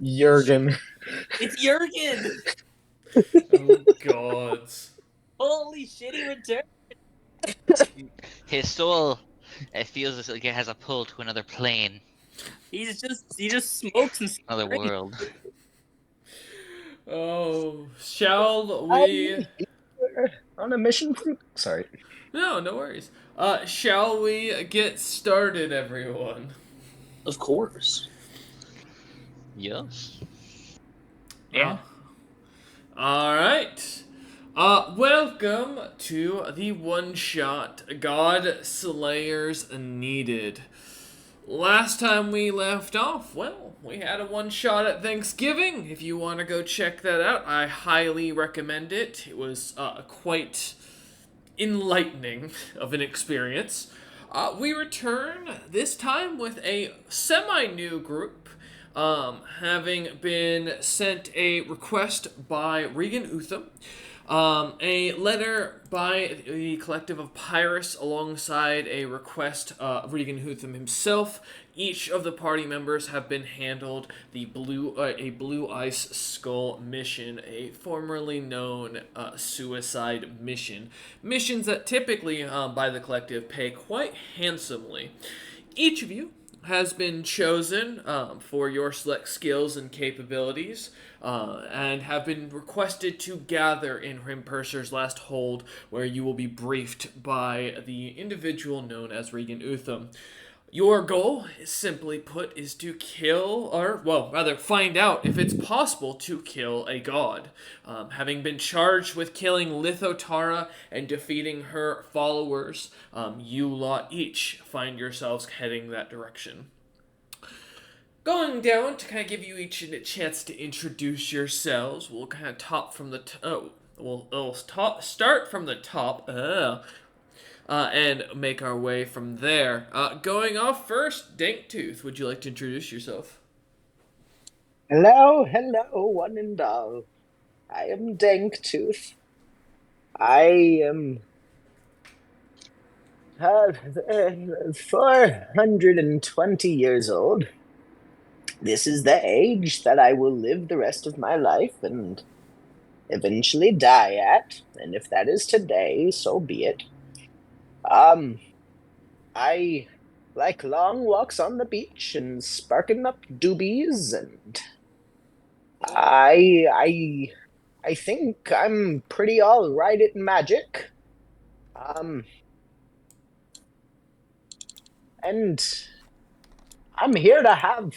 Jurgen. It's Jurgen! Oh God. Holy shit, he returned! His soul, it feels like it has a pull to another plane, He just smokes and another drinks. world. Oh, shall I we? were on a mission from. Sorry. No, no worries. Shall we get started, everyone? Of course. Yes. Uh, Yeah. all right. Welcome to the one-shot God Slayers Needed. Last time we left off, well, we had a one-shot at Thanksgiving. If you want to go check that out, I highly recommend it. It was quite enlightening of an experience. We return this time with a semi-new group, having been sent a request by Regan Utham, a letter by the collective of Pyrus alongside a request Regan Utham himself. Each of the party members have been handled a blue ice skull mission, a formerly known suicide mission. Missions that typically, by the collective, pay quite handsomely. Each of you has been chosen for your select skills and capabilities, and have been requested to gather in Purser's last hold, where you will be briefed by the individual known as Regan Utham. Your goal, simply put, is to kill, or, well, rather, find out if it's possible to kill a god. Having been charged with killing Lithotara and defeating her followers, you lot each find yourselves heading that direction. Going down to kind of give you each a chance to introduce yourselves, we'll kind of top from the start from the top. And make our way from there. Going off first, Danktooth, would you like to introduce yourself? Hello, hello, one and all. I am Danktooth. I am 420 years old. This is the age that I will live the rest of my life and eventually die at. And if that is today, so be it. I like long walks on the beach and sparking up doobies, and I think I'm pretty all right at magic. Um, and I'm here to have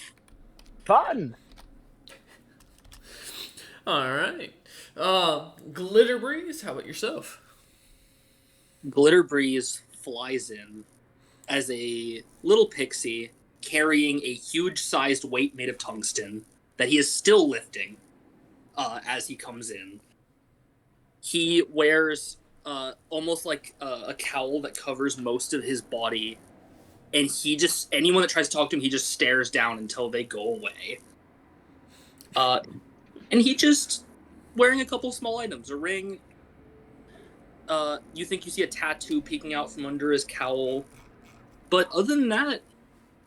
fun. All right. Glitter Breeze, how about yourself? Glitter Breeze flies in as a little pixie carrying a huge-sized weight made of tungsten that he is still lifting as he comes in. He wears almost like a cowl that covers most of his body, and anyone that tries to talk to him, he just stares down until they go away. And he just wearing a couple small items, a ring. You think you see a tattoo peeking out from under his cowl, but other than that,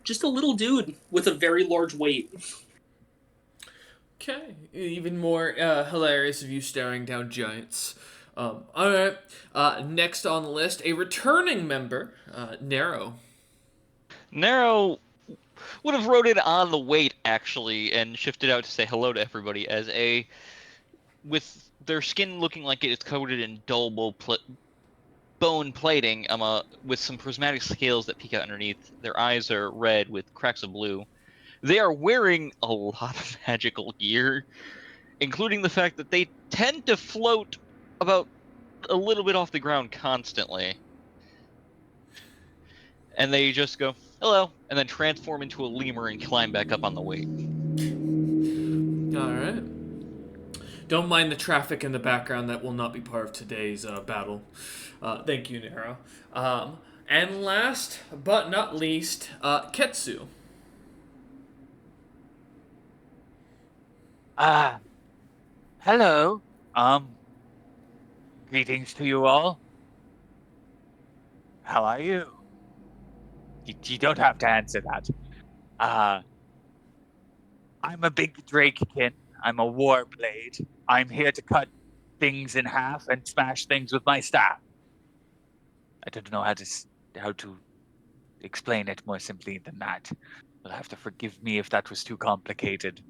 just a little dude with a very large weight. Okay. Even more hilarious of you staring down giants. Alright. Next on the list, a returning member, Narrow. Nero would have wrote it on the weight, actually, and shifted out to say hello to everybody with their skin looking like it is coated in dull bone plating, with some prismatic scales that peek out underneath. Their eyes are red with cracks of blue. They are wearing a lot of magical gear, including the fact that they tend to float about a little bit off the ground constantly. And they just go, hello, and then transform into a lemur and climb back up on the weight. Alright. Don't mind the traffic in the background. That will not be part of today's battle. Thank you, Narrow. And last but not least, Ketsu. Hello. Greetings to you all. How are you? You don't have to answer that. I'm a big drakekin. I'm a war blade. I'm here to cut things in half and smash things with my staff. I don't know how to explain it more simply than that. You'll have to forgive me if that was too complicated.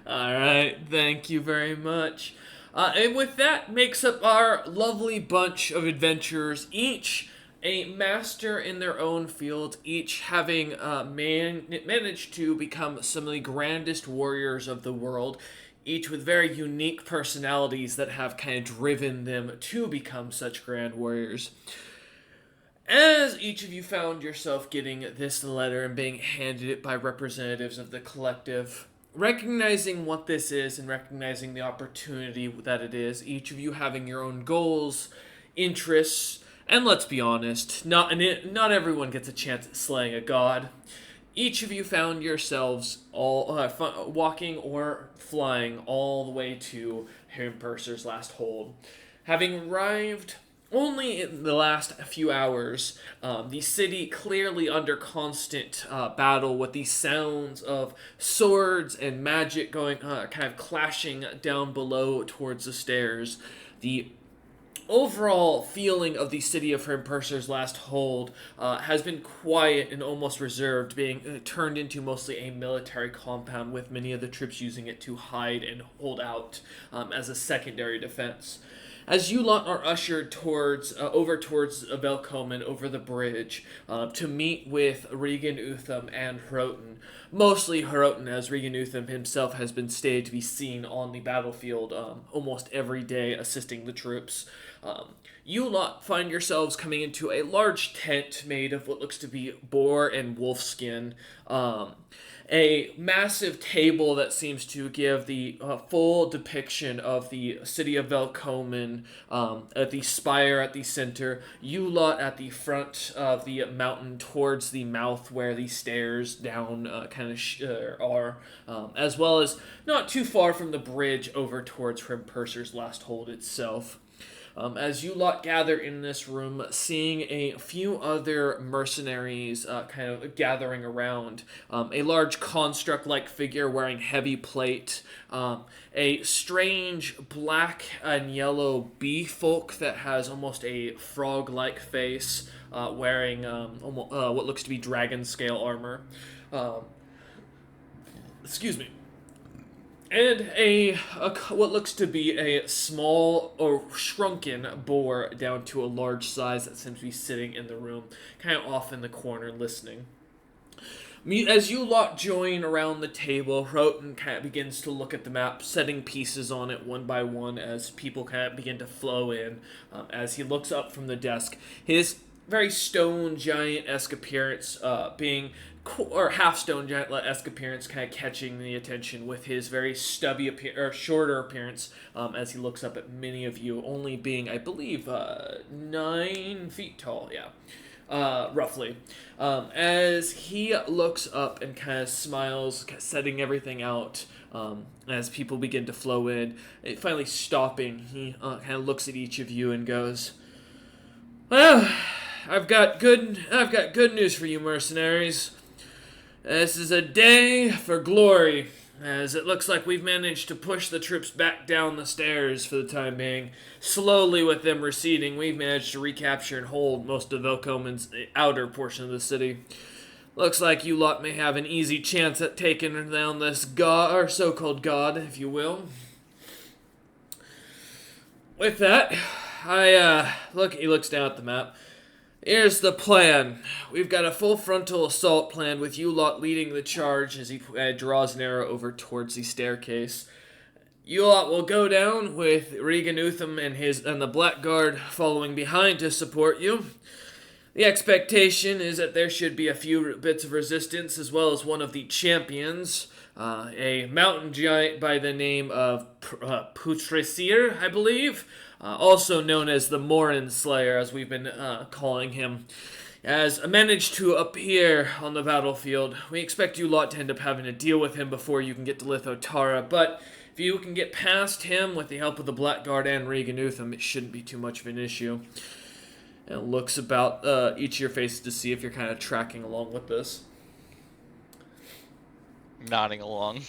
All right, thank you very much. And with that makes up our lovely bunch of adventurers, each a master in their own field, each having managed to become some of the grandest warriors of the world, each with very unique personalities that have kind of driven them to become such grand warriors. As each of you found yourself getting this letter and being handed it by representatives of the collective, recognizing what this is and recognizing the opportunity that it is, each of you having your own goals, interests, and let's be honest, not everyone gets a chance at slaying a god. Each of you found yourselves all walking or flying all the way to Harry Purser's last hold. Having arrived only in the last few hours, the city clearly under constant battle with the sounds of swords and magic going kind of clashing down below towards the stairs. The overall feeling of the city of Purser's last hold has been quiet and almost reserved, being turned into mostly a military compound with many of the troops using it to hide and hold out as a secondary defense. As you lot are ushered over towards Velkomen over the bridge to meet with Regan Utham and Hroten. Mostly Hroten, as Regan Utham himself has been stayed to be seen on the battlefield almost every day assisting the troops. You lot find yourselves coming into a large tent made of what looks to be boar and wolf skin. A massive table that seems to give the full depiction of the city of Velkomen, at the spire at the center, you lot at the front of the mountain towards the mouth where the stairs down are, as well as not too far from the bridge over towards Purser's last hold itself. As you lot gather in this room, seeing a few other mercenaries kind of gathering around. A large construct-like figure wearing heavy plate. A strange black and yellow bee folk that has almost a frog-like face, wearing what looks to be dragon scale armor. Excuse me. And what looks to be a small or shrunken boar down to a large size that seems to be sitting in the room, kind of off in the corner listening. As you lot join around the table, Hroten kind of begins to look at the map, setting pieces on it one by one as people kind of begin to flow in. As he looks up from the desk, his very stone giant-esque appearance being or half-stone giant-esque appearance kind of catching the attention with his very stubby shorter appearance as he looks up at many of you, only being, I believe, 9 feet tall, roughly. As he looks up and kind of smiles, setting everything out as people begin to flow in, finally stopping, he kind of looks at each of you and goes, "Well, I've got good news for you, mercenaries. This is a day for glory, as it looks like we've managed to push the troops back down the stairs for the time being. Slowly, with them receding, we've managed to recapture and hold most of Velkomen's outer portion of the city. Looks like you lot may have an easy chance at taking down this god, or so-called god, if you will. With that, he looks down at the map. Here's the plan. We've got a full frontal assault plan with you lot leading the charge as he draws an arrow over towards the staircase. You lot will go down with Regan Utham and the Blackguard following behind to support you. The expectation is that there should be a few bits of resistance as well as one of the champions, a mountain giant by the name of Putresir, I believe. Also known as the Morin Slayer, as we've been calling him, has managed to appear on the battlefield. We expect you lot to end up having to deal with him before you can get to Lithotara, but if you can get past him with the help of the Blackguard and Regan Utham, it shouldn't be too much of an issue. and looks about each of your faces to see if you're kind of tracking along with this. Nodding along.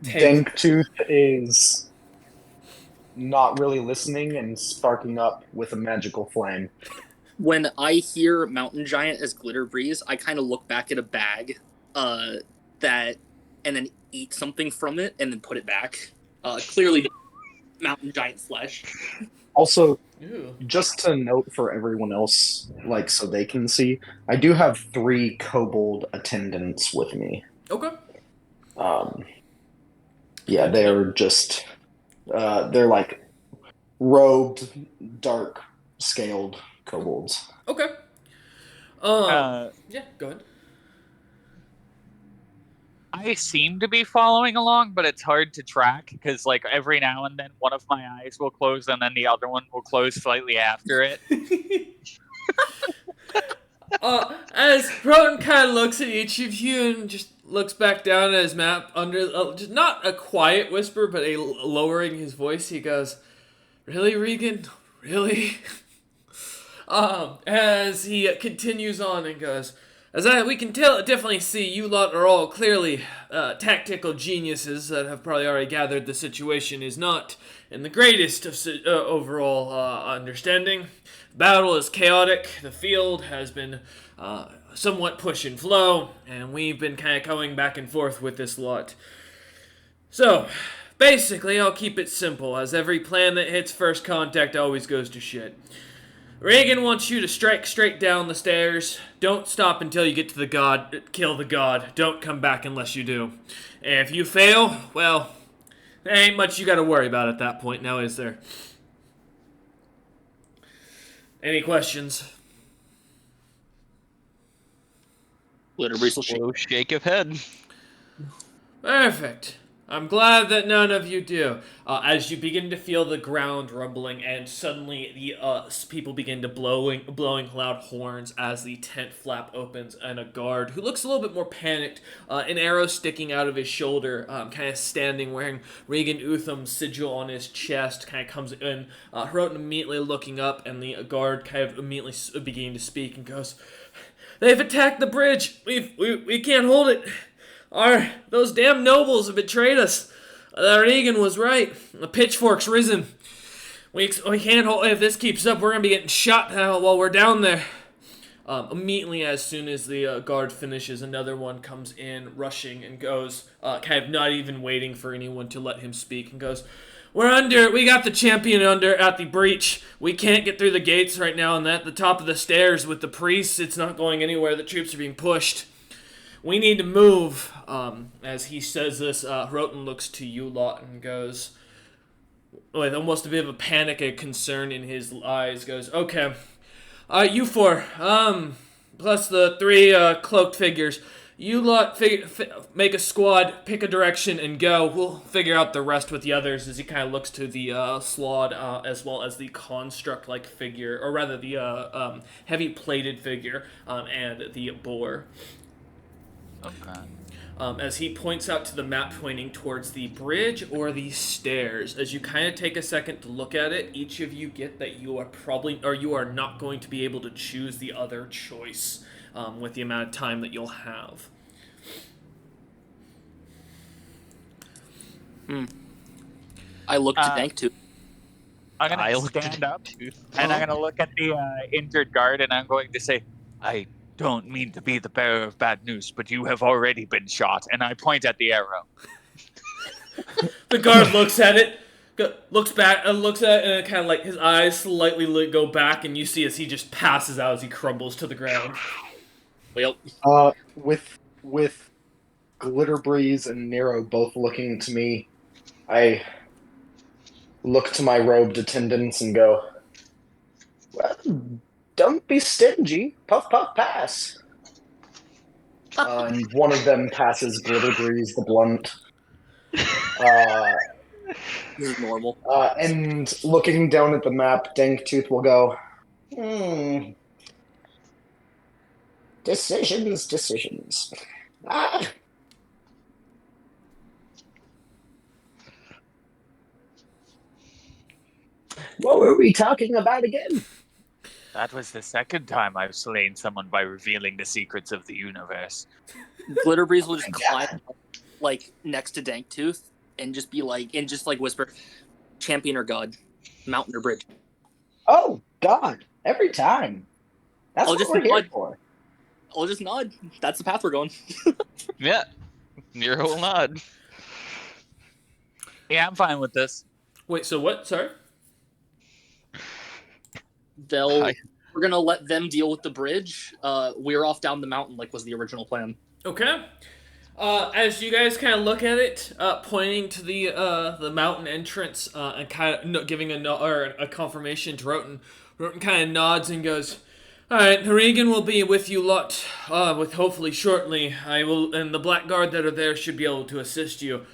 Danktooth is not really listening and sparking up with a magical flame. When I hear Mountain Giant as Glitter Breeze, I kind of look back at a bag that and then eat something from it and then put it back. Clearly Mountain Giant flesh. Also, Ooh. just to note for everyone else, like so they can see, I do have 3 kobold attendants with me. Okay. Yeah, they're just they're like robed, dark scaled kobolds. Okay. Uh, Yeah, go ahead. I seem to be following along, but it's hard to track because, like, every now and then one of my eyes will close and then the other one will close slightly after it. As Proton kind of looks at each of you and just looks back down at his map under, just not a quiet whisper, but a lowering his voice, he goes, "Really, Regan? Really?" As he continues on and goes, we can definitely see you lot are all clearly tactical geniuses that have probably already gathered the situation is not in the greatest of overall understanding. Battle is chaotic. The field has been somewhat push and flow, and we've been kind of going back and forth with this lot. So, basically, I'll keep it simple, as every plan that hits first contact always goes to shit. Reagan wants you to strike straight down the stairs. Don't stop until you get to the god. Kill the god. Don't come back unless you do. And if you fail, well, there ain't much you gotta worry about at that point now, is there? Any questions? Glitter Breeze will shake. Slow shake of head. Perfect. I'm glad that none of you do. As you begin to feel the ground rumbling, and suddenly the people begin to blowing loud horns as the tent flap opens, and a guard who looks a little bit more panicked, an arrow sticking out of his shoulder, kind of standing, wearing Regan Utham's sigil on his chest, kind of comes in. Hroton immediately looking up, and the guard kind of immediately beginning to speak and goes, "They've attacked the bridge. We can't hold it. Those damn nobles have betrayed us. Regan was right. The pitchfork's risen. We can't hold. If this keeps up, we're gonna be getting shot while we're down there." Immediately, as soon as the guard finishes, another one comes in, rushing, and goes, kind of not even waiting for anyone to let him speak, and goes, We got the champion at the breach. We can't get through the gates right now, and at the top of the stairs with the priests, it's not going anywhere. The troops are being pushed. We need to move." As he says this, Hroton looks to you lot and goes, with almost a bit of a panic and concern in his eyes, goes, "Okay, you 4, plus the 3 cloaked figures. You lot make a squad, pick a direction, and go. We'll figure out the rest with the others." As he kind of looks to the slod, as well as the construct-like figure, or rather the heavy-plated figure, and the boar. Okay. As he points out to the map pointing towards the bridge or the stairs. As you kind of take a second to look at it, each of you get that you are not going to be able to choose the other choice with the amount of time that you'll have. I look to Danktooth. I'm going to stand up and I'm going to look at the injured guard and I'm going to say, "I don't mean to be the bearer of bad news, but you have already been shot." And I point at the arrow. The guard looks at it, looks back, looks at it, and kind of like his eyes slightly go back, and you see as he just passes out as he crumbles to the ground. Well, With Glitter Breeze and Nero both looking to me, I look to my robed attendants and go, "Well, don't be stingy. Puff, puff, pass." And one of them passes Glitter Breeze the blunt. this is normal. And looking down at the map, Danktooth will go, Decisions. What were we talking about again? That was the second time I've slain someone by revealing the secrets of the universe. Glitterbreeze will Oh just my climb God. up, like next to Danktooth and just be like, and just like whisper, "Champion or God, mountain or bridge." Oh God! Every time. That's I'll what just we're here nod. for. I'll just nod. That's the path we're going. Yeah, Nero will nod. Yeah, I'm fine with this. Wait, so what? Sorry? Hi. We're gonna let them deal with the bridge. We're off down the mountain, like was the original plan. Okay. As you guys kind of look at it, pointing to the mountain entrance, and kind of giving a confirmation to Roten, Roten kind of nods and goes, "All right, Regan will be with you lot, with hopefully shortly. I will, and the Blackguard that are there should be able to assist you.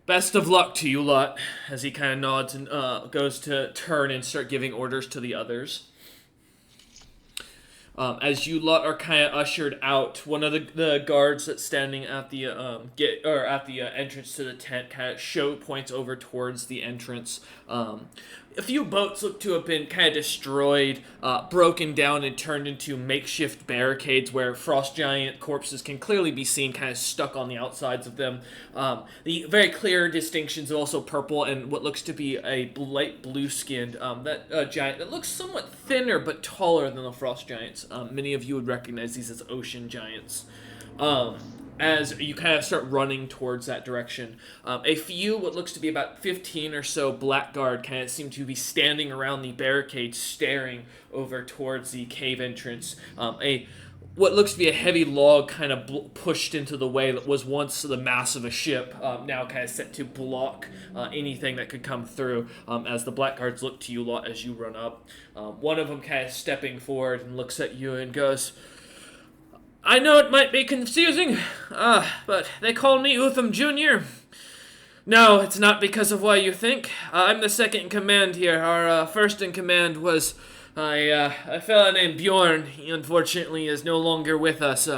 Best of luck to you lot." As he kind of nods and goes to turn and start giving orders to the others. As you lot are kind of ushered out, one of the guards that's standing at the entrance to the tent kind of points over towards the entrance. A few boats look to have been kind of destroyed, broken down, and turned into makeshift barricades where frost giant corpses can clearly be seen kind of stuck on the outsides of them. The very clear distinctions of also purple and what looks to be a light blue-skinned giant that looks somewhat thinner but taller than the frost giants. Many of you would recognize these as ocean giants. As you kind of start running towards that direction. A few, what looks to be about 15 or so blackguard kind of seem to be standing around the barricade staring over towards the cave entrance. What looks to be a heavy log kind of pushed into the way that was once the mass of a ship, now kind of set to block anything that could come through as the blackguards look to you lot as you run up. One of them kind of stepping forward and looks at you and goes, "I know it might be confusing, but they call me Utham Jr. No, it's not because of why you think. I'm the second in command here. Our first in command was a fella named Bjorn. He unfortunately is no longer with us,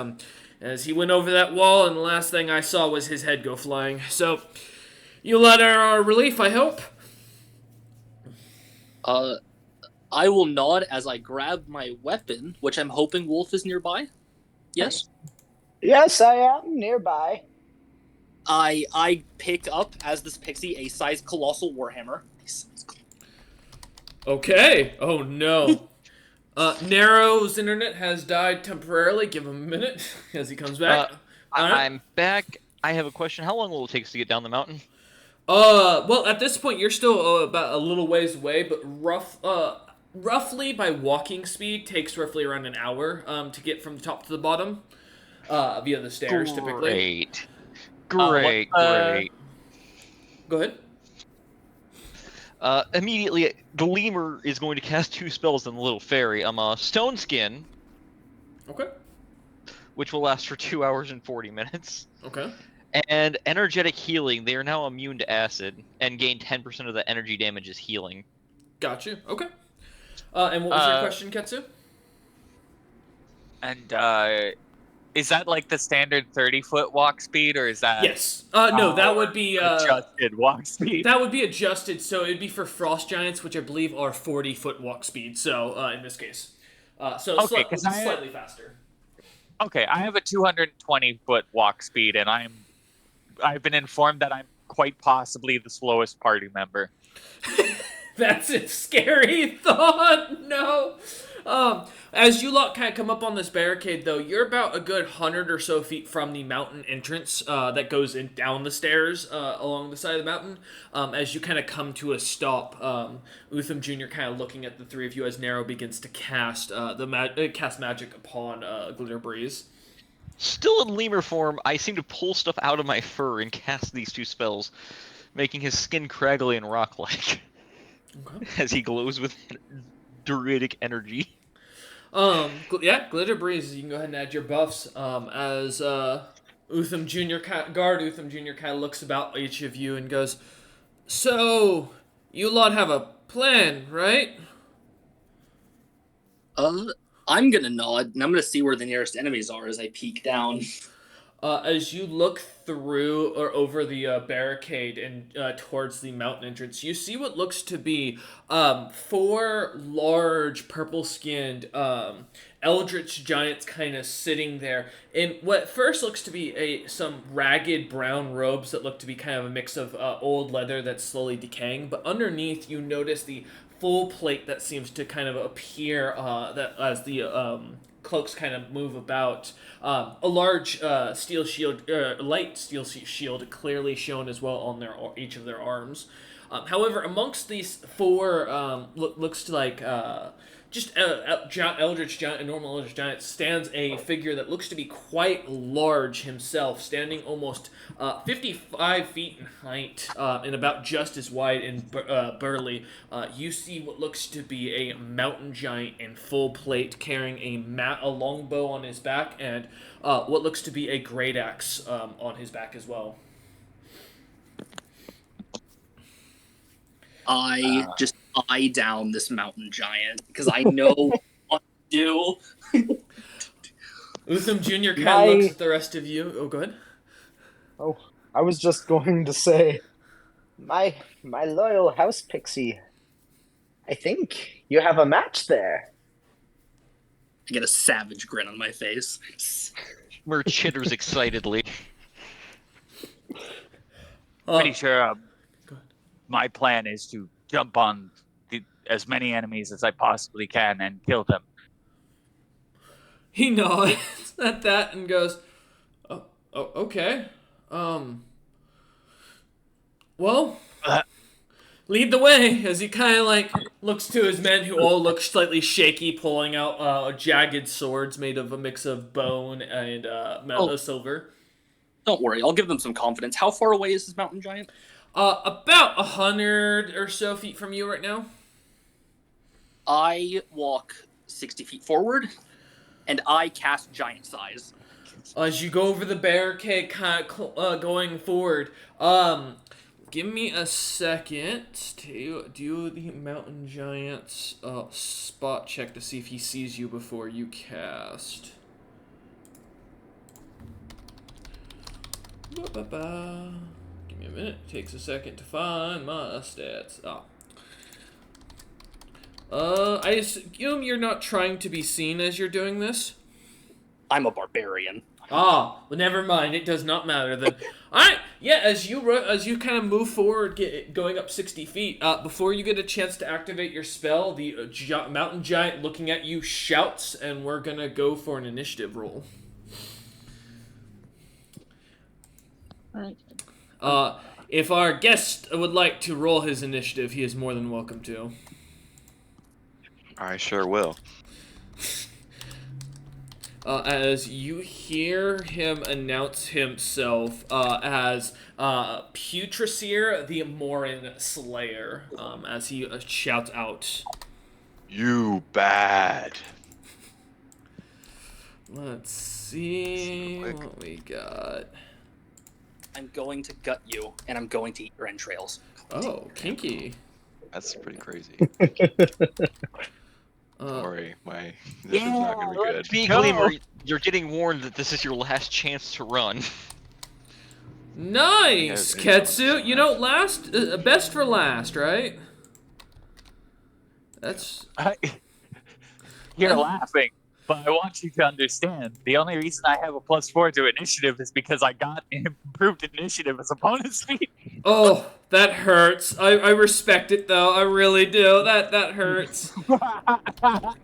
as he went over that wall, and the last thing I saw was his head go flying. So, you lot are our relief, I hope." I will nod as I grab my weapon, which I'm hoping Wolf is nearby. Yes. Yes, I am nearby. I pick up as this pixie a sized colossal warhammer. Okay. Oh no. Narrow's internet has died temporarily. Give him a minute as he comes back. I'm back. I have a question. How long will it take us to get down the mountain? Well, at this point, you're still about a little ways away, but roughly by walking speed takes roughly around an hour to get from the top to the bottom via the stairs, typically. Great. Great. Go ahead. Immediately, the lemur is going to cast 2 spells on the little fairy. Stone Skin, Okay. which will last for 2 hours and 40 minutes. Okay. And Energetic Healing. They are now immune to acid and gain 10% of the energy damage as healing. Got you. Okay. And what was your question, Ketsu? And is that like the standard 30-foot walk speed, or is that Yes. No, that would be adjusted walk speed? that would be adjusted, so it'd be for frost giants, which I believe are 40-foot walk speed. So in this case, so Okay, 'cause slightly faster. Okay, I have a 220-foot walk speed, and I've been informed that I'm quite possibly the slowest party member. That's a scary thought. No. As you lot kind of come up on this barricade, though, you're about a good 100 or so feet from the mountain entrance that goes in down the stairs along the side of the mountain. As you kind of come to a stop, Utham Jr. kind of looking at the three of you as Narrow begins to cast cast magic upon Glitter Breeze. Still in lemur form, I seem to pull stuff out of my fur and cast these 2 spells, making his skin craggly and rock-like. Okay. As he glows with druidic energy. Glitter Breeze, you can go ahead and add your buffs. As Utham Jr. Utham Jr. kind of looks about each of you and goes, "So, you lot have a plan, right?" I'm gonna nod, and I'm gonna see where the nearest enemies are as I peek down. As you look through or over the barricade and towards the mountain entrance, you see what looks to be four large purple-skinned eldritch giants kind of sitting there in what first looks to be some ragged brown robes that look to be kind of a mix of old leather that's slowly decaying. But underneath, you notice the full plate that seems to kind of appear that as the cloaks kind of move about. A large steel shield, light steel shield, clearly shown as well on each of their arms. However, amongst these four, looks like just Eldritch Giant, a normal Eldritch Giant, stands a figure that looks to be quite large himself, standing almost 55 feet in height and about just as wide and burly. You see what looks to be a mountain giant in full plate, carrying a longbow on his back and what looks to be a great axe on his back as well. I just eye down this mountain giant because I know what to do. Utham Jr. kind of looks at the rest of you. Oh, go ahead. Oh, I was just going to say, my loyal house pixie, I think you have a match there. I get a savage grin on my face. Mer chitters excitedly. Pretty sure my plan is to jump on as many enemies as I possibly can and kill them. He nods at that and goes, "Oh, okay. Well, lead the way." As he kind of like looks to his men, who all look slightly shaky, pulling out jagged swords made of a mix of bone and silver. Don't worry, I'll give them some confidence. How far away is this mountain giant? About 100 or so feet from you right now. I walk 60 feet forward, and I cast Giant Size. As you go over the barricade, kind of going forward, give me a second to do the mountain giant's spot check to see if he sees you before you cast. Ba-ba-ba. Give me a minute. Takes a second to find my stats. I assume you're not trying to be seen as you're doing this? I'm a barbarian. Well, never mind. It does not matter then. All right. Yeah, as you kind of move forward, going up 60 feet, before you get a chance to activate your spell, the mountain giant looking at you shouts, and we're gonna go for an initiative roll. If our guest would like to roll his initiative, he is more than welcome to. I sure will. As you hear him announce himself as Putrasir the Morin Slayer, as he shouts out, You bad. Let's see what we got. I'm going to gut you, and I'm going to eat your entrails. Oh, kinky. That's pretty crazy. Don't worry, this is not gonna be good. Be Gleamer, you're getting warned that this is your last chance to run. Nice, Ketsu. You know, best for last, right? That's. You're laughing, but I want you to understand. The only reason I have a +4 to initiative is because I got improved initiative as a bonus feat. Oh, that hurts. I respect it though. I really do. That hurts.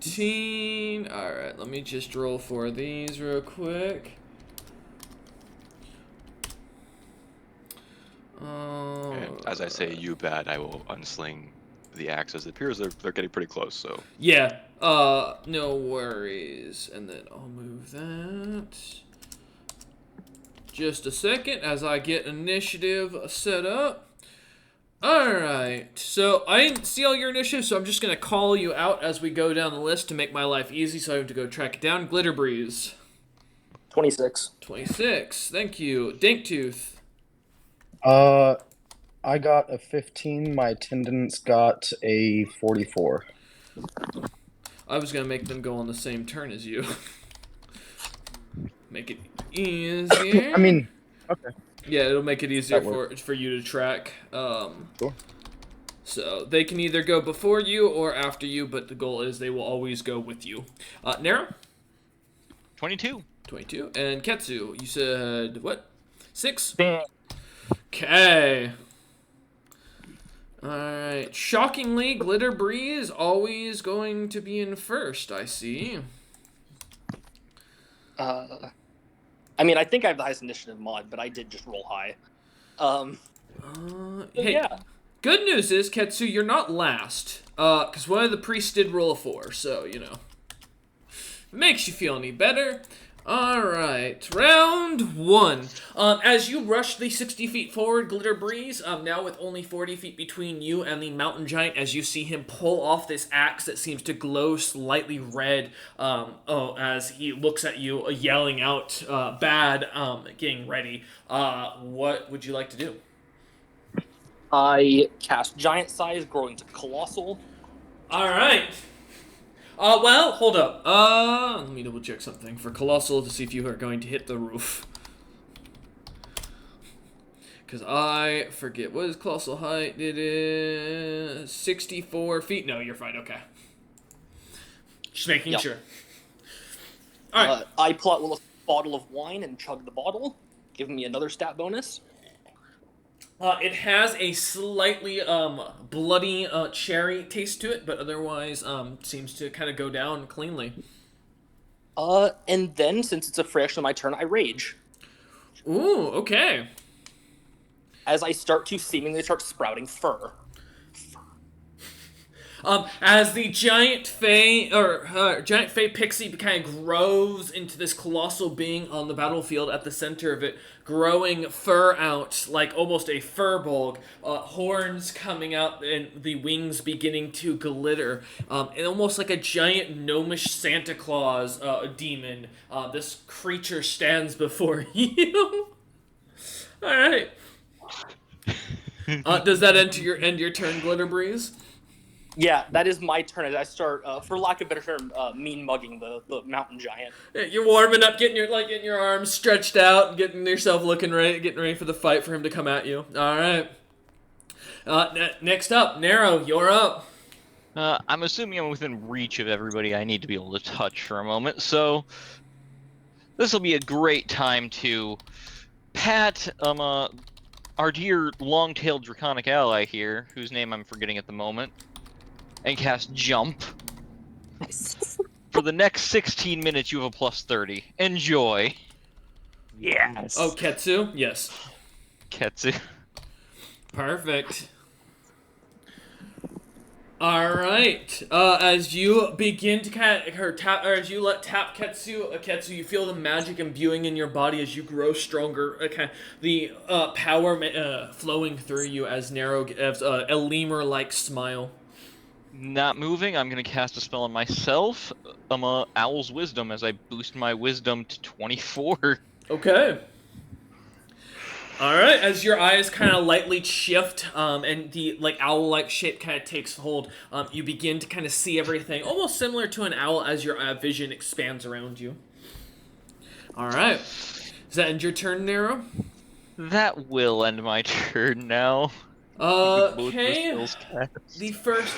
15. All right, let me just roll 4 of these real quick. And as I say, you bad, I will unsling the axe as it appears they're getting pretty close. So yeah. No worries. And then I'll move that. Just a second as I get initiative set up. Alright, so I didn't see all your initiatives, so I'm just going to call you out as we go down the list to make my life easy, so I have to go track it down. Glitterbreeze. 26. 26, thank you. Dinktooth. I got a 15, my attendants got a 44. I was going to make them go on the same turn as you. Make it easier. I mean, okay. Yeah, it'll make it easier That works. for you to track. Sure. So they can either go before you or after you, but the goal is they will always go with you. Nero? 22. 22. And Ketsu, you said what? 6? Dang. Okay. Alright. Shockingly, Glitter Breeze always going to be in first, I see. I mean, I think I have the highest initiative mod, but I did just roll high. Hey, Yeah. good news is, Ketsu, you're not last. Because one of the priests did roll a 4, so, you know. If it makes you feel any better. Alright, round 1. As you rush the 60 feet forward, Glitter Breeze, now with only 40 feet between you and the mountain giant, as you see him pull off this axe that seems to glow slightly red, as he looks at you, yelling out, bad, getting ready. What would you like to do? I cast giant size, growing to colossal. Alright. Well, hold up. Let me double check something for Colossal to see if you are going to hit the roof. Because I forget, what is Colossal height? It is 64 feet. No, you're fine, okay. Just making Yep. sure. Alright. I pull out a little bottle of wine and chug the bottle, giving me another stat bonus. It has a slightly bloody cherry taste to it, but otherwise seems to kind of go down cleanly. And then, since it's a fresh on my turn, I rage. Ooh, okay. As I start to seemingly start sprouting fur. As the giant fey pixie kind of grows into this colossal being on the battlefield at the center of it, growing fur out like almost a furbolg, horns coming out and the wings beginning to glitter, and almost like a giant gnomish Santa Claus demon. This creature stands before you. All right. Does that end your turn, Glitter Breeze? Yeah, that is my turn as I start, for lack of a better term, mean mugging the mountain giant. You're warming up, getting your arms stretched out, and getting yourself getting ready for the fight for him to come at you. All right. Next up, Nero, you're up. I'm assuming I'm within reach of everybody I need to be able to touch for a moment, so this will be a great time to pat our dear long-tailed draconic ally here, whose name I'm forgetting at the moment, and cast Jump. For the next 16 minutes, you have a plus 30. Enjoy. Yes. Oh, Ketsu? Yes. Ketsu. Perfect. All right. As you begin to kind of as you tap Ketsu, you feel the magic imbuing in your body as you grow stronger. The power flowing through you as Nero gives a lemur-like smile. Not moving, I'm going to cast a spell on myself. Owl's Wisdom, as I boost my wisdom to 24. Okay. Alright, as your eyes kind of lightly shift, and the owl-like shape kind of takes hold, you begin to kind of see everything, almost similar to an owl as your vision expands around you. Alright. Does that end your turn, Nero? That will end my turn now. Okay. The first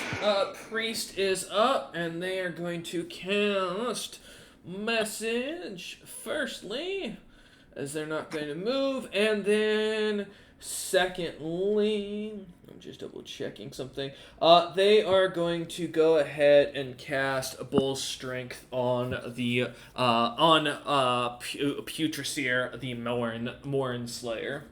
priest is up, and they are going to cast Message firstly, as they're not going to move, and then secondly, I'm just double checking something. They are going to go ahead and cast Bull's Strength on the Putraseer, the Morin Slayer.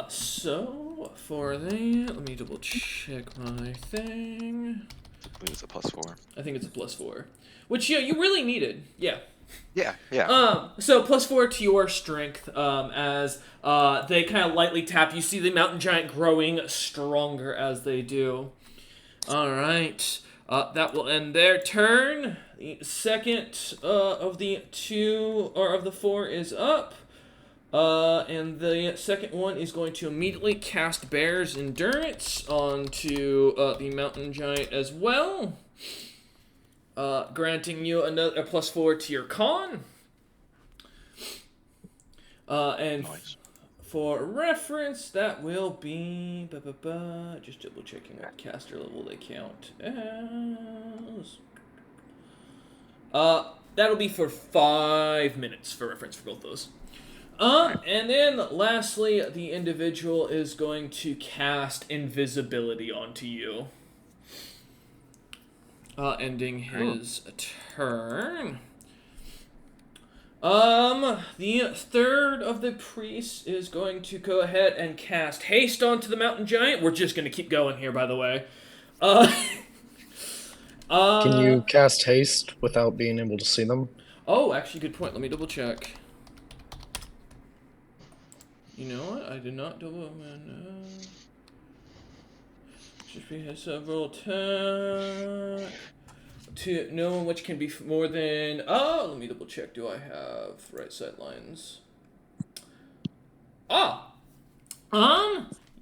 So, for that, let me double check my thing. I believe it's a +4. I think it's a +4. Which, yeah, you really needed. Yeah. Yeah. So +4 to your strength, as they kind of lightly tap. You see the mountain giant growing stronger as they do. Alright. That will end their turn. The second of the 4 is up. And the second one is going to immediately cast Bear's Endurance onto the mountain giant as well, granting you a +4 to your con. And Nice. for reference, that will be just double checking what caster level they count as. That'll be for 5 minutes for reference for both those. And then lastly, the individual is going to cast invisibility onto you. Ending his turn. The third of the priests is going to go ahead and cast haste onto the mountain giant. We're just gonna keep going here, by the way. Can you cast haste without being able to see them? Oh, actually, good point. Let me double check. You know what? I did not double. Just be has several attack. To know which can be more than. Oh, let me double check. Do I have right sight lines? Ah,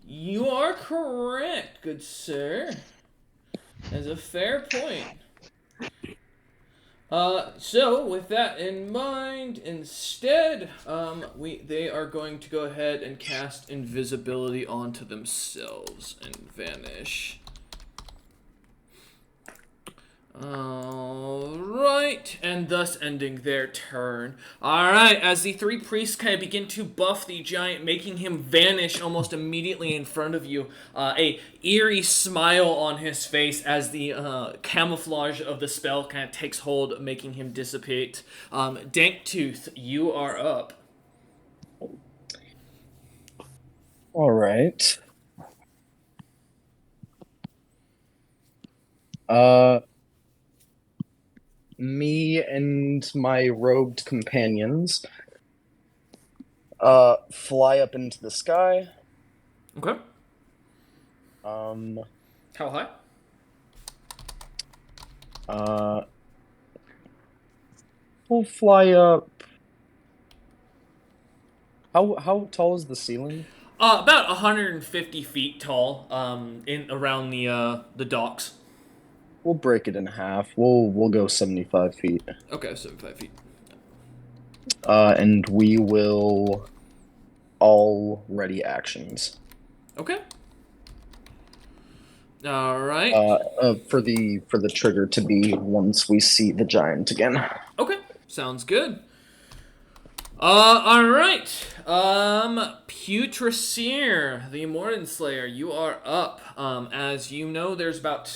you are correct, good sir. That's a fair point. So with that in mind, instead, they are going to go ahead and cast invisibility onto themselves and vanish. Alright, and thus ending their turn. Alright, as the three priests kind of begin to buff the giant, making him vanish almost immediately in front of you, a eerie smile on his face as the camouflage of the spell kind of takes hold, making him dissipate. Danktooth, you are up. Alright. Me and my robed companions fly up into the sky. Okay. Um, How high? we'll fly up. How tall is the ceiling? About 150 feet tall, in around the docks. We'll break it in half. We'll go 75 feet. Okay, 75 feet. And we will all ready actions. Okay. All right. For the trigger to be once we see the giant again. Okay, sounds good. All right. Putrasir, the Morden Slayer, you are up. As you know, there's about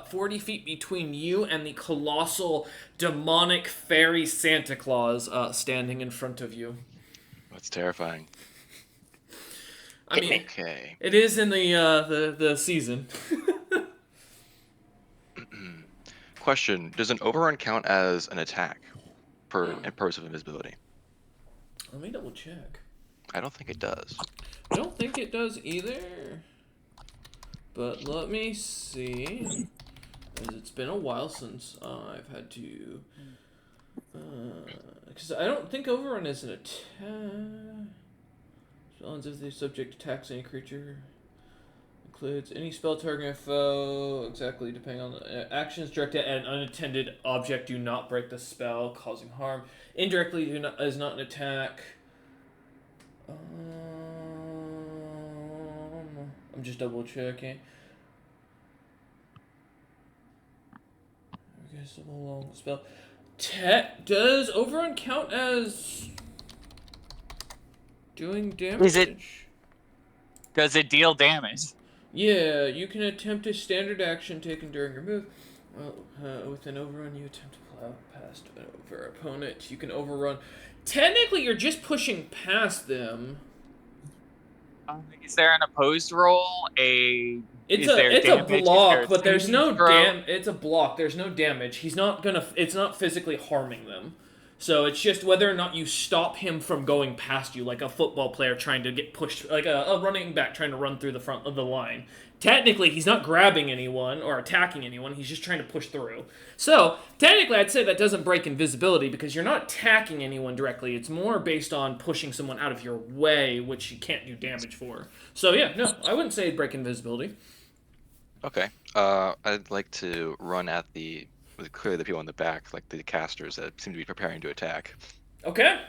40 feet between you and the colossal demonic fairy Santa Claus standing in front of you. That's terrifying. I mean, Okay. it is in the season. Question: does an overrun count as an attack per purpose of invisibility? Let me double check. I don't think it does. I don't think it does either. But let me see. As it's been a while since I've had to. Because I don't think Overrun is an attack. Spells if the subject attacks any creature. Includes any spell targeting a foe. Exactly, depending on the actions directed at an unattended object. Do not break the spell, causing harm. Indirectly is not an attack. I'm just double checking. Okay, so long spell. Does Overrun count as doing damage? Does it deal damage? Yeah, you can attempt a standard action taken during your move. With an overrun, you attempt to plow past an over opponent. You can overrun. Technically, you're just pushing past them. Is there an opposed roll? It's damage? a block, but there's saving no throw? It's a block. There's no damage. He's not gonna. It's not physically harming them. So it's just whether or not you stop him from going past you, like a football player trying to get pushed, like a running back trying to run through the front of the line. Technically, he's not grabbing anyone or attacking anyone. He's just trying to push through. So, technically, I'd say that doesn't break invisibility because you're not attacking anyone directly. It's more based on pushing someone out of your way, which you can't do damage for. So, yeah, no, I wouldn't say it'd break invisibility. Okay. I'd like to run at clearly the people in the back, like the casters that seem to be preparing to attack. Okay.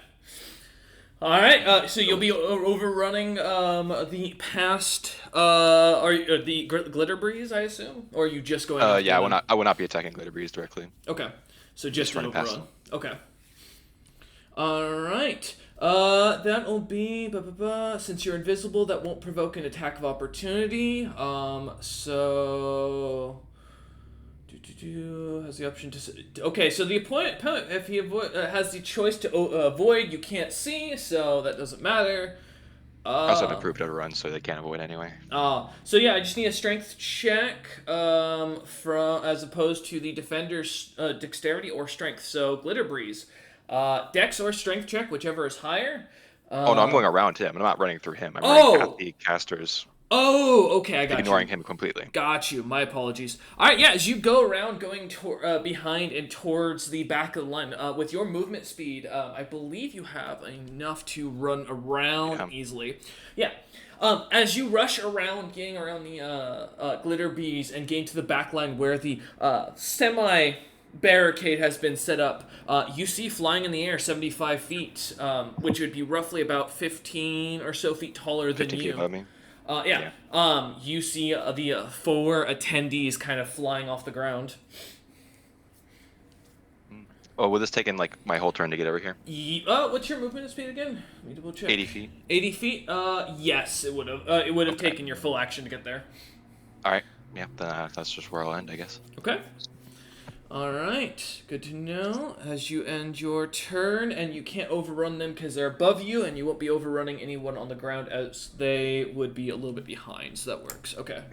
All right. So you'll be overrunning the past the glitter breeze, I assume, or are you just going after Yeah, them? I will not be attacking Glitter Breeze directly. Okay. So Just just an running past overrun. them. Okay. All right. That'll be since you're invisible, that won't provoke an attack of opportunity. So has the option to. Okay, so the opponent, if he has the choice to avoid, you can't see, so that doesn't matter. I also have Uh, improved overrun, so they can't avoid anyway. so yeah, I just need a strength check from as opposed to the defender's dexterity or strength. So glitter breeze, dex or strength check, whichever is higher. Oh no, I'm Uh, going around him. I'm not running through him. I'm running at oh, the casters, okay, I got ignoring you. him completely. Got you. My apologies. All right, yeah. As you go around, going behind and towards the back of the line, with your movement speed, I believe you have enough to run around Yeah. easily. Yeah. As you rush around, getting around the glitter bees and getting to the back line where the semi barricade has been set up, you see flying in the air 75 feet, which would be roughly about 15 or so feet taller than 15 feet you. above me. Yeah. You see the four attendees kind of flying off the ground. Oh, will this take in like my whole turn to get over here? What's your movement speed again? Let me double check. 80 feet. 80 feet. Yes, it would have. It would have Okay. taken your full action to get there. All right. Yeah, then that's just where I'll end, I guess. Okay. All right. Good to know. As you end your turn, and you can't overrun them because they're above you, and you won't be overrunning anyone on the ground as they would be a little bit behind. So that works. Okay.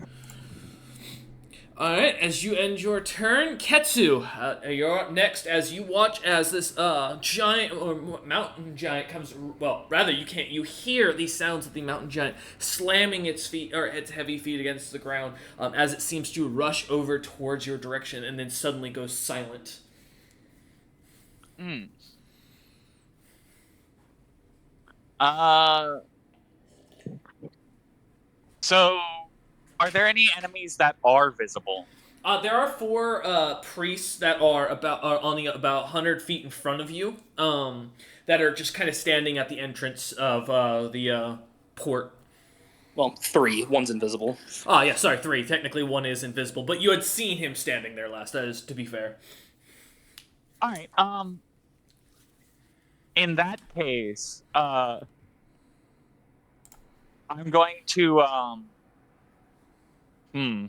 Alright, as you end your turn, Ketsu, you're up next as you watch as this giant or mountain giant comes. Well, rather, you hear the sounds of the mountain giant slamming its feet or its heavy feet against the ground as it seems to rush over towards your direction and then suddenly goes silent. Hmm. Uh. So, are there any enemies that are visible? There are four priests that are only about 100 feet in front of you, that are just kind of standing at the entrance of the port. Well, 3. One's invisible. Oh, yeah, sorry, 3. Technically, one is invisible, but you had seen him standing there last, that is to be fair. All right. In that case, I'm going to Hmm.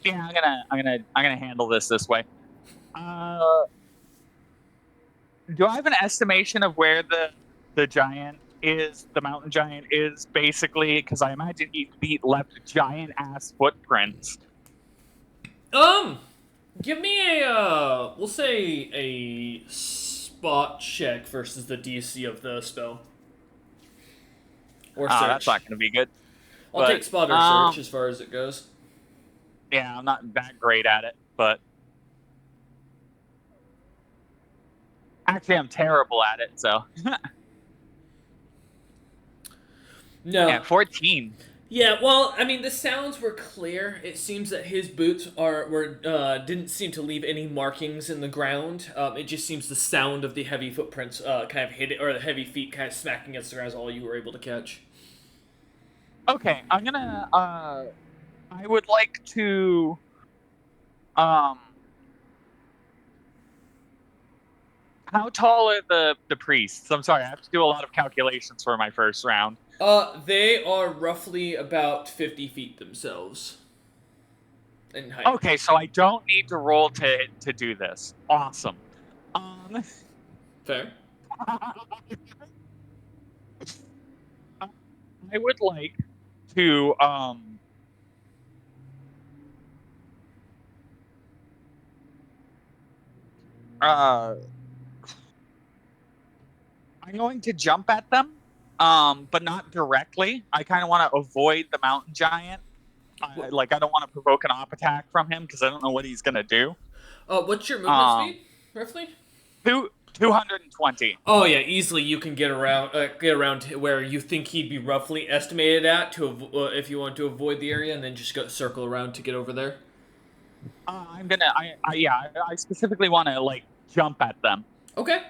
Yeah, I'm gonna handle this way. Do I have an estimation of where the giant is? The mountain giant is basically because I imagine he left giant ass footprints. Give me we'll say a spot check versus the DC of the spell. Or search. That's not gonna be good. I'll take spot or search as far as it goes. Yeah, I'm not that great at it, but actually, I'm terrible at it. So No. yeah, 14. Yeah, well, I mean, the sounds were clear. It seems that his boots didn't seem to leave any markings in the ground. It just seems the sound of the heavy footprints kind of hit it, or the heavy feet kind of smacking against the ground is all you were able to catch. Okay, I'm gonna. I would like to. How tall are the priests? I'm sorry, I have to do a lot of calculations for my first round. They are roughly about 50 feet themselves in height. Okay, so I don't need to roll to do this. Awesome. Fair. I would like to I'm going to jump at them, but not directly. I kind of want to avoid the mountain giant. I don't want to provoke an op attack from him because I don't know what he's gonna do. What's your movement speed, roughly? 220. Oh yeah, easily you can get around to where you think he'd be roughly estimated at if you want to avoid the area, and then just go circle around to get over there. I'm gonna. I specifically want to like jump at them. Okay.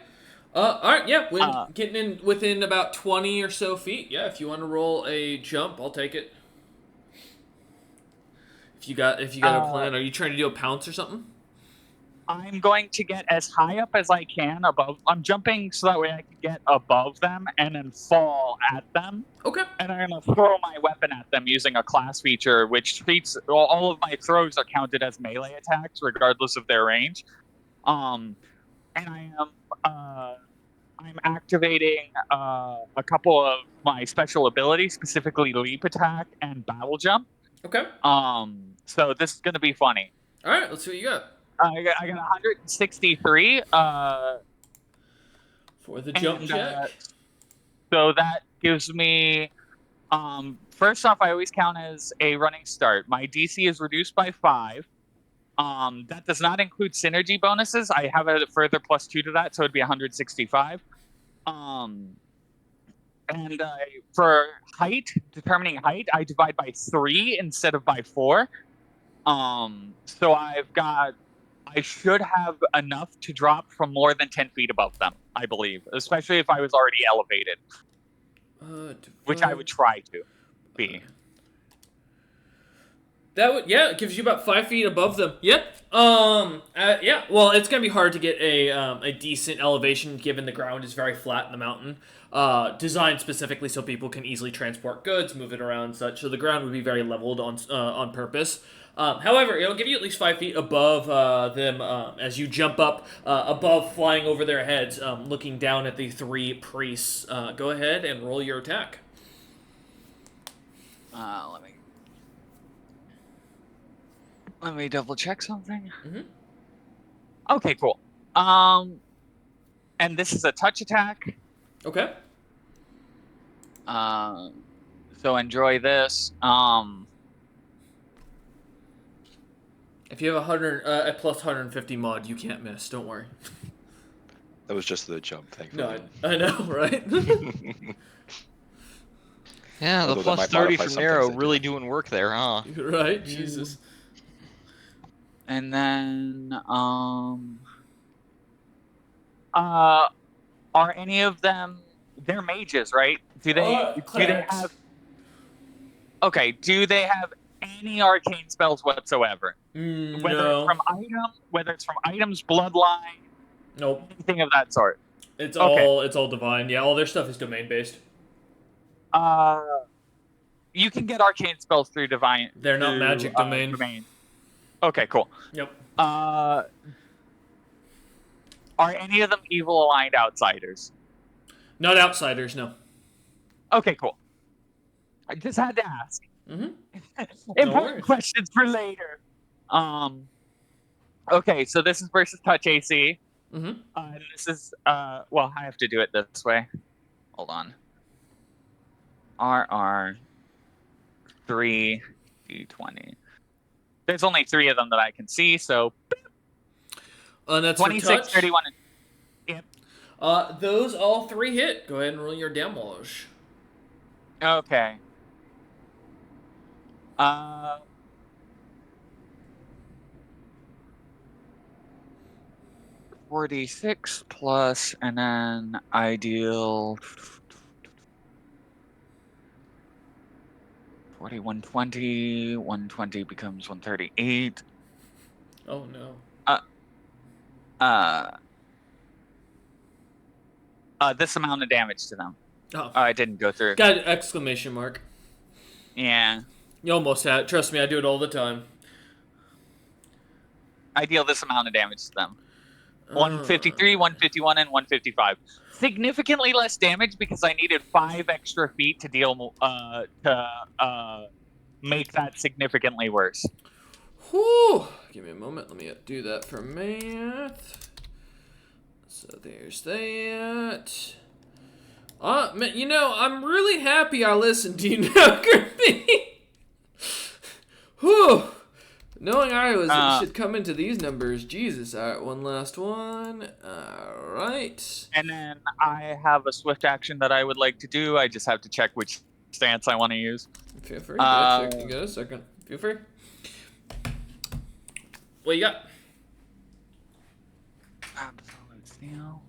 All right. Yeah. When Uh, getting in within about 20 or so feet. Yeah. If you want to roll a jump, I'll take it. If you got a plan, are you trying to do a pounce or something? I'm going to get as high up as I can above. I'm jumping so that way I can get above them and then fall at them. Okay. And I'm going to throw my weapon at them using a class feature, which treats all of my throws are counted as melee attacks, regardless of their range. And I am I'm activating a couple of my special abilities, specifically leap attack and battle jump. Okay. So this is going to be funny. All right. Let's see what you got. I got 163. For the jump And, check. So that gives me. First off, I always count as a running start. My DC is reduced by 5. That does not include synergy bonuses. I have a further +2 to that, so it'd be 165. And for height, determining height, I divide by 3 instead of by 4. So I should have enough to drop from more than 10 feet above them, I believe, especially if I was already elevated, which I would try to be. It gives you about 5 feet above them. Yep. Yeah. Well, it's gonna be hard to get a decent elevation given the ground is very flat in the mountain. Designed specifically so people can easily transport goods, move it around, and such. So the ground would be very leveled on purpose. However, it'll give you at least 5 feet above them as you jump up above, flying over their heads, looking down at the 3 priests. Go ahead and roll your attack. Let me double check something. Mm-hmm. Okay, cool. And this is a touch attack. Okay. So enjoy this. If you have a plus 150 mod, you can't miss. Don't worry. That was just the jump, thankfully. No, I know, right? Yeah, the Although that plus might 30 modify from some Nero things they really do. doing work there, huh? Right? Jesus. And then are any of them they're mages, right? Do they have Okay, do they have any arcane spells whatsoever? No. Whether it's from items, bloodline, Nope. anything of that sort. It's Okay. all divine. Yeah, all their stuff is domain based. You can get arcane spells through divine. They're not magic domain. Okay, cool. Yep. Are any of them evil aligned outsiders? Not outsiders, no. Okay, cool. I just had to ask. Mm-hmm. Important questions for later. Okay, so this is versus touch AC. Mm-hmm. And this is well, I have to do it this way. Hold on. RR 3 D20. There's only 3 of them that I can see, so That's 26, 31. Yep. Those all 3 hit. Go ahead and roll your damage. Okay. 46 plus, and then I deal 40, 120. 120 becomes 138. Oh no. This amount of damage to them. Oh. I didn't go through. Got an exclamation mark. Yeah. You almost had it. Trust me, I do it all the time. I deal this amount of damage to them. 153, 151, and 155. Significantly less damage because I needed 5 extra feet to deal to make that significantly worse. Whew. Give me a moment. Let me do that for math. So there's that. Man, you know, I'm really happy I listened to you now, Griffey. Whew. Knowing I should come into these numbers, Jesus. All right, one last one. All right. And then I have a swift action that I would like to do. I just have to check which stance I want to use. Feel free. You got a second. Feel free. What you got? Absolute steal.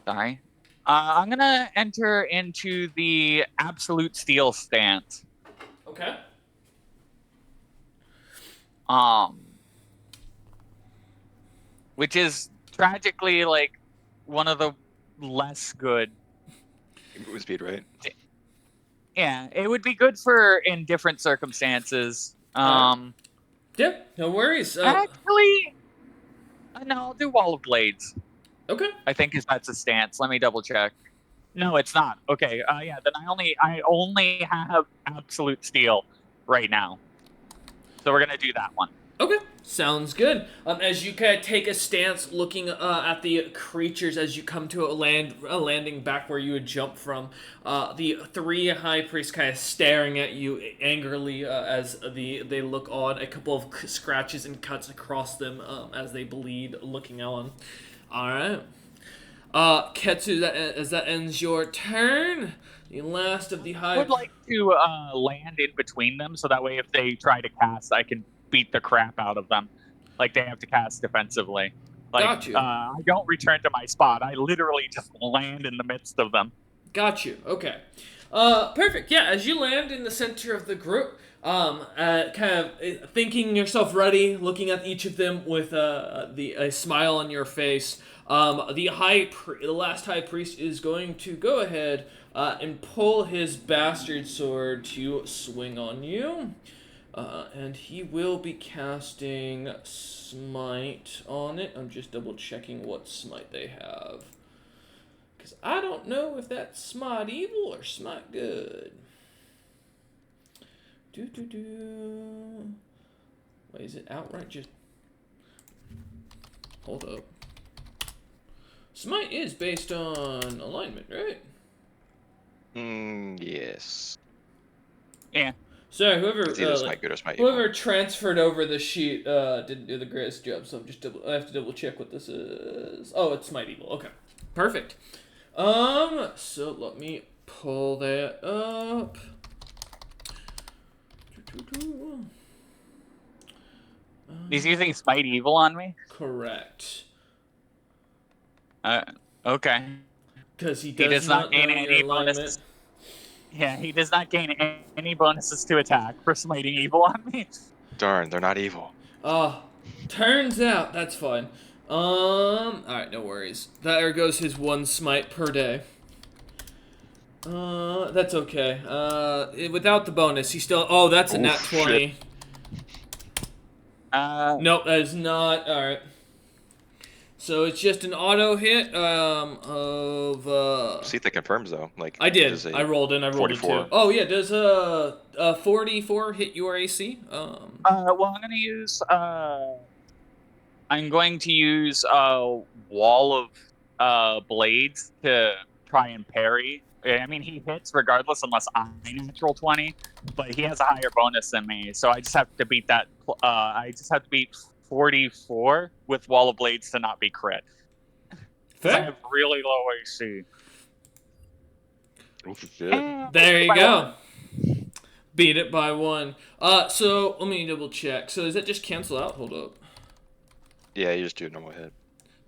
Sorry. I'm gonna enter into the absolute steal stance. Okay. Which is tragically like one of the less good. Movement speed, right? Yeah, it would be good for in different circumstances. Alright. Yeah, no worries. Actually, no, I'll do Wall of Blades. Okay. I think that's a stance. Let me double check. No, it's not. Okay. Yeah. Then I only have absolute steel right now. So we're gonna do that one. Okay, sounds good. As you kind of take a stance, looking at the creatures as you come to a landing back where you would jump from, the three high priests kind of staring at you angrily as they look on. A couple of scratches and cuts across them as they bleed, looking on. All right. Ketsu, as that ends your turn, the last of the I high. would like to land in between them so that way if they try to cast, I can beat the crap out of them. Like they have to cast defensively. Like Got you. I don't return to my spot. I literally just land in the midst of them. Got you. Okay. Perfect. Yeah, as you land in the center of the group, kind of thinking yourself ready, looking at each of them with a smile on your face. The last high priest is going to go ahead and pull his bastard sword to swing on you. And he will be casting Smite on it. I'm just double checking what Smite they have. Because I don't know if that's Smite Evil or Smite Good. Wait, is it outright just... Hold up. Smite is based on alignment, right? Yes. Yeah. So whoever It's either Smite Good or Smite Evil. whoever transferred over the sheet didn't do the greatest job, so I have to double check what this is. Oh, it's Smite Evil. Okay, perfect. So let me pull that up. He's using Smite Evil on me? Correct. Okay. Because he He does not gain know any your alignment. bonuses. Yeah, he does not gain any bonuses to attack for smiting evil on me. Darn, they're not evil. Turns out that's fine. Alright, no worries. There goes his one smite per day. That's okay. Without the bonus, he still. Oh, that's a nat 20. Shit. Nope, that is not. Alright. So it's just an auto hit of See if that confirms though. Like I did. does a I rolled it 44. too. Oh yeah, does a 44 hit your AC? Well, I'm going to use Wall of Blades to try and parry. I mean, he hits regardless unless I natural 20, but he has a higher bonus than me, so I just have to beat that. I just have to beat 44 with Wall of Blades to not be crit. Fair. I have really low AC. Oh shit. There you go. Beat it by 1. So let me double check. So does that just cancel out? Hold up. Yeah, you just do a normal hit.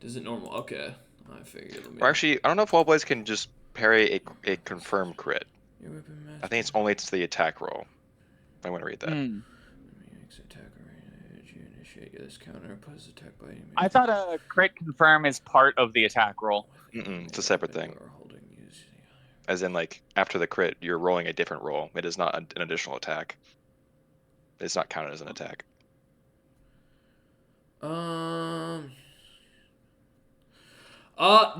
Does it normal? Okay. I figured. Or actually, I don't know if Wall Blades can just parry a confirmed crit. I think it's only to the attack roll. I want to read that. I thought a crit confirm is part of the attack roll. It's a separate thing. As in, like, after the crit, you're rolling a different roll. It is not an additional attack. It's not counted as an attack.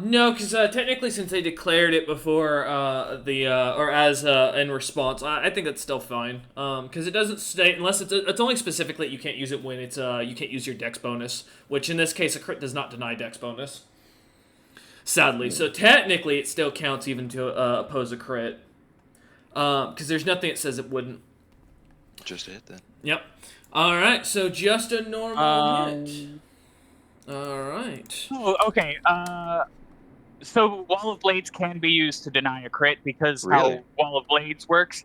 No, because technically, since they declared it before or as in response, I think that's still fine. Because it doesn't state unless it's only specifically you can't use it when it's you can't use your dex bonus, which in this case a crit does not deny dex bonus. Sadly, so technically it still counts even to oppose a crit. Because there's nothing that says it wouldn't. Just a hit then. Yep. All right, so just a normal hit. All right. Oh, okay. So Wall of Blades can be used to deny a crit because Really? how Wall of Blades works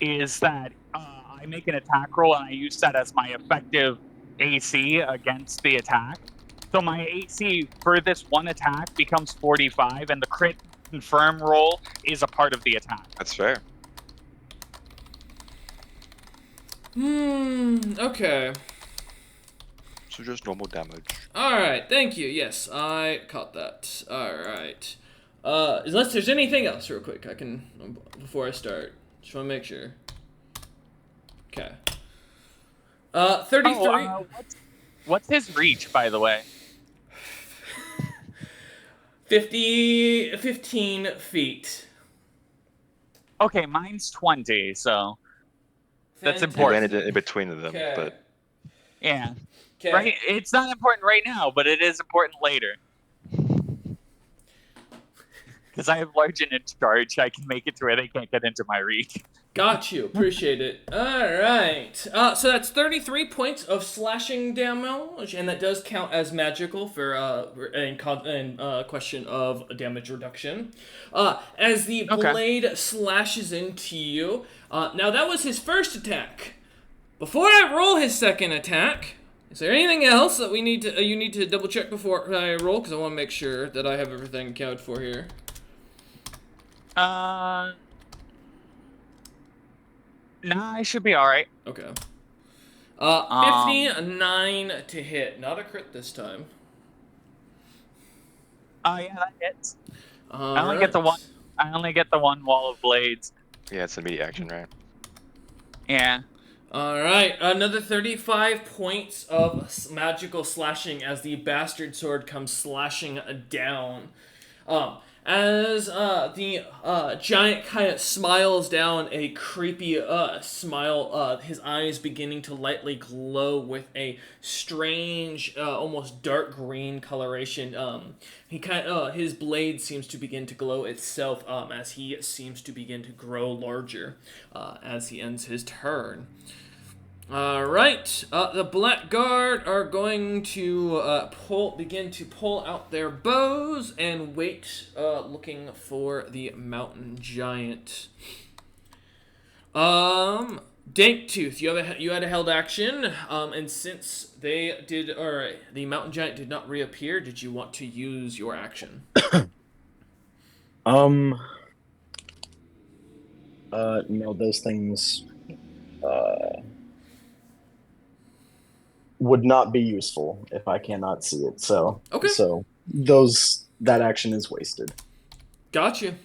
is that I make an attack roll and I use that as my effective AC against the attack. So my AC for this one attack becomes 45, and the crit confirm roll is a part of the attack. That's fair. Okay. So just normal damage. Alright, thank you. Yes, I caught that. Alright. Unless there's anything else real quick I can, before I start. Just want to make sure. Okay. 33. Oh, what's his reach, by the way? 15 feet. Okay, mine's 20, so that's Fantastic. He important. landed in between them, Okay. but Yeah. Okay. Right? It's not important right now, but it is important later. Because I have large and in charge, I can make it to where they can't get into my reach. Got you. Appreciate it. Alright. So that's 33 points of slashing damage, and that does count as magical for in question of damage reduction. As the blade slashes into you. Now that was his first attack. Before I roll his second attack, is there anything else that we need to you need to double check before I roll? Because I want to make sure that I have everything accounted for here. Nah, I should be alright. Okay. 59 to hit. Not a crit this time. Oh yeah, that hits. All I only get the one. I only get the one wall of blades. yeah, it's immediate action, right? Yeah. Alright, another 35 points of magical slashing as the bastard sword comes slashing down. As the giant kind of smiles down a creepy smile, his eyes beginning to lightly glow with a strange, almost dark green coloration. His blade seems to begin to glow itself as he seems to begin to grow larger as he ends his turn. Alright, the Blackguard are going to begin to pull out their bows and wait, looking for the mountain giant. Danktooth, you had a held action, and since the mountain giant did not reappear, did you want to use your action? No, those things would not be useful if I cannot see it. So, Okay. So that action is wasted. Gotcha.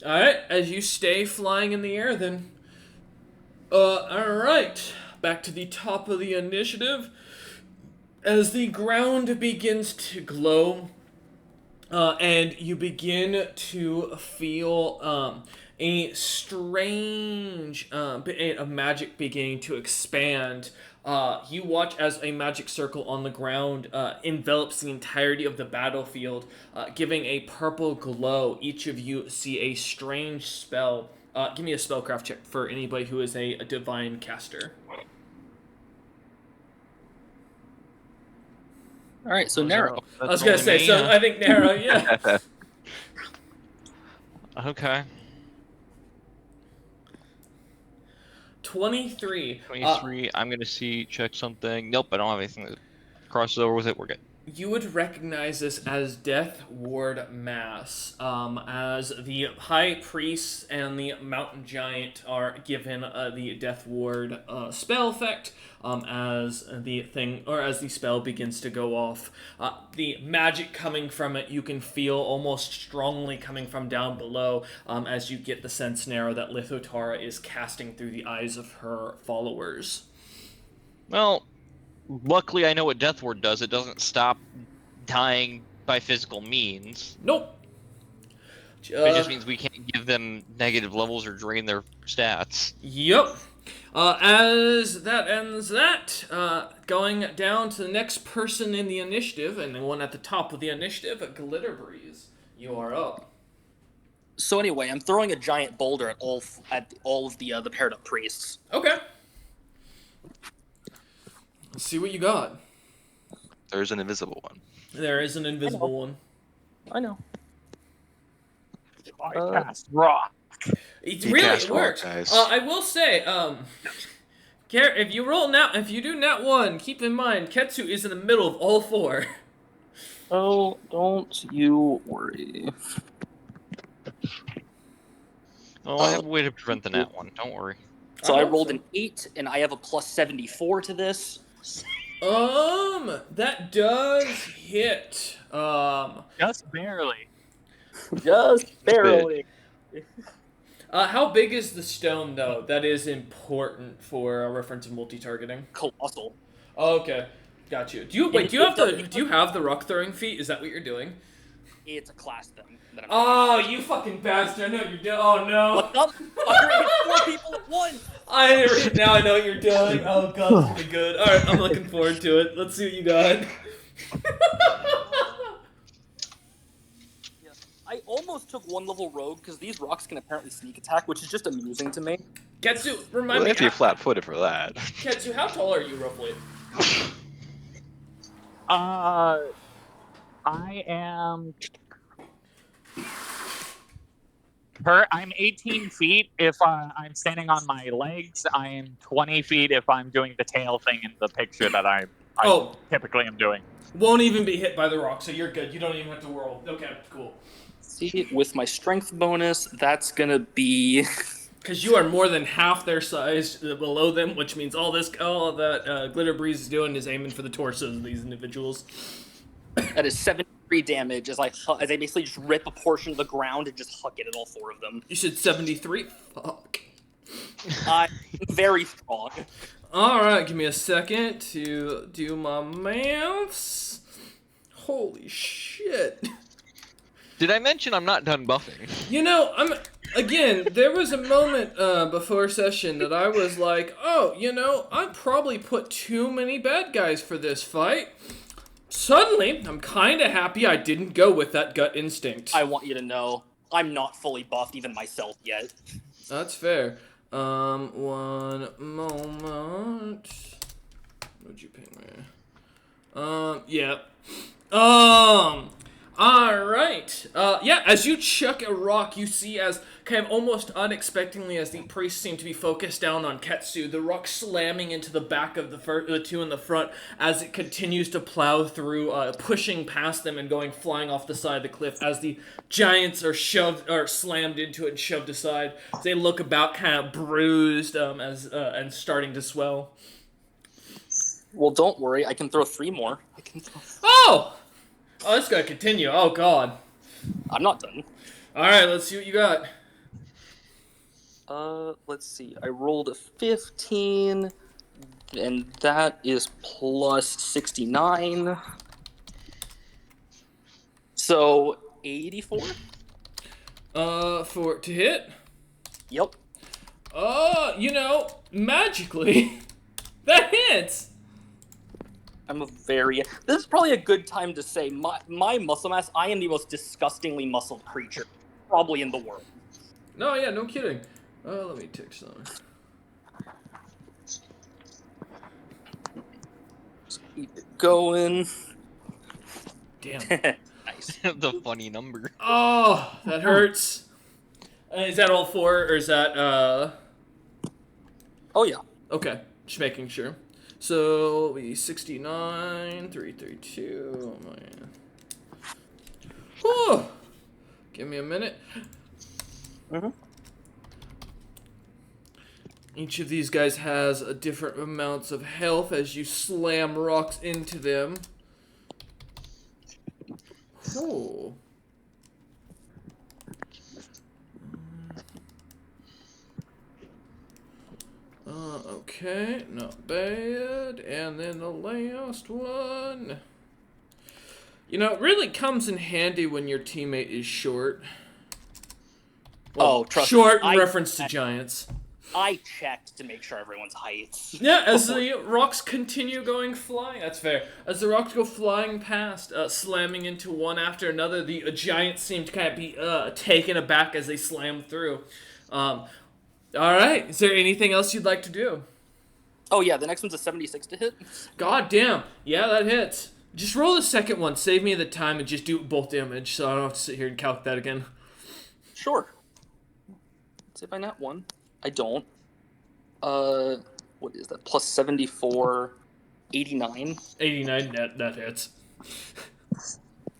Alright, as you stay flying in the air, then. Alright. Back to the top of the initiative. As the ground begins to glow, and you begin to feel a strange bit of magic beginning to expand. You watch as a magic circle on the ground envelops the entirety of the battlefield, giving a purple glow. Each of you see a strange spell. Give me a spellcraft check for anybody who is a divine caster. All right, so narrow. I was gonna say, so I think narrow, yeah. Okay. 23. 23. I'm gonna check something. Nope, I don't have anything that crosses over with it. We're good. You would recognize this as Death Ward Mass, as the High Priest and the Mountain Giant are given the Death Ward spell effect as the spell begins to go off. The magic coming from it, you can feel almost strongly coming from down below as you get the sense narrow that Lithotara is casting through the eyes of her followers. Well, luckily I know what Death Ward does. It doesn't stop dying by physical means. Nope. It just means we can't give them negative levels or drain their stats. Yep. As that ends going down to the next person in the initiative, and the one at the top of the initiative, Glitterbreeze. You are up. So anyway, I'm throwing a giant boulder at all of the paired up priests. Okay. Let's see what you got. There's an invisible one. There is an invisible one. I know. I cast rock. It He really cast rock, works. guys. I will say, if you do nat 1, keep in mind Ketsu is in the middle of all 4. Oh, don't you worry. Oh, I have a way to prevent the nat one. Don't worry. So I hope rolled so. an 8, and I have a plus 74 to this. That does hit. Just barely. Just barely. How big is the stone though? That is important for a reference of multi-targeting. Colossal. Oh, okay, got you. Do you have the rock throwing feat? Is that what you're doing? It's a class thing. That I'm Oh, you fucking bastard! I know what you're doing. Oh no! What's up? I'm gonna hit 4 people at once. Now I know what you're doing. Oh god, it's gonna be good. All right, I'm looking forward to it. Let's see what you got. I almost took 1 level rogue because these rocks can apparently sneak attack, which is just amusing to me. Ketsu, remind Well, they me. have to be flat-footed for that. Ketsu, how tall are you roughly? I am. I'm 18 feet if I'm standing on my legs. I am 20 feet if I'm doing the tail thing in the picture that I typically am doing. Won't even be hit by the rock, so you're good. You don't even have to whirl. Okay, cool. See, with my strength bonus, that's gonna be... Because you are more than half their size below them, which means all that Glitter Breeze is doing is aiming for the torsos of these individuals. That is 73 damage as I basically just rip a portion of the ground and just huck it at all 4 of them. You said 73? Fuck. I'm very strong. Alright, give me a second to do my maths. Holy shit. Did I mention I'm not done buffing? You know, there was a moment before session that I was like, oh, I probably put too many bad guys for this fight. Suddenly, I'm kind of happy I didn't go with that gut instinct. I want you to know, I'm not fully buffed even myself yet. That's fair. One moment. What'd you ping me? Yeah. Alright. Yeah, as you chuck a rock, you see as kind of almost unexpectedly as the priests seem to be focused down on Ketsu, the rock slamming into the back of the 2 in the front as it continues to plow through, pushing past them and going flying off the side of the cliff as the giants are slammed into it and shoved aside. They look about kind of bruised and starting to swell. Well, don't worry, I can throw 3 more. Oh, this gotta continue. Oh, God. I'm not done. Alright, let's see what you got. Let's see. I rolled a 15, and that is plus 69. So, 84? For to hit? Yep. Magically, that hits! This is probably a good time to say, my muscle mass, I am the most disgustingly muscled creature, probably in the world. No, yeah, no kidding. Let me take some. Keep it going. Damn. Nice. The funny number. Oh, that hurts. Is that all 4, or is that, Oh, yeah. Okay, just making sure. So, we 69, 332, oh man. Whew. Give me a minute. Mm-hmm. Each of these guys has a different amounts of health as you slam rocks into them. Cool. Okay, not bad. And then the last one. It really comes in handy when your teammate is short. Well, Trust short me, in reference to giants. I checked to make sure everyone's heights. Yeah, as the rocks continue going flying, that's fair. As the rocks go flying past, slamming into one after another, the giants seem to kind of be taken aback as they slam through. Alright, is there anything else you'd like to do? Oh yeah, the next one's a 76 to hit. God damn, yeah, that hits. Just roll the second one, save me the time, and just do both damage, so I don't have to sit here and calc that again. Sure. Let's see if I net one. I don't. What is that? Plus 74, 89. 89 that hits.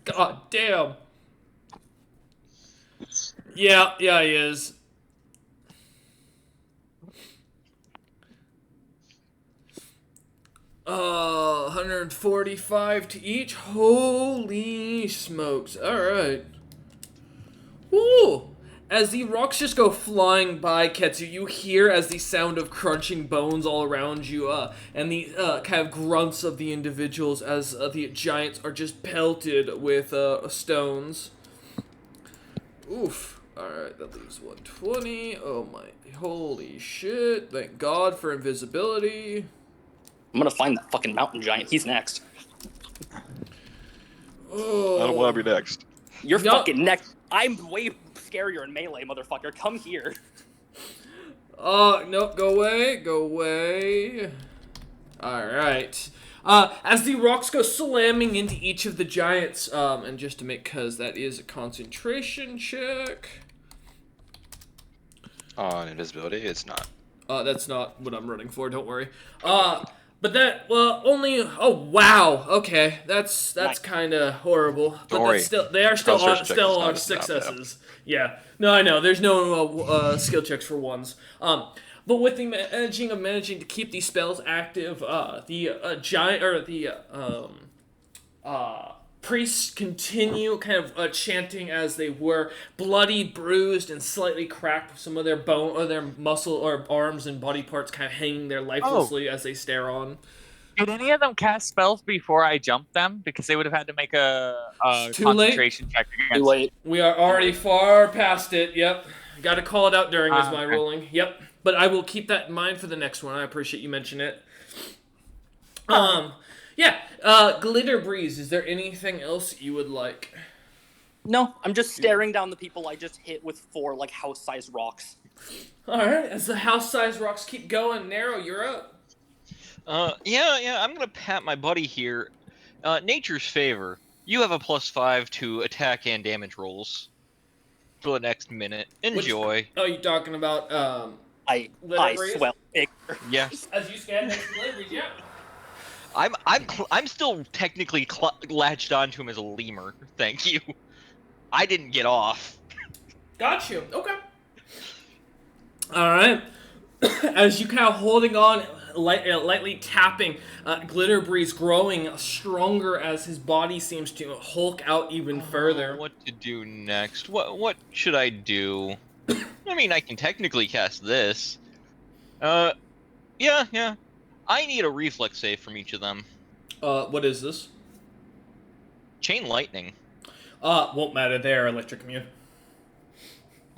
God damn. Yeah, he is. Oh, 145 to each. Holy smokes. Alright. Woo! As the rocks just go flying by, Ketsu, you hear as the sound of crunching bones all around you, and the kind of grunts of the individuals as the giants are just pelted with stones. Oof. Alright, that leaves 120. Oh my, holy shit. Thank God for invisibility. I'm gonna find that fucking mountain giant. He's next. Oh. I don't want to be next. You're fucking next. I'm way scarier in melee, motherfucker. Come here. Nope, go away. Alright. As the rocks go slamming into each of the giants, and just to make, cause that is a concentration check. On invisibility, it's not. That's not what I'm running for, don't worry. But that, only, oh wow, okay, that's Nice. kinda horrible. But Don't that's still, they are still Concentration check still is on not enough, successes. Yeah, no, I know, there's no, skill checks for ones. But with the managing to keep these spells active, the giant, or the, priests continue kind of chanting as they were, bloodied, bruised, and slightly cracked with some of their bone or their muscle or arms and body parts kind of hanging there lifelessly as they stare on. Did any of them cast spells before I jumped them? Because they would have had to make a It's too concentration check Too against. late. We are already far past it, yep. Got to call it out during is my Okay. rolling, yep. But I will keep that in mind for the next one. I appreciate you mentioning it. Yeah, Glitter Breeze, is there anything else you would like? No, I'm just staring down the people I just hit with 4 like house-sized rocks. Alright, as the house-sized rocks keep going, Narrow, you're up. Yeah, I'm gonna pat my buddy here. Nature's Favor. You have a +5 to attack and damage rolls for the next minute. Enjoy. Oh, you talking about, I Glitter Breeze? swell big. Yeah. As you scan next to Glitter Breeze, yeah. I'm still technically latched onto him as a lemur. Thank you. I didn't get off. Got you. Okay. All right. As you kind of holding on, lightly tapping, Glitter Breeze growing stronger as his body seems to hulk out even further. What to do next? What should I do? I mean, I can technically cast this. Yeah. I need a reflex save from each of them. What is this? Chain lightning. Won't matter. They are electric immune.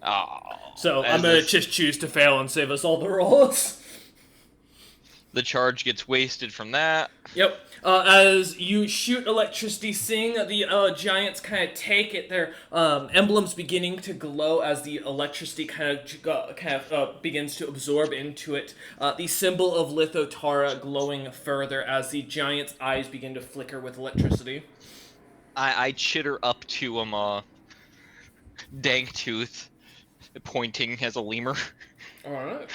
Oh. So I'm gonna just choose to fail and save us all the rolls. The charge gets wasted from that. Yep. As you shoot electricity, seeing the giants kind of take it, their emblems beginning to glow as the electricity kind of begins to absorb into it. The symbol of Lithotara glowing further as the giants' eyes begin to flicker with electricity. I chitter up to him, Danktooth, pointing as a lemur. Alright.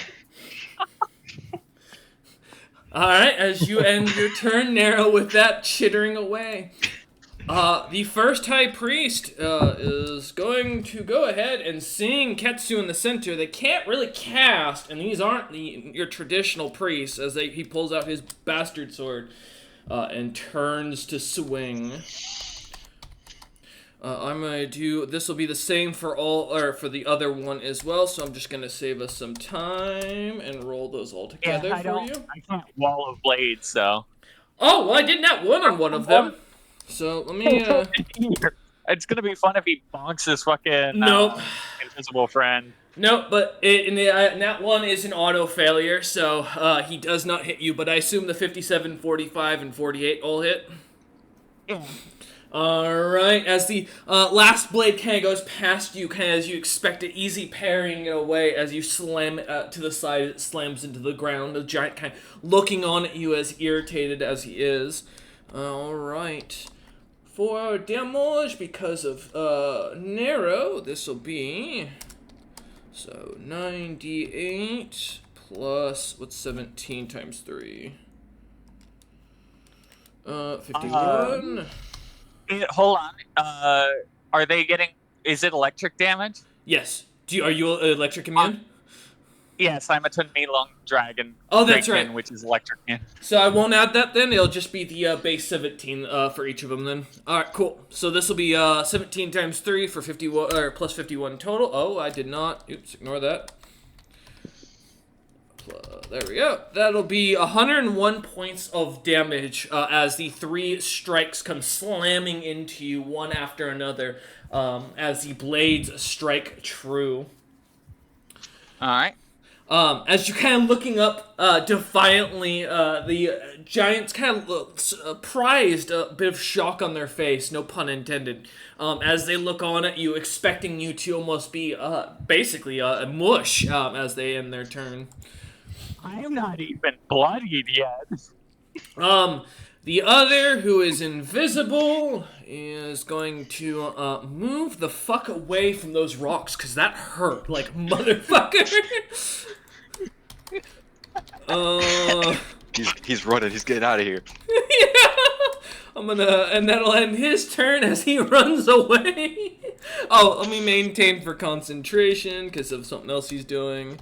Alright, as you end your turn, Narrow, with that chittering away. The first High Priest is going to go ahead and seeing Ketsu in the center. They can't really cast, and these aren't your traditional priests, as he pulls out his bastard sword and turns to swing. I'm gonna do. This will be the same for for the other one as well. So I'm just gonna save us some time and roll those all together for you. I can't wall of blades, so. Oh, well, I did not one on one of them. So let me. It's gonna be fun if he bonks his fucking Nope. invisible friend. Nope, but that one is an auto failure, so he does not hit you. But I assume the 57, 45, and 48 all hit. Yeah. Alright, as the last blade kind of goes past you, kind of as you expect it, easy parrying it away as you slam it to the side, it slams into the ground, the giant kind of looking on at you as irritated as he is. Alright. For damage, because of narrow, this will be so 9d8 plus what's 17 times 3? 51. Hold on. Are they getting? Is it electric damage? Yes. Are you electric immune? Yes, I'm a Tunmi-Long dragon. Oh, that's Drakekin, right. which is electric immune. So I won't add that then. It'll just be the base 17 for each of them then. All right, cool. So this will be 17 times 3 for 51 or plus 51 total. Oh, I did not. Oops, ignore that. There we go. That'll be 101 points of damage as the 3 strikes come slamming into you one after another as the blades strike true. All right. As you're kind of looking up defiantly, the giants kind of look surprised, a bit of shock on their face, no pun intended, as they look on at you, expecting you to almost be basically a mush as they end their turn. I'm not even bloodied yet. The other, who is invisible, is going to move the fuck away from those rocks, because that hurt like motherfucker. He's running. He's getting out of here. Yeah. And that'll end his turn as he runs away. Oh, let me maintain for concentration, because of something else he's doing.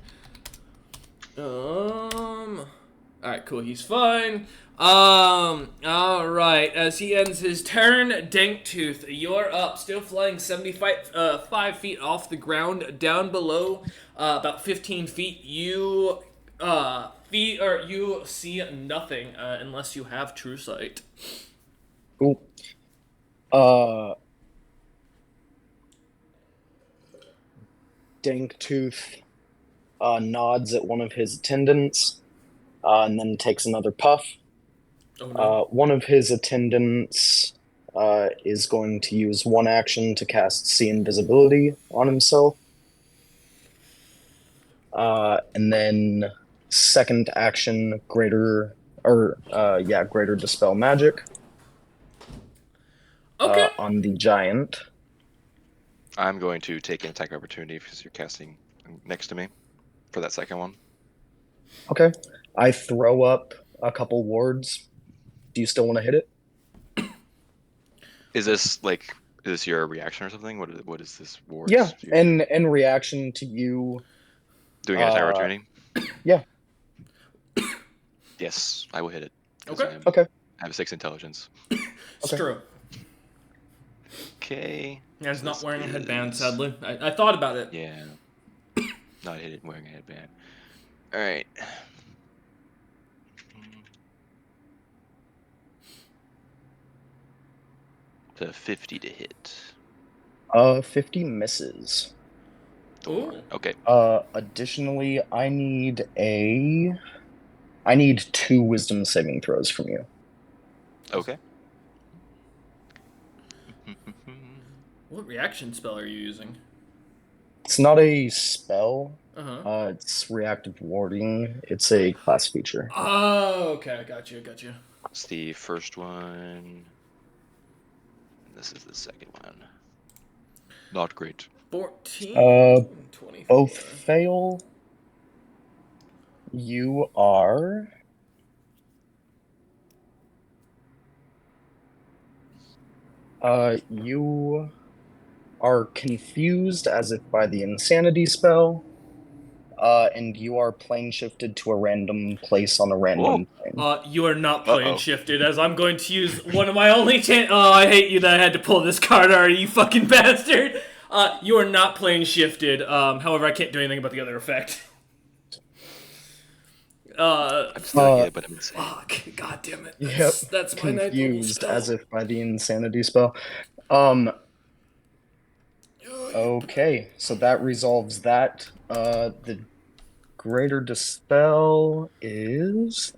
Alright, cool, he's fine. Alright, as he ends his turn, Danktooth, you're up, still flying 5 feet off the ground, down below, about 15 feet. You see nothing, unless you have true sight. Cool. Danktooth nods at one of his attendants, and then takes another puff. Oh, no. One of his attendants is going to use one action to cast See Invisibility on himself. And then second action, Greater Dispel Magic. Okay. On the giant. I'm going to take an attack opportunity because you're casting next to me for that second one. Okay. I throw up a couple wards. Do you still want to hit it? Is this your reaction or something? What is this ward? Yeah, and in reaction to you doing an attack opportunity? Yeah. Yes, I will hit it. Okay. Okay. I have 6 intelligence. It's true. Okay. Yeah, he's not wearing a headband, sadly. I thought about it. Yeah. Not hit it wearing a headband. Alright. So 50 to hit. 50 misses. Ooh. Okay. Additionally, I need 2 wisdom saving throws from you. Okay. What reaction spell are you using? It's not a spell. Uh-huh. It's reactive warding. It's a class feature. Oh, okay. Got you. It's the first one. This is the second one. Not great. 14. 24. Both fail. You are... you are confused as if by the insanity spell, and you are plane shifted to a random place on a random plane. You are not plane shifted, as I'm going to use one of my only I hate you that I had to pull this card already, you fucking bastard! You are not plane shifted, however, I can't do anything about the other effect. I'm still here, but I'm insane. Fuck, god damn it. Yep, That's my ninth level confused spell. as if by the insanity spell. Okay, so that resolves that. The greater dispel is...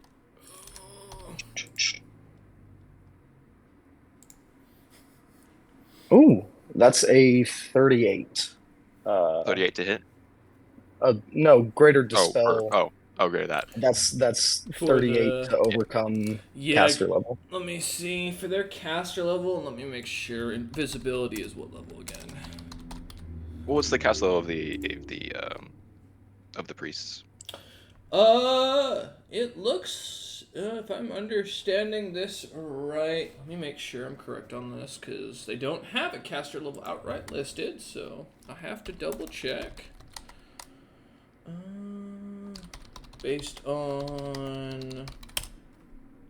Ooh, that's a 38. 38 to hit? No, greater dispel. Oh, great, that. That's For 38 the- to overcome caster level. Let me see for their caster level. Let me make sure invisibility is what level again. Well, what's the cast level of the priests? It looks, if I'm understanding this right, let me make sure I'm correct on this, because they don't have a caster level outright listed, so I have to double check. Based on...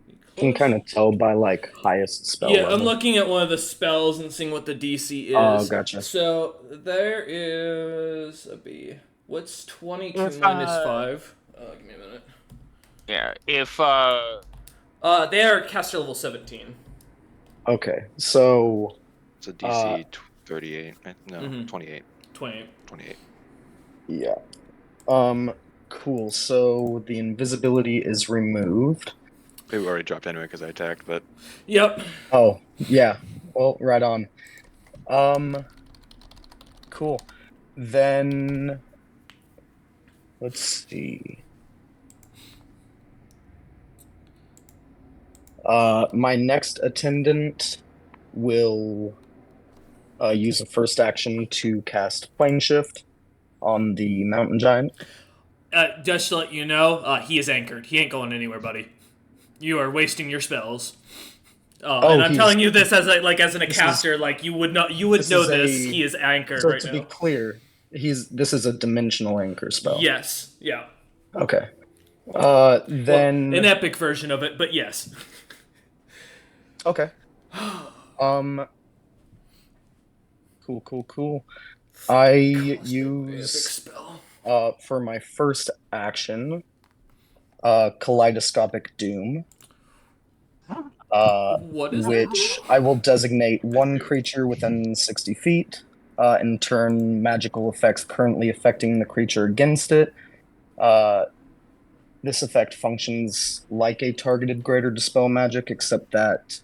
You can kind of tell by, like, highest spell level. I'm looking at one of the spells and seeing what the DC is. Oh, gotcha. So, there is a B. What's 22 minus 5? Give me a minute. Yeah, if They are caster level 17. Okay, so... It's a DC 38. No, 28. 28. 28. Yeah. Cool, so the invisibility is removed. It already dropped anyway because I attacked, but... Yep. Oh, yeah. Well, right on. Cool. Then... Let's see. My next attendant will use a first action to cast Plane Shift on the mountain giant. Just to let you know, he is anchored. He ain't going anywhere, buddy. You are wasting your spells. And I'm telling you this as a caster, like you would know this. He is anchored so right to now. be clear, this is a dimensional anchor spell. Yes. Yeah. Okay. Then an epic version of it, but yes. Okay. Cool. I use for my first action, Kaleidoscopic Doom. What is which I will designate one creature within 60 feet, and turn magical effects currently affecting the creature against it. This effect functions like a targeted greater dispel magic, except that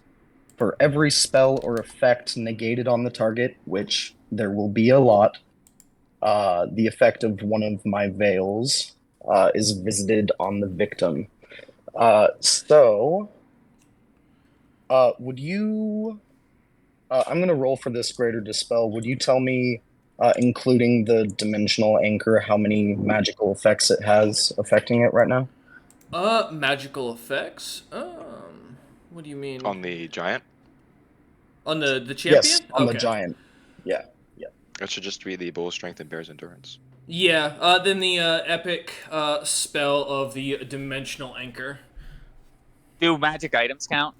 for every spell or effect negated on the target, which there will be a lot, the effect of one of my veils is visited on the victim. Would you... I'm going to roll for this greater dispel. Would you tell me, including the dimensional anchor, how many magical effects it has affecting it right now? Magical effects? What do you mean? On the giant? On the champion? Yes, on the giant. Yeah. That should just be the bull strength and bear's endurance. Yeah, then the epic spell of the dimensional anchor. Do magic items count?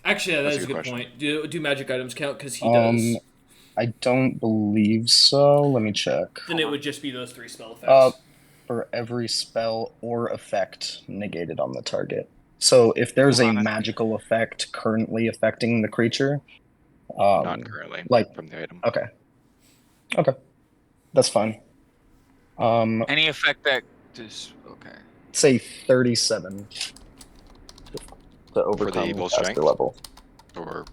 Actually, yeah, That's that's a a good good question. point. Do magic items count? Because he does. I don't believe so. Let me check. Then it would just be those 3 spell effects. For every spell or effect negated on the target. So if there's a magical effect currently affecting the creature, not currently, from the item. Okay, that's fine. Any effect that just say 37 to overcome for the bull caster strength level, or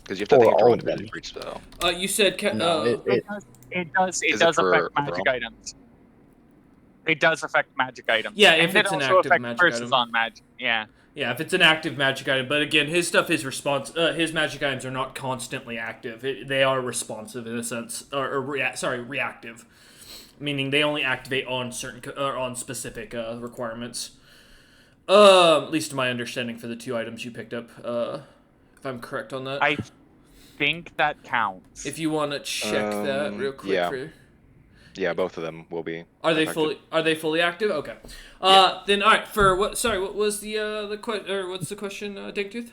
because you have to think roll individually for each spell. You said it does affect magic items. It does affect magic items. Yeah, if it's an active magic item. On magic. Yeah. Yeah, if it's an active magic item. But again, his stuff is his magic items are not constantly active. They are responsive in a sense, reactive, meaning they only activate on on specific requirements. At least to my understanding for the 2 items you picked up. If I'm correct on that. I think that counts. If you want to check that real quick. Yeah. Yeah, both of them will be. Are they fully active? Okay. Then all right. For what? Sorry. What was what's the question, Dingtooth?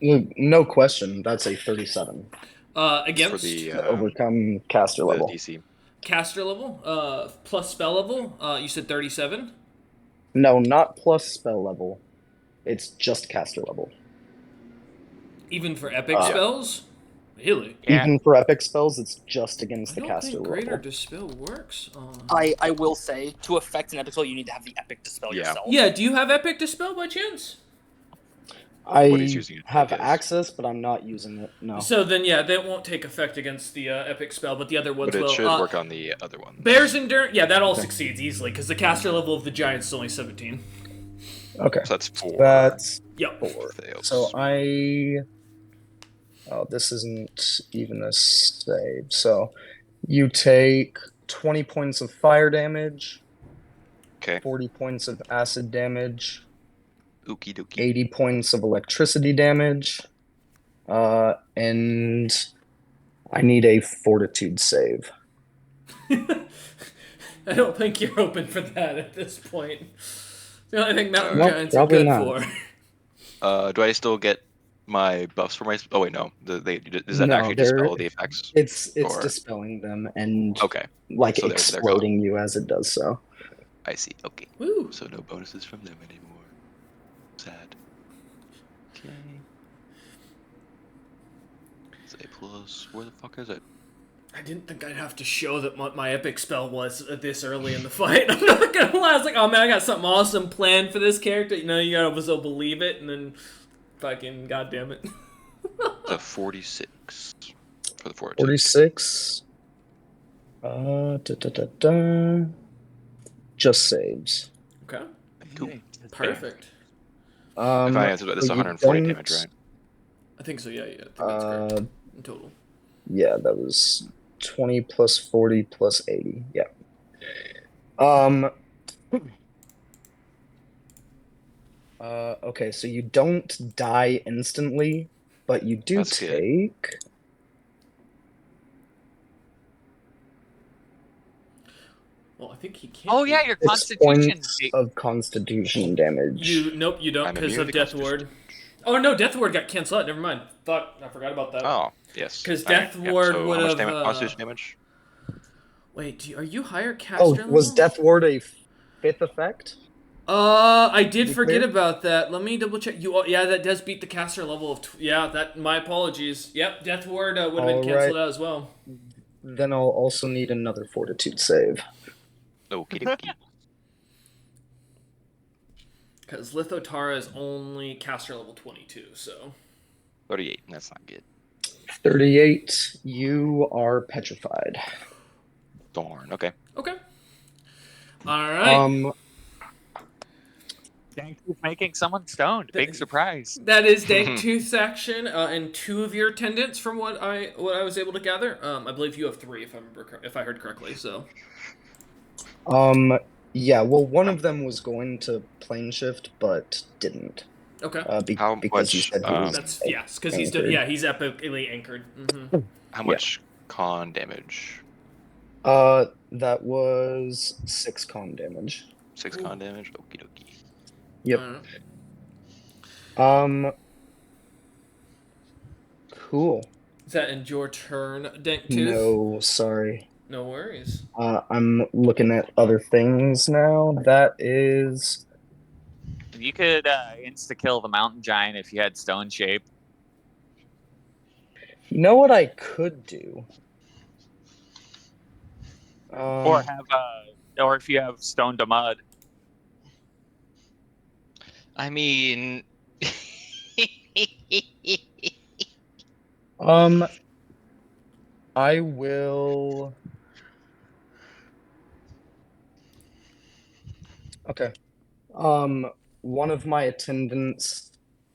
No question. That's a 37. Against for the to overcome caster level. DC. Caster level. Plus spell level. You said 37. No, not plus spell level. It's just caster level. Even for epic spells. Really? Yeah. Even for epic spells, it's just against the caster level. Greater Dispel works. I will say, to affect an epic spell, you need to have the Epic Dispel yourself. Yeah, do you have Epic Dispel by chance? What he's I using it, I have guess. access, but I'm not using it. No. So then, yeah, that won't take effect against the epic spell, but the other ones But it will. should work on the other ones. Bear's Endurance, yeah, that all succeeds easily, because the caster level of the Giants is only 17. Okay. So that's 4. That's Yep. 4. Fails. So Oh, this isn't even a save. So you take 20 points of fire damage, Okay. 40 points of acid damage, Okie dokie. 80 points of electricity damage, and I need a fortitude save. I don't think you're open for that at this point. The only thing Mountain Well, Giants are probably good not. for. Do I still get my buffs for my? Oh wait, no. Does that No, actually dispel the effects? It's Or- dispelling them and Okay. like So they're gone. exploding you as it does so. I see. Okay. Woo! So no bonuses from them anymore. Sad. Okay. Say plus. Where the fuck is it? I didn't think I'd have to show that what my epic spell was this early in the fight. I'm not gonna lie. I was like, oh man, I got something awesome planned for this character. You know, you gotta so believe it, and then fucking goddamn it. The 46 for the fortitude. 46. Just saves. Okay, Cool. perfect. If I answered that, this is you 140 don't- damage, right? I think so. Yeah, I think that's correct in total. Yeah, that was 20 plus 40 plus 80. Yeah. Okay, so you don't die instantly, but you do That's good. take. Well, I think he can't. Oh yeah, your 6 constitution. points of Constitution damage. Nope, you don't I'm because immune of to Death Constitution. Ward. Oh no, Death Ward got canceled out. Never mind. I forgot about that. Oh, yes. 'Cause Alright, Death Ward so would've, how much damage, Constitution damage? Wait, are you higher caster Oh, level? was Death Ward a 5th effect? I did Be forget clear? about that. Let me double check. Yeah, that does beat the caster level of. My apologies. Yep, Death Ward would have been All canceled right. out as well. Then I'll also need another Fortitude save. Okie dokie. Because Lithotara is only caster level 22, so. 38. That's not good. 38. You are petrified. Darn. Okay. Okay. Alright. Dank making someone stoned. Big surprise. That is Danktooth's action, and 2 of your attendants, from what I was able to gather. I believe you have 3, if I heard correctly. So. Yeah. Well, one of them was going to plane shift, but didn't. Okay. How because he much, said he was. That's because he's anchored. he's epically anchored. Mm-hmm. How much con damage? That was 6 con damage. 6 con damage? Okie dokie. Yep. Cool. Is that in your turn, Danktooth? No, sorry. No worries. I'm looking at other things now. That is. You could insta kill the mountain giant if you had stone shape. You know what I could do? Or if you have stone to mud. I mean, I will. Okay. One of my attendants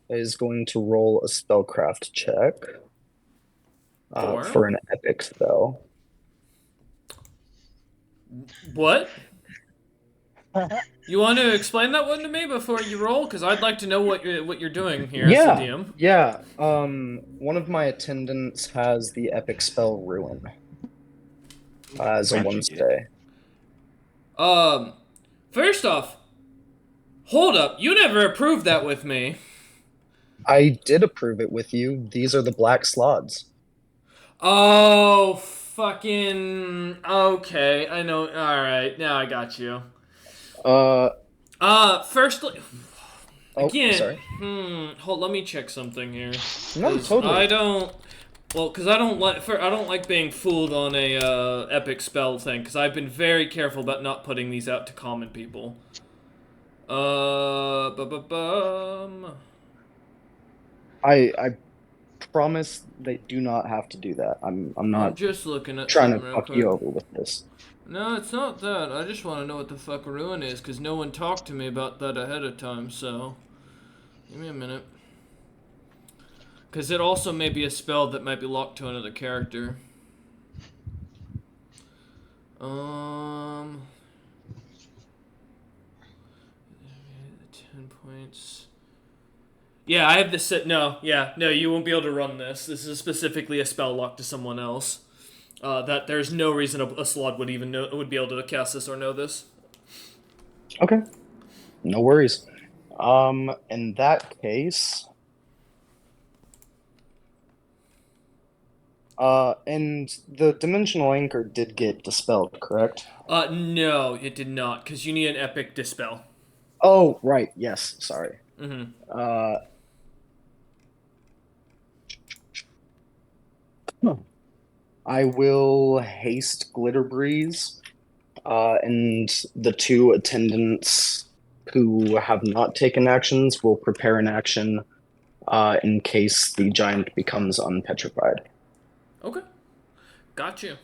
is going to roll a spellcraft check for an epic spell. What? You want to explain that one to me before you roll? Because I'd like to know what you're doing here as the DM. Yeah. One of my attendants has the epic spell Ruin as a one stay. First off, hold up. You never approved that with me. I did approve it with you. These are the black slots. Oh, fucking... Okay, I know. Alright, now I got you. Firstly... Again, sorry. Hold. Let me check something here. No, totally. I don't. Well, because I don't like being fooled on a epic spell thing. Because I've been very careful about not putting these out to common people. I promise they do not have to do that. I'm I'm not just looking at trying something to real fuck quick. you over with this. No, it's not that. I just want to know what the fuck ruin is, because no one talked to me about that ahead of time, so... Give me a minute. Because it also may be a spell that might be locked to another character. 10 points. Yeah, I have this set. No, you won't be able to run this. This is specifically a spell locked to someone else. That there's no reason a slot would even would be able to cast this or know this. Okay, no worries. In that case, and the dimensional anchor did get dispelled, correct? No, it did not, because you need an epic dispel. Oh, right. Yes. Sorry. Mm-hmm. Uh, I will haste Glitter Breeze, and the two attendants who have not taken actions will prepare an action in case the giant becomes unpetrified. Okay, got you.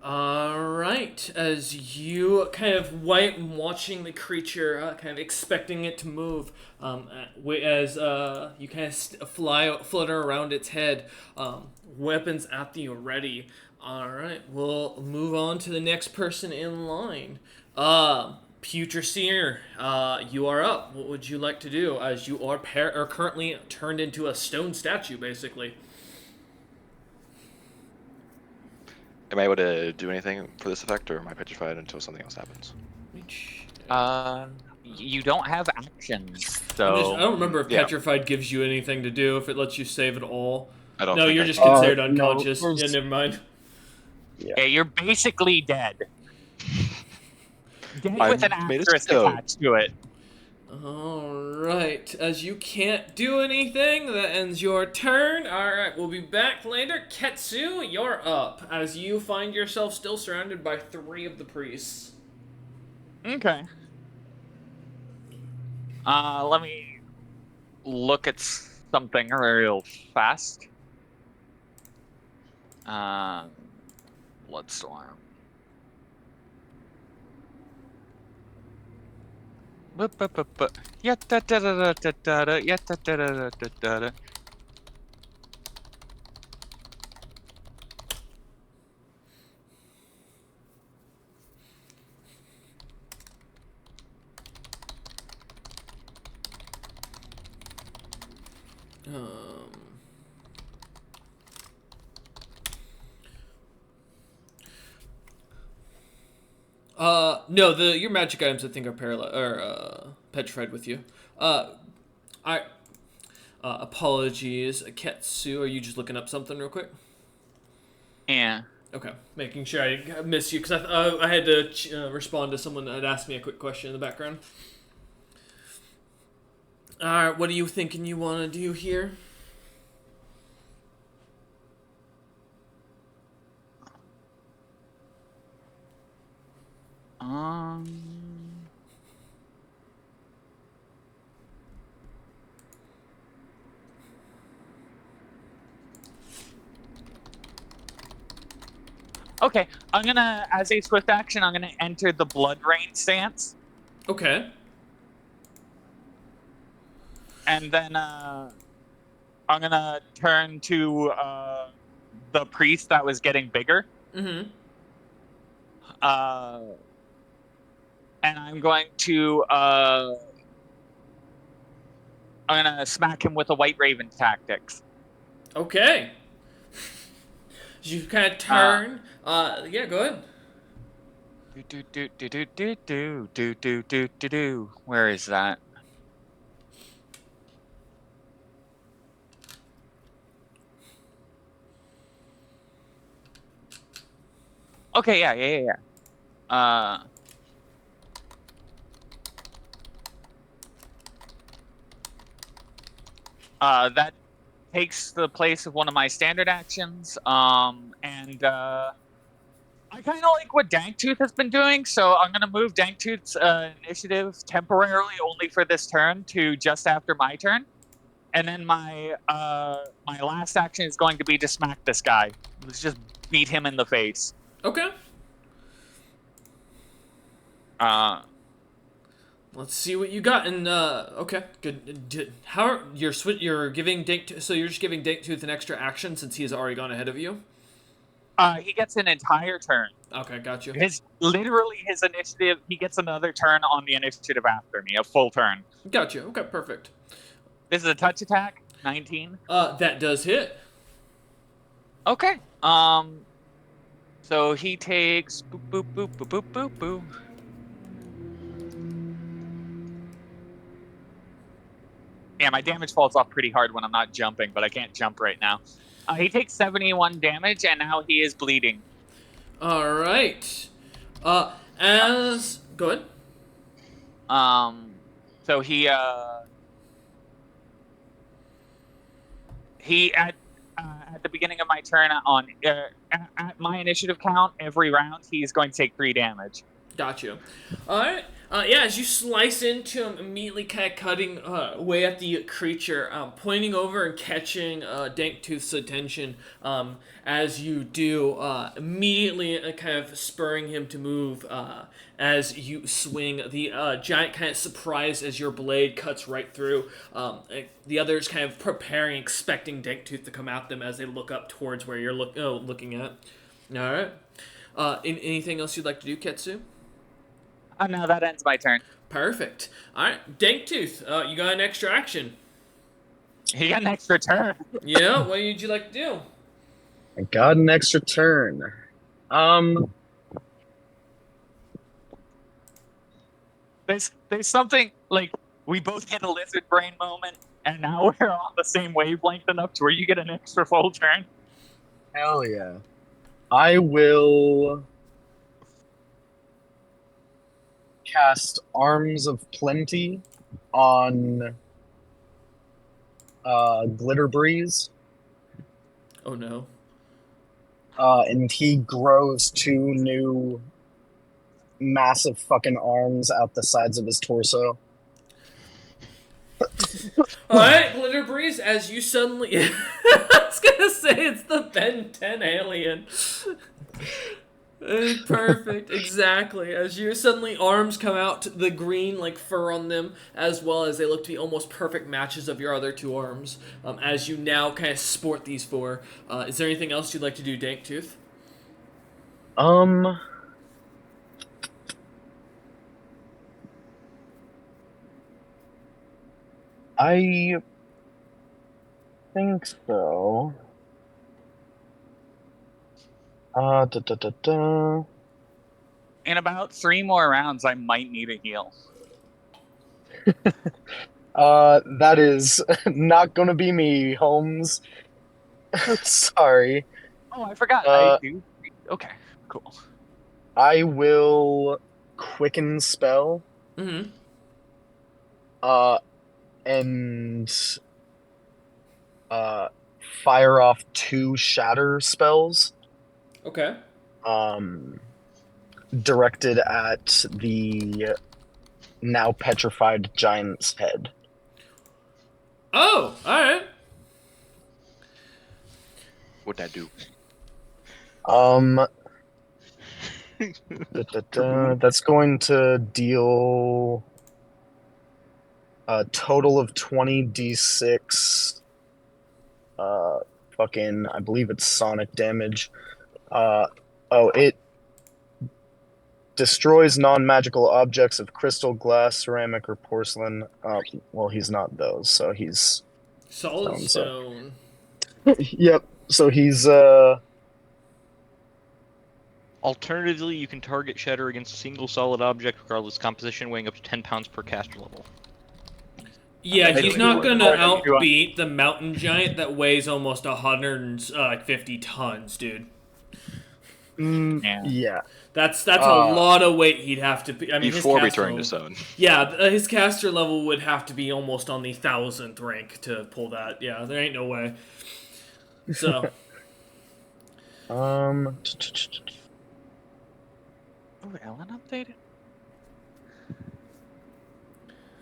Alright, as you kind of watching the creature, kind of expecting it to move, as you kind of flutter around its head, weapons at the ready. Alright, we'll move on to the next person in line. Future Seer, you are up. What would you like to do, as you are currently turned into a stone statue, basically? Am I able to do anything for this effect, or am I petrified until something else happens? You don't have actions, I so don't remember if Yeah. Petrified gives you anything to do, if it lets you save at all. I don't No, think you're I just can. considered No, unconscious. Yeah, never mind. yeah, you're basically dead. Dead I'm with an made of asterisk stone. attached to it. Alright, as you can't do anything, that ends your turn. Alright, we'll be back later. Ketsu, you're up, as you find yourself still surrounded by 3 of the priests. Okay. Let me look at something real fast. Bloodstorm. Yeah, da da da da da da yeah, da da da da da da. No, your magic items I think are petrified with you. Apologies, Ketsu. Are you just looking up something real quick? Yeah. Okay, making sure I miss you because I had to respond to someone that had asked me a quick question in the background. All right, what are you thinking you want to do here? Okay, I'm gonna, as a swift action, I'm gonna enter the blood rain stance. Okay. And then I'm gonna turn to the priest that was getting bigger. Mm-hmm. And I'm going to I'm gonna smack him with a white raven tactics. Okay. You kind of turn. Yeah, go ahead. Where is that? Okay, yeah. That takes the place of one of my standard actions. And I kind of like what Danktooth has been doing, so I'm gonna move Danktooth's initiative temporarily, only for this turn, to just after my turn. And then my my last action is going to be to smack this guy. Let's just beat him in the face. Okay. Let's see what you got. And okay, good. How you're giving so you're just giving Danktooth an extra action since he has already gone ahead of you. He gets an entire turn. Okay, got you. His initiative. He gets another turn on the initiative after me, a full turn. Got you. Okay, perfect. This is a touch attack. 19. That does hit. Okay. So he takes boop boop boop boop boop boop boop. Yeah, my damage falls off pretty hard when I'm not jumping, but I can't jump right now. He takes 71 damage, and now he is bleeding. All right. Go ahead. So he at the beginning of my turn on at my initiative count, every round he's going to take 3 damage. Got you. All right. Yeah, as you slice into him, immediately kind of cutting away at the creature, pointing over and catching Danktooth's attention as you do, immediately kind of spurring him to move as you swing. The giant kind of surprised as your blade cuts right through. The others kind of preparing, expecting Danktooth to come at them as they look up towards where you're looking at. All right. Anything else you'd like to do, Ketsu? No, that ends my turn. Perfect. All right, Danktooth, you got an extra action. He got an extra turn. Yeah, what would you like to do? I got an extra turn. There's something like we both hit a lizard brain moment, and now we're on the same wavelength enough to where you get an extra full turn. Hell yeah. I will cast Arms of Plenty on Glitter Breeze. Oh no. And he grows 2 new massive fucking arms out the sides of his torso. Alright, Glitter Breeze, as you suddenly... I was gonna say it's the Ben 10 alien. Perfect, exactly. As your suddenly arms come out, the green like fur on them, as well as they look to be almost perfect matches of your other 2 arms. As you now kind of sport these 4. Is there anything else you'd like to do, Danktooth? I think so. In about 3 more rounds, I might need a heal. That is not gonna be me, Holmes. Sorry. Oh, I forgot. I do. Okay, cool. I will Quicken Spell. Mm-hmm. And fire off 2 Shatter spells. Okay. Directed at the now petrified giant's head. Oh, alright. What'd that do? That's going to deal a total of 20d6 fucking, I believe it's sonic damage. It destroys non-magical objects of crystal, glass, ceramic, or porcelain. Well, he's not those, so he's Solid stone. Yep. So he's Alternatively, you can target Shatter against a single solid object, regardless of composition, weighing up to 10 pounds per caster level. Yeah, he's not gonna outbeat the mountain giant that weighs almost 150 tons, dude. Yeah. That's a lot of weight he'd have to. I mean, before returning to zone. Yeah, his caster level would have to be almost on the 1000th rank to pull that. Yeah, there ain't no way. So. Oh, Ellen updated?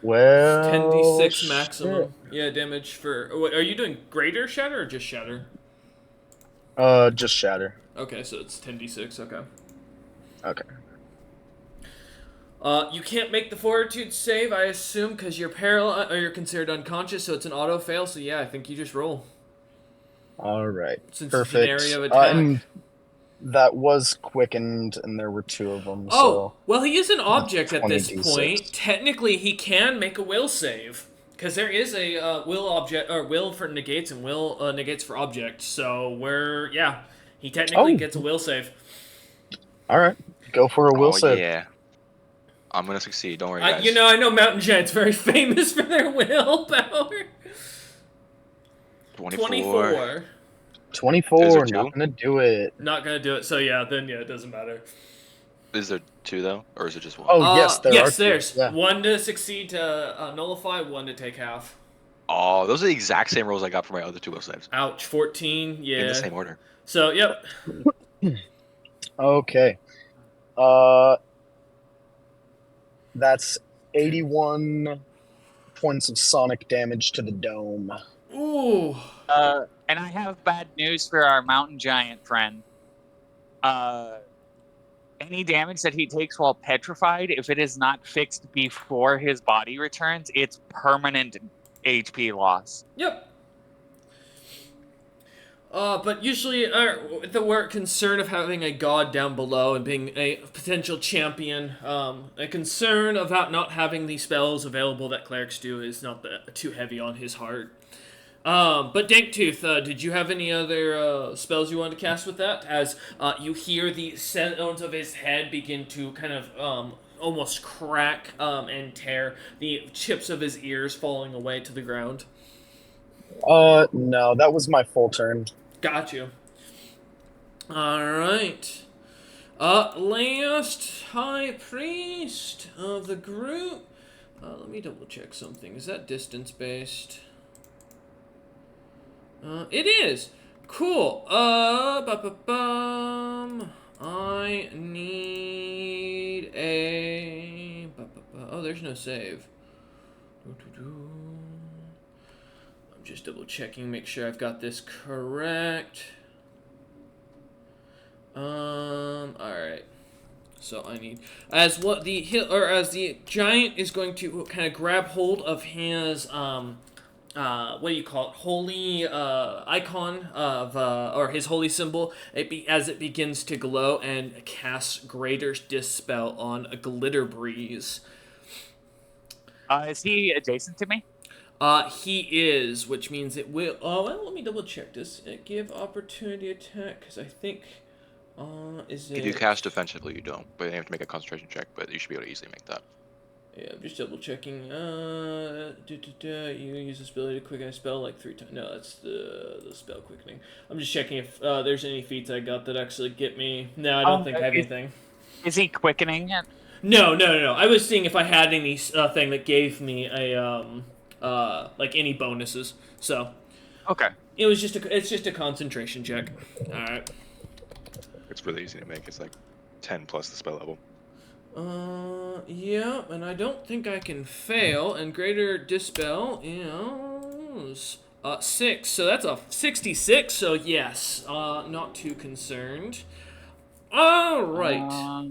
Well, 10d6 shit. maximum. Yeah, damage for. Are you doing greater shatter or just shatter? Just shatter. Okay, so it's 10d6. Okay. Okay. You can't make the fortitude save, I assume, because you're paralyzed or you're considered unconscious, so it's an auto fail. So yeah, I think you just roll All right. since it's an area Perfect. of attack. And that was quickened, and there were 2 of them. Oh, So well, he is an object at this 20d6. point. Technically, he can make a will save because there is a will object or will for negates and will negates for objects. So he technically gets a will save. All right. Go for a will Oh save. yeah. I'm gonna succeed. Don't worry, guys. I know Mountain Giant's very famous for their willpower. 24. 24. Is there Not 2? gonna do it. Not gonna do it. So then it doesn't matter. Is there 2 though, or is it just 1? Oh yes, there are 2. There's Yeah. 1 to succeed to nullify, 1 to take half. Oh, those are the exact same rolls I got for my other 2 will saves. Ouch, 14. Yeah. In the same order. So yep. Okay. That's 81 points of sonic damage to the dome. Ooh. And I have bad news for our mountain giant friend. Any damage that he takes while petrified, if it is not fixed before his body returns, it's permanent HP loss. Yep. But usually, we're concerned of having a god down below and being a potential champion. A concern about not having the spells available that clerics do is not too heavy on his heart. But Danktooth, did you have any other spells you wanted to cast with that? As you hear the sounds of his head begin to kind of almost crack and tear, the chips of his ears falling away to the ground. No, that was my full turn. Got you. Alright. Last high priest of the group. Let me double check something. Is that distance based? It is. Cool. I need a. Oh, there's no save. I'm just double checking, make sure I've got this correct. Alright. So I need as the giant is going to kind of grab hold of his what do you call it? Holy icon of or his holy symbol. As it begins to glow and casts Greater Dispel on a Glitter Breeze. Is he adjacent to me? He is, which means it will. Oh, well, let me double check. Does it give opportunity attack? Because I think, is it? If you cast defensively, you don't, but you have to make a concentration check. But you should be able to easily make that. Yeah, I'm just double checking. You use this ability to quicken a spell like 3 times. No, that's the spell quickening. I'm just checking if there's any feats I got that actually get me. No, I don't think I have anything. Is he quickening it? No. I was seeing if I had any thing that gave me a like any bonuses. So. Okay. It's just a concentration check. All right. It's really easy to make. It's like 10 plus the spell level. Yeah, and I don't think I can fail. And Greater Dispel is 6, so that's a 66. So yes, not too concerned. All right. Let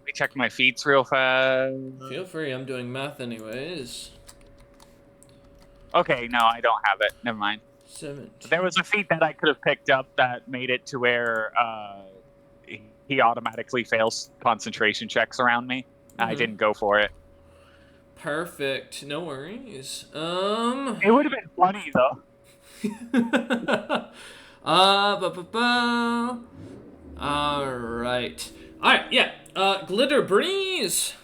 me check my feats real fast. Feel free. I'm doing math anyways. Okay, no, I don't have it. Never mind. 17. There was a feat that I could have picked up that made it to where he automatically fails concentration checks around me. I didn't go for it. Perfect. No worries. It would have been funny though. Alright. Alright, yeah. Glitter Breeze.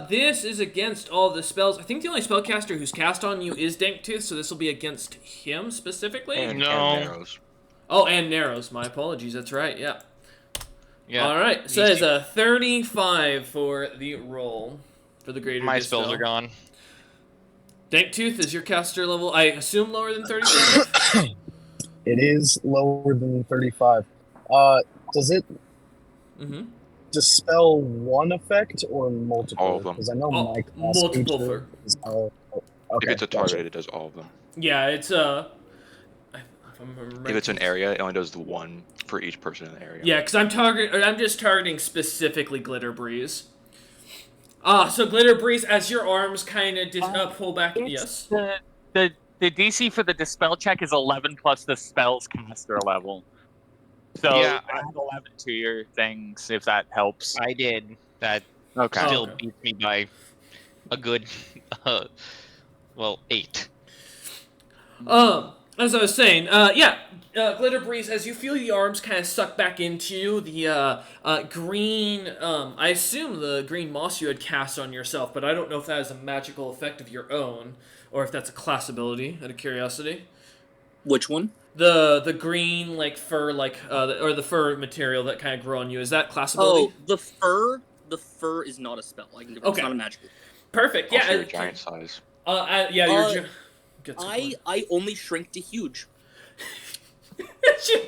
This is against all the spells. I think the only spellcaster who's cast on you is Danktooth, so this will be against him specifically. And arrows. Oh, and Narrows. My apologies. That's right. Yeah. Yeah. All right. So it's a 35 for the roll for the Greater My Dispel. spells are gone. Danktooth is your caster level, I assume, lower than 35? It is lower than 35. Does it? Mm-hmm. dispel one effect or All multiple? of them. Because I know Oh, my class multiple feature is all. If Okay, it's a gotcha. target, it does all of them. Yeah, it's if I'm If right, it's an area, it only does the one for each person in the area. yeah, because I'm just targeting specifically Glitter Breeze. So Glitter Breeze, as your arms kind of pull back. It's Yes. the DC for the dispel check is 11 plus the spell's caster level. So Yeah, add 11 to your things if that helps. I did. That Okay. still Okay. beats me by a good, uh, 8. As I was saying, yeah, Glitter Breeze, as you feel the arms kind of suck back into you, the green, I assume the green moss you had cast on yourself, but I don't know if that is a magical effect of your own, or if that's a class ability, out of curiosity. Which one? The green, like, fur, like, or the fur material that kind of grew on you, is that class ability? Oh, the fur. The fur is not a spell. I can give it. It's Okay. not a magical. Perfect, yeah. Also, your giant size. Yeah, Uh, Gets I only shrink to huge. you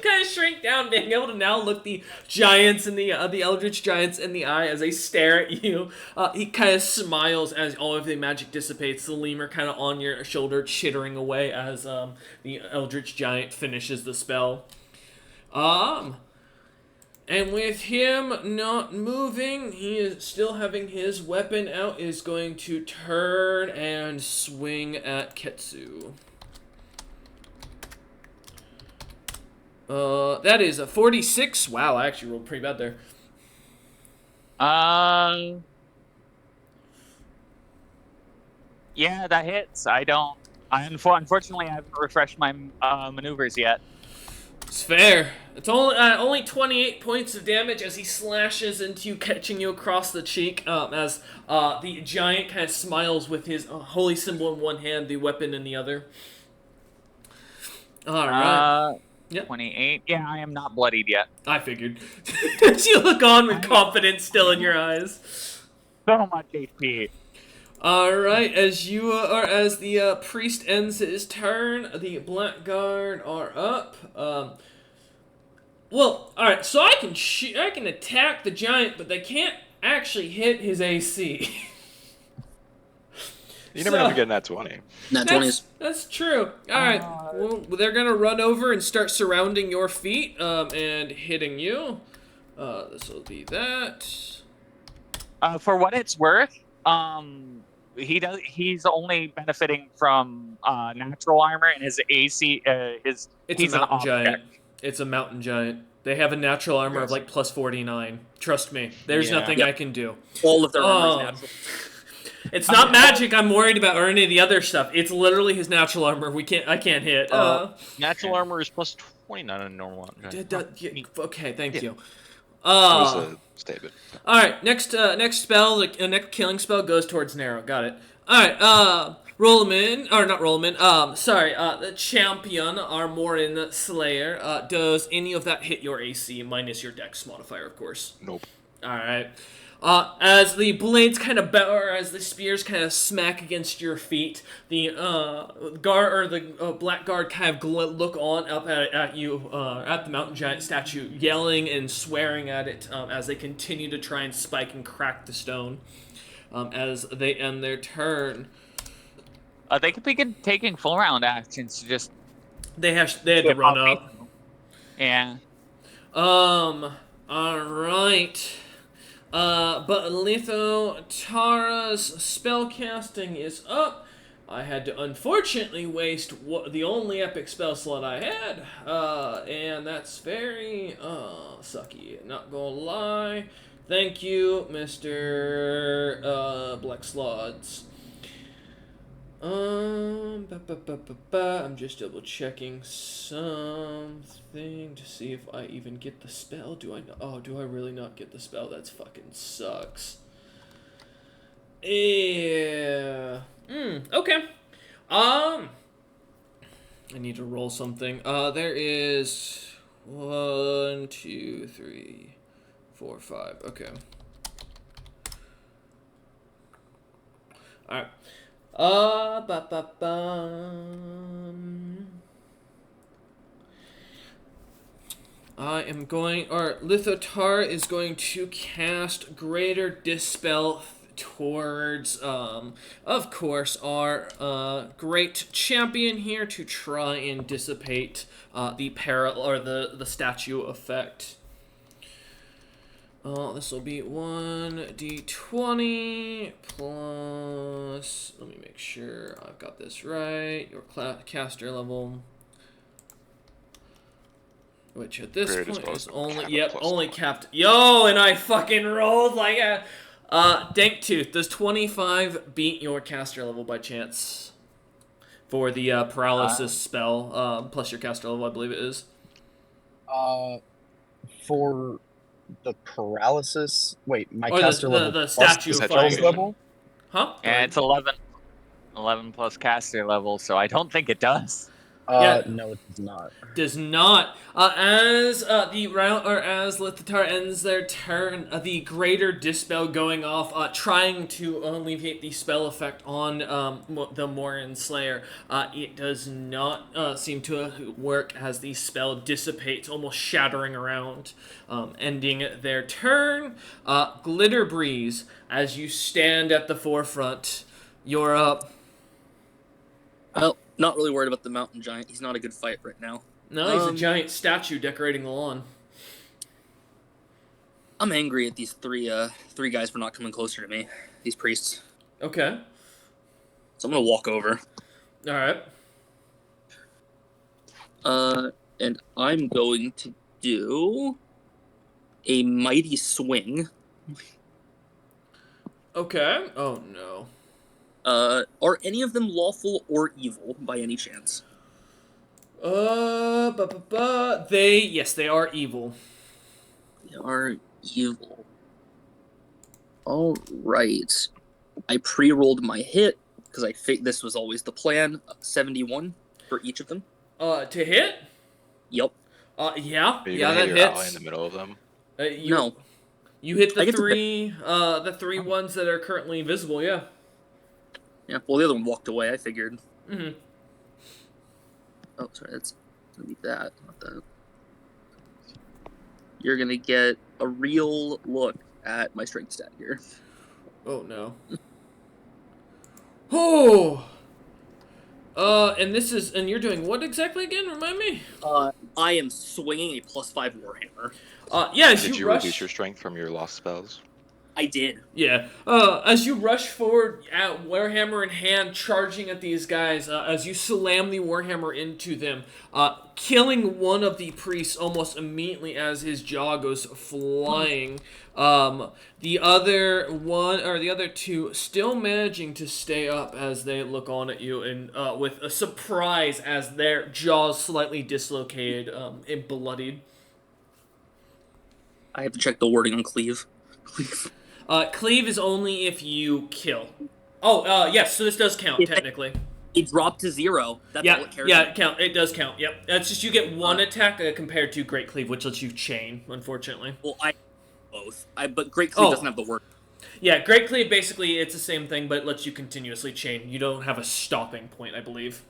kind of shrink down, being able to now look the giants and the eldritch giants in the eye as they stare at you. He kind of smiles as all of the magic dissipates. The lemur kind of on your shoulder, chittering away as the eldritch giant finishes the spell. And with him not moving, he is still having his weapon out. Is going to turn and swing at Ketsu. That is a 46. Wow, I actually rolled pretty bad there. Yeah, that hits. Unfortunately, I haven't refreshed my maneuvers yet. It's fair. It's only 28 points of damage as he slashes into you, catching you across the cheek. As the giant kind of smiles with his holy symbol in one hand, the weapon in the other. All right. Yep. 28. Yeah, I am not bloodied yet. I figured. As you look on with confidence still in your eyes. So much HP. All right, as the priest ends his turn, the blackguard are up. Well, all right, so I can attack the giant, but they can't actually hit his AC. You never know if you get nat 20. Nat 20s. That's true. All right, well, they're gonna run over and start surrounding your feet, and hitting you. This will be that. For what it's worth, he's only benefiting from natural armor, and his AC It's he's a mountain an giant. object. It's a mountain giant. They have a natural armor of like plus 49. Trust me, there's Yeah. nothing I can do. All of their armor is natural. It's not magic I'm worried about or any of the other stuff. It's literally his natural armor. I can't hit. Natural armor is plus 29 on a normal. Okay, thank you. That was a statement. All right, next spell, the next killing spell goes towards Narrow. Got it. All right, roll him in, or not roll him in. The champion, Armorin Slayer. Does any of that hit your AC minus your Dex modifier, of course? Nope. All right. As the blades kind of or as the spears kind of smack against your feet, the black guard kind of look on up at you at the mountain giant statue, yelling and swearing at it as they continue to try and spike and crack the stone. As they end their turn, They could begin taking full round actions to just. they had to run up. Yeah. All right. But Litho Tara's spellcasting is up. I had to unfortunately waste the only epic spell slot I had, and that's very sucky. Not gonna lie. Thank you, Mr. Black Slods. I'm just double checking something to see if I even get the spell. Do I really not get the spell? That's fucking sucks. Yeah. Okay. I need to roll something. There is 1, 2, 3, 4, 5. Okay. All right. Lithotar is going to cast Greater Dispel towards, of course, our great champion here to try and dissipate the statue effect. This will be 1d20 plus. Let me make sure I've got this right. Your caster level. Which at this point is only capped. Yo, and I fucking rolled like a. Danktooth, does 25 beat your caster level by chance? For the paralysis spell, plus your caster level, I believe it is. For the paralysis, wait, my Or caster level the plus statue the of spell's fire. level? Huh? Yeah, it's 11. 11 plus caster level, so I don't think it does. Yeah. No, it does not. Does not. As Lithatar ends their turn, the Greater Dispel going off, trying to alleviate the spell effect on the Morin Slayer. It does not seem to work as the spell dissipates, almost shattering around, ending their turn. Glitter Breeze, as you stand at the forefront, you're up. Well, not really worried about the mountain giant. He's not a good fight right now. No, he's a giant statue decorating the lawn. I'm angry at these three guys for not coming closer to me. These priests. Okay. So I'm gonna walk over. All right. And I'm going to do a mighty swing. Okay. Oh no. Are any of them lawful or evil by any chance? They are evil. They are evil. All right. I pre-rolled my hit because I think this was always the plan. 71 for each of them. To hit? Yep. Yeah. Are you Yeah, gonna that hit your ally hits. in the middle of them? No. You hit I the get to three ones that are currently visible, yeah. Yeah, well, the other one walked away, I figured. Mm-hmm. Oh, sorry, that's gonna be that, not that. You're gonna get a real look at my strength stat here. Oh no. Oh. And you're doing what exactly again? Remind me. I am swinging a +5 warhammer. Yeah. As Did you rush... reduce your strength from your lost spells? I did. Yeah. As you rush forward, at Warhammer in hand, charging at these guys, as you slam the Warhammer into them, killing one of the priests almost immediately as his jaw goes flying. The other two still managing to stay up as they look on at you and with a surprise as their jaws slightly dislocated and bloodied. I have to check the wording on cleave. Cleave. Cleave is only if you kill. Oh, yes, so this does count, technically. It dropped to 0. That's all it cares about. It does count, yep. That's just you get one attack compared to Great Cleave, which lets you chain, unfortunately. Well, I both. But Great Cleave doesn't have the word. Yeah, Great Cleave, basically, it's the same thing, but it lets you continuously chain. You don't have a stopping point, I believe.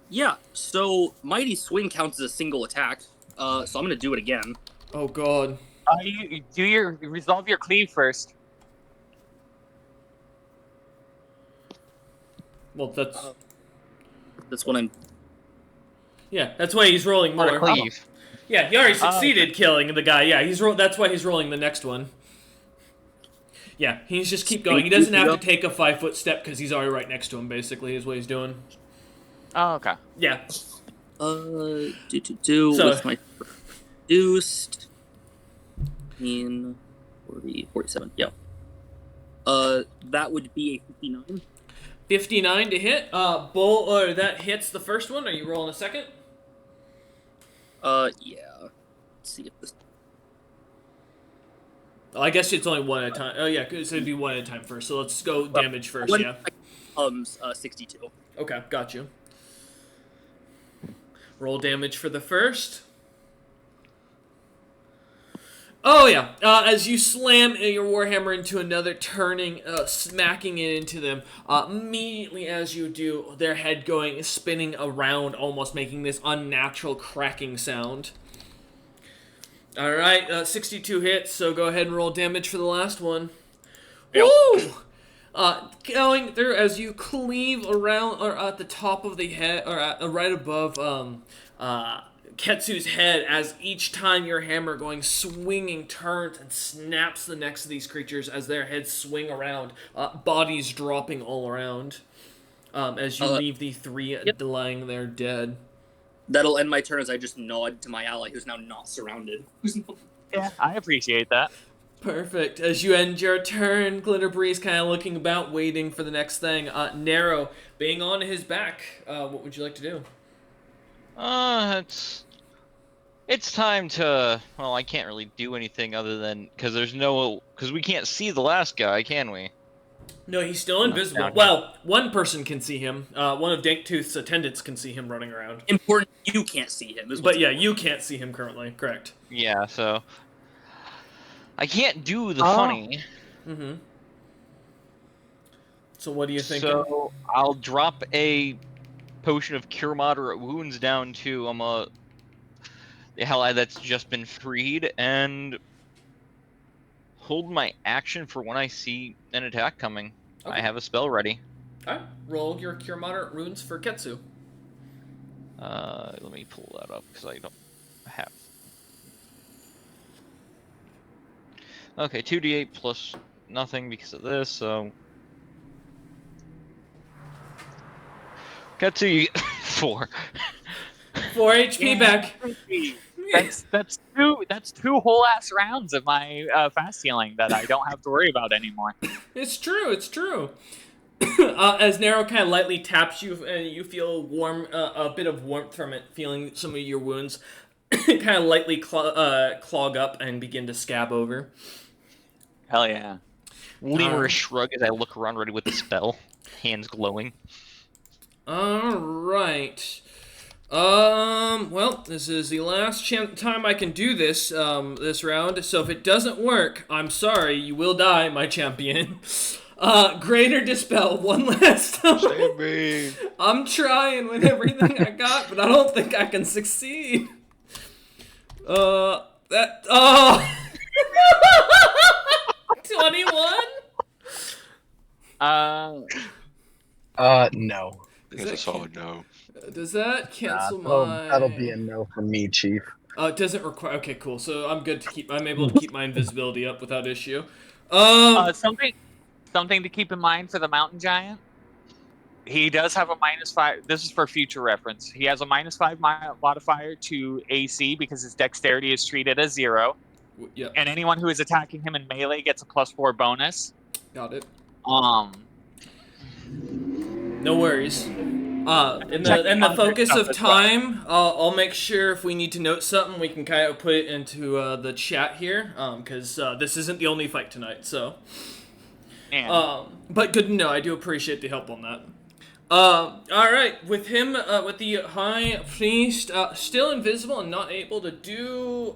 Yeah, so Mighty Swing counts as a single attack, so I'm going to do it again. Oh, God. You resolve your cleave first. Well, That's what I'm... Yeah, that's why he's rolling more. Cleave. Yeah, he already succeeded killing the guy. Yeah, that's why he's rolling the next one. Yeah, he's just keep going. He doesn't have to take a 5-foot step because he's already right next to him, basically, is what he's doing. Oh, okay. Yeah. With my reduced in 40, 47. Yeah. That would be a 59. 59 to hit. That hits the first one. Are you rolling a second? Yeah. Let's see if this. Oh, I guess it's only one at a time. Oh yeah, so it'd be one at a time first. So let's go damage first. Yeah. 62. Okay, got you. Roll damage for the first. Oh yeah, as you slam your warhammer into another, smacking it into them, immediately as you do, their head spinning around, almost making this unnatural cracking sound. All right, 62 hits. So go ahead and roll damage for the last one. Yep. Woo! Going through as you cleave around or at the top of the head or right above Ketsu's head as each time your hammer going swinging turns and snaps the necks of these creatures as their heads swing around, bodies dropping all around as you leave the three lying there dead. That'll end my turn as I just nod to my ally who's now not surrounded. Yeah, I appreciate that. Perfect. As you end your turn, Glitter Breeze kind of looking about, waiting for the next thing. Narrow, being on his back, what would you like to do? It's time to. Well, I can't really do anything other than because we can't see the last guy, can we? No, he's still invisible. down here. Well, one person can see him. One of Danktooth's attendants can see him running around. Important, you can't see him. But yeah, you can't see him currently. Correct. Yeah, so I can't do the funny. Mm-hmm. So what do you think? So I'll drop a potion of cure moderate wounds down to the ally that's just been freed and hold my action for when I see an attack coming. Okay. I have a spell ready. All right, roll your cure moderate wounds for Ketsu. Let me pull that up because I don't have. Okay, 2d8 plus nothing because of this, so. Ketsu, you get 4. 4 HP back. That's two whole ass rounds of my fast healing that I don't have to worry about anymore. It's true. It's true. As Narrow kind of lightly taps you, and you feel warm, a bit of warmth from it, feeling some of your wounds kind of lightly clog up and begin to scab over. Hell yeah. Lemur shrug as I look around ready with the spell, hands glowing. All right. Well, this is the last time I can do this, this round, so if it doesn't work, I'm sorry, you will die, my champion. Greater Dispel, one last time. Save me. I'm trying with everything I got, but I don't think I can succeed. 21? No. It's a solid no. Does that cancel my... That'll be a no from me, Chief. It doesn't require... Okay, cool. So I'm good to keep... I'm able to keep my invisibility up without issue. Something to keep in mind for the mountain giant. He does have a -5. This is for future reference. He has a -5 modifier to AC because his dexterity is treated as 0. Yep. And anyone who is attacking him in melee gets a +4 bonus. Got it. Um. No worries. In the focus of time, I'll make sure if we need to note something, we can kind of put it into the chat here, because this isn't the only fight tonight, so. And But good to know. I do appreciate the help on that. All right, with him, with the High Priest still invisible and not able to do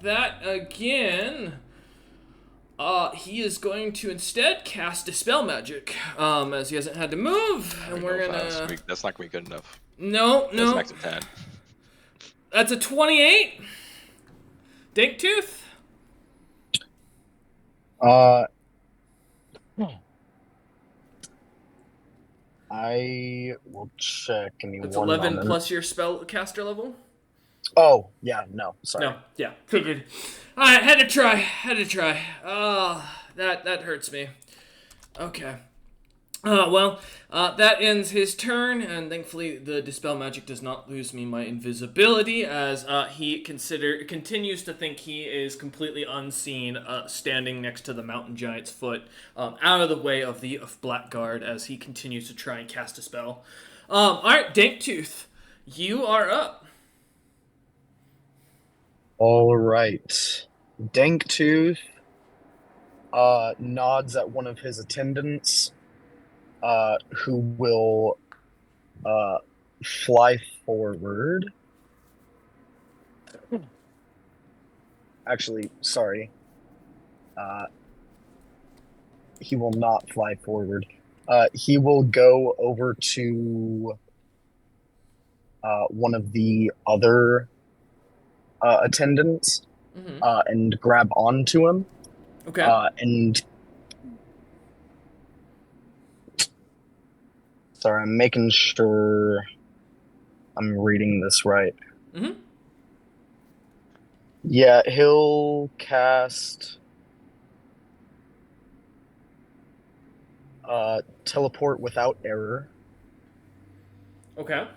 that again, he is going to instead cast Dispel Magic, as he hasn't had to move, and we're gonna... That's not gonna be good enough. No. That's max of 10. That's a 28. Danktooth. I will check. It's 11 plus your spellcaster level. Oh, yeah, no, sorry. No, yeah, figured. Alright, had to try. That hurts me. Okay. That ends his turn, and thankfully the Dispel Magic does not lose me my invisibility, as he continues to think he is completely unseen, standing next to the mountain giant's foot, out of the way of the Blackguard, as he continues to try and cast a spell. Alright, Danktooth, you are up. All right. Danktooth nods at one of his attendants, who will fly forward. Actually, sorry. He will not fly forward. He will go over to one of the other attendants and grab onto him. Okay. And sorry, I'm making sure I'm reading this right. Mhm. Yeah, he'll cast teleport without error, Okay.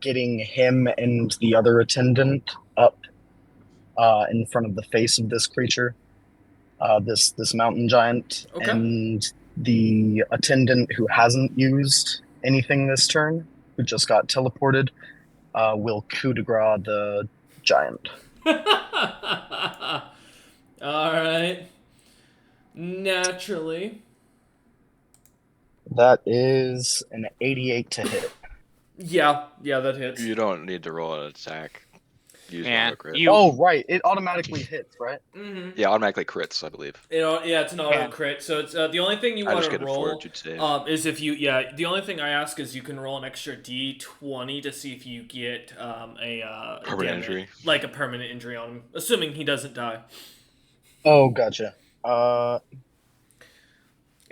getting him and the other attendant up in front of the face of this creature, this mountain giant, Okay. and the attendant who hasn't used anything this turn, who just got teleported, will coup de grace the giant. All right. Naturally. That is an 88 to hit. Yeah, that hits. You don't need to roll an attack. Use Yeah, auto crit. you- Oh, right. It automatically hits, right? Mm-hmm. Yeah, automatically crits, I believe. Yeah, it's an auto Yeah. crit. So it's the only thing you I want just to get a roll fortitude save. is if you the only thing I ask is you can roll an extra d20 to see if you get a Permanent damage, injury. like a permanent injury on him, assuming he doesn't die. Oh, gotcha.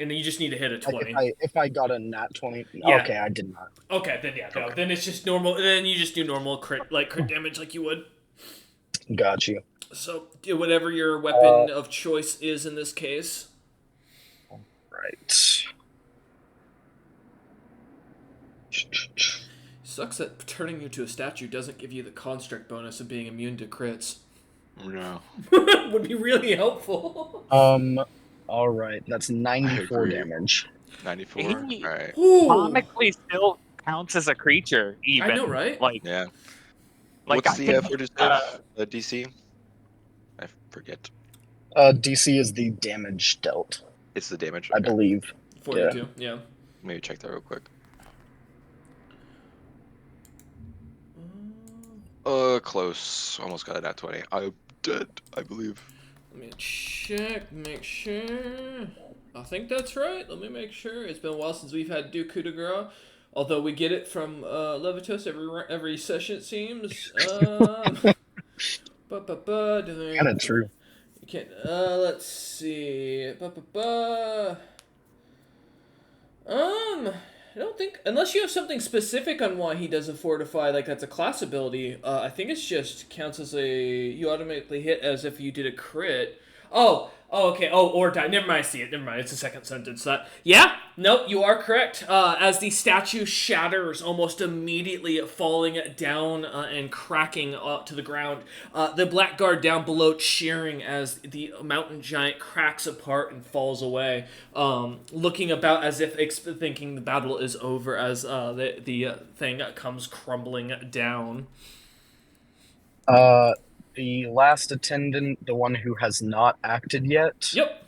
And you just need to hit a 20. If I got a nat 20, Yeah. okay, I did not. Okay, then yeah, no, Okay. then it's just normal. Then you just do normal crit damage like you would. Got you. So do whatever your weapon of choice is in this case. Right. Sucks that turning you to a statue doesn't give you the construct bonus of being immune to crits. No. Would be really helpful. All right. That's 94 agree. damage. 94? He- Alright. Ooh. comically still counts as a creature, even. I know, right? Like, Yeah. like What's I the can, fortitude uh, save? The DC? I forget. DC is the damage dealt, It's the damage. I Okay. believe. 42, yeah. Maybe check that real quick. Close. Almost got it at 20. I'm dead, I believe. Let me check, make sure. I think that's right. Let me make sure. It's been a while since we've had do coup de grace. Although we get it from Levitos every session, it seems. Kind of true. You can't. Let's see. I don't think unless you have something specific on why he doesn't fortify, like that's a class ability. I think it's just counts as you automatically hit as if you did a crit. Okay. Or die. Never mind. I see it. Never mind. It's the second sentence. Nope. You are correct. As the statue shatters, almost immediately falling down and cracking to the ground, the black guard down below cheering as the mountain giant cracks apart and falls away, looking about as if thinking the battle is over as the thing comes crumbling down. The last attendant, the one who has not acted yet, Yep.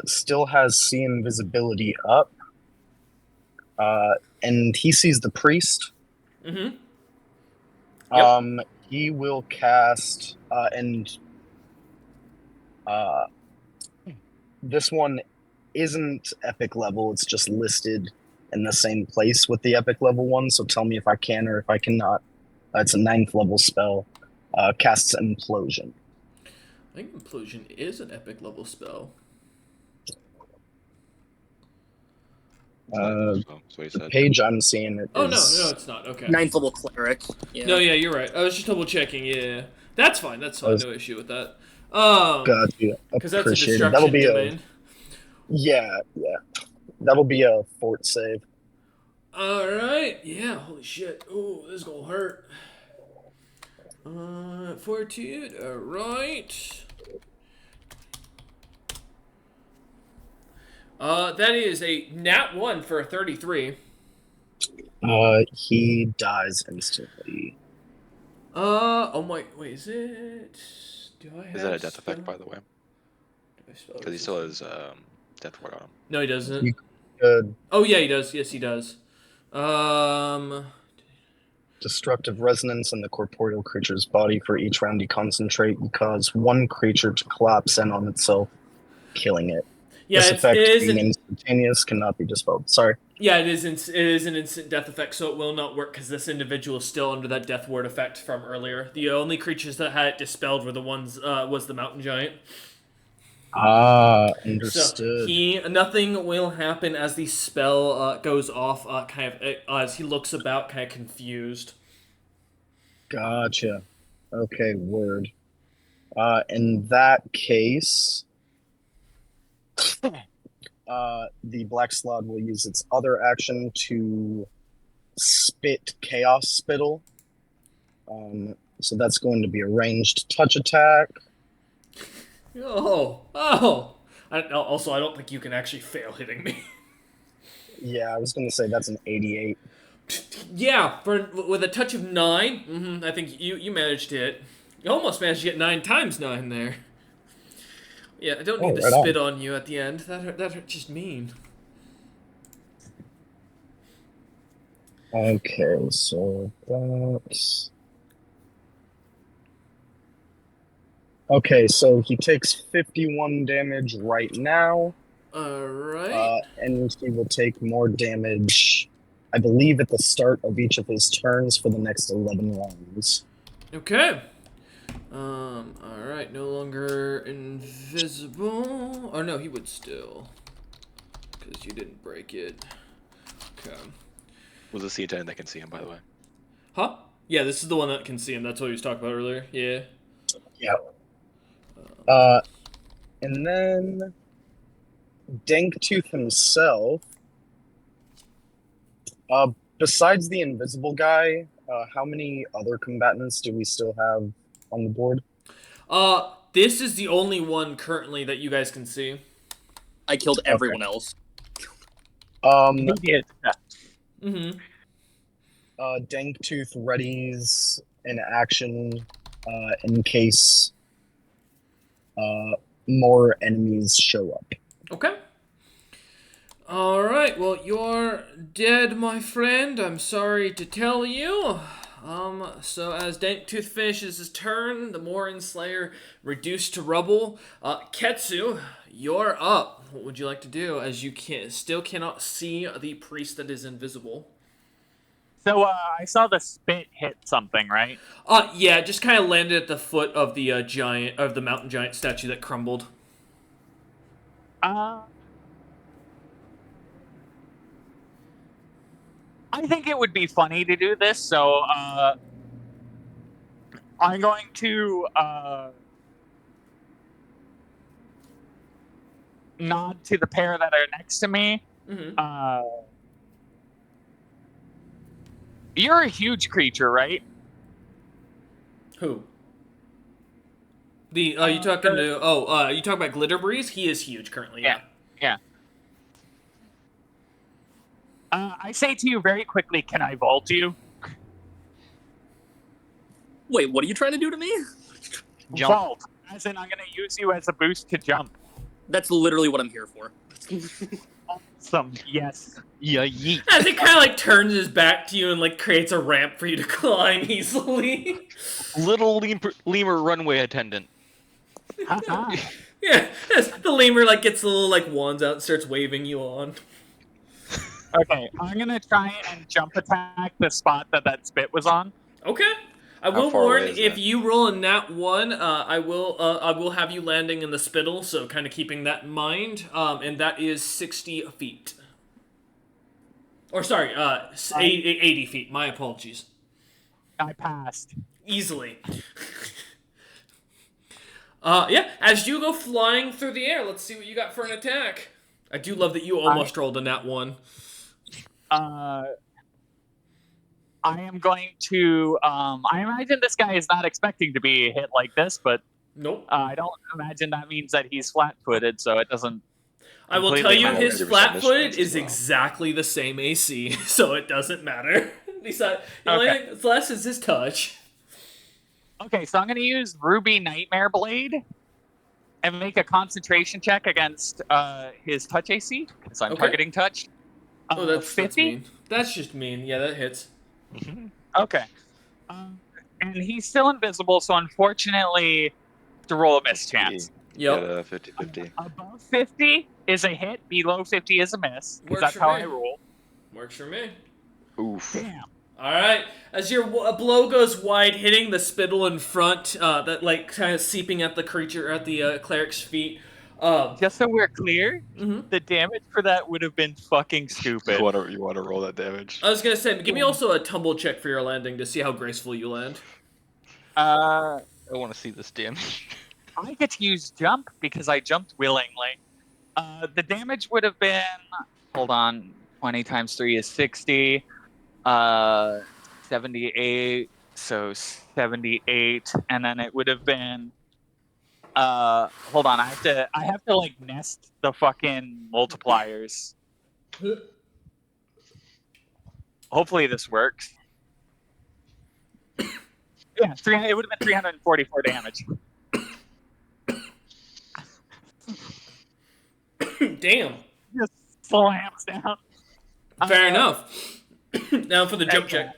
still has see invisibility up, and he sees the priest. Mm-hmm. Yep. He will cast, and this one isn't epic level. It's just listed in the same place with the epic level one. So tell me if I can or if I cannot. It's a 9th level spell. Casts Implosion. I think Implosion is an epic level spell. That's what he The said. page I'm seeing it Oh, is... no, it's not. Okay. 9th level cleric. Yeah. No, yeah, you're right. I was just double checking. Yeah. That's fine. No issue with that. Got you. Because that's a Appreciate it. destruction That'll be domain. yeah. That'll be a fort save. Alright. Yeah, holy shit. Oh, this is gonna hurt. Fortitude. Alright. That is a nat 1 for a 33. He dies instantly. Wait, is it? Do I have Is that a death effect, by the way? Because he still has death ward on him. No, he doesn't. You could Oh, yeah, he does. Yes, he does. destructive resonance in the corporeal creature's body. For each round you concentrate, you cause one creature to collapse in on itself, killing it. Yeah, This it effect is being an instantaneous cannot be dispelled. Sorry. yeah, it is an instant death effect, so it will not work because this individual is still under that death ward effect from earlier. The only creatures that had it dispelled were the ones was the mountain giant. Ah, So understood. nothing will happen as the spell goes off. Kind of as he looks about, kind of confused. Gotcha. Okay, word. In that case, the Black Slod will use its other action to spit Chaos Spittle. So that's going to be a ranged touch attack. Oh. Also, I don't think you can actually fail hitting me. Yeah, I was going to say that's an 88. Yeah, with a touch of 9, I think you managed to hit. You almost managed to get 9 times 9 there. Yeah, I don't Oh, need to right on. spit on you at the end. That hurt just mean. Okay, so that's... Okay, so he takes 51 damage right now, Alright. and he will take more damage, I believe, at the start of each of his turns for the next 11 rounds. Okay. Alright, no longer invisible. Or no, he would still. Because you didn't break it. Okay. Was a C10 that can see him, by the way. Huh? Yeah, this is the one that can see him. That's what he was talking about earlier. Yeah. Yeah. And then Danktooth himself, besides the invisible guy, how many other combatants do we still have on the board? This is the only one currently that you guys can see. I killed everyone else. He did. Mm-hmm. Danktooth readies an action in case more enemies show up. Okay. Alright, well, you're dead, my friend. I'm sorry to tell you. So as Danktooth finishes his turn, the Morin Slayer reduced to rubble. Ketsu, you're up. What would you like to do as you still cannot see the priest that is invisible? So I saw the spit hit something, right? Yeah, it just kind of landed at the foot of the the mountain giant statue that crumbled. I think it would be funny to do this, so I'm going to nod to the pair that are next to me. Mm-hmm. You're a huge creature, right? Who? You talking to? You talking about Glitter Breeze? He is huge currently. Yeah. Yeah. I say to you very quickly, can I vault you? Wait, what are you trying to do to me? Jump. Vault. As in, I'm going to use you as a boost to jump. That's literally what I'm here for. Awesome. Yes. Yeah, yeet. As it kind of like turns his back to you and like creates a ramp for you to climb easily. Little lemur runway attendant. Yeah, the lemur like gets the little like wands out and starts waving you on. Okay, I'm going to try and jump attack the spot that spit was on. Okay. I How will far away warn is if that? you roll a nat 1, I will have you landing in the spittle, so kind of keeping that in mind. And that is 60 feet. Or sorry, 80 feet. My apologies. I passed. Easily. Yeah, as you go flying through the air, let's see what you got for an attack. I do love that you almost rolled a nat 1. I am going to. I imagine this guy is not expecting to be hit like this, but Nope. I don't imagine that means that he's flat-footed, so it doesn't. I will tell completely you, matter. his 100% flat-footed mischance is as well. exactly the same AC, so it doesn't matter. Besides, the only Okay. thing that's less is his touch. Okay, so I'm going to use Ruby Nightmare Blade and make a concentration check against his touch AC because I'm Okay. targeting touch. Oh, that's 50. mean. That's just mean. Yeah, that hits. Okay. And he's still invisible, so unfortunately, to roll a mischance. Yep. Get a 50-50. Above 50, is a hit. Below 50 is a miss. Because Works that's for how me. I roll. Works for me. Oof. Damn. All right. As your blow goes wide, hitting the spittle in front, that like kind of seeping at the creature at the cleric's feet. Just so we're clear, the damage for that would have been fucking stupid. You wanna roll that damage? I was gonna say, give me Yeah. also a tumble check for your landing to see how graceful you land. Uh, I want to see this damage. I get to use jump because I jumped willingly. The damage would have been, hold on, 20 times 3 is 60. 78, so 78, and then it would have been hold on, I have to like nest the fucking multipliers. Hopefully this works. Yeah, it would have been 344 damage. Damn. Just slams down. Fair enough. Now for the jump check.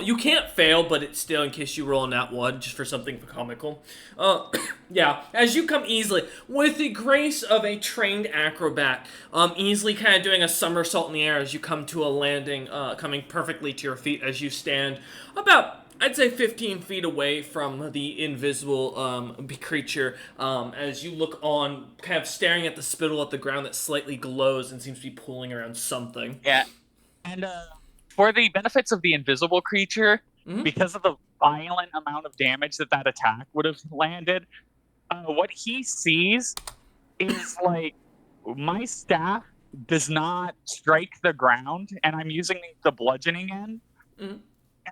You can't fail, but it's still in case you roll on that one, just for something comical. Yeah, as you come easily, with the grace of a trained acrobat, easily kind of doing a somersault in the air as you come to a landing, coming perfectly to your feet as you stand about, I'd say 15 feet away from the invisible creature, as you look on, kind of staring at the spittle at the ground that slightly glows and seems to be pulling around something. Yeah. And for the benefits of the invisible creature, because of the violent amount of damage that attack would have landed, what he sees is like my staff does not strike the ground, and I'm using the bludgeoning end. And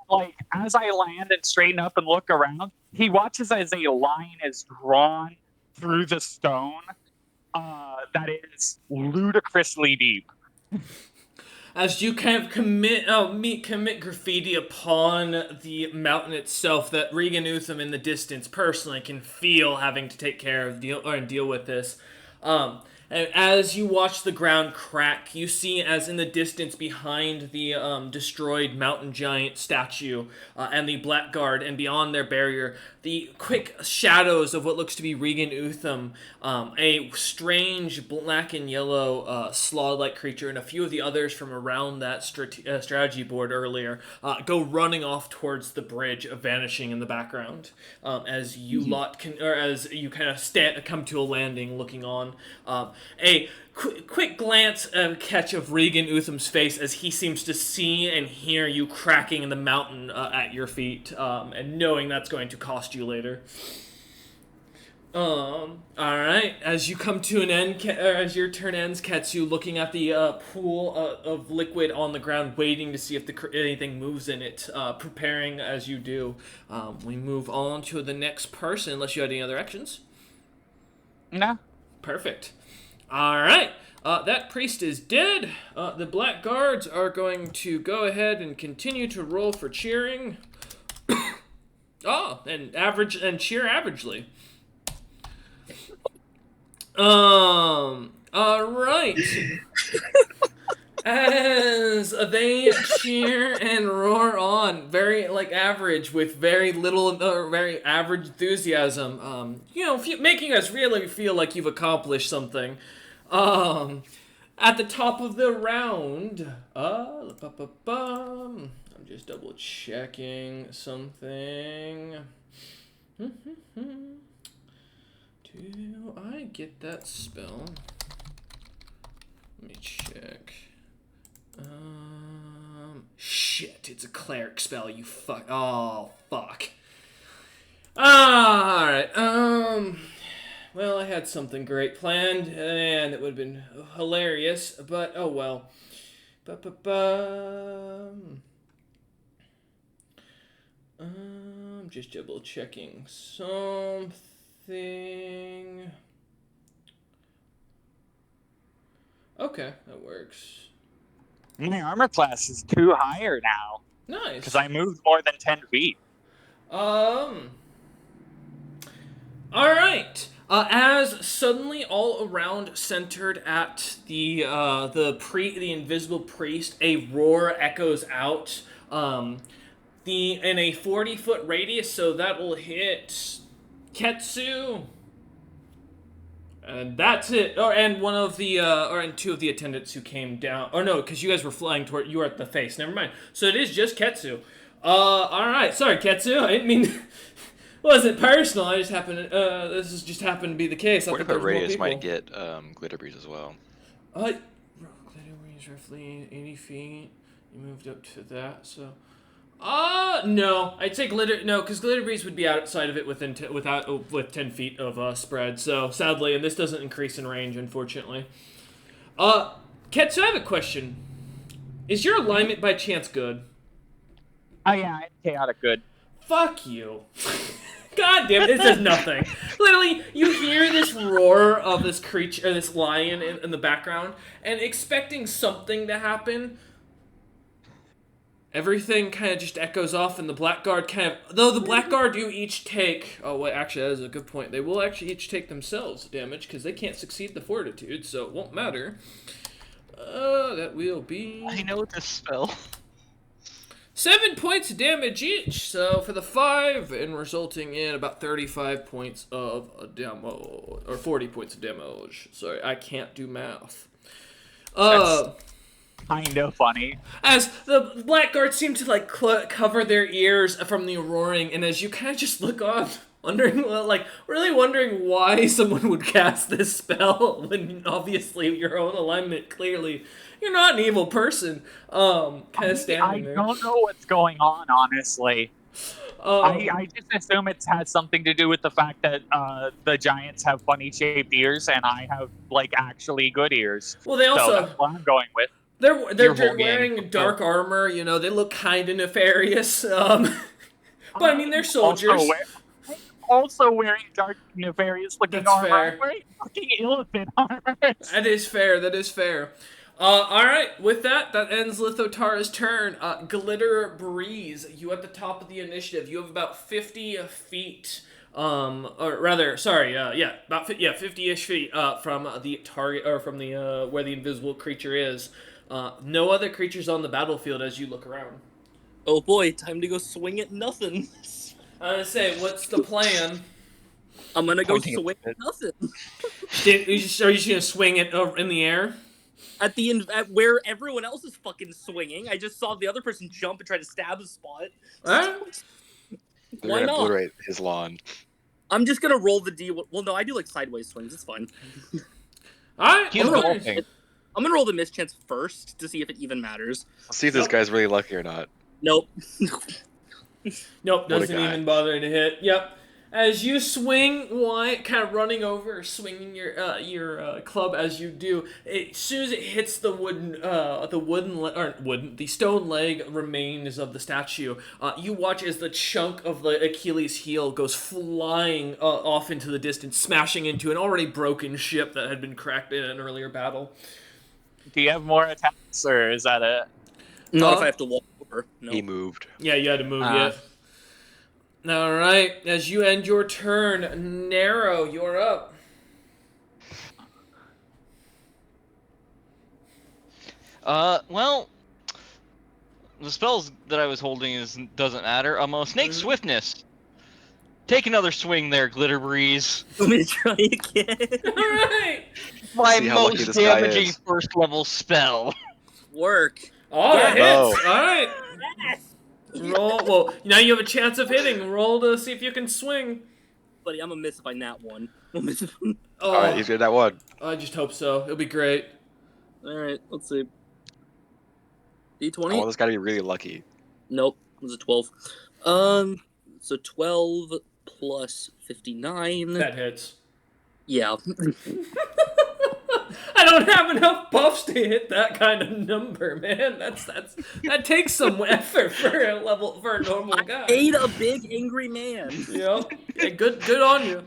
like as I land and straighten up and look around, he watches as a line is drawn through the stone that is ludicrously deep. As you kind of commit graffiti upon the mountain itself, that Regan Utham in the distance personally can feel having to take care of deal with this. And as you watch the ground crack, you see as in the distance behind the destroyed mountain giant statue and the blackguard, and beyond their barrier, the quick shadows of what looks to be Regan Utham, a strange black and yellow sloth-like creature, and a few of the others from around that strategy board earlier go running off towards the bridge, vanishing in the background. As you as you kind of come to a landing, looking on. A quick glance catch of Regan Utham's face as he seems to see and hear you cracking in the mountain at your feet, and knowing that's going to cost you later. Alright, as you come to an end, as your turn ends, Ketsu, looking at the pool of liquid on the ground, waiting to see if anything moves in it, preparing as you do. We move on to the next person, unless you had any other actions. No. Perfect. Alright, that priest is dead. The black guards are going to go ahead and continue to roll for cheering. And cheer averagely. Alright. As they cheer and roar on, very average, with very little, very average enthusiasm. Making us really feel like you've accomplished something. At the top of the round, I'm just double checking something. Do I get that spell? Let me check. Shit, it's a cleric spell, you fuck. Oh, fuck. Alright, well, I had something great planned, and it would have been hilarious, but oh well. I'm just double checking something. Okay, that works. My armor class is 2 higher now. Nice. Because I moved more than 10 feet. Alright. As suddenly all around, centered at the invisible priest, a roar echoes out. In a 40-foot radius, so that will hit Ketsu. And that's it. And one of the, and two of the attendants who came down. Oh no, because you guys were flying toward. You were at the face. Never mind. So it is just Ketsu. All right. Sorry, Ketsu. I didn't mean. Wasn't personal. I just happened. This has just happened to be the case. I thought there was more radius people. might get glitter breeze as well. Glitter breeze roughly 80 feet. You moved up to that, so. No. I'd say glitter. No, because glitter breeze would be outside of it with 10 feet of spread. So sadly, and this doesn't increase in range, unfortunately. Ketsu, I have a question. Is your alignment by chance good? Oh yeah, it's chaotic good. Fuck you. God damn it, it says nothing. Literally, you hear this roar of this creature, or this lion in the background, and expecting something to happen. Everything kind of just echoes off, and the Blackguard kind of... Though the Blackguard do each take... Oh, wait, actually, that is a good point. They will actually each take themselves damage, because they can't succeed the Fortitude, so it won't matter. That will be... I know this spell. 7 points of damage each, so for the 5, and resulting in about 35 points of demo, or 40 points of damage. Sorry, I can't do math. Kind of funny. As the Blackguards seem to like cover their ears from the roaring, and as you kind of just look on, wondering, really wondering why someone would cast this spell when obviously your own alignment clearly. You're not an evil person. Kind of standing there. I don't know what's going on, honestly. I just assume it has something to do with the fact that the giants have funny shaped ears and I have actually good ears. Well, they also. So that's what I'm going with. They're wearing dark armor. You know, they look kind of nefarious. But I mean, they're soldiers. Also wearing dark, nefarious looking That's armor. fair. I'm wearing fucking elephant armor. That is fair. That is fair. All right. With that, that ends Lithotara's turn. Glitter Breeze, you at the top of the initiative. You have about 50 feet. Or rather, sorry. About 50-ish feet from the target, or from the where the invisible creature is. No other creatures on the battlefield as you look around. Oh boy, time to go swing at nothing. I was gonna say, what's the plan? I'm gonna go Pointing swing at nothing. Are you just gonna swing it in the air? At where everyone else is fucking swinging. I just saw the other person jump and try to stab a spot. Alright. They're Why gonna not? obliterate his lawn. I'm just gonna roll the D. Well, no, I do sideways swings. It's fine. Alright. He's golfing. I'm gonna roll the mischance first to see if it even matters. Let's see if this guy's really lucky or not. Nope. Nope, doesn't guy. even bother to hit. Yep. As you swing, kind of running over, swinging your club as you do. As soon as it hits the the stone leg remains of the statue, you watch as the chunk of the Achilles heel goes flying off into the distance, smashing into an already broken ship that had been cracked in an earlier battle. Do you have more attacks, or is that it? Not if I have to walk over. No. He moved. Yeah, you had to move, yeah. Alright, as you end your turn, Narrow, you're up. Well, the spells that I was holding doesn't matter. Snake Swiftness. Take another swing there, Glitter Breeze. Let me try again. Alright! My See how lucky most this guy damaging is. first level spell. Work. Oh, that hits! Oh. Alright! Yes. Roll, well, now you have a chance of hitting. Roll to see if you can swing. Buddy, I'm gonna miss if I nat one. I'll miss if... Oh, All right, he's good. That one. I just hope so. It'll be great. Alright, let's see. I D20? want this guy to be really lucky. Nope, it was a 12. So 12 plus 59. That hits. Yeah. I don't have enough buffs to hit that kind of number, man. That takes some effort for a normal guy. Ate a big angry man. Yeah. Hey, good on you.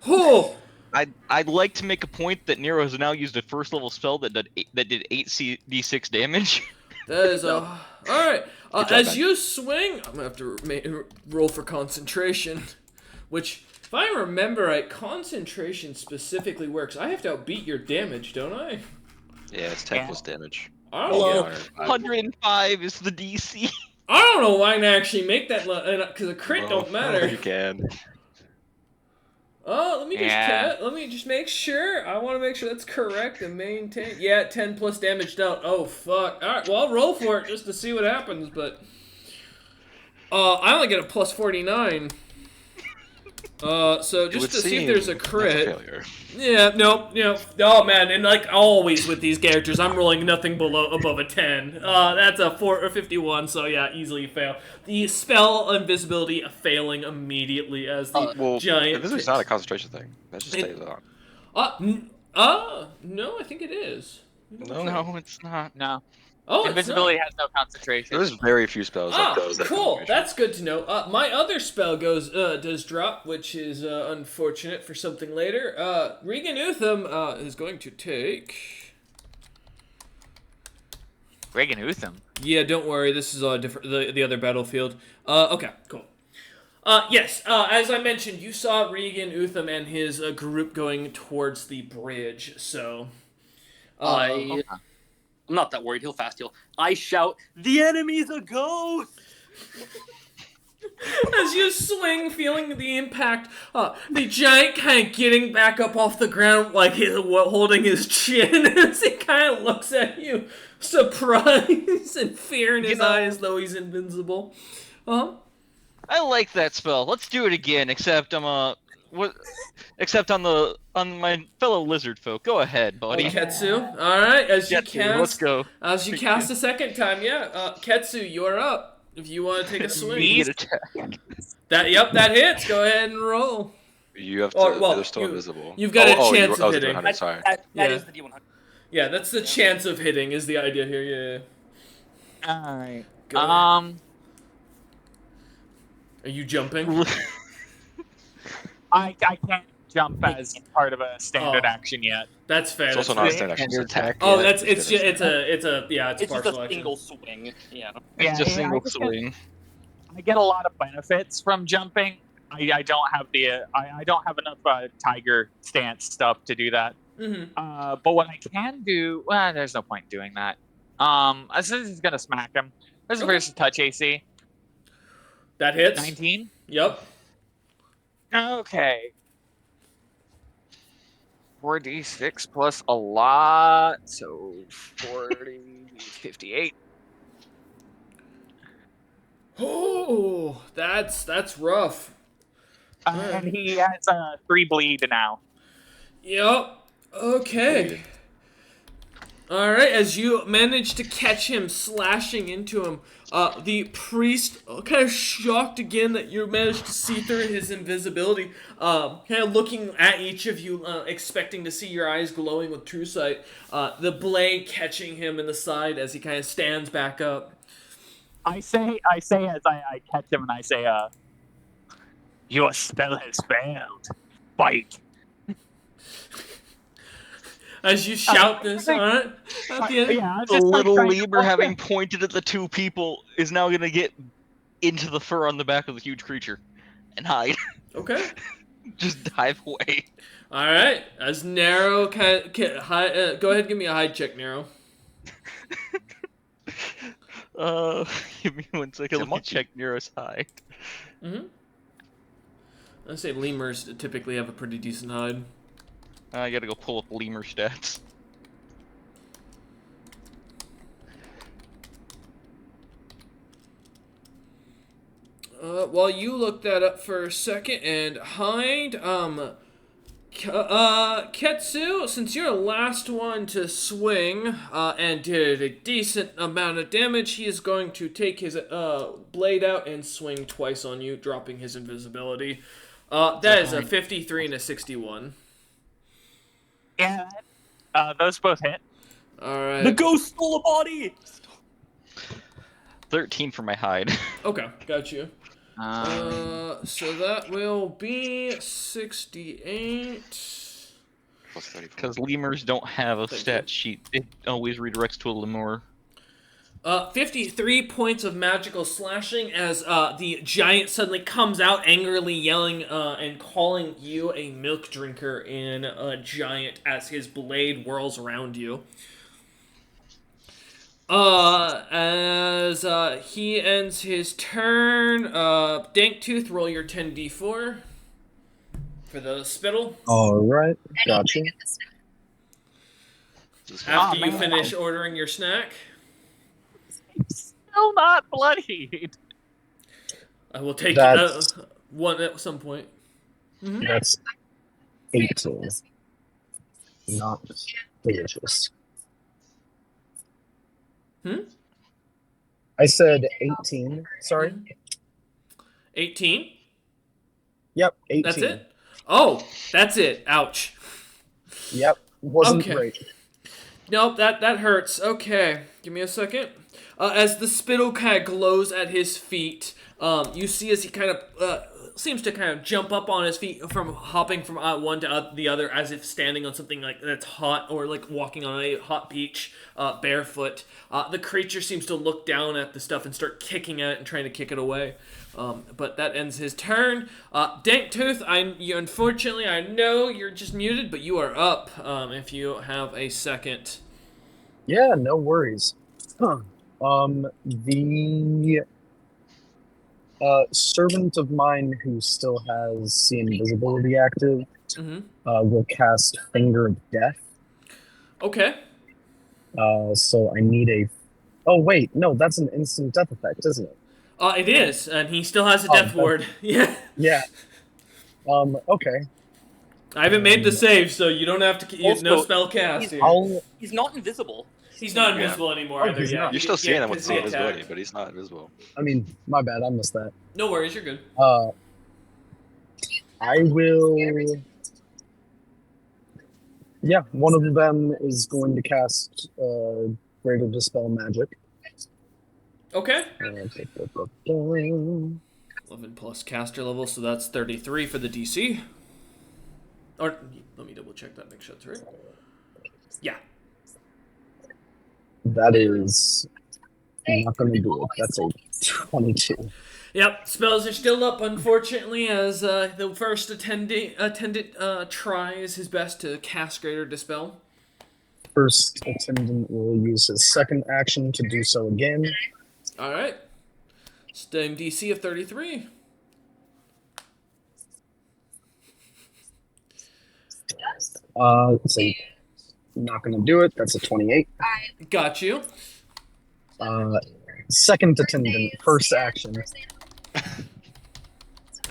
Oh. I'd like to make a point that Nero has now used a first level spell that did 8 d6 damage. That is all right. Good job, As man. you swing, I'm gonna have to roll for concentration, which, if I remember right, concentration specifically works. I have to outbeat your damage, don't I? Yeah, it's 10 plus damage. I don't Hello. know. 105 is the DC. I don't know why I can actually make that, because a crit don't You matter. can. Oh, let me just make sure. I want to make sure that's correct and maintain. Yeah, 10 plus damage dealt. Oh fuck. All right, well I'll roll for it just to see what happens, but I only get a plus 49. So just to see if there's a crit. Failure. Yeah, nope, oh man, and like always with these characters, I'm rolling nothing above a 10. That's a 4 or 51, so yeah, easily fail. The spell invisibility failing immediately as the giant. Invisibility's not a concentration thing. That just stays on. No, I think it is. No, it's not. No. Oh, Invisibility has no concentration. There's very few spells. That cool. That's good to know. My other spell does drop, which is unfortunate for something later. Regan Utham is going to take. Regan Utham. Yeah, don't worry. This is different. The other battlefield. Okay, cool. Yes, as I mentioned, you saw Regan Utham and his group going towards the bridge. So, I'm not that worried. He'll fast heal. I shout, "The enemy's a ghost!" As you swing, feeling the impact, the giant kind of getting back up off the ground, like holding his chin, as he kind of looks at you, surprise and fear in his eyes, though he's invincible. I like that spell. Let's do it again. Except Except on my fellow lizard folk. Go ahead, buddy. Ketsu. All right, as you cast. Let's go. As you cast a second time, yeah. Ketsu, you're up. If you want to take a swing. That hits. Go ahead and roll. You have to. They're still invisible. You've got a chance of hitting. That is the D100. Yeah, that's the chance of hitting is the idea here. Yeah. All right. Are you jumping? I can't jump as part of a standard action yet. That's fair. It's also not a standard action. It's attack. Oh, it's just it's just a single swing. Yeah. It's just a single swing. I get a lot of benefits from jumping. I don't have I don't have enough tiger stance stuff to do that. Mm-hmm. But what I can do, there's no point in doing that. This is gonna smack him. This is versus touch AC. That hits. 19. Yep. Okay. 4d6 plus a lot, so 58. Oh, that's rough. And he has 3 bleed now. Yep. Okay. All right. As you manage to catch him slashing into him, the priest kind of shocked again that you managed to see through his invisibility. Kind of looking at each of you, expecting to see your eyes glowing with true sight. The blade catching him in the side as he kind of stands back up. I say as I catch him, and I say, "Your spell has failed. Fight." As you shout this, alright? The little lemur, having pointed at the two people, is now gonna get into the fur on the back of the huge creature and hide. Okay. Just dive away. Alright, as Nero go ahead and give me a hide check, Nero. Give me 1 second. Let me check Nero's hide. I'd say lemurs typically have a pretty decent hide. I gotta go pull up lemur stats. While you look that up for a second and hide, Ketsu, since you're the last one to swing, and did a decent amount of damage, he is going to take his, blade out and swing twice on you, dropping his invisibility. That is a 53 and a 61. Yeah, those both hit. Alright. The ghost stole a body! 13 for my hide. Okay, got you. So that will be 68. Plus 34. Because lemurs don't have a stat sheet. It always redirects to a lemur. 53 points of magical slashing as the giant suddenly comes out angrily yelling and calling you a milk drinker in a giant as his blade whirls around you. As he ends his turn, Danktooth, roll your 10d4. for the spittle. All right, gotcha. After you man. finish ordering your snack, Still not bloodied. I will take That's- one at some point. Mhm. That's 18. Not delicious. Hmm? I said 18. Sorry. Mhm. 18? Yep, 18. That's it? Oh, that's it. Ouch. Yep, wasn't Okay. great. Nope, that hurts. Okay, give me a second. As the spittle kind of glows at his feet, you see as he kind of seems to kind of jump up on his feet from hopping from one to the other, as if standing on something like that's hot, or like walking on a hot beach barefoot. The creature seems to look down at the stuff and start kicking at it and trying to kick it away. But that ends his turn. Danktooth, unfortunately, I know you're just muted, but you are up if you have a second. Yeah, no worries. The servant of mine who still has the invisibility active Mm-hmm. will cast Finger of Death. Okay. So I need a. Oh wait, no, that's an instant death effect, isn't it? It is, and he still has a Oh, death ward. Yeah. Yeah. Okay. I haven't made the save, so you don't have to. No Also, spell cast here. He's not invisible. He's not Yeah. invisible anymore Oh, either. he's Yeah, not. You're still seeing him with 'cause the he invisibility, attacked. but he's not invisible. I mean, my bad, I missed that. No worries, you're good. I will. Yeah, one of them is going to cast Greater Dispel Magic. Okay. 11 plus caster level, so that's 33 for the DC. Or let me double check that. Make sure that's right. Yeah. That is not going to do it. That's a 22. Yep, spells are still up, unfortunately, as the first attendant tries his best to cast Greater Dispel. First attendant will use his second action to do so again. Alright. Same DC of 33. So not going to do it. That's a 28. Got you. Second attendant, first action.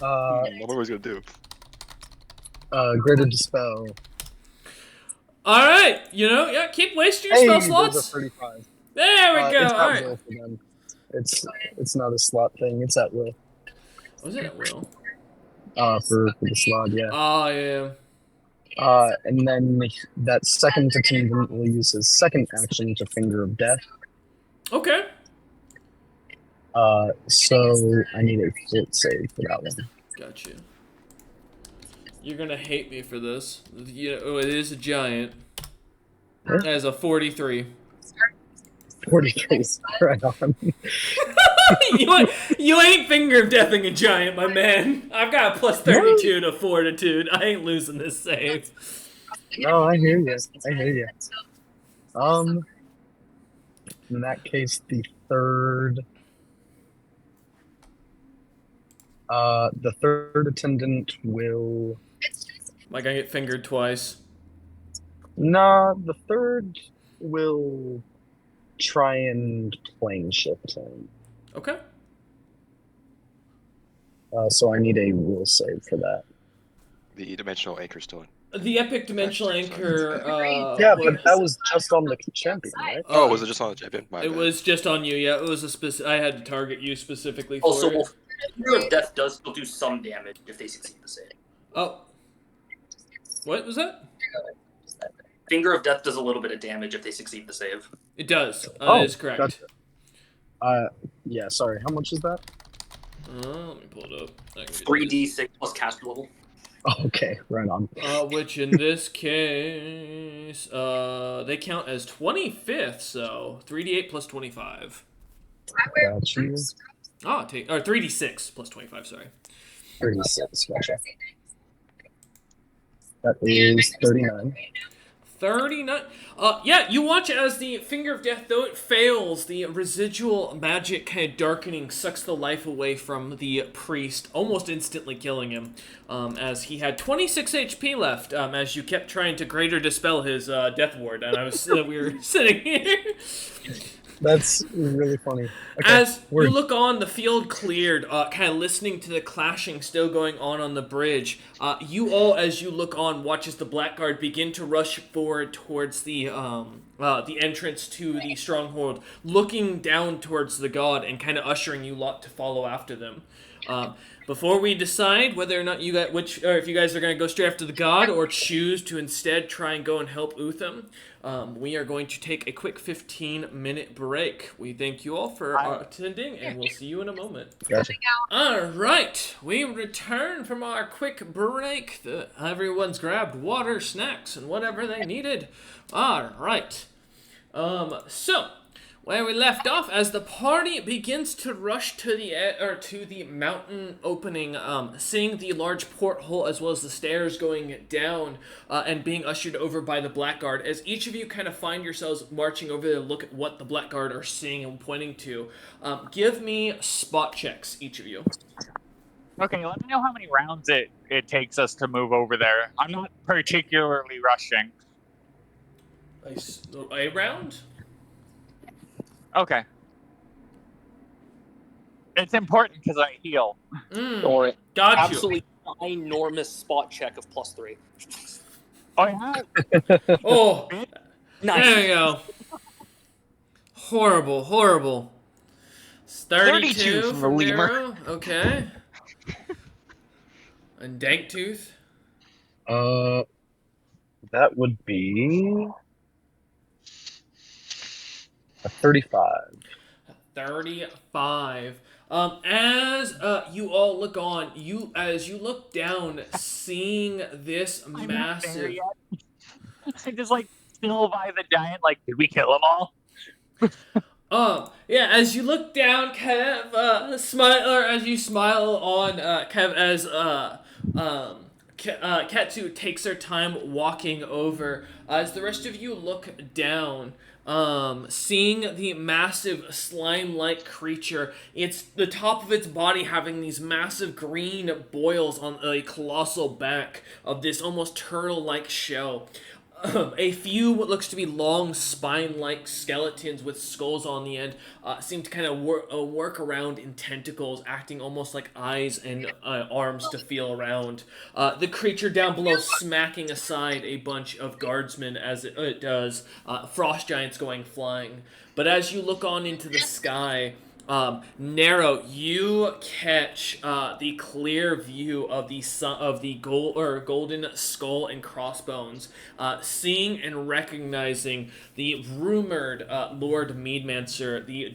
What was gonna do? Greater Dispel. Alright, yeah, keep wasting your spell Hey, slots. there's a 35. There we go. It's at Alright. will for them. It's not a slot thing. It's at will. Was it at will? For the slot, yeah. Oh, yeah. And then that second attendant will use his second action to Finger of Death. Okay. So I need a fort save for that one. Got you. You're gonna hate me for this. It is a giant. Huh? That is a 43. 43. Right on. you ain't finger of deathing a giant, my man. I've got a plus 32 to fortitude. I ain't losing this save. No, I hear you. I hear you. In that case, the third attendant will. Like I get fingered twice. Nah, the third will try and plane shift him. Okay. So I need a will save for that. The dimensional anchor still. The epic dimensional anchor. Yeah, but that was just on the champion, right? Oh, was it just on the champion? My It bad. was just on you. Yeah, it was a I had to target you specifically for Also, it. Finger of Death does still do some damage if they succeed the save. Oh. What was that? Finger of Death does a little bit of damage if they succeed the save. It does. Oh, That is correct. gotcha. Yeah, sorry. How much is that? Let me pull it up. 3d6 plus caster level. Oh, okay, right on. Which in this case, they count as 25th, so 3d8 plus 25. Got you. Or 3d6 plus 25, sorry. 36, gotcha. That is 39. 39. Yeah, you watch as the Finger of Death, though it fails, the residual magic kind of darkening sucks the life away from the priest, almost instantly killing him, as he had 26 HP left, as you kept trying to greater dispel his death ward, and we were sitting here. That's really funny. Okay, As you word. look on, the field cleared, kind of listening to the clashing still going on the bridge. You all, as you look on, watch as the Blackguard begin to rush forward towards the entrance to the stronghold, looking down towards the god and kind of ushering you lot to follow after them. Before we decide whether or not you got or if you guys are going to go straight after the god or choose to instead try and go and help Utham, we are going to take a quick 15-minute break. We thank you all for attending, and we'll see you in a moment. Gotcha. All right, we return from our quick break. Everyone's grabbed water, snacks, and whatever they needed. All right. So where we left off, as the party begins to rush to the mountain opening, seeing the large porthole as well as the stairs going down, and being ushered over by the Blackguard, as each of you kind of find yourselves marching over there to look at what the Blackguard are seeing and pointing to. Give me spot checks, each of you. Okay, let me know how many rounds it takes us to move over there. I'm not particularly rushing. A round? Okay. It's important because I heal. Don't worry. Got you. Absolutely ginormous spot check of +3. Oh, yeah? Oh, Nice. there you go. Horrible. 32 from the from lemur. Nero. Okay. And Danktooth. That would be a 35. 35. As you all look on, as you look down, seeing this I'm not there massive. yet. I just still by the giant. Did we kill them all? Yeah, as you look down, Kev, smile, or as you smile on, Kev, as, Katsu takes her time walking over, as the rest of you look down, seeing the massive slime-like creature, it's the top of its body having these massive green boils on a colossal back of this almost turtle-like shell. A few what looks to be long spine-like skeletons with skulls on the end seem to kind of work around in tentacles, acting almost like eyes and arms to feel around. The creature down below smacking aside a bunch of guardsmen as it does, frost giants going flying. But as you look on into the sky, Nero, you catch the clear view of the golden skull and crossbones, seeing and recognizing the rumored Lord Meadmancer, the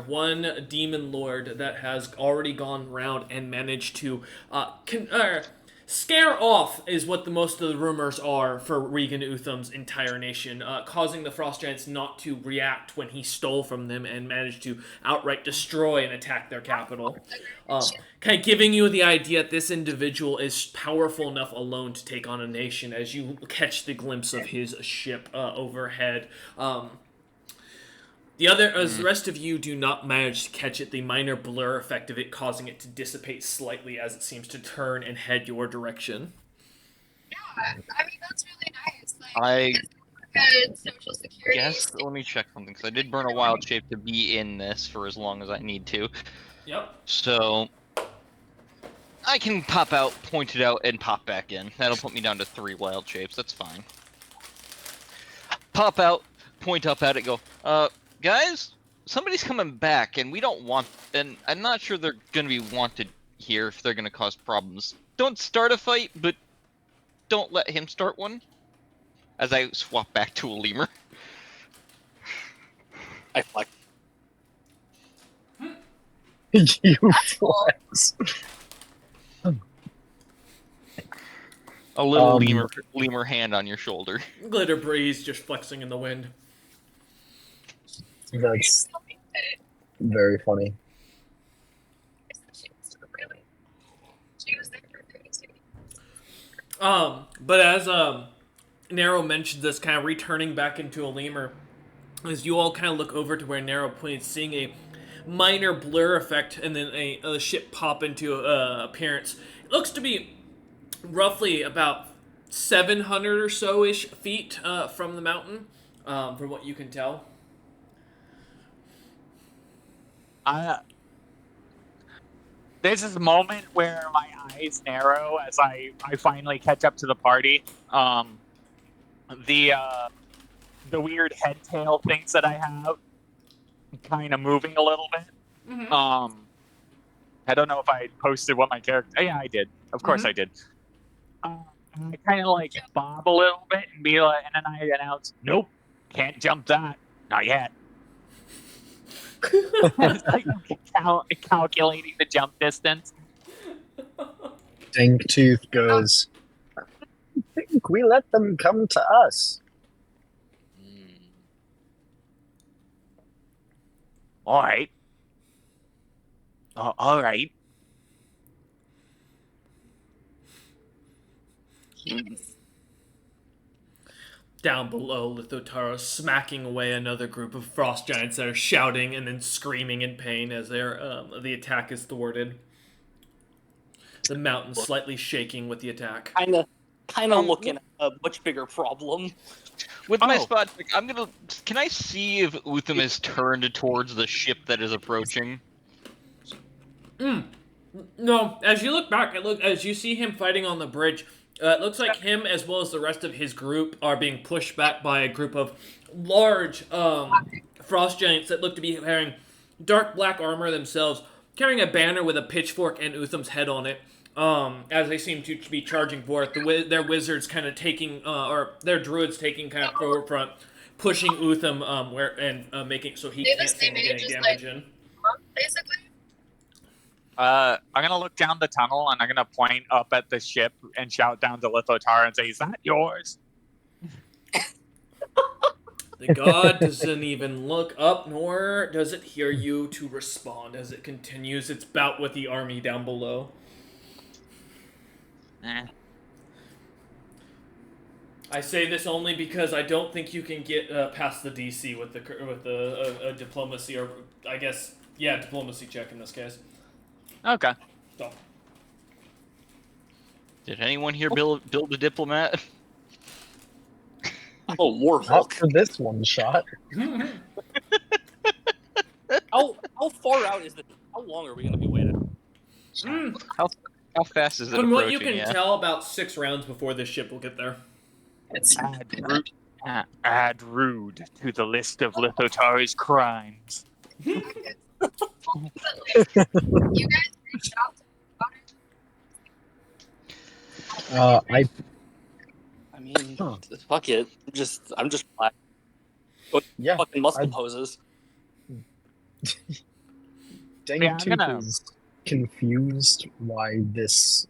one demon lord that has already gone round and managed to scare off is what most of the rumors are for Regan Utham's entire nation, causing the Frost Giants not to react when he stole from them and managed to outright destroy and attack their capital. Kind of giving you the idea that this individual is powerful enough alone to take on a nation as you catch the glimpse of his ship overhead. As the rest of you do not manage to catch it, the minor blur effect of it causing it to dissipate slightly as it seems to turn and head your direction. Yeah, I mean, that's really nice. I Good social security. guess, let me check something, because I did burn a wild shape to be in this for as long as I need to. Yep. So, I can pop out, point it out, and pop back in. That'll put me down to 3 wild shapes, that's fine. Pop out, point up at it, go, guys, somebody's coming back, and we don't want, and I'm not sure they're gonna be wanted here if they're gonna cause problems. Don't start a fight, but don't let him start one. As I swap back to a lemur. I flex. You flex. A little lemur hand on your shoulder. Glitter breeze just flexing in the wind. That's very funny. She was there for 32. But as Narrow mentions this, kind of returning back into a lemur, as you all kind of look over to where Narrow points, seeing a minor blur effect and then a ship pop into appearance. It looks to be roughly about 700 or so ish feet from the mountain, from what you can tell. This is a moment where my eyes narrow as I finally catch up to the party. The weird head tail things that I have kind of moving a little bit. I don't know if I posted what my character. Yeah, I did. Of course, I did. And I kind of like bob a little bit and be like, and then I announce, "Nope, can't jump that, not yet." It's like calculating the jump distance. Dangtooth goes, I think we let them come to us. All right. All right. Down below, Lithotaro smacking away another group of frost giants that are shouting and then screaming in pain as the attack is thwarted. The mountain slightly shaking with the attack. Kind of looking at a much bigger problem. With my spot, Can I see if Utham is turned towards the ship that is approaching? No, as you look back, as you see him fighting on the bridge. It looks like him, as well as the rest of his group, are being pushed back by a group of large frost giants that look to be wearing dark black armor themselves, carrying a banner with a pitchfork and Utham's head on it. As they seem to be charging forth, their wizards kind of taking, or their druids taking kind of forefront, pushing Utham making so he can't seem to get any damage in. Basically. I'm gonna look down the tunnel and I'm gonna point up at the ship and shout down to Lithotara and say, "Is that yours?" The god doesn't even look up, nor does it hear you to respond as it continues its bout with the army down below. I say this only because I don't think you can get past the DC with the diplomacy, or I guess, diplomacy check in this case. Okay. So. Did anyone here build a diplomat? Oh, Warhawk. Not for this one shot. How far out is this? How long are we going to be waiting? How fast is it From approaching? what you can tell, about 6 rounds before this ship will get there. Add rude to the list of Lithotara's crimes. You guys reached out to I mean, fuck it. I'm just black. yeah. Fucking muscle poses. Dangtooth is confused why this.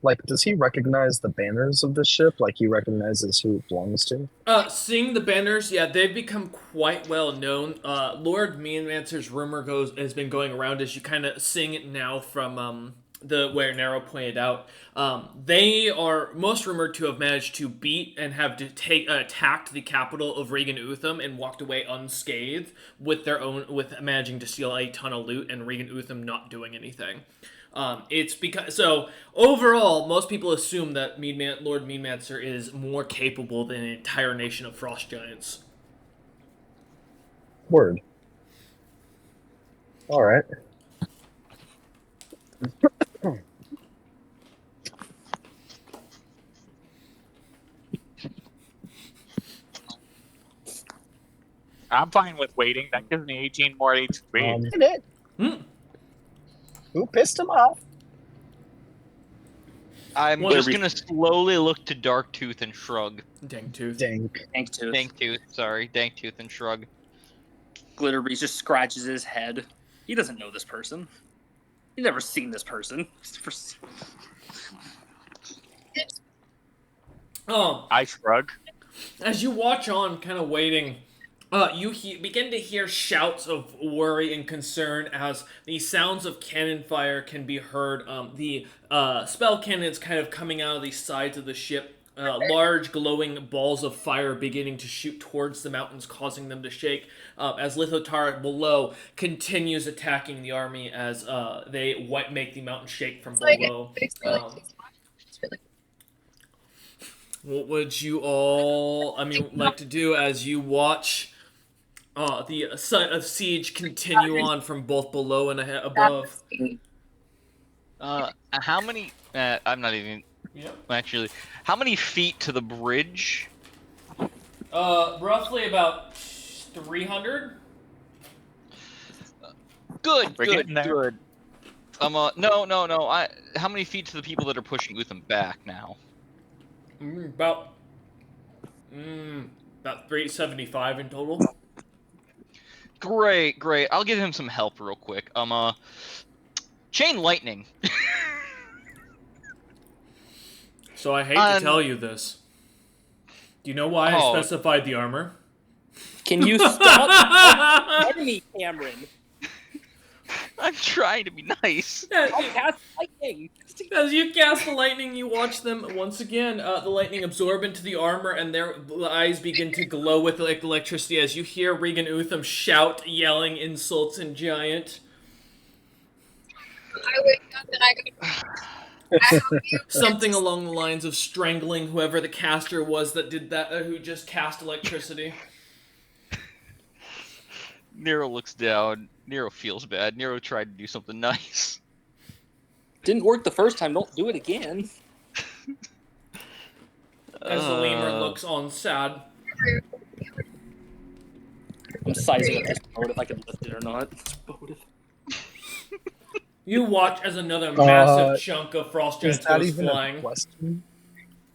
Like, does he recognize the banners of the ship? Like, he recognizes who it belongs to? Seeing the banners, they've become quite well known. Lord Meanmancer's rumor has been going around, as you kind of seeing it now from where Narrow pointed out. They are most rumored to have managed to beat and have attacked the capital of Regan Utham and walked away unscathed with managing to steal a ton of loot and Regan Utham not doing anything. It's because overall, most people assume that Lord Meanmancer is more capable than an entire nation of frost giants. Word. All right. I'm fine with waiting. That gives me 18 more HP. Did it? Who pissed him off? I'm just gonna slowly look to Darktooth and shrug. Dangtooth. Dangtooth and shrug. Glitterbreeze just scratches his head. He doesn't know this person. He's never seen this person. I shrug. As you watch on, kind of waiting, you begin to hear shouts of worry and concern as the sounds of cannon fire can be heard. The spell cannons kind of coming out of the sides of the ship, large glowing balls of fire beginning to shoot towards the mountains, causing them to shake, as Lithotar below continues attacking the army as they make the mountain shake from below. What would you all, like to do as you watch the siege continue on from both below and above? How many? I'm not even. Yep. Actually, how many feet to the bridge? Roughly about 300. Good, We're good, getting there. good. No. How many feet to the people that are pushing Utham back now? About 375 in total. Great. I'll give him some help real quick. Chain lightning. So I hate to tell you this. Do you know why I specified the armor? Can you stop telling me, Cameron? I'm trying to be nice. I'll cast lightning. As you cast the lightning, you watch them once again. The lightning absorb into the armor, and their eyes begin to glow with electricity. As you hear Regan Utham shout, yelling insults in Giant. I wake up and I go. Something along the lines of strangling whoever the caster was that did that, who just cast electricity. Nero looks down. Nero feels bad. Nero tried to do something nice. Didn't work the first time. Don't do it again. As the lemur looks on sad. I'm sizing up this boat if I can lift it or not. You watch as another massive chunk of frost giants goes flying. Question?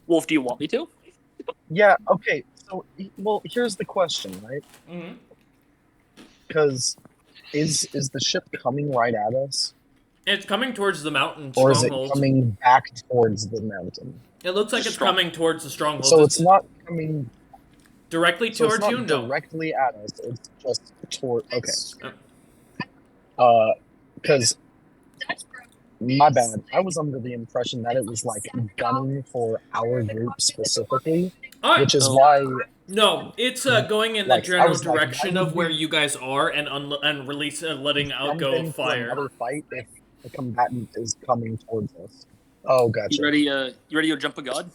Wolf, do you want me to? Yeah. Okay. So, well, here's the question, right? Mm-hmm. Because is the ship coming right at us, It's coming towards the mountain or is it stronghold. coming back towards the mountain? It looks like it's coming towards the stronghold. So it's not coming directly so it's towards not you. No. directly at us. It's just toward. Okay. Oh. Because my bad. I was under the impression that it was like gunning for our group specifically, which is why. No, it's going in Like, the general was like, direction why would of where we- you guys are and letting out go Jumping of for fire. another fight if the combatant is coming towards us. Oh, gotcha. You ready? You ready to jump a god?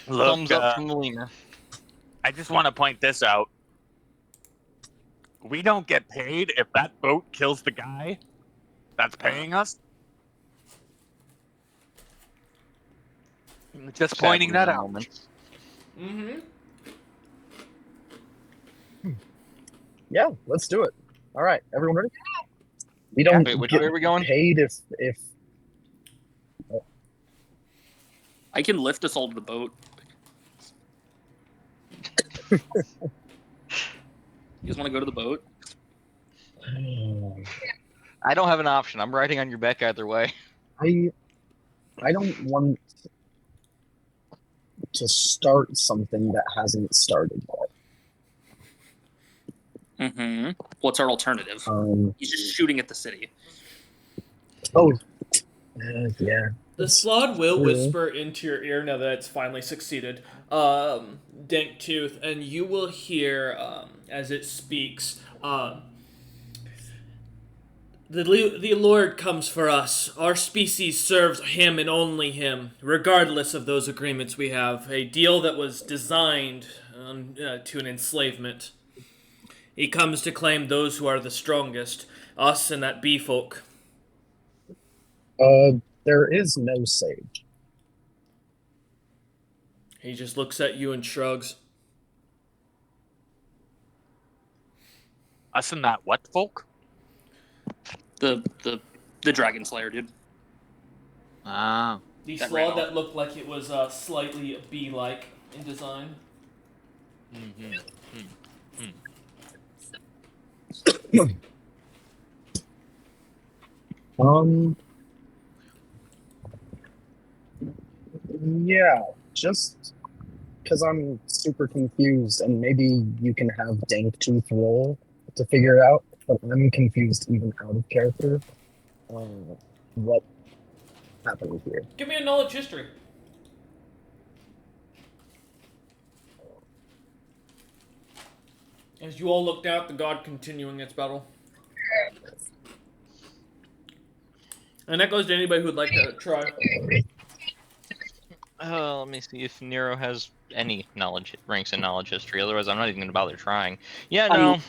Look, Thumbs up from the lemur. I just want to point this out. We don't get paid if that boat kills the guy that's paying us. Just pointing that out. Mm-hmm. Yeah, let's do it. All right, everyone ready? We don't Wait, which get way are we going? paid if I can lift us all to the boat. You guys want to go to the boat? I don't have an option. I'm riding on your back either way. I don't want to start something that hasn't started yet. Mm-hmm. What's our alternative? He's just shooting at the city. Oh, yeah. The Slod will whisper into your ear now that it's finally succeeded, Dank Tooth, and you will hear, as it speaks, the Lord comes for us. Our species serves him and only him, regardless of those agreements we have. A deal that was designed to an enslavement. He comes to claim those who are the strongest, us and that bee folk. There is no sage. He just looks at you and shrugs. Us and that what folk? The Dragon Slayer, dude. Ah. The That slaw ran that looked like it was slightly bee-like in design. Yeah, just because I'm super confused, and maybe you can have Dank Tooth roll to figure it out, but I'm confused even out of character. What happened here? Give me a knowledge history. As you all look down at the god continuing its battle. And that goes to anybody who'd like to try. Let me see if Nero has any knowledge ranks in knowledge history. Otherwise, I'm not even gonna bother trying. Yeah, no.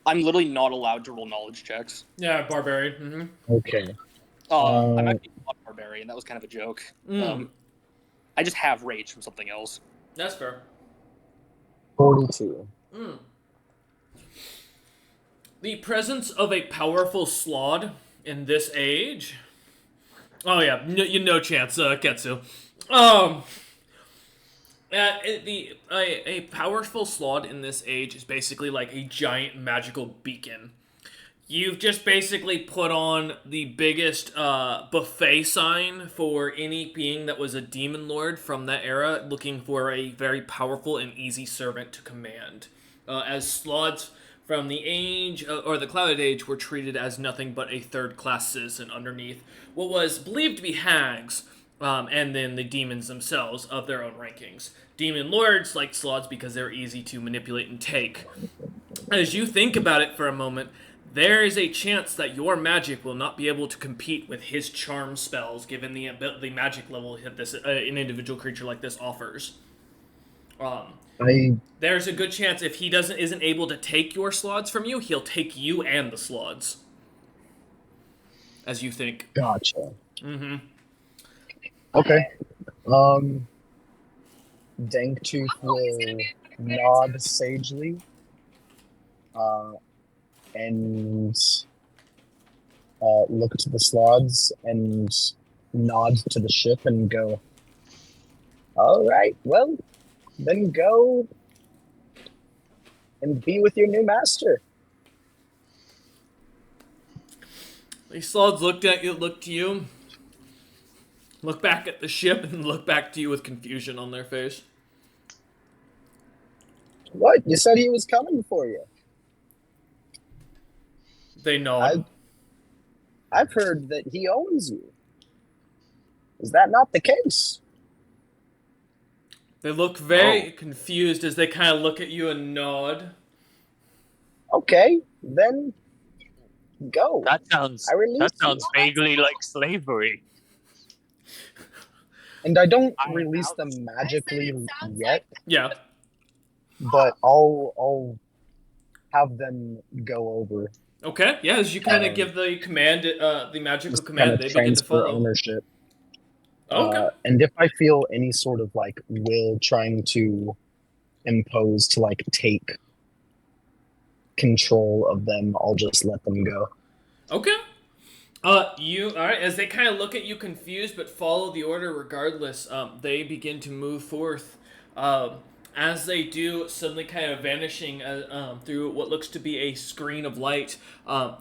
I'm literally not allowed to roll knowledge checks. Yeah, barbarian. Okay. I'm actually not barbarian. That was kind of a joke. Mm. I just have rage from something else. That's fair. 42. Mm. The presence of a powerful slod in this age. Oh yeah, no chance, Ketsu. A powerful slod in this age is basically like a giant magical beacon. You've just basically put on the biggest buffet sign for any being that was a demon lord from that era, looking for a very powerful and easy servant to command. As slots from the age, or the Clouded Age, were treated as nothing but a third-class citizen underneath what was believed to be hags, and then the demons themselves of their own rankings. Demon lords liked slots because they're easy to manipulate and take. As you think about it for a moment, there is a chance that your magic will not be able to compete with his charm spells, given the magic level that this an individual creature like this offers. There's a good chance if he isn't able to take your slots from you, he'll take you and the slots. As you think. Gotcha. Mm-hmm. Okay. Danktooth will nod sagely. And look to the slots and nod to the ship and go, all right, well, then go and be with your new master. The slots looked to you, look back at the ship, and look back to you with confusion on their face. What? You said he was coming for you. They nod. I've heard that he owns you. Is that not the case? They look very confused as they kind of look at you and nod. Okay, then go. That sounds vaguely like slavery. And I don't release them magically yet. Yeah. But I'll have them go over. Okay, yeah, as you kind of give the command, the magical command, they begin to follow. Ownership. Okay. And if I feel any sort of like will trying to impose to like take control of them, I'll just let them go. Okay. Alright, as they kind of look at you confused but follow the order regardless, they begin to move forth. As they do, suddenly kind of vanishing through what looks to be a screen of light,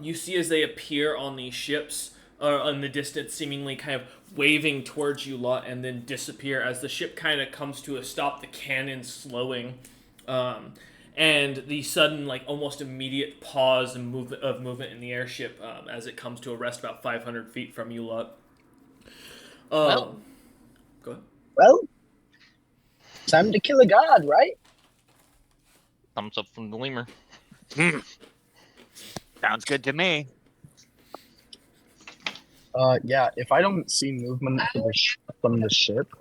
you see as they appear on these ships, in the distance, seemingly kind of waving towards you lot, and then disappear as the ship kind of comes to a stop, the cannon slowing, and the sudden, like, almost immediate pause and movement in the airship as it comes to a rest about 500 feet from you lot. Well. Go ahead. Well, time to kill a god, right? Thumbs up from the lemur. Sounds good to me. Yeah, if I don't see movement from the ship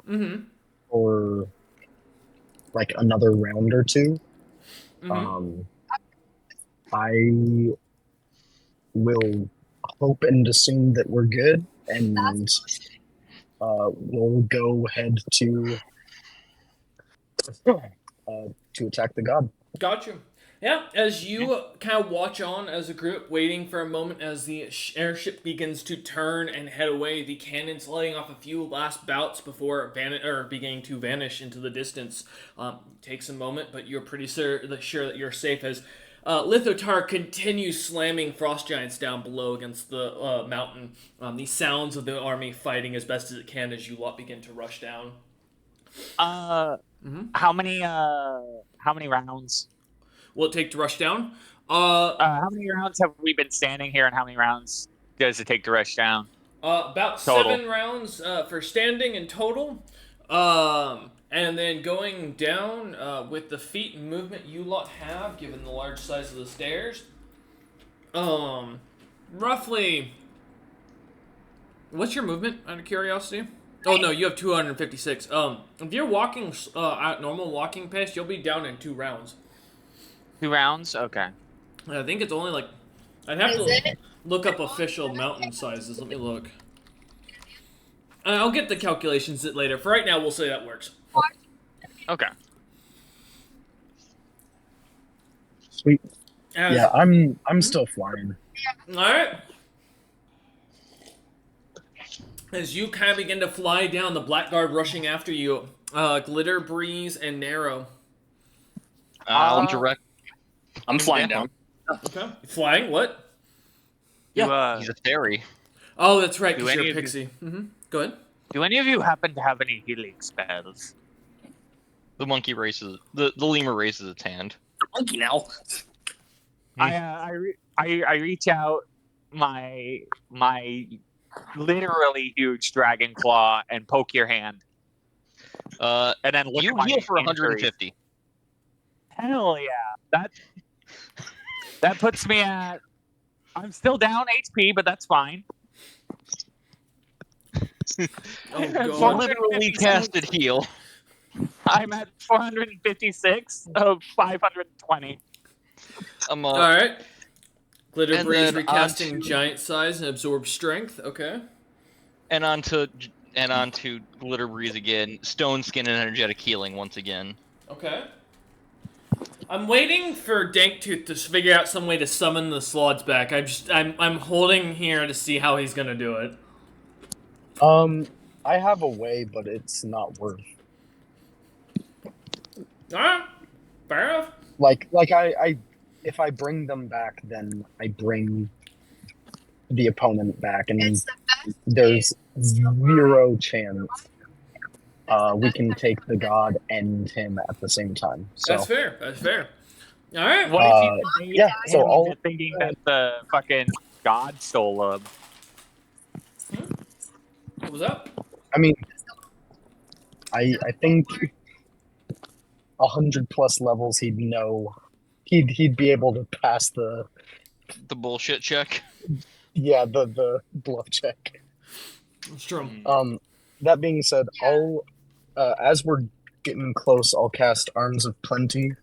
for like another round or two, I will hope and assume that we're good, and we'll go head to attack the god. Gotcha. Yeah, as you kind of watch on as a group, waiting for a moment as the airship begins to turn and head away, the cannons letting off a few last bouts before beginning to vanish into the distance. Takes a moment, but you're pretty sure that you're safe as Lithotar continues slamming frost giants down below against the mountain. The sounds of the army fighting as best as it can as you lot begin to rush down. How many rounds will it take to rush down? How many rounds have we been standing here, and how many rounds does it take to rush down? About total. 7 rounds for standing in total. And then going down with the feet and movement you lot have, given the large size of the stairs, roughly. What's your movement? Out of curiosity. Oh no, you have 256. If you're walking at normal walking pace, you'll be down in 2 rounds. 2 rounds? Okay. I think it's only like. I'd have Is to it? look up official mountain sizes. Let me look. I'll get the calculations later. For right now, we'll say that works. Okay. Sweet. As, Yeah, I'm still flying. All right. As you kind of begin to fly down, the Blackguard rushing after you, Glitter, Breeze, and Narrow. I'll direct. I'm flying down. Okay. Flying? What? Yeah. He's a fairy. Oh, that's right, Do because any you're a of you- pixie. Go ahead. Do any of you happen to have any healing spells? The monkey raises. The lemur raises its hand. Monkey now. I reach out my literally huge dragon claw and poke your hand, and then look You at my heal for injuries. 150. Hell yeah! That puts me at. I'm still down HP, but that's fine. Oh, God. Four- Literally casted heal. I'm at 456 of 520. All right. Glitter and Breeze then recasting onto- giant size and absorb strength. Okay. and onto Glitter Breeze again. Stone Skin and Energetic Healing once again. Okay. I'm waiting for Danktooth to figure out some way to summon the slots back. I'm holding here to see how he's gonna do it. I have a way, but it's not worth. Alright. Fair enough. Like I if I bring them back, then I bring the opponent back, and It's the best. there's 0 chance we can take the god and him at the same time. So That's fair. That's fair. Alright. What if you debate yeah, so him I'll- into thinking that the fucking god stole him? What was that? I mean, I think 100+ levels, he'd know. He'd be able to pass the The bullshit check. the bluff check. It's true. That being said, I'll as we're getting close, I'll cast Arms of Plenty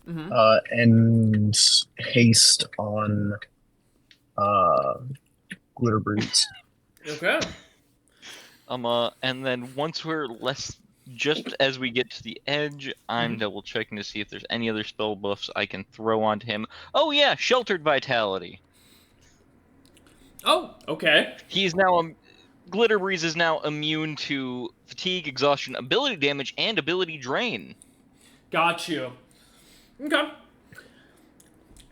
Mm-hmm. and haste on Glitter Breeze. Okay. And then once we're just as we get to the edge, I'm Mm-hmm. double checking to see if there's any other spell buffs I can throw onto him. Oh yeah, Sheltered Vitality. Oh, okay. He's now Glitter Breeze is now immune to fatigue, exhaustion, ability damage, and ability drain. Got you. Okay.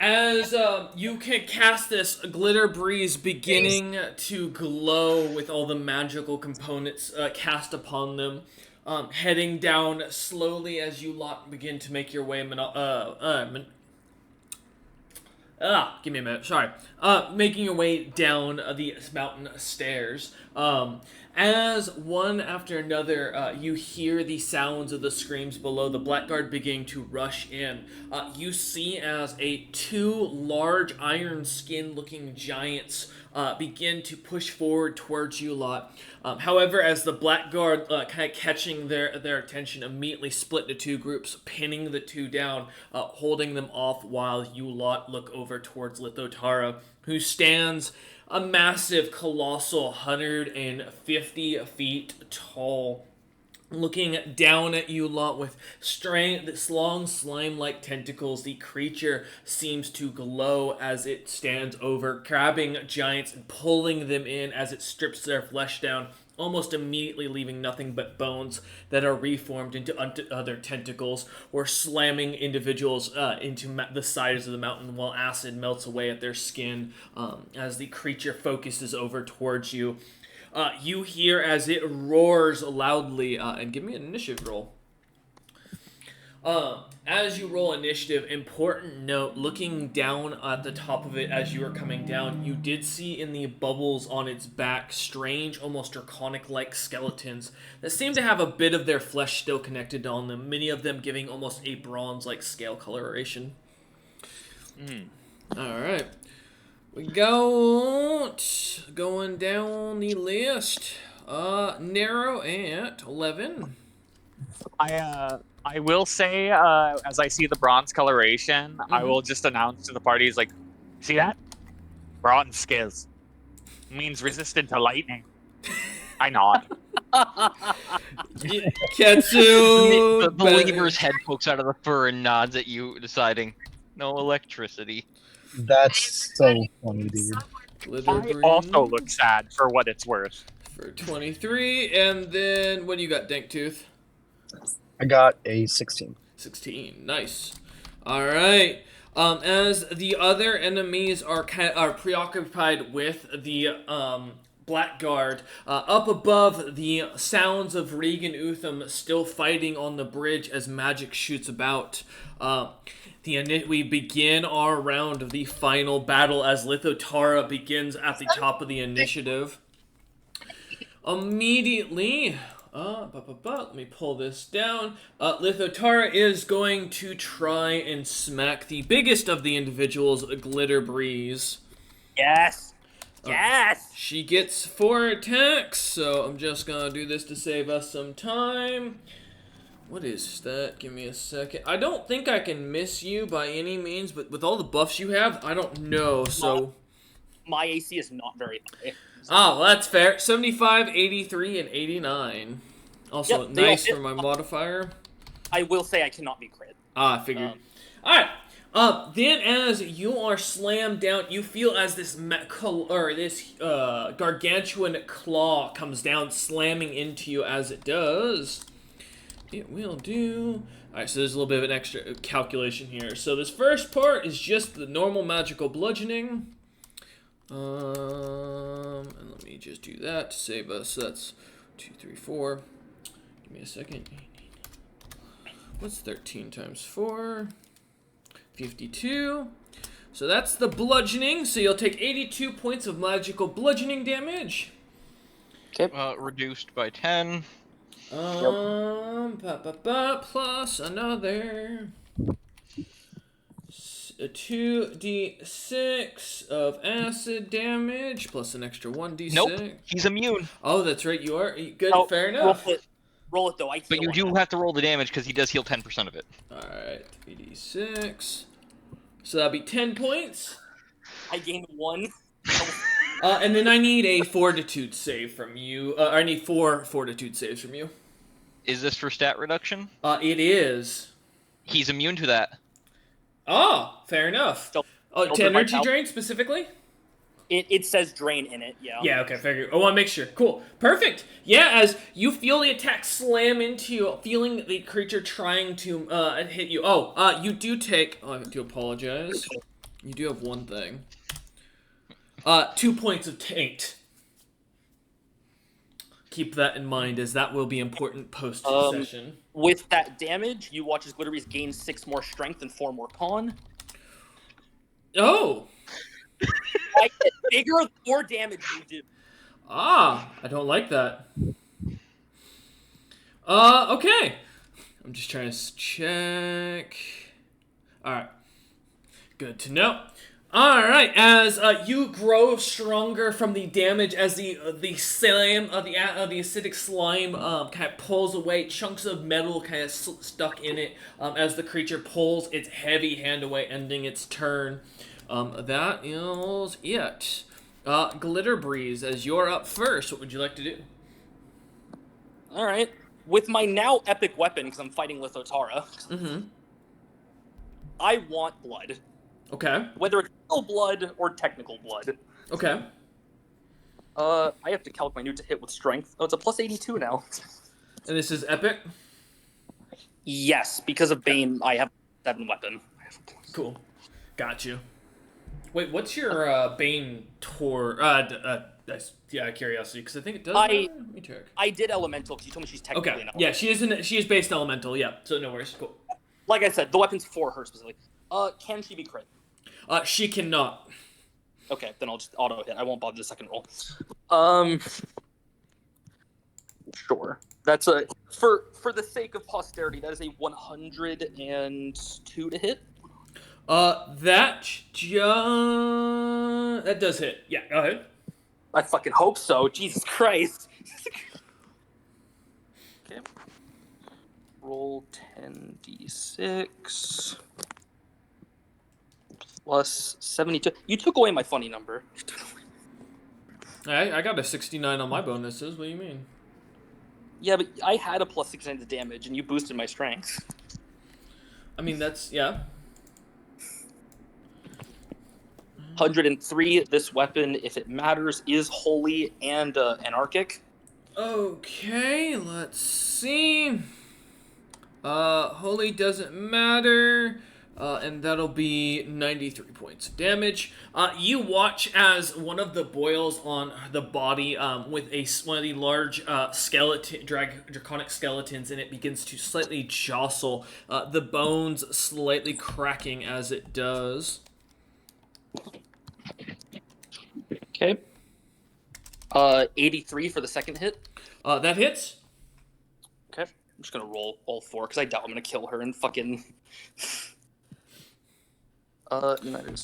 As you can cast this, Glitter Breeze beginning to glow with all the magical components cast upon them, heading down slowly as you lot begin to make your way. Give me a minute. Sorry. Making your way down the mountain stairs. As one after another, you hear the sounds of the screams below, the Blackguard beginning to rush in. You see as 2 large iron skin looking giants begin to push forward towards you lot. However, as the Blackguard kind of catching their attention, immediately split into 2 groups, pinning the 2 down, holding them off while you lot look over towards Lithotara, who stands a massive, colossal 150 feet tall, looking down at you lot with this long slime-like tentacles. The creature seems to glow as it stands over, grabbing giants and pulling them in as it strips their flesh down, almost immediately leaving nothing but bones that are reformed into other tentacles, or slamming individuals into the sides of the mountain while acid melts away at their skin as the creature focuses over towards you. You hear as it roars loudly, and give me an initiative roll. As you roll initiative, important note, looking down at the top of it as you are coming down, you did see in the bubbles on its back strange, almost draconic-like skeletons that seem to have a bit of their flesh still connected on them, many of them giving almost a bronze-like scale coloration. Alright. We got going down the list. Narrow at 11. I will say, as I see the bronze coloration, I will just announce to the parties, like, see that? Bronze scales. Means resistant to lightning. I nod. Ketsu! The believer's head pokes out of the fur and nods at you, deciding, no electricity. That's so funny, dude. I also look sad for what it's worth. For 23, and then what do you got, Danktooth? I got a 16. 16, nice. All right. As the other enemies are preoccupied with the Blackguard, up above, the sounds of Regan Utham still fighting on the bridge as magic shoots about. We begin our round of the final battle as Lithotara begins at the top of the initiative. Immediately, let me pull this down. Lithotara is going to try and smack the biggest of the individuals, Glitter Breeze. Yes. Yes. She gets 4 attacks, so I'm just gonna do this to save us some time. What is that? Give me a second. I don't think I can miss you by any means, but with all the buffs you have, I don't know, so... My AC is not very high. Oh, well, that's fair. 75, 83, and 89. Also, Yep, nice for my modifier. I will say I cannot be crit. I figured. Alright. Then as you are slammed down, you feel as this gargantuan claw comes down, slamming into you as it does. It will do... Alright, so there's a little bit of an extra calculation here. So this first part is just the normal magical bludgeoning. And let me just do that to save us. So that's 2, 3, 4. Give me a second. What's 13 times 4? 52. So that's the bludgeoning. So you'll take 82 points of magical bludgeoning damage. Okay. Reduced by 10. Plus another 2d6 of acid damage, plus an extra 1d6. Nope, he's immune. Oh, that's right, you are. Good, Oh, fair enough. Roll it though. I but you do have to roll the damage because he does heal 10% of it. Alright, 3d6. So that'll be 10 points. I gained 1. And then I need a fortitude save from you. I need 4 fortitude saves from you. Is this for stat reduction? It is. He's immune to that. Oh, fair enough. To energy drain specifically? It says drain in it, yeah. Yeah, okay, figure. I want to make sure. Cool. Perfect. Yeah, as you feel the attack slam into you, feeling the creature trying to hit you. You do take... Oh, I do apologize. You do have one thing. 2 points of taint. Keep that in mind, as that will be important post-session. With that damage, you watch as Glitteries gain 6 more strength and 4 more con. Oh! I get bigger, the more damage you do. I don't like that. Okay. I'm just trying to check. Alright. Good to know. Alright, as you grow stronger from the damage, as the slime, the acidic slime kind of pulls away, chunks of metal kind of stuck in it, as the creature pulls its heavy hand away, ending its turn. That is it. Glitter Breeze, as you're up first, what would you like to do? Alright. With my now epic weapon, because I'm fighting Lithotara, I want blood. Okay. Whether it's real blood or technical blood. Okay. I have to calc my new to hit with strength. Oh, it's a plus 82 now. And this is epic? Yes, because of Bane, I have 7 weapon. Cool. Got you. Wait, what's your Bane Tor? Curiosity, because I think it does. Let me check. I did Elemental because you told me she's technically an elemental. Yeah, she is based Elemental. Yeah, so no worries. Cool. Like I said, the weapon's for her specifically. Can she be crit? She cannot. Okay, then I'll just auto hit. I won't bother the second roll. Sure. That's a for the sake of posterity. That is a 102 to hit. That does hit. Yeah, go ahead. I fucking hope so. Jesus Christ. Okay. Roll 10d6 plus 72. You took away my funny number. I got a 69 on my bonuses. What do you mean? Yeah, but I had a plus 6 to damage, and you boosted my strength. I mean, that's, yeah. 103. This weapon, if it matters, is holy and anarchic. Okay, let's see. Holy doesn't matter. And that'll be 93 points of damage. You watch as one of the boils on the body, with one of the large draconic skeletons, and it begins to slightly jostle. The bones slightly cracking as it does. Okay. 83 for the second hit. That hits. Okay. I'm just gonna roll all 4 because I doubt I'm gonna kill her and fucking.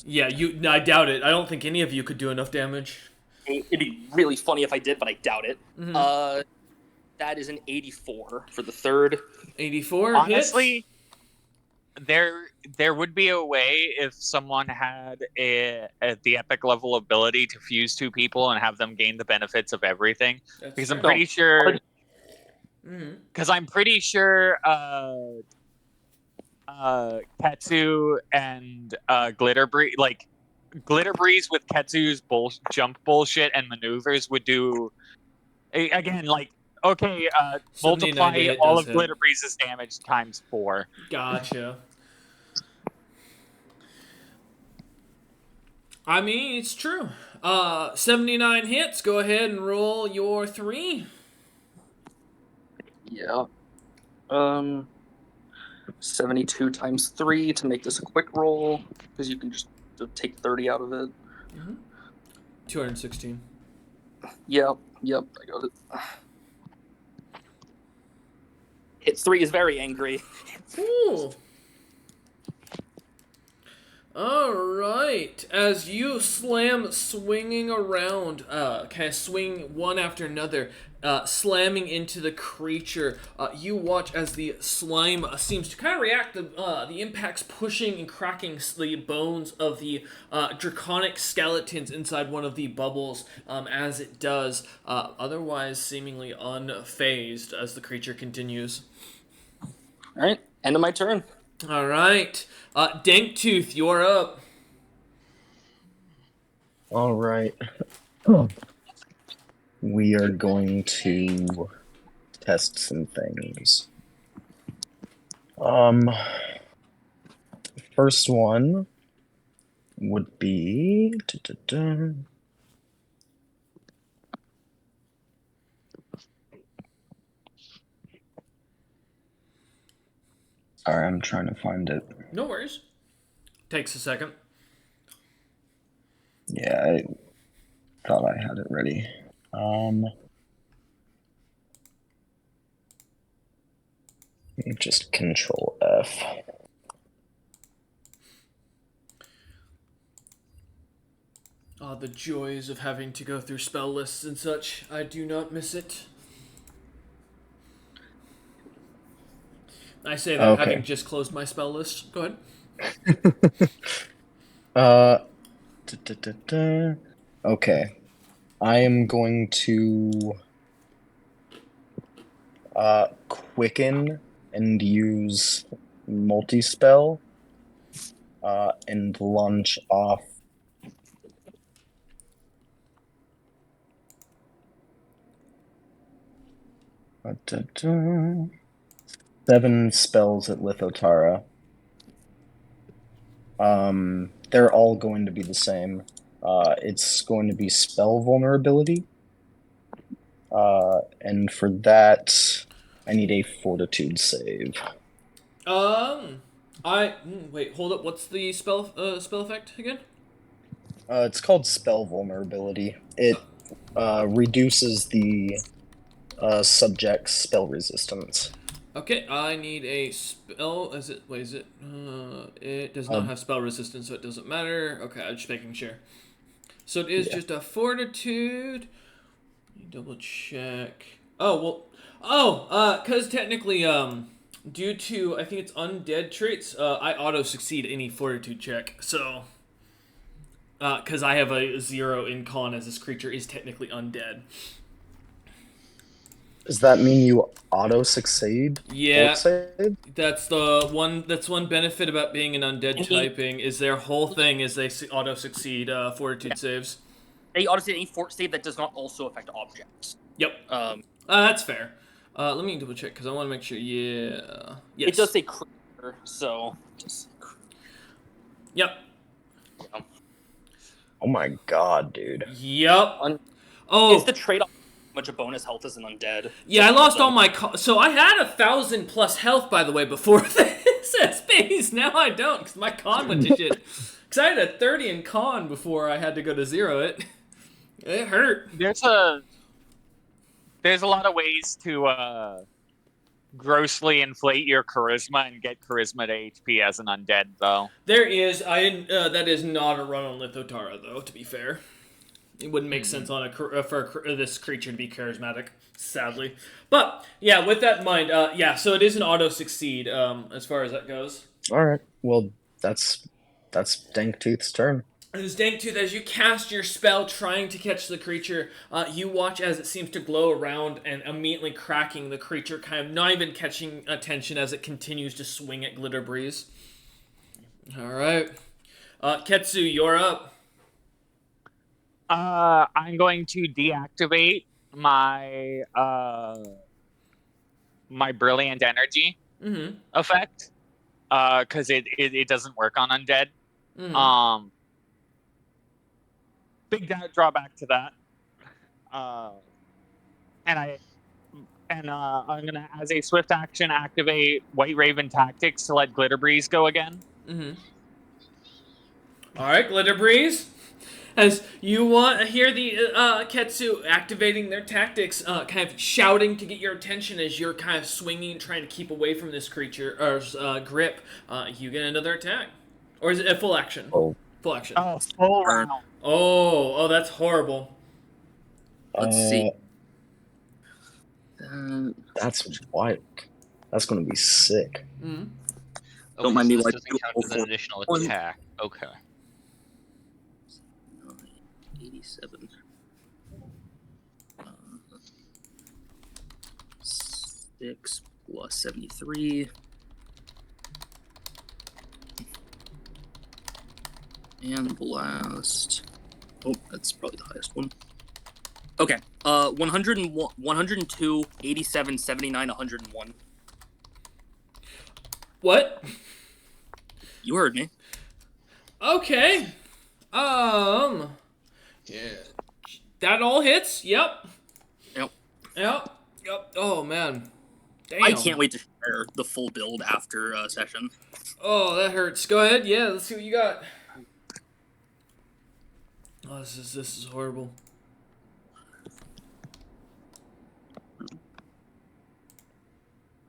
Yeah, I doubt it. I don't think any of you could do enough damage. It'd be really funny if I did, but I doubt it. Mm-hmm. That is an 84 for the third. 84 Honestly, hits? there would be a way if someone had the epic level ability to fuse two people and have them gain the benefits of everything. That's Because true. I'm pretty sure. Mm-hmm. Because I'm pretty sure Ketsu and Glitterbreeze, like Glitterbreeze with Ketsu's jump bullshit and maneuvers would do again like okay, multiply all of Glitterbreeze's damage times 4. Gotcha. I mean, it's true. 79 hits. Go ahead and roll your 3. Yeah. 72 times 3 to make this a quick roll, because you can just take 30 out of it. Mm-hmm. 216. Yep, I got it. Hit 3 is very angry. Ooh. Alright, as you slam swinging around, kind of swing one after another, slamming into the creature, you watch as the slime seems to kind of react to the impacts pushing and cracking the bones of the draconic skeletons inside one of the bubbles as it does, otherwise seemingly unfazed as the creature continues. Alright, end of my turn. Alright. Danktooth, you're up. Alright. We are going to test some things. First one would be... Sorry, I'm trying to find it. No worries. Takes a second. Yeah, I thought I had it ready. Just Control F. Ah, the joys of having to go through spell lists and such. I do not miss it. I say that Okay. having just closed my spell list. Go ahead. Okay. I am going to quicken and use multi-spell and launch off seven spells at Lithotara. They're all going to be the same. It's going to be spell vulnerability. And for that, I need a fortitude save. Wait, hold up. What's the spell effect again? It's called spell vulnerability. It reduces the subject's spell resistance. Okay, I need a spell. Is it? Wait, is it? It does not Uh, have spell resistance, so it doesn't matter. Okay, I'm just making sure. So it is Yeah. just a fortitude. Let me double check. Oh well. Oh, cause technically, due to I think it's undead traits, I auto succeed any fortitude check. So, cause I have a 0 in con as this creature is technically undead. Does that mean you auto succeed fort Yeah, save? that's the one. That's one benefit about being an undead Any- typing is their whole thing is they auto succeed fortitude saves. They honestly any fort save that does not also affect objects. Yep, that's fair. Let me double check because I want to make sure. Yeah, yes, It does say creature, so just Yep, Oh my god, dude. yep. it's Oh, the trade-off. Much a bonus health as an undead. yeah. I lost all my so I had 1,000 plus health by the way before this space. Now I don't because my con went to shit. Because I had a 30 in con before I had to go to 0 it. It hurt. There's a lot of ways to grossly inflate your charisma and get charisma to HP as an undead, though. There is. I didn't. That is not a run on Lithotara, though. To be fair, it wouldn't make sense on this creature to be charismatic. Sadly, but yeah. With that in mind, yeah. So it is an auto succeed. As far as that goes. All right. Well, that's Danktooth's turn. As Danktooth, as you cast your spell trying to catch the creature, you watch as it seems to glow around and immediately cracking the creature, kind of not even catching attention as it continues to swing at Glitter Breeze. Alright. Ketsu, you're up. I'm going to deactivate my my brilliant energy effect because it doesn't work on undead. Big drawback to that. And I'm gonna, as a swift action, activate White Raven Tactics to let Glitter Breeze go again. Alright, Glitter Breeze. As you hear the Ketsu activating their tactics, kind of shouting to get your attention as you're kind of swinging, trying to keep away from this creature, or grip, you get another attack. Or is it a full action? Oh. Full action. Oh, full round. Oh, that's horrible. Let's see. That's wild. That's gonna be sick. Okay, Don't mind me, so this like, doesn't count as an additional attack. Okay. 87. 6 plus 73. And blast. Oh, that's probably the highest one. Okay. 101, 102, 87, 79, 101. What? You heard me. Okay. Yeah. That all hits? Yep. Yep. Yep. Oh, man. Damn. I can't wait to share the full build after session. Oh, that hurts. Go ahead. Yeah, let's see what you got. Oh, this is horrible. All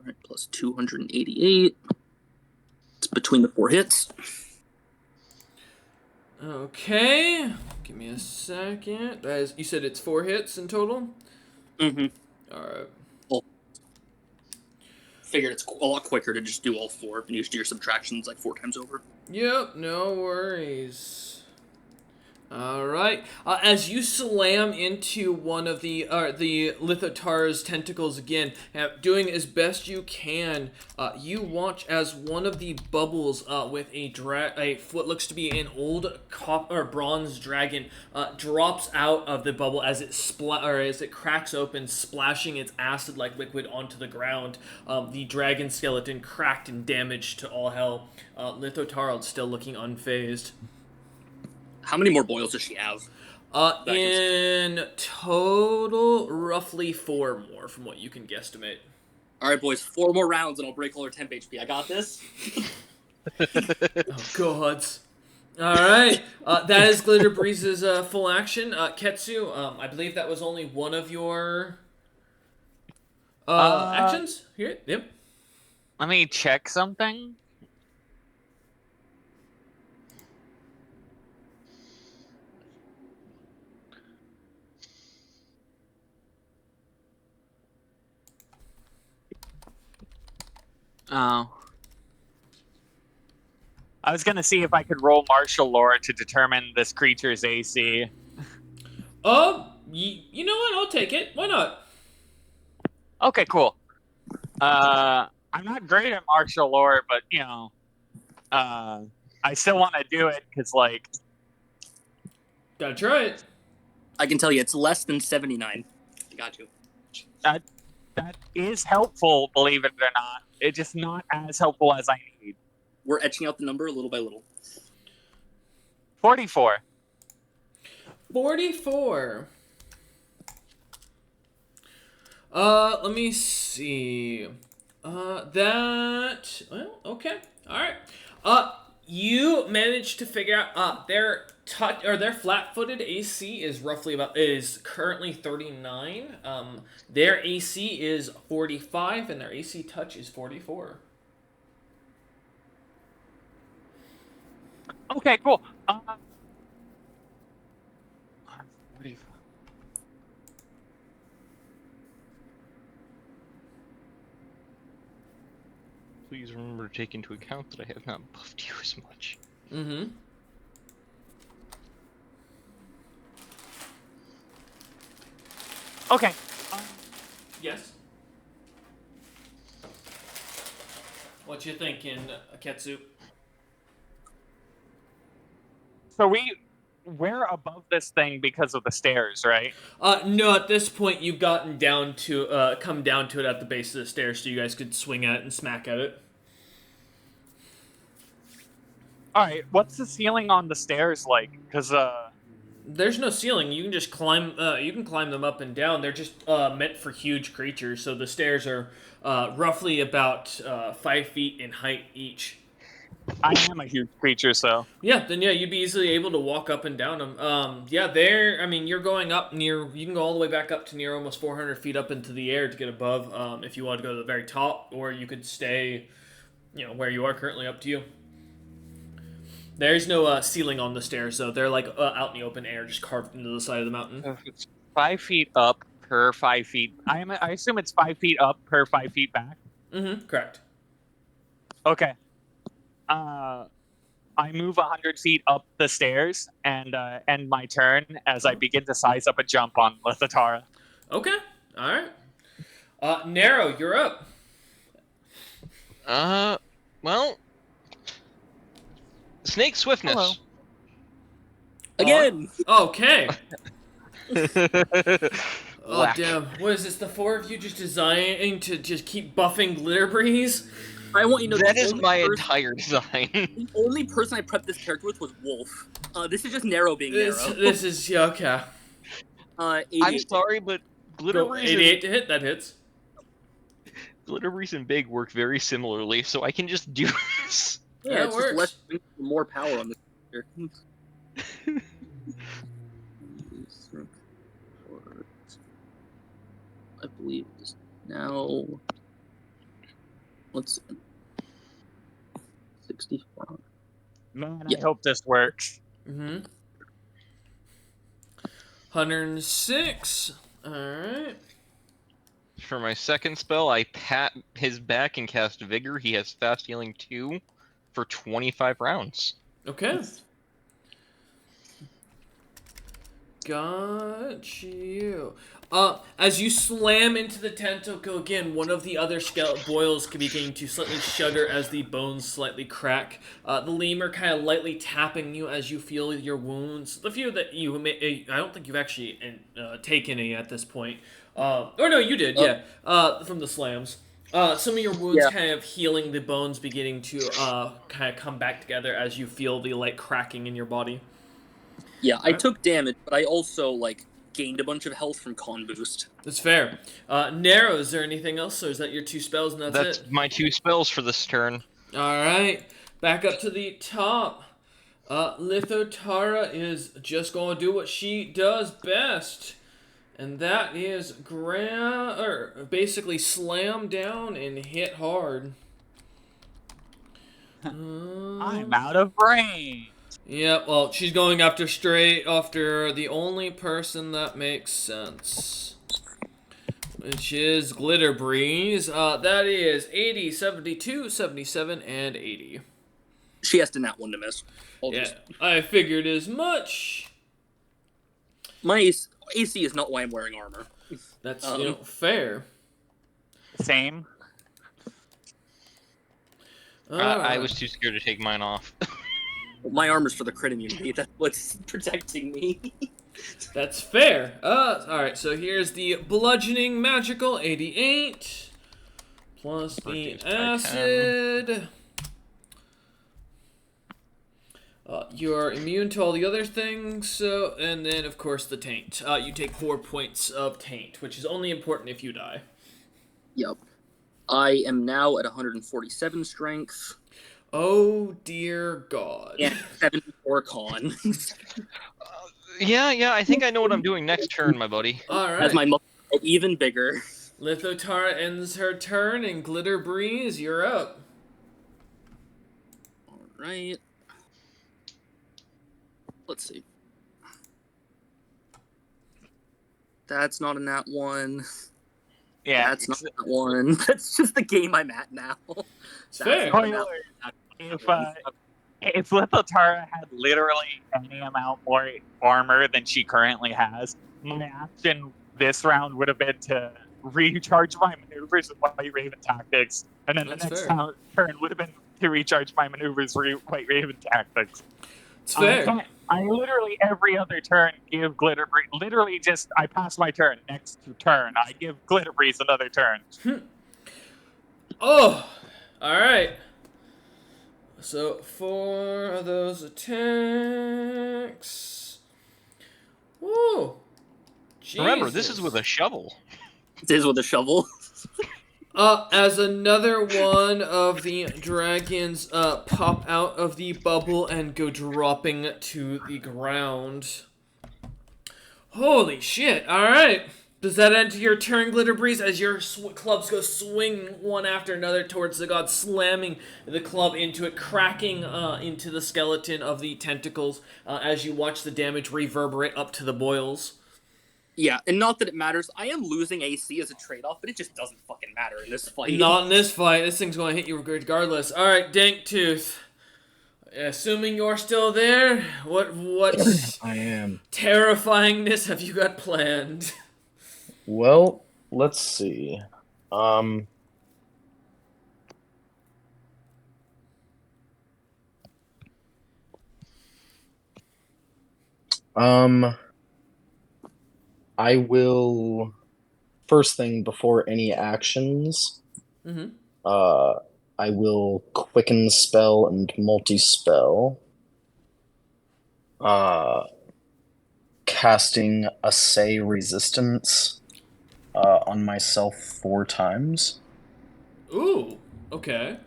right, plus 288. It's between the 4 hits. Okay. Give me a second. You said it's 4 hits in total? Mm-hmm. Alright. Figured it's a lot quicker to just do all 4 and you just do your subtractions like 4 times over. Yep, no worries. Alright. As you slam into one of the Lithotara's tentacles again, doing as best you can, you watch as one of the bubbles with what looks to be an old bronze dragon drops out of the bubble as it cracks open, splashing its acid-like liquid onto the ground. The dragon skeleton cracked and damaged to all hell. Lithotara still looking unfazed. How many more boils does she have? In total, roughly 4 more from what you can guesstimate. All right, boys, 4 more rounds and I'll break all her temp HP. I got this. Oh, gods. Alright, that is Glitter Breeze's full action. Ketsu, I believe that was only one of your actions? Here? Yep. Let me check something. Oh. I was gonna see if I could roll martial lore to determine this creature's AC. You know what? I'll take it. Why not? Okay, cool. I'm not great at martial lore, but I still want to do it because, like, Gotta try it. I can tell you, it's less than 79. I got you. that is helpful. Believe it or not, it's just not as helpful as I need. We're etching out the number little by little. 44. 44. Let me see. Well, okay. Alright. You managed to figure out, their flat-footed AC is currently 39. Their AC is 45, and their AC touch is 44. Okay, cool. 45. Please remember to take into account that I have not buffed you as much. Mm-hmm. Okay. Yes. What you thinking, Ketsu? So we're above this thing because of the stairs, right? No, at this point you've gotten down to, come down to it at the base of the stairs so you guys could swing at it and smack at it. Alright, what's the ceiling on the stairs like? Because, There's no ceiling. You can just climb, you can climb them up and down. They're just, meant for huge creatures, so the stairs are, roughly about, 5 feet in height each. I am a huge creature, so... Yeah, then you'd be easily able to walk up and down them. You're going up near, you can go all the way back up to near almost 400 feet up into the air to get above, if you want to go to the very top, or you could stay, where you are currently, up to you. There's no, ceiling on the stairs, though. They're, like, out in the open air, just carved into the side of the mountain. If it's 5 feet up per 5 feet... I assume it's 5 feet up per 5 feet back? Mm-hmm, correct. Okay. I move 100 feet up the stairs and end my turn as I begin to size up a jump on Lithatara. Okay, alright. Narrow, you're up. Well... Snake swiftness. Hello. Again! Okay. Oh, Whack. damn. What is this, the four of you just designing to just keep buffing Glitter Breeze? I want you to know That the is only my person- entire design. The only person I prepped this character with was Wolf. This is just Narrow being Narrow. This is, yeah, okay. 88. I'm sorry, but Glitter Go, Breeze 88 to hit, that hits. Glitter Breeze and Big work very similarly, so I can just do this. Yeah, That it's works. just less, more power on this character. I believe this now. Let's 65. Man, Yeah. I hope this works. Mm-hmm. 106. Alright. For my second spell, I pat his back and cast Vigor. He has fast healing 2 for 25 rounds. Okay. Got you. As you slam into the tentacle again, one of the other boils begin to slightly shudder as the bones slightly crack. The lemur kind of lightly tapping you as you feel your wounds. The few that you may, I don't think you've actually taken any at this point. Or no, you did, yeah. From the slams. Some of your wounds kind of healing, the bones beginning to kind of come back together as you feel the light cracking in your body. Yeah, I took damage, but I also gained a bunch of health from con boost. That's fair. Narrow, is there anything else, or is that your 2 spells and that's it? That's my 2 spells for this turn. Alright. back up to the top. Lithotara is just going to do what she does best. And that is basically slam down and hit hard. I'm out of range. Yeah, well, she's going after straight after the only person that makes sense. Which is Glitter Breeze. That is 80, 72, 77, and 80. She has to nat one to miss. I figured as much. My AC is not why I'm wearing armor. That's, fair. Same. I was too scared to take mine off. My armor's for the crit immunity. That's what's protecting me. That's fair. Alright, so here's the bludgeoning magical 88. Plus the Reduced by acid. You are immune to all the other things, and then of course the taint. You take 4 points of taint, which is only important if you die. Yep. I am now at 147 strength. Oh dear God. And 74 con. Yeah, I think I know what I'm doing next turn, my buddy. Alright. As my muscle get even bigger. Lithotara ends her turn, and Glitter Breeze, you're up. Alright. Let's see. That's not a nat one. Yeah, That's not that one. That's just the game I'm at now. It's fair. If Lithotara had literally any amount more armor than she currently has, my action this round would have been to recharge my maneuvers with White Raven Tactics, and then That's the next fair. turn would have been to recharge my maneuvers with White Raven Tactics. It's fair. I literally every other turn give Glitter Breeze. Literally, just I pass my turn. Next turn, I give Glitter Breeze another turn. Oh, all right. So for those attacks, woo. Remember, this is with a shovel. It is with a shovel. As another one of the dragons pop out of the bubble and go dropping to the ground. Holy shit, alright. Does that end your turn, Glitter Breeze, as your clubs go swinging one after another towards the god, slamming the club into it, cracking into the skeleton of the tentacles as you watch the damage reverberate up to the boils? Yeah, and not that it matters. I am losing AC as a trade-off, but it just doesn't fucking matter in this fight. Not in this fight. This thing's going to hit you regardless. All right, Danktooth. Assuming you're still there, what I am. terrifyingness have you got planned? Well, let's see. I will first thing before any actions. Mm-hmm. I will quicken spell and multi-spell. Casting Assay Resistance on myself 4 times. Ooh, okay.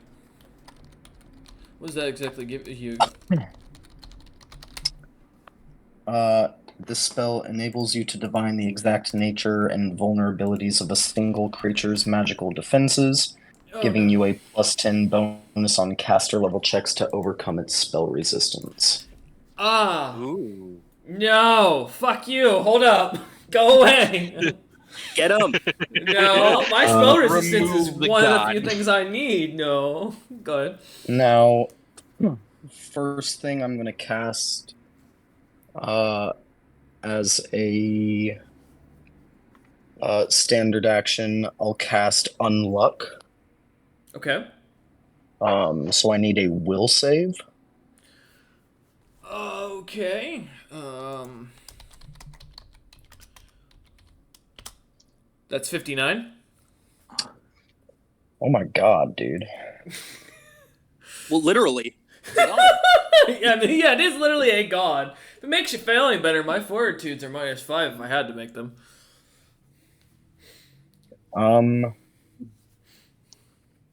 What does that exactly give you? This spell enables you to divine the exact nature and vulnerabilities of a single creature's magical defenses, giving you a +10 bonus on caster level checks to overcome its spell resistance. Ooh. No, fuck you. Hold up. Go away. Get him. No, my spell resistance is remove the one of the god. few things I need. No. Go ahead. Now, first thing I'm going to cast as a standard action, I'll cast Unluck. Okay. So I need a will save. Okay. That's 59. Oh my god, dude. Well, literally. Yeah, it is literally a god. If it makes you fail any better, my fortitudes are -5 if I had to make them.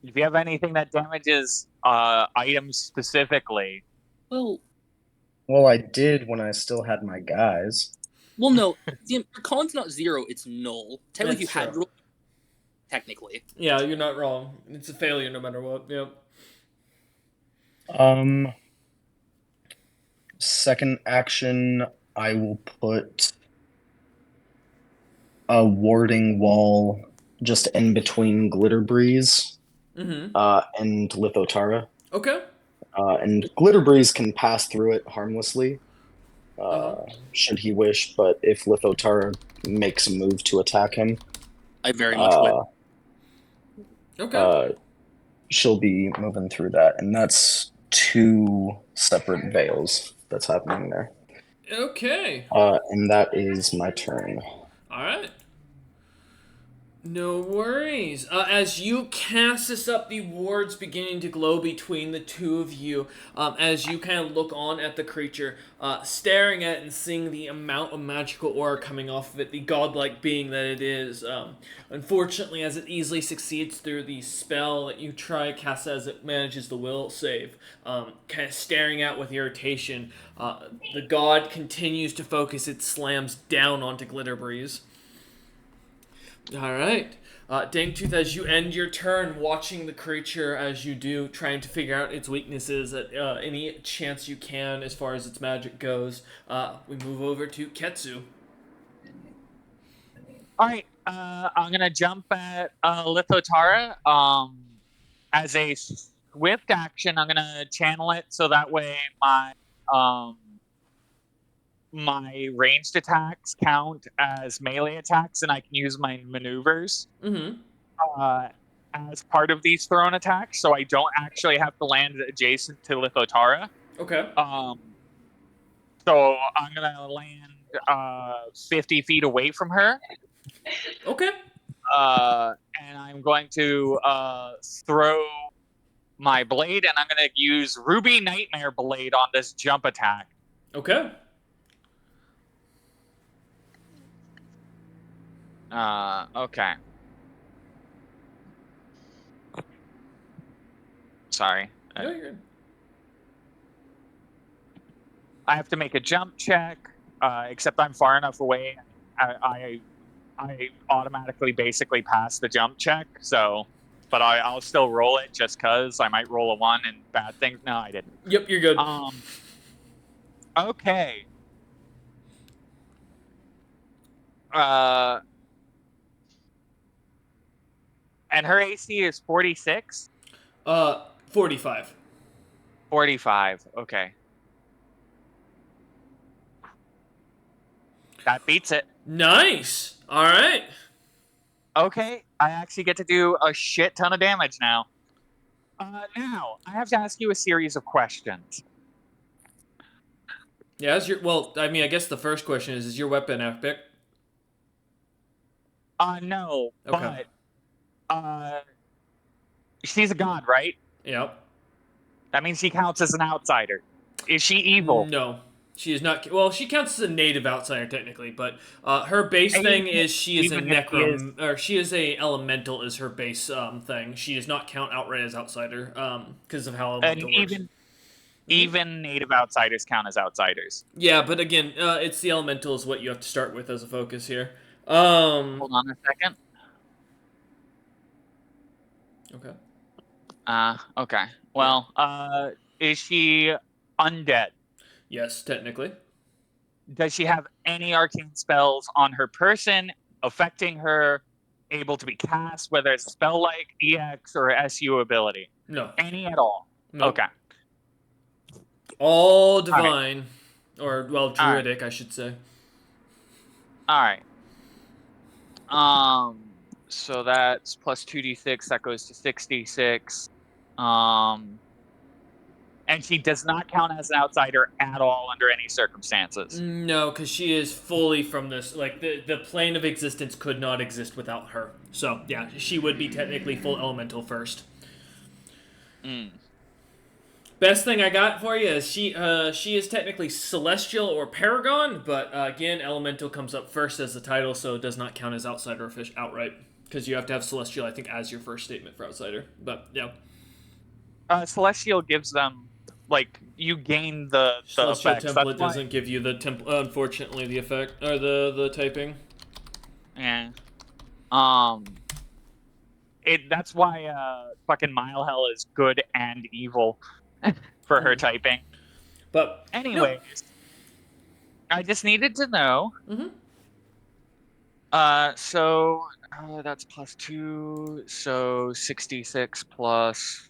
If you have anything that damages items specifically. Well, Well, I did when I still had my guys. no. Your con's not 0, it's null. Technically, That's you had true. technically. Yeah, you're not wrong. It's a failure no matter what. Yep. Second action, I will put a warding wall just in between Glitter Breeze Mm-hmm. and Lithotara. Okay. And Glitter Breeze can pass through it harmlessly, Uh-huh. should he wish, but if Lithotara makes a move to attack him, I very much would. Okay. she'll be moving through that. And that's 2 separate veils that's happening there. Okay. And that is my turn. All right. No worries. As you cast this up, the wards beginning to glow between the two of you. As you kind of look on at the creature, staring at it and seeing the amount of magical aura coming off of it, the godlike being that it is. Unfortunately, as it easily succeeds through the spell that you try to cast as it manages the will save, kind of staring at with irritation, the god continues to focus its slams down onto Glitterbreeze. All right. Dangtooth, as you end your turn watching the creature as you do, trying to figure out its weaknesses at any chance you can as far as its magic goes, we move over to Ketsu. All right, I'm gonna jump at Lithotara. As a swift action, I'm gonna channel it so that way my ranged attacks count as melee attacks, and I can use my maneuvers Mm-hmm. as part of these thrown attacks, so I don't actually have to land adjacent to Lithotara. Okay. So I'm gonna land 50 feet away from her. Okay. And I'm going to throw my blade, and I'm going to use Ruby Nightmare Blade on this jump attack. Okay. Okay. Sorry. No, you're good. I have to make a jump check, except I'm far enough away. I automatically basically pass the jump check, so... But I'll still roll it just because I might roll a 1 and bad things. No, I didn't. Yep, you're good. Okay. And her AC is 46? 45. 45, okay. That beats it. Nice. All right. Okay, I actually get to do a shit ton of damage now. Now, I have to ask you a series of questions. Yeah, I guess the first question is your weapon epic? No, Okay. but, she's a god, right? Yep. That means she counts as an outsider. Is she evil? No. She is not. Well, she counts as a native outsider technically, but her base thing is she is a she is a elemental is her base thing. She does not count outright as outsider because of how elemental works. Even native outsiders count as outsiders. Yeah, but again, it's the elemental is what you have to start with as a focus here. Hold on a second. Okay. Okay. Well, is she undead? Yes, technically. Does she have any arcane spells on her person affecting her, able to be cast, whether it's spell like EX or SU ability? No. Any at all? Nope. Okay. All divine. Or, druidic, right. I should say. Alright. So that's plus 2d6, that goes to 6d6. And she does not count as an outsider at all under any circumstances. No, because she is fully from this. Like, the plane of existence could not exist without her. So, yeah, she would be technically full elemental first. Best thing I got for you is she is technically celestial or paragon, but again, elemental comes up first as the title, so it does not count as outsider or fish outright. Because you have to have celestial, I think, as your first statement for outsider. But, yeah. Celestial gives them, like, you gain the Celestial effects. template That's why, doesn't give you the unfortunately the effect or the typing. yeah. That's why fucking Mile Hell is good and evil for her typing. But Anyways, I just needed to know. Mm-hmm. So that's +2, so 66 plus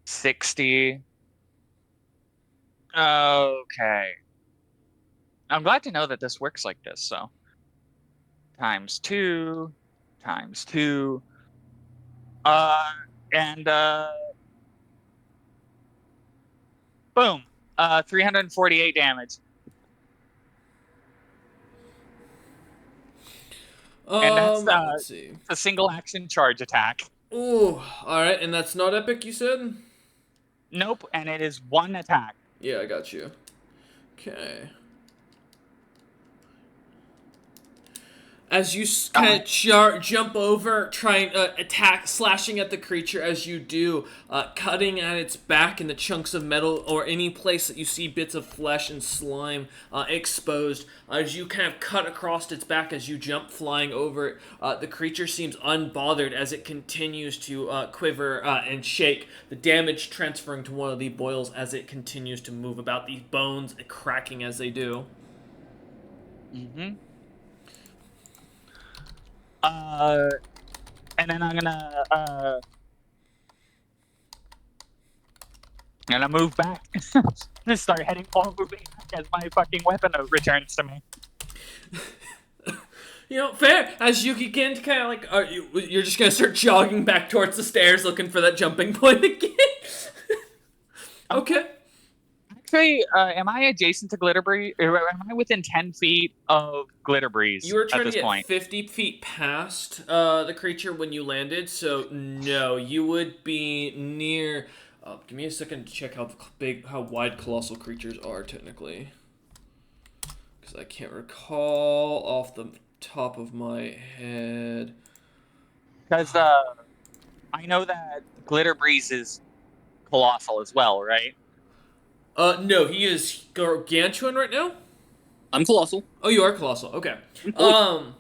60. Okay. I'm glad to know that this works like this, so ×2 ×2. And boom. 348 damage. And that's let's see. a single action charge attack. Ooh, all right, and that's not epic, you said? Nope, and it is one attack. Yeah, I got you. Okay. As you kind of jump over, trying attack, slashing at the creature as you do, cutting at its back in the chunks of metal or any place that you see bits of flesh and slime exposed. As you kind of cut across its back as you jump flying over it, the creature seems unbothered as it continues to quiver and shake, the damage transferring to one of the boils as it continues to move about, these bones cracking as they do. Mm-hmm. And then I'm gonna move back. Just start heading forward, moving back as my fucking weapon returns to me. You know, fair. As you begin to kind of like, you're just gonna start jogging back towards the stairs, looking for that jumping point again. Okay. Actually, am I adjacent to Glitterbreeze? Or am I within 10 feet of Glitterbreeze You were trying at this to get point? 50 feet past the creature when you landed, so no, you would be near. Give me a second to check how wide colossal creatures are technically, because I can't recall off the top of my head. Because I know that Glitterbreeze is colossal as well, right? No, he is gargantuan right now. I'm colossal. Oh, you are colossal. Okay. Fully-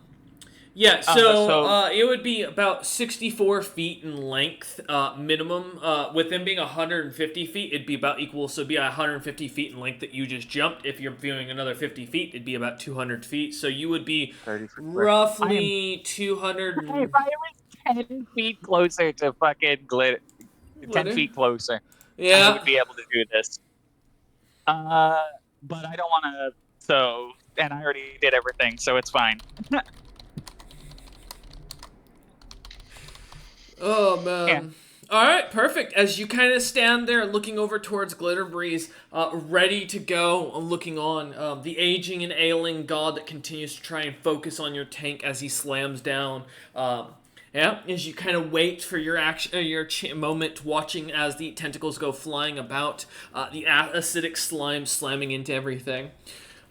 Yeah, so it would be about 64 feet in length, minimum. With them being 150 feet, it'd be about equal. So it'd be 150 feet in length that you just jumped. If you're viewing another 50 feet, it'd be about 200 feet. So you would be roughly 200. If I was 10 feet closer to fucking 10 feet closer, yeah, I would be able to do this. But I don't want to. So, and I already did everything, so it's fine. Oh, man. Yeah. All right, perfect. As you kind of stand there looking over towards Glitterbreeze, ready to go, looking on, the aging and ailing god that continues to try and focus on your tank as he slams down. As you kind of wait for your action, moment, watching as the tentacles go flying about, the acidic slime slamming into everything.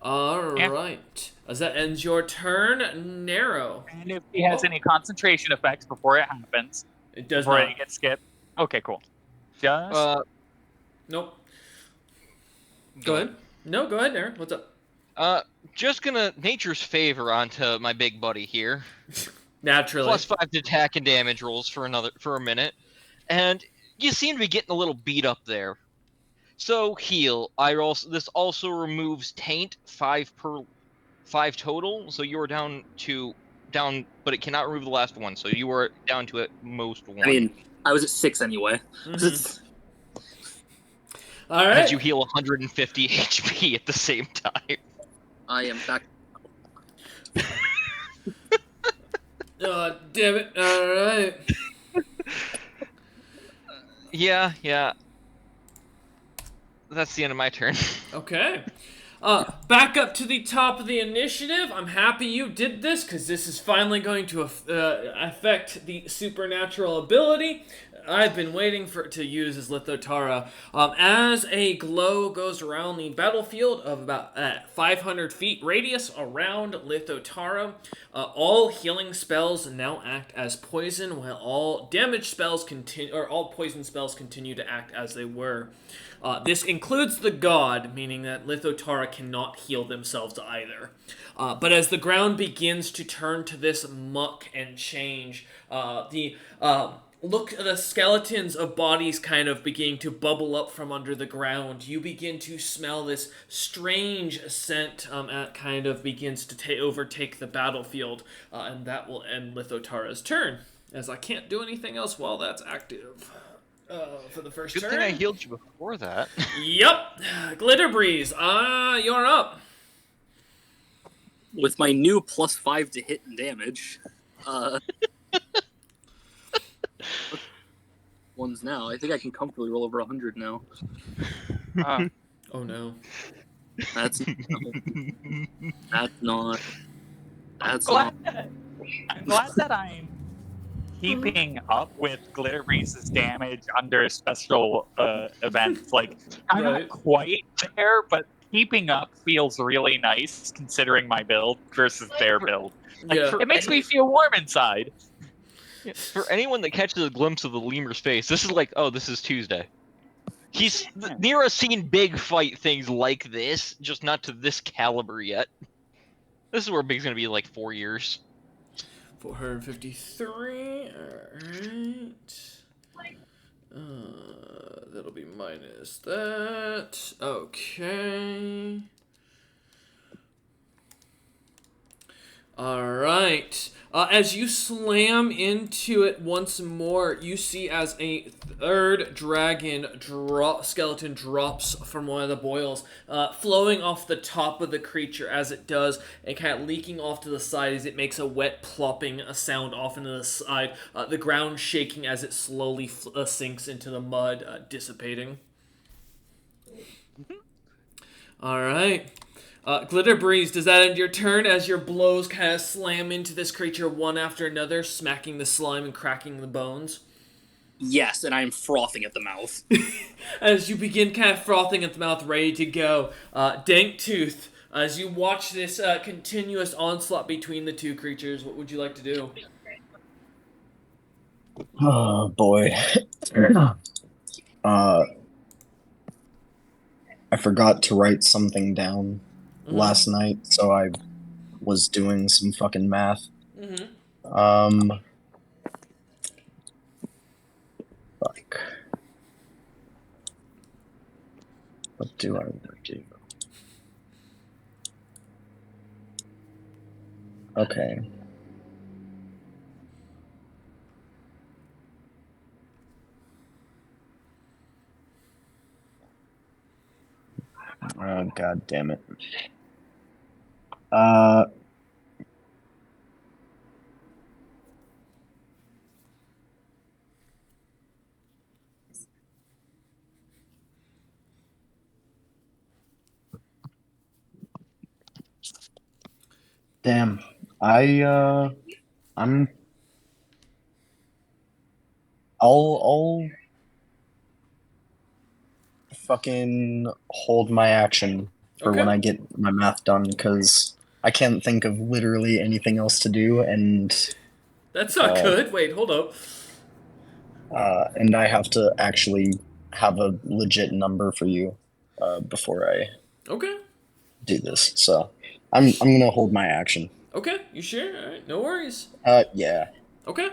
All right. As that ends your turn, Narrow. And if he has any concentration effects before it happens, It does before not. it gets skipped. Okay, cool. Just Nope. Go ahead. No, go ahead, Narrow. What's up? Just gonna nature's favor onto my big buddy here. Naturally. +5 to attack and damage rolls for a minute, and you seem to be getting a little beat up there. So heal. This also removes taint 5 total. So you are down, but it cannot remove the last one. So you are down to at most 1. I mean, I was at 6 anyway. Mm-hmm. All right. As you heal 150 HP at the same time. I am back. Damn it. All right. Yeah. That's the end of my turn. Okay. Back up to the top of the initiative. I'm happy you did this, because this is finally going to affect the supernatural ability. I've been waiting to use is Lithotara. As a glow goes around the battlefield of about 500 feet radius around Lithotara, all healing spells now act as poison, while all damage spells all poison spells continue to act as they were. This includes the god, meaning that Lithotara cannot heal themselves either. But as the ground begins to turn to this muck and change, the skeletons of bodies kind of beginning to bubble up from under the ground. You begin to smell this strange scent that kind of begins to overtake the battlefield, and that will end Lithotara's turn, as I can't do anything else while that's active. For the first Good turn. thing I healed you before that. Yep. Glitter Breeze, you're up. With my new +5 to hit and damage, ones now. I think I can comfortably roll over 100 now. Oh no. That's not. I'm glad that I'm keeping up with Glitter Breeze's damage under special events. Like, I'm Right. not quite there, but keeping up feels really nice considering my build versus their build. Like, Yeah. it makes me feel warm inside. For anyone that catches a glimpse of the lemur's face, this is like, oh, this is Tuesday. Nera's seen big fight things like this, just not to this caliber yet. This is where Big's gonna be like 4 years. 453. Alright. That'll be minus that. Okay. Alright. As you slam into it once more, you see as a third skeleton drops from one of the boils, flowing off the top of the creature as it does, and kind of leaking off to the side as it makes a wet plopping sound off into the side, the ground shaking as it slowly sinks into the mud, dissipating. Alright. Glitter Breeze, does that end your turn as your blows kind of slam into this creature one after another, smacking the slime and cracking the bones? Yes, and I am frothing at the mouth. As you begin kind of frothing at the mouth, ready to go, Dank Tooth, as you watch this continuous onslaught between the two creatures, what would you like to do? Oh boy. I forgot to write something down last night, so I was doing some fucking math. Fuck. What do I want to do? Okay. Oh, god damn it. Damn. I'll fucking hold my action for when I get my math done, because I can't think of literally anything else to do, and That's not good. Wait, hold up. and I have to actually have a legit number for you before I do this. So I'm gonna hold my action. Okay, you sure? All right, no worries. Yeah. Okay.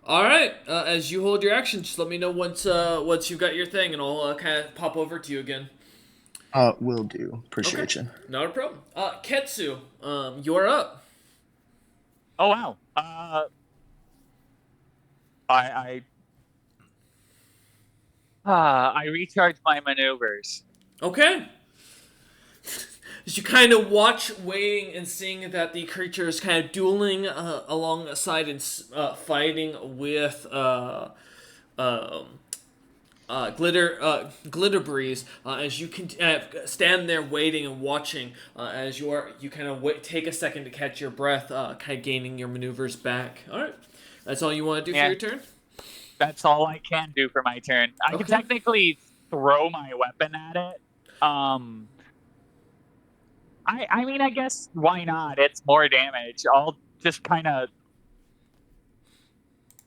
All right. As you hold your action, just let me know once you've got your thing, and I'll kind of pop over to you again. Will do. Appreciate you. Not a problem. Ketsu, you're up. Oh wow. I recharge my maneuvers. Okay. As you kind of watch, waiting and seeing that the creature is kind of dueling alongside and fighting with Glitter Breeze, as you can stand there waiting and watching, as you kind of take a second to catch your breath, kind of gaining your maneuvers back. All right, that's all you want to do for your turn. That's all I can do for my turn. I can Okay. technically throw my weapon at it. I mean, I guess why not? It's more damage. I'll just kind of.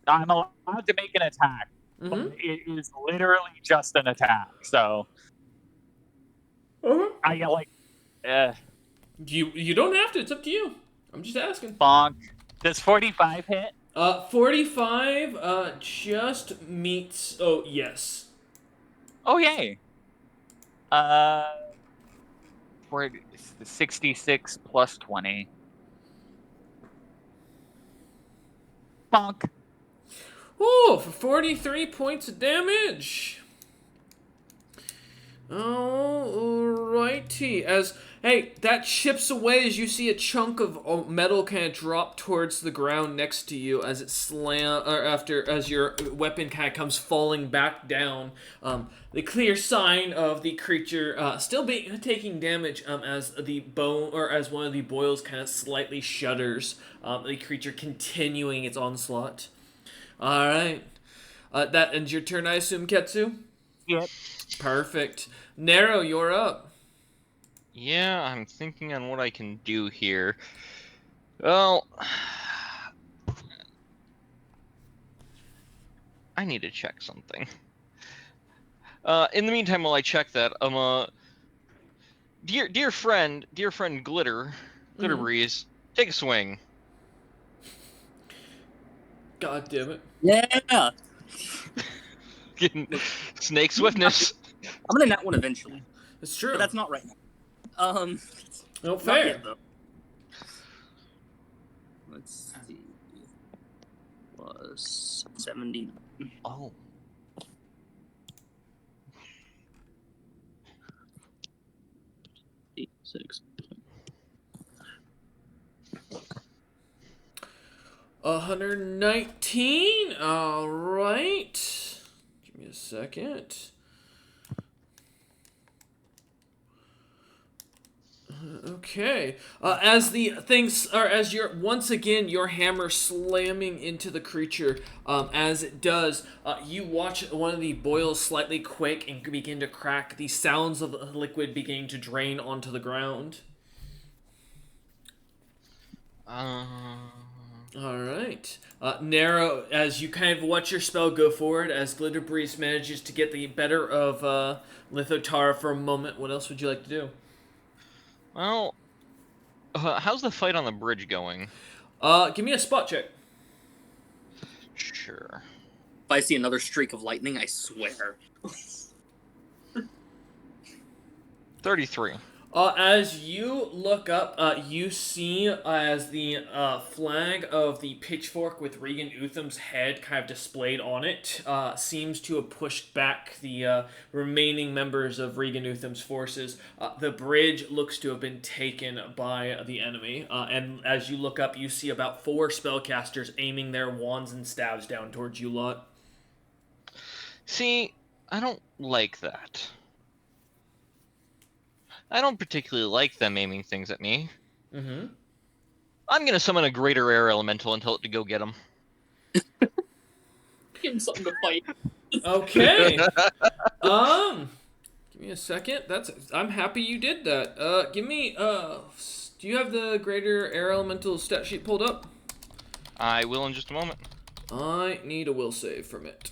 I'm allowed to make an attack, but it is literally just an attack. So Okay. I get like, You don't have to. It's up to you. I'm just asking. bonk. Does 45 hit? 45 just meets. Oh yes. Oh yay. For 66 plus 20. Bonk. Oh, for 43 points of damage. Alrighty. Hey, that chips away as you see a chunk of metal kind of drop towards the ground next to you as it as your weapon kind of comes falling back down. The clear sign of the creature still taking damage as the bone or as one of the boils kind of slightly shudders. The creature continuing its onslaught. All right. That ends your turn, I assume, Ketsu? Yep. Perfect. Nero, you're up. Yeah, I'm thinking on what I can do here. Well, I need to check something. In the meantime, while I check that, dear friend Glitter Breeze, take a swing. God damn it. Yeah. Snake swiftness. I'm gonna net one eventually, It's true. but that's not right now. No Not fair. yet, though. Let's see. Was 70. Oh. Six. 119. All right. Give me a second. Okay. As you're once again your hammer slamming into the creature, as it does, you watch one of the boils slightly quake and begin to crack. The sounds of the liquid beginning to drain onto the ground. All right. Nero, as you kind of watch your spell go forward, as Glitter Breeze manages to get the better of Lithotara for a moment, what else would you like to do? Well, how's the fight on the bridge going? Give me a spot check. Sure. If I see another streak of lightning, I swear. 33. As you look up, you see as the flag of the pitchfork with Regan Utham's head kind of displayed on it seems to have pushed back the remaining members of Regan Utham's forces. The bridge looks to have been taken by the enemy, and as you look up, you see about 4 spellcasters aiming their wands and staves down towards you lot. See, I don't like that. I don't particularly like them aiming things at me. Mm-hmm. I'm gonna summon a greater air elemental and tell it to go get them. Give him something to fight. Okay. Give me a second. I'm happy you did that. Give me do you have the greater air elemental stat sheet pulled up? I will in just a moment. I need a will save from it.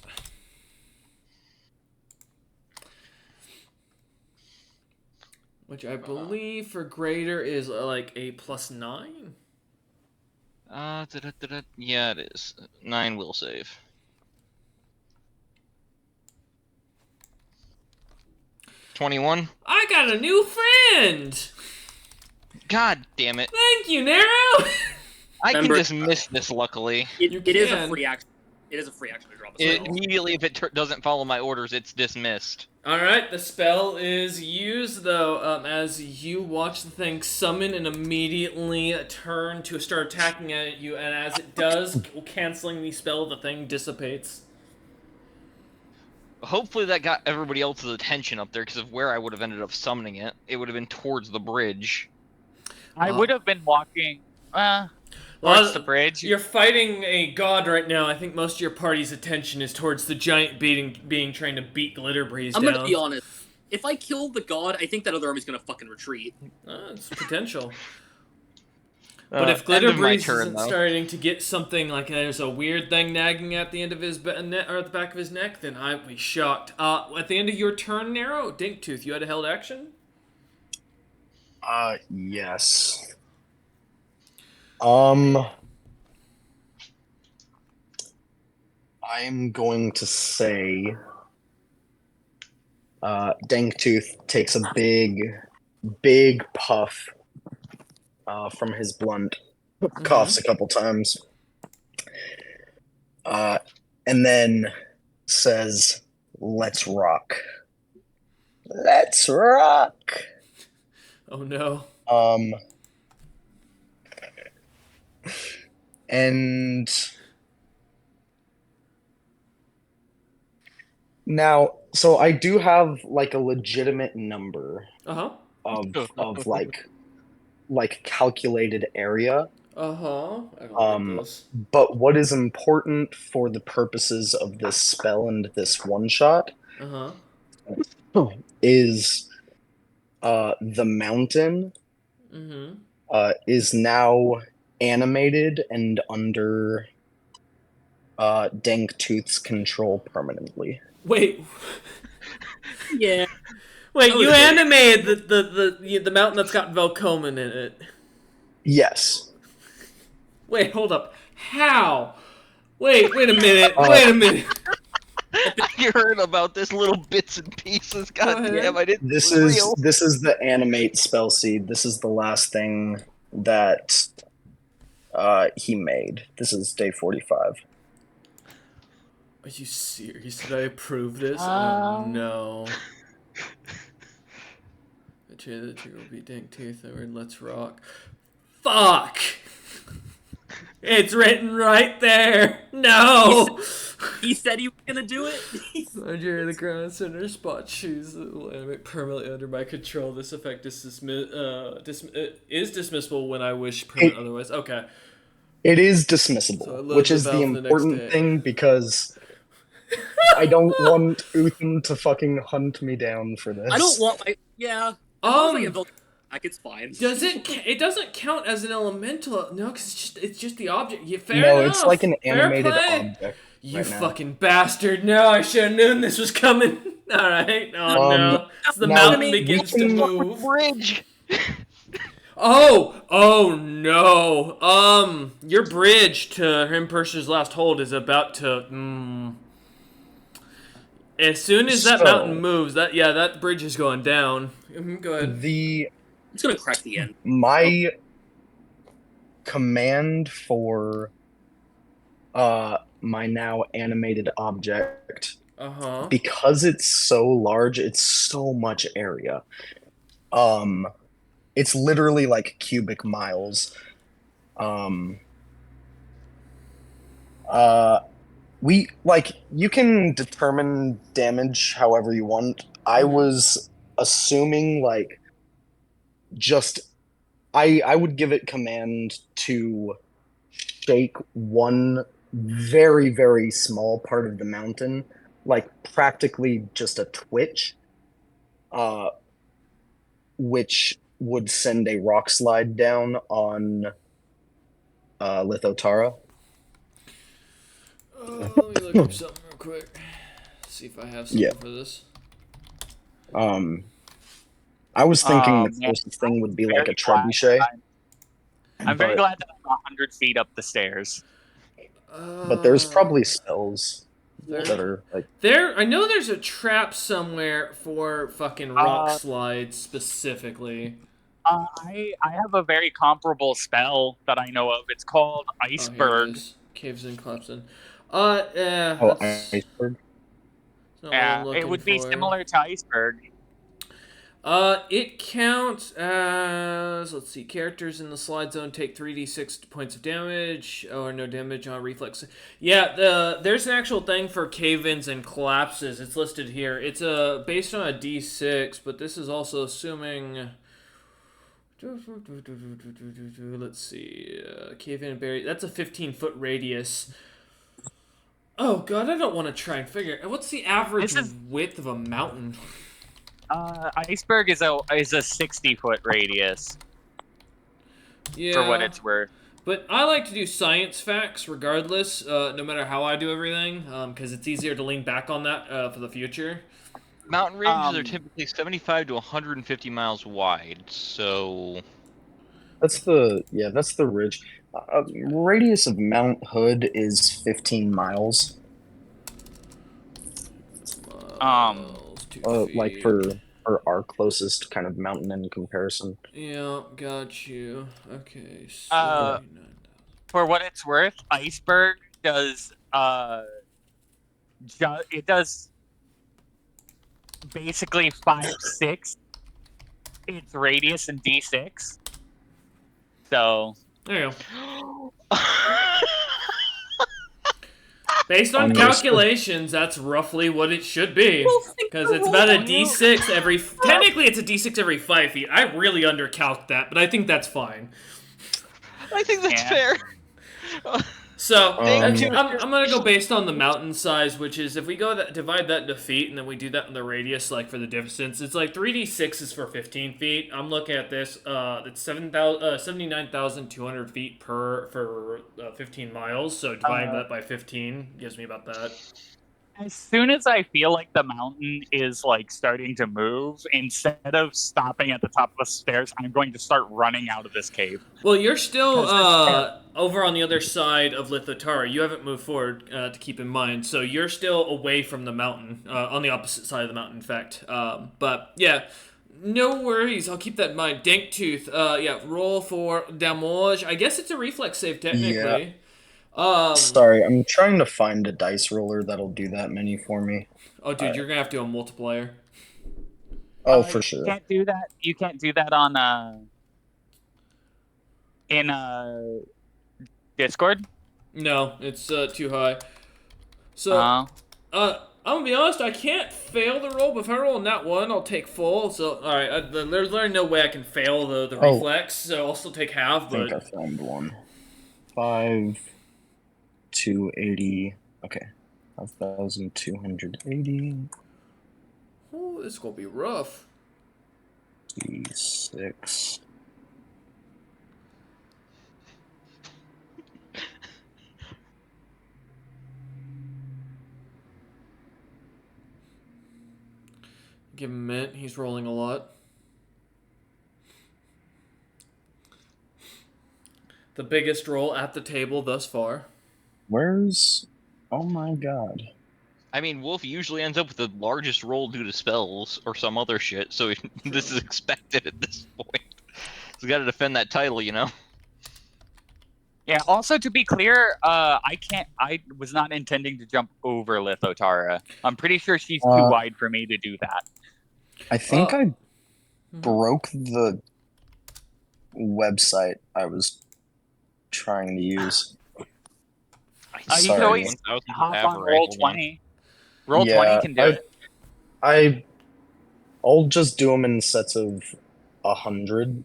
Which I believe for greater is like a +9. Yeah, it is. 9 will save. $21. I got a new friend! God damn it. Thank you, Nero! I can Remember- dismiss this, luckily. It is a free action. It is a free action to drop a spell. Immediately, if it doesn't follow my orders, it's dismissed. Alright, the spell is used, though, as you watch the thing summon and immediately turn to start attacking at you, and as it does, canceling the spell, the thing dissipates. Hopefully that got everybody else's attention up there, because of where I would have ended up summoning it. It would have been towards the bridge. I would have been walking. Towards the bridge. You're fighting a god right now. I think most of your party's attention is towards the giant being trying to beat Glitterbreeze down. I'm gonna be honest. If I kill the god, I think that other army's gonna fucking retreat. It's potential. But if Glitterbreeze isn't starting to get something like there's a weird thing nagging at the end of his or at the back of his neck, then I'd be shocked. At the end of your turn, Narrow, Dinktooth, you had a held action? Yes. I'm going to say Dinktooth takes a big puff from his blunt, coughs a couple times, and then says, "Let's rock. Let's rock." Oh no. And now, so I do have like a legitimate number of like calculated area. I don't like those. But what is important for the purposes of this spell and this one shot is the mountain is now animated and under Dinktooth's control permanently. Wait. Yeah. Wait, you animated the mountain that's got Velcomen in it. Yes. Wait, hold up. How? Wait a minute. Wait a minute. You heard about this little bits and pieces. God damn, I didn't. This is the animate spell seed. This is the last thing that he made. This is day 45. Are you serious? Did I approve this? Oh no. Betray the trigger will be Dinktooth and let's rock. Fuck! It's written right there. No. He said he was gonna do it. Under the ground center spot, choose will animate permanently under my control. This effect is dismissible when I wish permanent otherwise. Okay. It is dismissible, which is the important thing because I don't want Uthan to fucking hunt me down for this. I don't want my it's fine. Does it? It doesn't count as an elemental. No, because it's just the object. Fair enough. No, it's like an animated object. You fucking bastard! No, I should have known this was coming. All right. Oh no! As the mountain begins to move. Bridge. Oh no! Your bridge to Hrimperser's last hold is about to. As soon as that mountain moves, that bridge is going down. Go ahead. It's gonna crack the end. My command for my now animated object, because it's so large, it's so much area. It's literally like cubic miles. You can determine damage however you want. I was assuming I would give it command to shake one very, very small part of the mountain, like practically just a twitch, which would send a rock slide down on Lithotara. Let me look up something real quick. See if I have something for this. I was thinking the closest thing would be like a trebuchet. I'm very glad that I'm 100 feet up the stairs. But there's probably spells that are like... I know there's a trap somewhere for fucking rock slides specifically. I have a very comparable spell that I know of. It's called Iceberg. Caves and collapsing. Iceberg? Yeah, it would be similar to Iceberg. It counts as, let's see, characters in the slide zone take 3d6 points of damage, or no damage on reflex. Yeah, there's an actual thing for cave-ins and collapses. It's listed here. It's based on a d6, but this is also assuming Let's see. Cave in and bury. That's a 15-foot radius. Oh god, I don't want to try and figure. What's the average width of a mountain? Iceberg is a 60-foot radius. Yeah. For what it's worth. But I like to do science facts regardless, no matter how I do everything, because it's easier to lean back on that for the future. Mountain ranges are typically 75 to 150 miles wide, so... That's the ridge. Radius of Mount Hood is 15 miles. Like for our closest kind of mountain in comparison. Yeah, got you. Okay. For what it's worth, Iceberg does it does basically 5/6 its radius in D6. So there you go. Based on calculations, that's roughly what it should be. Because it's about a D6 every... Technically, it's a D6 every 5 feet. I really undercalc that, but I think that's fine. I think that's fair. So, I'm going to go based on the mountain size, which is, if we go divide that into feet, and then we do that in the radius, like, for the distance, it's like 3d6 is for 15 feet. I'm looking at this. It's 79,200 feet for 15 miles, so dividing that by 15 gives me about that. As soon as I feel like the mountain is, like, starting to move, instead of stopping at the top of the stairs, I'm going to start running out of this cave. Well, you're still over on the other side of Lithotara. You haven't moved forward, to keep in mind. So you're still away from the mountain, on the opposite side of the mountain, in fact. But, yeah, no worries. I'll keep that in mind. Danktooth, yeah, roll for damage. I guess it's a reflex save, technically. Yeah. Sorry, I'm trying to find a dice roller that'll do that many for me. Oh, dude, you're gonna have to do a multiplier. Oh, for sure. You can't do that. You can't do that on in Discord. No, it's too high. So, I'm gonna be honest. I can't fail the roll, but if I roll a nat 1, I'll take full. So, all right, there's no way I can fail the reflex. So I'll still take half. But I think I found one. 5, 280. Okay, 5,280. Oh, this is gonna be rough. D6. Give him a minute. He's rolling a lot. The biggest roll at the table thus far. Where's... Oh my god. I mean, Wolf usually ends up with the largest roll due to spells or some other shit, so this is expected at this point. He's got to defend that title, you know? Yeah, also to be clear, I was not intending to jump over Lithotara. I'm pretty sure she's too wide for me to do that. I think I broke the website I was trying to use. You can always hop on Roll20. Roll20 can do it. I'll just do them in sets of 100.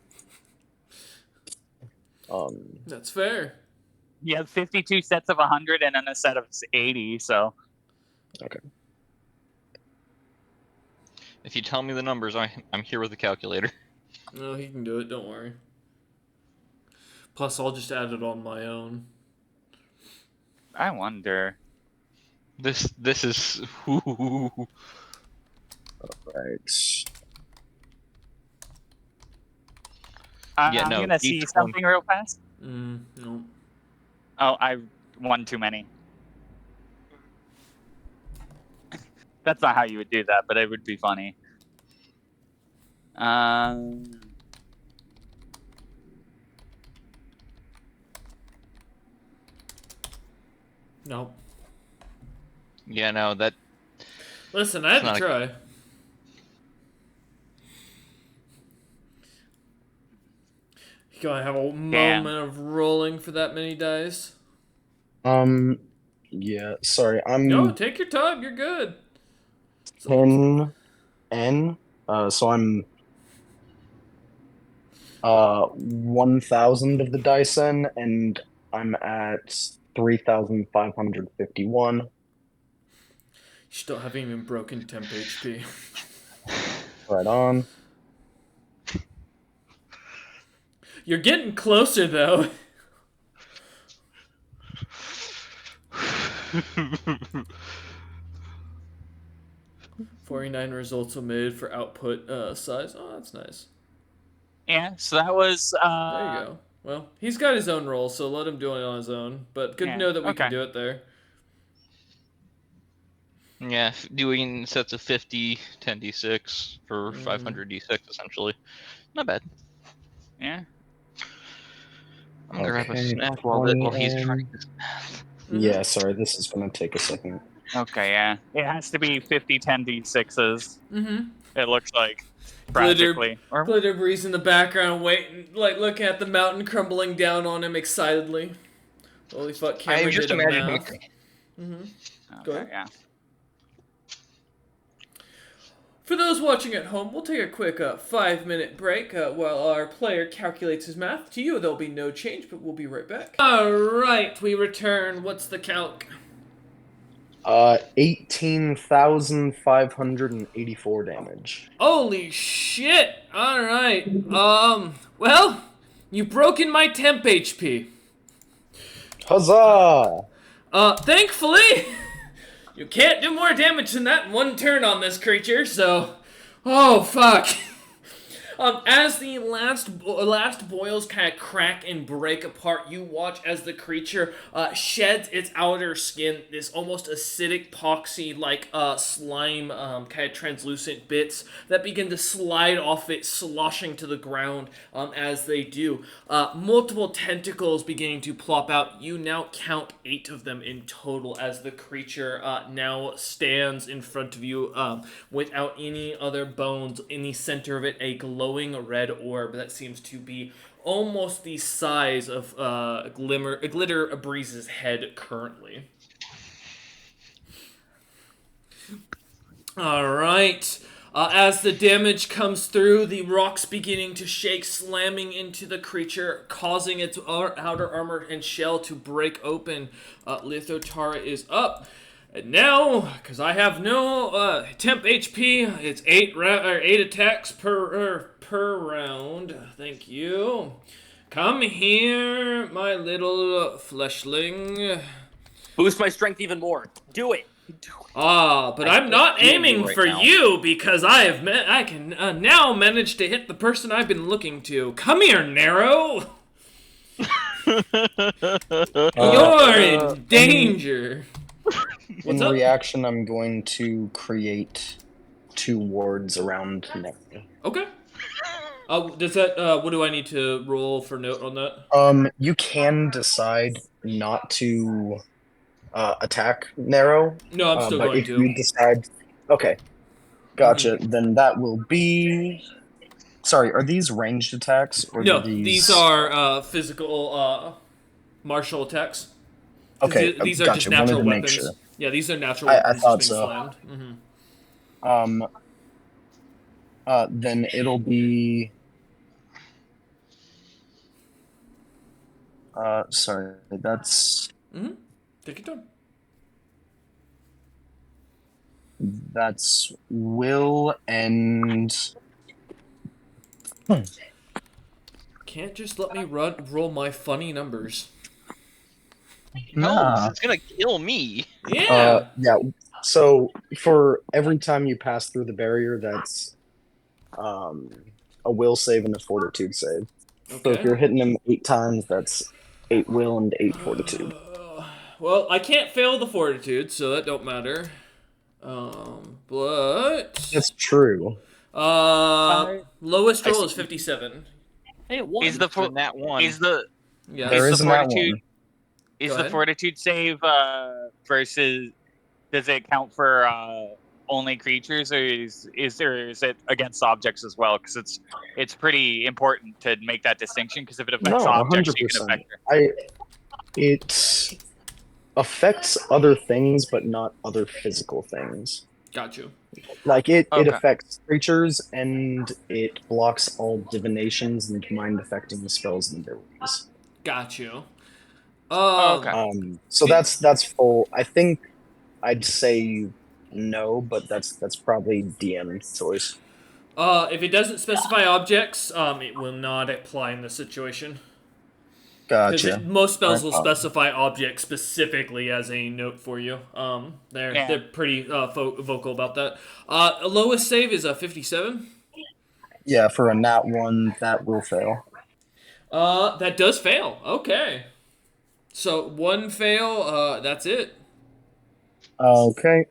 That's fair. You have 52 sets of 100 and then a set of 80, so... Okay. If you tell me the numbers, I'm here with the calculator. No, he can do it, don't worry. Plus, I'll just add it on my own. I wonder... This is... Right. I'm gonna see something real fast. No. Oh, I won too many. That's not how you would do that, but it would be funny. Nope. Yeah, no, that... Listen, I had to try. You gotta have a moment of rolling for that many dice. Yeah, sorry, No, take your time, you're good. 10 N, so I'm... 1,000 of the dice in, and I'm at 3,551. You still haven't even broken temp HP. Right on. You're getting closer, though. 49 results omitted for output size. Oh, that's nice. Yeah, so that was. There you go. Well, he's got his own role, so let him do it on his own. But good to know that we can do it there. Yeah, doing sets of 50, 10d6 for 500 d6 essentially. Not bad. Yeah. I'm gonna grab a Okay, snack while he's trying this math. Yeah, sorry, this is going to take a second. Okay, yeah. It has to be 50 10d6s. Mm-hmm. It looks like. Glitter Practically. Or, Breeze in the background, waiting, like looking at the mountain crumbling down on him excitedly. Holy fuck, Cameron I just did a imagine math. Go ahead. yeah. For those watching at home, we'll take a quick 5-minute break while our player calculates his math. To you, there'll be no change, but we'll be right back. Alright, we return. What's the calc? 18,584 damage. Holy shit! Alright. Well, you've broken my temp HP. Huzzah! Thankfully, you can't do more damage than that in one turn on this creature, so... Oh, fuck. As the last boils kind of crack and break apart, you watch as the creature sheds its outer skin, this almost acidic, poxy-like slime, kind of translucent bits that begin to slide off it, sloshing to the ground as they do. Multiple tentacles beginning to plop out. You now count 8 of them in total as the creature now stands in front of you without any other bones. In the center of it, a glowing red orb that seems to be almost the size of Glitter Breeze's head currently. Alright. As the damage comes through, the rocks beginning to shake, slamming into the creature, causing its outer armor and shell to break open. Lithotara is up. And now, because I have no temp HP, it's 8 attacks per round. Thank you. Come here, my little fleshling. Boost my strength even more. Do it. But I'm not aiming for you because I can now manage to hit the person I've been looking to. Come here, Narrow. You're in danger. In reaction, I'm going to create 2 wards around me. Okay. Does that? What do I need to roll for note on that? You can decide not to attack Narrow. No, I'm still but going if to. you decide, okay, gotcha. Then that will be. Sorry, are these ranged attacks or No, these are physical martial attacks. Okay, these are gotcha. just natural Wanted to make weapons. sure. Yeah, these are natural I weapons thought just being so. slammed. Then it'll be. Sorry, that's. Take your turn. That's Will and. Can't just let me roll my funny numbers. No, it's gonna kill me. Yeah. Yeah. So for every time you pass through the barrier, that's a will save and a fortitude save. Okay. So if you're hitting him 8 times, that's 8 will and 8 fortitude. Well, I can't fail the fortitude, so that don't matter. But That's true. lowest roll is 57. Hey, it won. Is the that one? Is the Yeah. There is isn't the that fortitude? one. Is Go the ahead. fortitude save versus? Does it count for only creatures, or is it against objects as well? Because it's pretty important to make that distinction. Because if it affects No, objects, you can 100%. affect her. It affects other things, but not other physical things. Got you. Like it Okay. affects creatures and it blocks all divinations and mind affecting spells and abilities. Got you. Okay. So that's full. I think I'd say no, but that's probably DM choice. If it doesn't specify objects, it will not apply in this situation. Because Gotcha. most spells Alright, will specify objects specifically as a note for you. They're Yeah. they're pretty vocal about that. Lowest save is a 57. yeah, for a nat one, that will fail. That does fail. Okay. So one fail. That's it. Okay.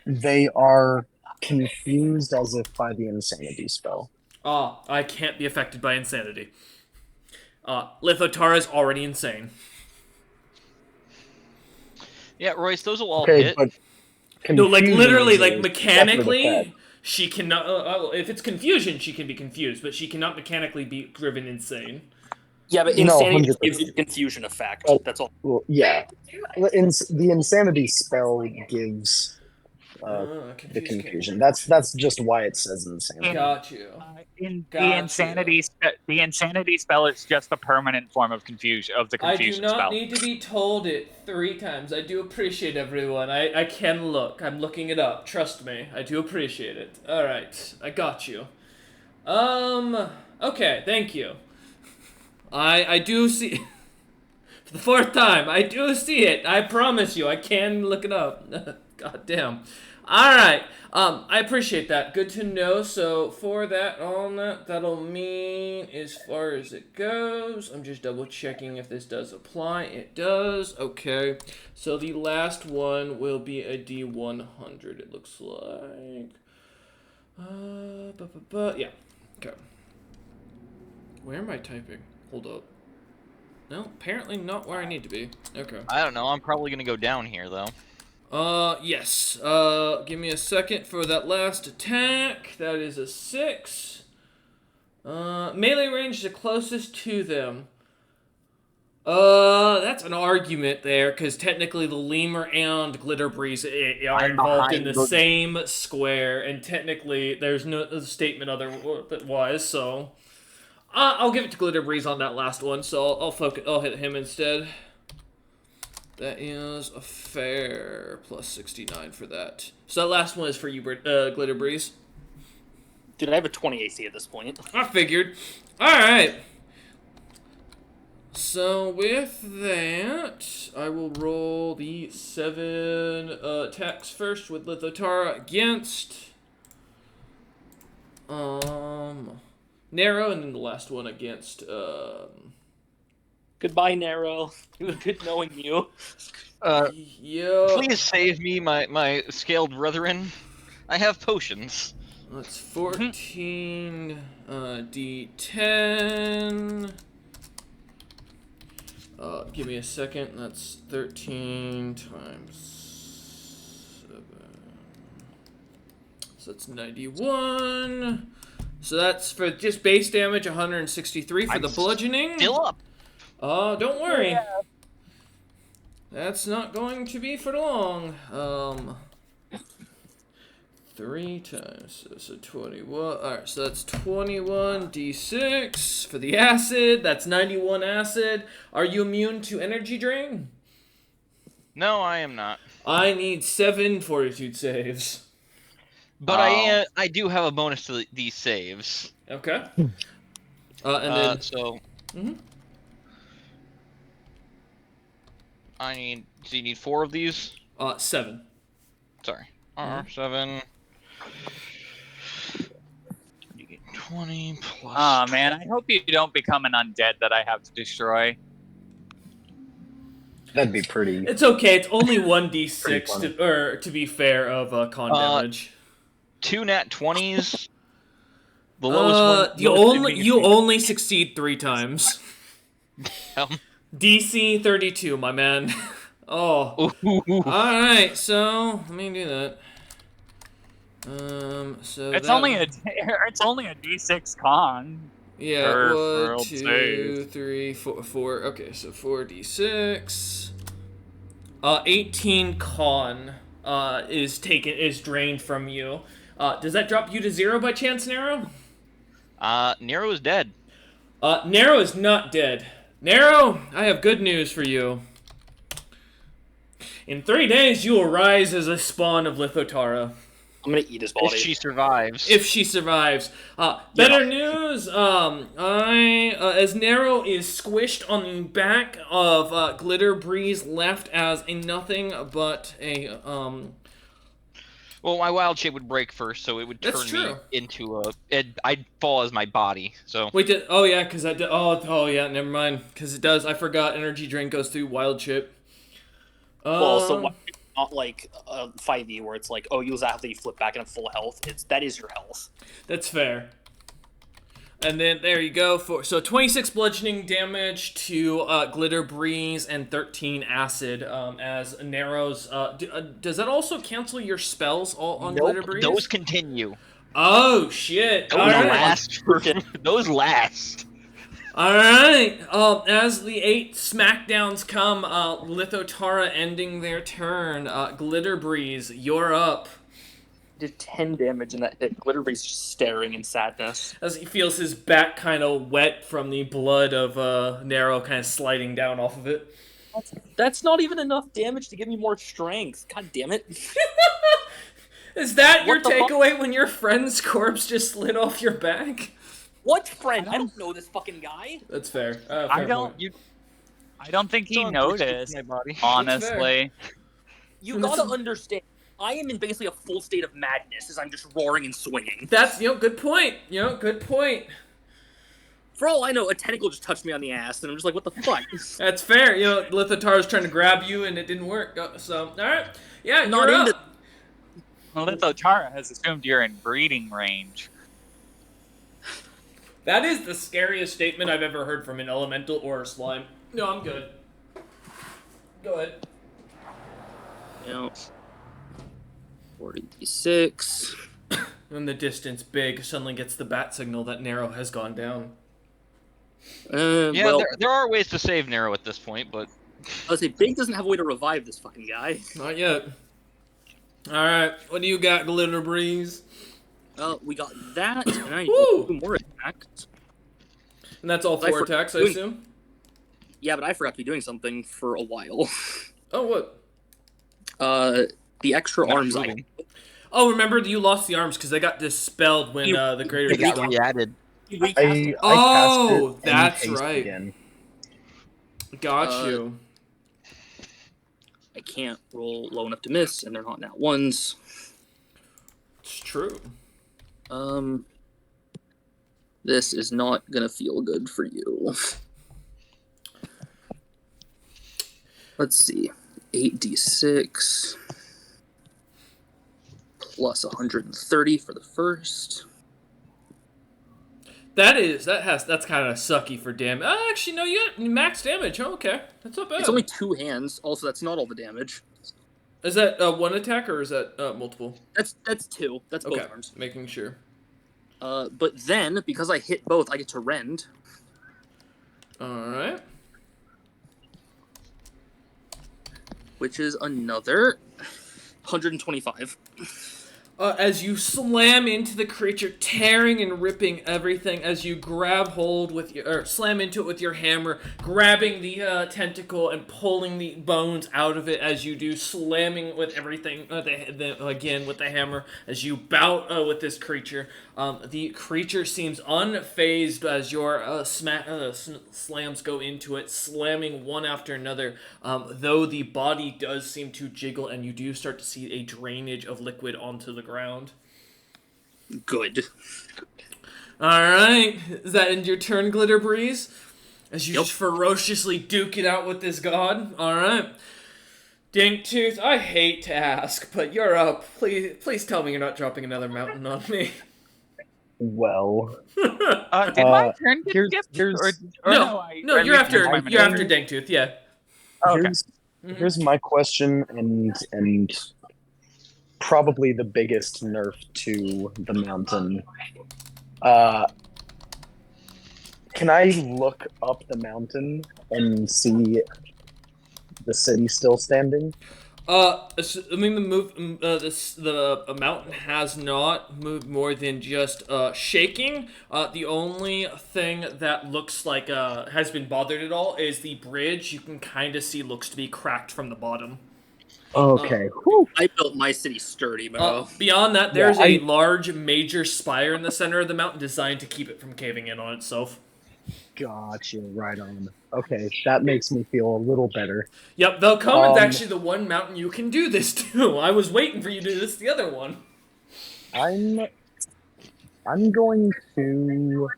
They are confused as if by the insanity spell. I can't be affected by insanity. Lithotara is already insane. Yeah, Royce, those will all Okay, hit. but No, like confusion literally, is like a separate mechanically, effect. she cannot. If it's confusion, she can be confused, but she cannot mechanically be driven insane. Yeah, but No, insanity 100%. gives you the confusion effect. Oh. That's all. Well, yeah, the insanity spell gives the Confused confusion. That's just why it says insanity. Got you. The insanity spell is just a permanent form of confusion of the I do confusion not spell. need to be told it 3 times. I do appreciate everyone. I can look. I'm looking it up. Trust me. I do appreciate it. Alright. I got you. Okay. Thank you. I do see... For the 4th time, I do see it. I promise you. I can look it up. God damn. Alright. I appreciate that. Good to know. So, for that, on that, that'll mean, as far as it goes, I'm just double checking if this does apply. It does. Okay. So, the last one will be a D100, it looks like. Yeah. Okay. Where am I typing? Hold up. No, apparently not where I need to be. Okay. I don't know. I'm probably gonna go down here though. Yes. Give me a second for that last attack. That is a 6. Melee range is the closest to them. That's an argument there, because technically the Lemur and Glitter Breeze are involved in the same square, and technically there's no statement otherwise, so... I'll give it to Glitter Breeze on that last one, so I'll hit him instead. That is a fair plus 69 for that. So that last one is for you, Glitter Breeze. Dude, I have a 20 AC at this point. I figured. Alright. So with that, I will roll the 7 attacks first with Lithotara against... Narrow, and then the last one against, Goodbye, Narrow. It was good knowing you. Please save me, my scaled brethren. I have potions. That's 14, D10. Give me a second. That's 13 times 7. So that's 91. So that's for just base damage, 163 for the bludgeoning. Still up. Don't worry. Yeah. That's not going to be for long. 3 times, so 21. Alright, so that's 21 d6 for the acid. That's 91 acid. Are you immune to energy drain? No, I am not. I need 7 fortitude saves. But I do have a bonus to these saves. Okay. And then so. I need. Do you need 4 of these? 7. Sorry. 7. You get 20 plus. Oh man, I hope you don't become an undead that I have to destroy. That'd be pretty. It's okay. It's only 1d6 to be fair of con damage. 2 nat 20s. The lowest one. You only succeed 3 times. DC 32, my man. Oh. Alright, so let me do that. So it's only a D6 con. Yeah, 1, 2, 3, 4. Okay, so 4d6. 18 con. is drained from you. Does that drop you to 0 by chance, Nero? Nero is dead. Nero is not dead. Nero, I have good news for you. In 3 days, you will rise as a spawn of Lithotara. I'm gonna eat his body. If she survives. If she survives. Better news, as Nero is squished on the back of Glitter Breeze, left as a nothing but a, Well, my wild shape would break first, so it would turn me into I'd fall as my body, so... Wait, oh yeah, because I did, oh yeah, never mind, because it does, I forgot energy drain goes through wild shape. Well, so not like a 5e where it's like, oh, you use that after you flip back and have full health. That is your health. That's fair. And then there you go. So 26 bludgeoning damage to Glitter Breeze and 13 acid as Nero's. Does that also cancel your spells all on Nope, Glitter Breeze? those continue. Oh shit! Those last. Those last. Alright, as the 8 smackdowns come, Lithotara ending their turn. Glitter Breeze, you're up. Did 10 damage in that hit. Glitter Breeze just staring in sadness. As he feels his back kind of wet from the blood of Nero kind of sliding down off of it. That's not even enough damage to give me more strength. God damn it. Is that your takeaway when your friend's corpse just slid off your back? What friend? I don't know this fucking guy. That's fair. I don't think he noticed, honestly. You gotta understand. I am in basically a full state of madness as I'm just roaring and swinging. That's, good point. Good point. For all I know, a tentacle just touched me on the ass, and I'm just like, what the fuck? That's fair. Lithotara's trying to grab you, and it didn't work. So, alright. Yeah, not you're into. up. Well, Lithotara has assumed you're in breeding range. That is the scariest statement I've ever heard from an elemental or a slime. No, I'm good. Go ahead. 46. In the distance, Big suddenly gets the bat signal that Nero has gone down. Yeah, there are ways to save Nero at this point, but... I was say, Big doesn't have a way to revive this fucking guy. Not yet. Alright, what do you got, Glitter Breeze? We got that, and I need 2 more attacks. And that's all 4 attacks, I assume? Yeah, but I forgot to be doing something for a while. Oh, what? The extra arms I... Oh, remember you lost the arms because they got dispelled when the greater got re-added. I oh, cast it that's and right. again. Got you. I can't roll low enough to miss, and they're not nat ones. It's true. This is not gonna feel good for you. Let's see. 8d6 plus 130 for the first. That's kind of sucky for damage. Actually, no, you got max damage. Oh, okay, that's not bad. It's only 2 hands. Also, that's not all the damage. Is that 1 attack or is that multiple? That's 2. That's okay. Both arms. Making sure. But then because I hit both, I get to rend. All right. Which is another 125. As you slam into the creature, tearing and ripping everything, as you grab hold with slam into it with your hammer, grabbing the tentacle and pulling the bones out of it as you do, slamming with everything again with the hammer as you bout with this creature. The creature seems unfazed as your slams go into it, slamming one after another, though the body does seem to jiggle and you do start to see a drainage of liquid onto the ground. Good. Alright, is that end your turn, Glitter Breeze? As you just ferociously duke it out with this god? Alright. Dinktooth, I hate to ask, but you're up. Please tell me you're not dropping another mountain on me. Well, did my turn get skipped? No, you're after Dinktooth, yeah. Oh, okay. Here's my question, and probably the biggest nerf to the mountain. Can I look up the mountain and see the city still standing? Assuming the mountain has not moved more than just shaking. The only thing that looks like has been bothered at all is the bridge. You can kind of see looks to be cracked from the bottom. Okay. Whew. I built my city sturdy, bro. Beyond that, Yeah, there's a large major spire in the center of the mountain designed to keep it from caving in on itself. Gotcha. Right on. Okay, that makes me feel a little better. Yep, Velcomen's Um, actually the one mountain you can do this to. I was waiting for you to do this to the other one. I'm going to,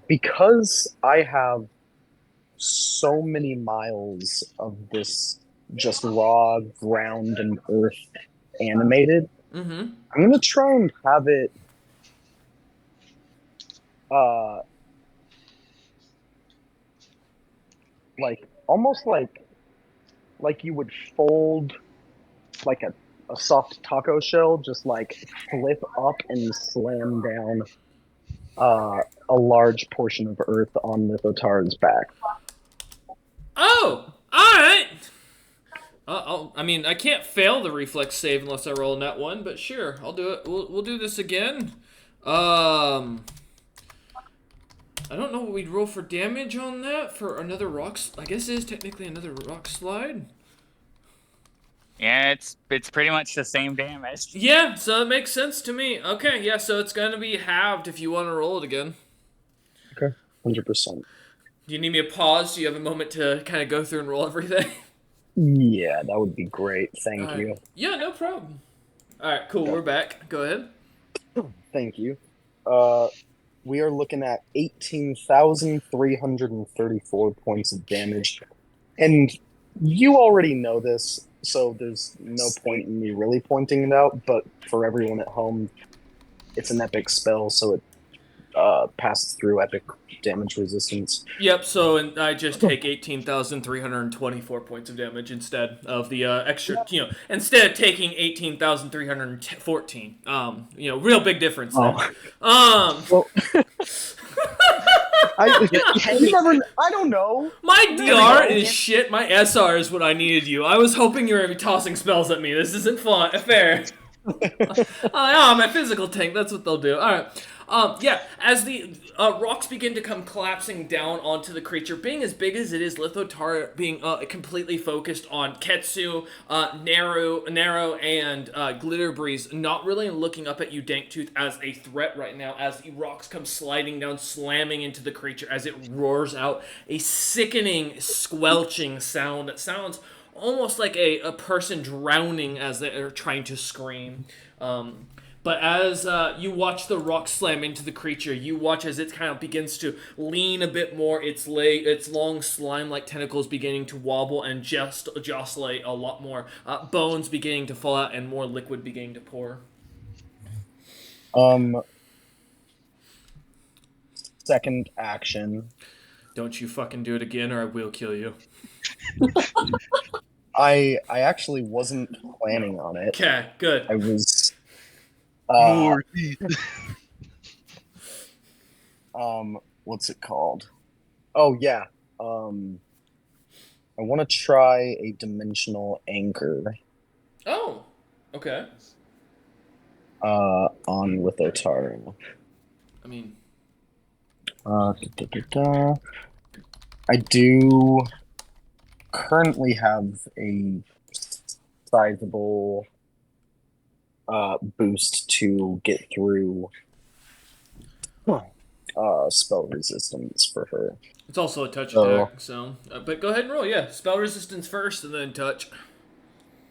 because I have so many miles of this just raw ground and earth animated. Mm-hmm. I'm gonna try and have it uh like almost like you would fold like a soft taco shell, just like flip up and slam down a large portion of earth on Lithotar's back. Oh, alright! I mean, I can't fail the reflex save unless I roll a net one, but sure, I'll do it. We'll do this again. I don't know what we'd roll for damage on that for another rock. I guess it is technically another rock slide. Yeah, it's pretty much the same damage. Yeah, so it makes sense to me. Okay, yeah, so it's gonna be halved if you want to roll it again. Okay, 100%. Do you need me a pause? Do you have a moment to kind of go through and roll everything? Yeah, that would be great. Thank you. Yeah, no problem. All right, cool. We're back. Go ahead. Thank you. We are looking at 18,334 points of damage. And you already know this, so there's no point in me really pointing it out, but for everyone at home, it's an epic spell, so it passes through epic damage resistance. Yep. So I just take 18,324 points of damage instead of the extra. Instead of taking 18,314. Real big difference there. Well, I don't know. My DR is shit. My SR is what I needed you. I was hoping you were gonna be tossing spells at me. This isn't fair. My physical tank. That's what they'll do. All right. As the rocks begin to come collapsing down onto the creature, being as big as it is, Lithotar being completely focused on Ketsu, Naru, and Glitterbreeze, not really looking up at you, Danktooth, as a threat right now, as the rocks come sliding down, slamming into the creature as it roars out a sickening, squelching sound that sounds almost like a person drowning as they're trying to scream. But as you watch the rock slam into the creature, you watch as it kind of begins to lean a bit more, its long slime-like tentacles beginning to wobble and just jostle a lot more, bones beginning to fall out and more liquid beginning to pour. Second action. Don't you fucking do it again or I will kill you. I actually wasn't planning on it. Okay, good. I was... what's it called? Oh yeah. I want to try a dimensional anchor. Oh, okay. On Lithotar. I mean, I do currently have a sizable boost to get through spell resistance for her. it's also a touch attack, so... but go ahead and roll, yeah. Spell resistance first and then touch.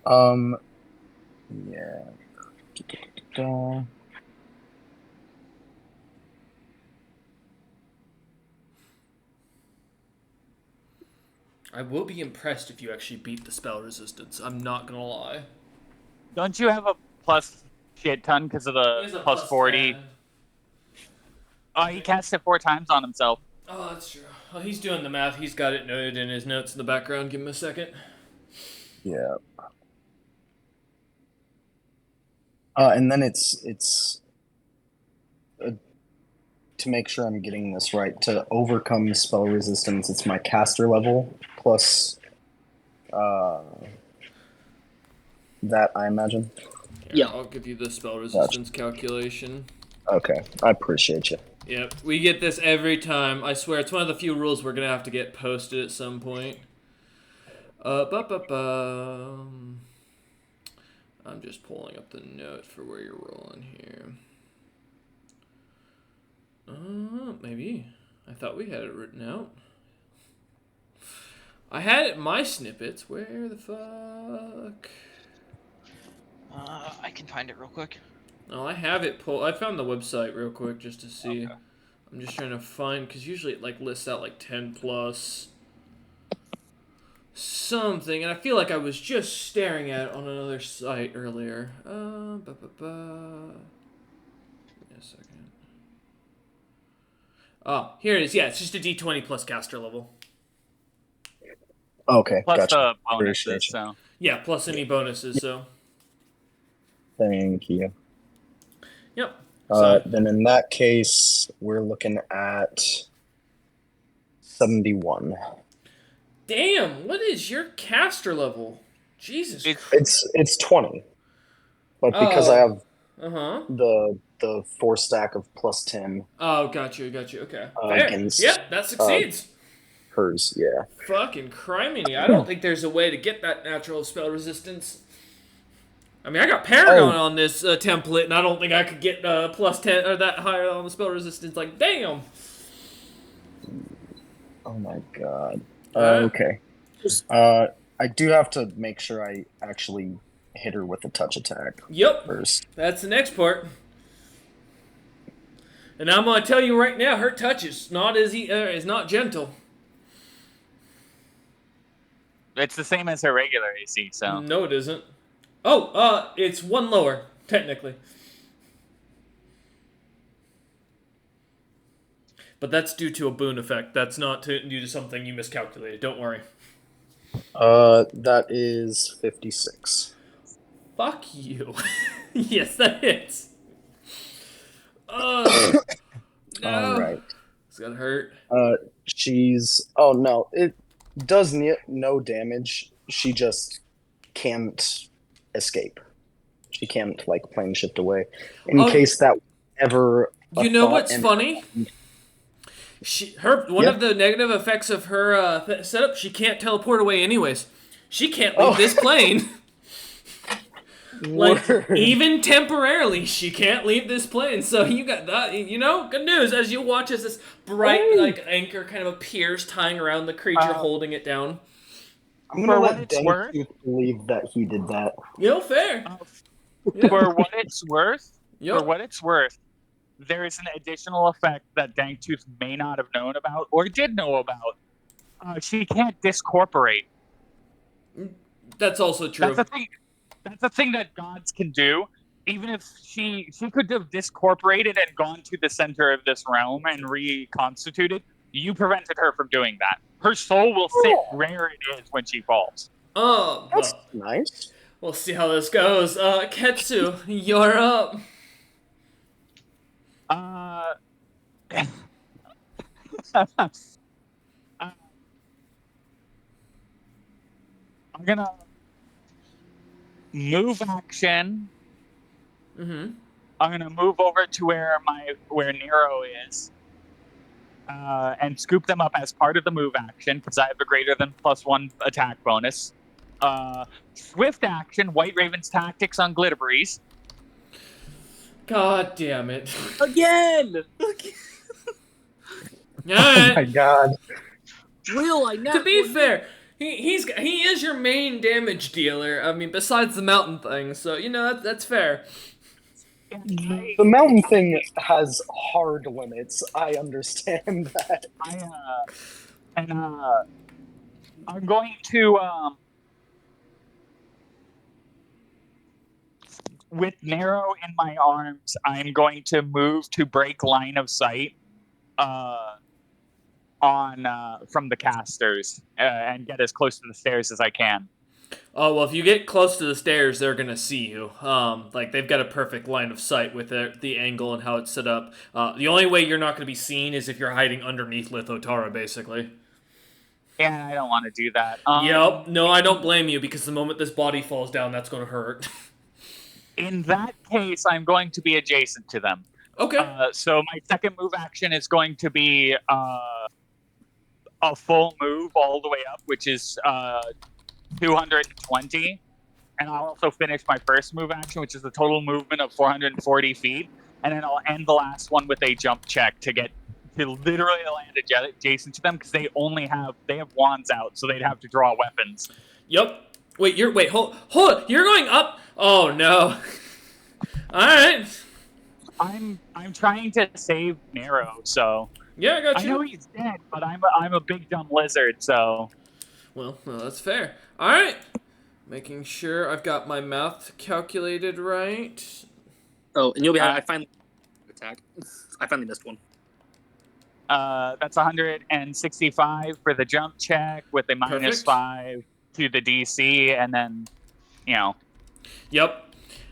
Yeah. I will be impressed if you actually beat the spell resistance. I'm not gonna lie. Don't you have a plus shit ton because of the plus 40? 10. Oh, he cast it 4 times on himself. Oh, that's true. Well, he's doing the math. He's got it noted in his notes in the background. Give him a second. Yeah. And then it's to make sure I'm getting this right, to overcome spell resistance, it's my caster level plus that, I imagine. Here, Yeah. I'll give you the spell resistance calculation. Okay, I appreciate you. Yep, we get this every time. I swear, it's one of the few rules we're gonna have to get posted at some point. I'm just pulling up the note for where you're rolling here. Maybe. I thought we had it written out. I had it in my snippets. Where the fuck? I can find it real quick. Oh, I have it pulled. I found the website real quick just to see. Okay. I'm just trying to find, because usually it like lists out like 10 plus something, and I feel like I was just staring at it on another site earlier. Give me a second. Oh, here it is. Yeah, it's just a D20 plus caster level. Okay, Plus gotcha. the bonuses. Appreciate you. So Yeah, plus any bonuses, so. Thank you. Yep. So, Then in that case, we're looking at 71. damn, what is your caster level? Jesus. It's 20, but because I have Uh-huh. the 4 stack of plus 10 Oh, got you, okay. Fair. against Yep, that succeeds. hers, yeah. Fucking criminy. I don't think there's a way to get that natural spell resistance. I mean, I got Paragon on this template, and I don't think I could get plus 10 or that higher on the spell resistance. Like, damn. Oh my god. Alright. Okay. I do have to make sure I actually hit her with a touch attack Yep. first. That's the next part. And I'm gonna tell you right now, her touch is not not gentle. it's the same as her regular AC. So No, it isn't. Oh, it's one lower technically. But that's due to a boon effect. That's not due to something you miscalculated. Don't worry. That is 56. Fuck you. Yes, that hits. No. All right. It's gonna hurt. Oh no, it does no damage. She just can't escape. She can't like plane shift away. In case that ever. You know what's funny? One of the negative effects of her setup, she can't teleport away anyways. She can't leave this plane. Like, even temporarily, she can't leave this plane. So you got that, good news as you watch as this bright, like, anchor kind of appears tying around the creature holding it down. I'm gonna let Dang believe that he did that. Fair. For what it's worth, there is an additional effect that Dangtooth may not have known about or did know about. She can't discorporate. That's also true. That's a thing that gods can do. Even if she could have discorporated and gone to the center of this realm and reconstituted, you prevented her from doing that. Her soul will sit where it is when she falls. Oh, that's nice. We'll see how this goes. Ketsu, you're up. I'm gonna move action. Mm-hmm. I'm gonna move over to where Nero is, and scoop them up as part of the move action because I have a greater than +1 attack bonus. Swift action, White Raven's tactics on Glitterbreeze. God damn it! Again. Oh my god! Will I not? To be fair, he is your main damage dealer. I mean, besides the mountain thing, so that's fair. The mountain thing has hard limits. I understand that. I'm going to with Narrow in my arms, I'm going to move to break line of sight from the casters and get as close to the stairs as I can. Oh, well, if you get close to the stairs, they're going to see you. Like, they've got a perfect line of sight with the angle and how it's set up. The only way you're not going to be seen is if you're hiding underneath Lithotara, basically. Yeah, I don't want to do that. Yep. No, I don't blame you, because the moment this body falls down, that's going to hurt. In that case, I'm going to be adjacent to them. Okay. So my second move action is going to be a full move all the way up, which is 220. And I'll also finish my first move action, which is a total movement of 440 feet. And then I'll end the last one with a jump check to literally land adjacent to them, because they have wands out, so they'd have to draw weapons. Yep. Wait, hold on. You're going up? Oh, no. Alright. I'm trying to save Nero, so Yeah, I got I you. know he's dead, but I'm a big dumb lizard, so Well, that's fair. Alright. Making sure I've got my math calculated right. Oh, and you'll be. I finally attack. I finally missed one. that's 165 for the jump check with a Perfect. -5 to the DC, and then Yep.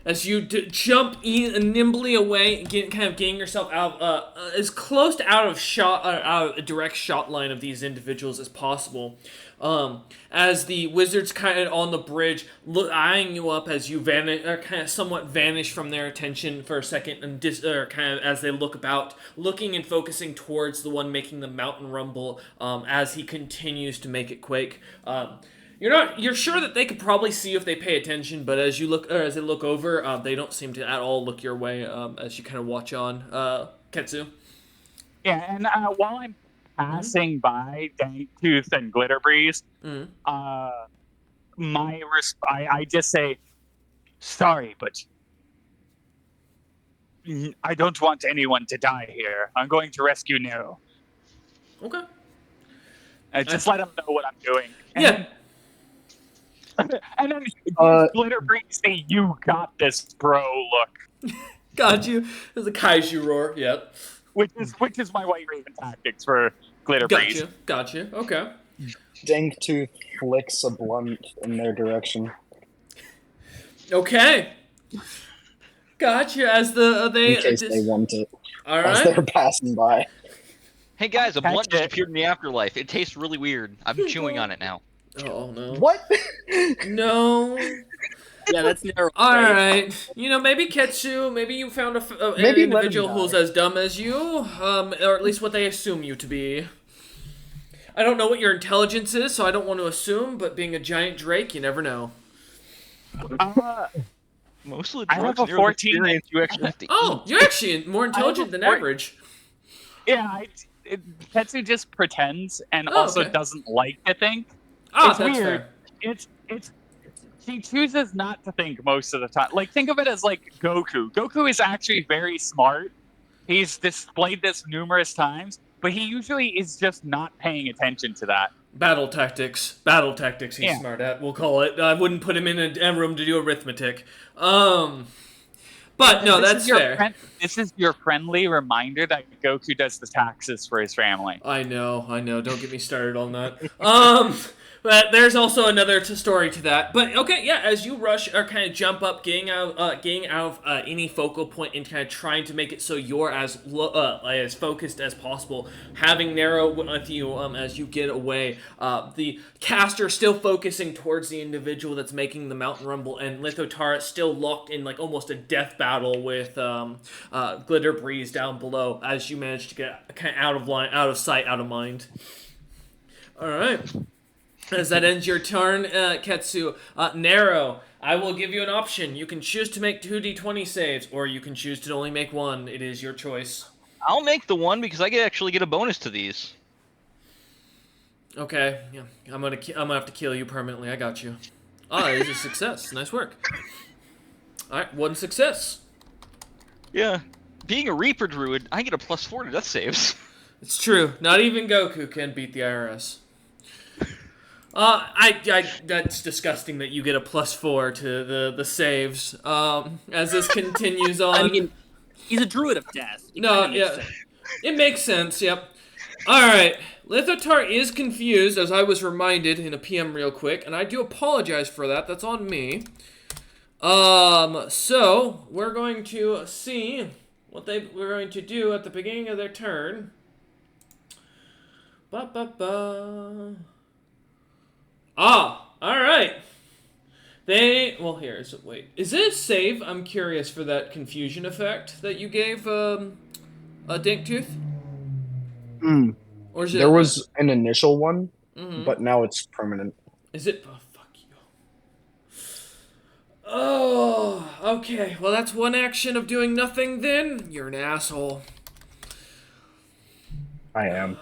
As you jump nimbly away, getting yourself out, as close to out of a direct shot line of these individuals as possible. As the wizards kind of on the bridge, eyeing you up as you vanish, or kind of somewhat vanish from their attention for a second, and kind of as they look about, looking and focusing towards the one making the mountain rumble, as he continues to make it quake. You're sure that they could probably see if they pay attention, but as they look over, they don't seem to at all look your way, as you kind of watch on. Ketsu. yeah. And while I'm passing by Danktooth and Glitterbreeze, I just say, sorry, but I don't want anyone to die here. I'm going to rescue Nero. Okay. Just let him know what I'm doing. Yeah. And then Glitterbreeze say, "You got this, bro." Look, Got you. There's a kaiju roar. Yep. which is my White Raven tactics for Glitterbreeze. Got you. Okay. Danktooth flicks a blunt in their direction. Okay. Got you. As they In case they want it. All As right. they're passing by. Hey guys, a blunt just it. appeared in the afterlife. It tastes really weird. I'm chewing on it now. Oh no. What? No. Yeah, that's narrow. All right. Maybe Ketsu. Maybe you found an Maybe let him individual die. who's as dumb as you, or at least what they assume you to be. I don't know what your intelligence is, so I don't want to assume. But being a giant drake, you never know. Most of the I have drugs a near the 14. experience you actually have to Oh, eat. you're actually more intelligent than average. Yeah, Tetsu just pretends and Oh, also okay. doesn't like to think. Ah, It's that's weird. fair. It's she chooses not to think most of the time. Like, think of it as like Goku. Goku is actually very smart. He's displayed this numerous times, but he usually is just not paying attention to that. Battle tactics. Battle tactics. He's Yeah. smart at. We'll call it. I wouldn't put him in a room to do arithmetic. But no, This that's is your fair. This is your friendly reminder that Goku does the taxes for his family. I know. Don't get me started on that. But there's also another story to that. But okay, yeah, as you rush or kind of jump up, getting out of any focal point and kind of trying to make it so you're as focused as possible, having Narrow with you as you get away. The caster still focusing towards the individual that's making the mountain rumble, and Lithotara still locked in like almost a death battle with Glitter Breeze down below. As you manage to get kind of out of sight, out of mind. All right. As that ends your turn, Ketsu, Narrow, I will give you an option. You can choose to make 2d20 saves, or you can choose to only make one. It is your choice. I'll make the one because I actually get a bonus to these. Okay, yeah, I'm gonna have to kill you permanently. I got you. Ah, it is a success. Nice work. All right, one success. Yeah. Being a Reaper Druid, I get a +4 to death saves. It's true. Not even Goku can beat the IRS. That's disgusting that you get a +4 to the saves. As this continues on. I mean, he's a druid of death. It No, kinda makes yeah. sense. It makes sense, yep. Alright, Lithotar is confused, as I was reminded in a PM real quick, and I do apologize for that. That's on me. So, we're going to see what we're going to do at the beginning of their turn. Alright. Wait. Is it a save? I'm curious for that confusion effect that you gave, a Dinktooth? Hmm. Or is it... There was an initial one, Mhm. but now it's permanent. Is it... Oh, fuck you. Oh, okay. Well, that's one action of doing nothing then. You're an asshole. I am.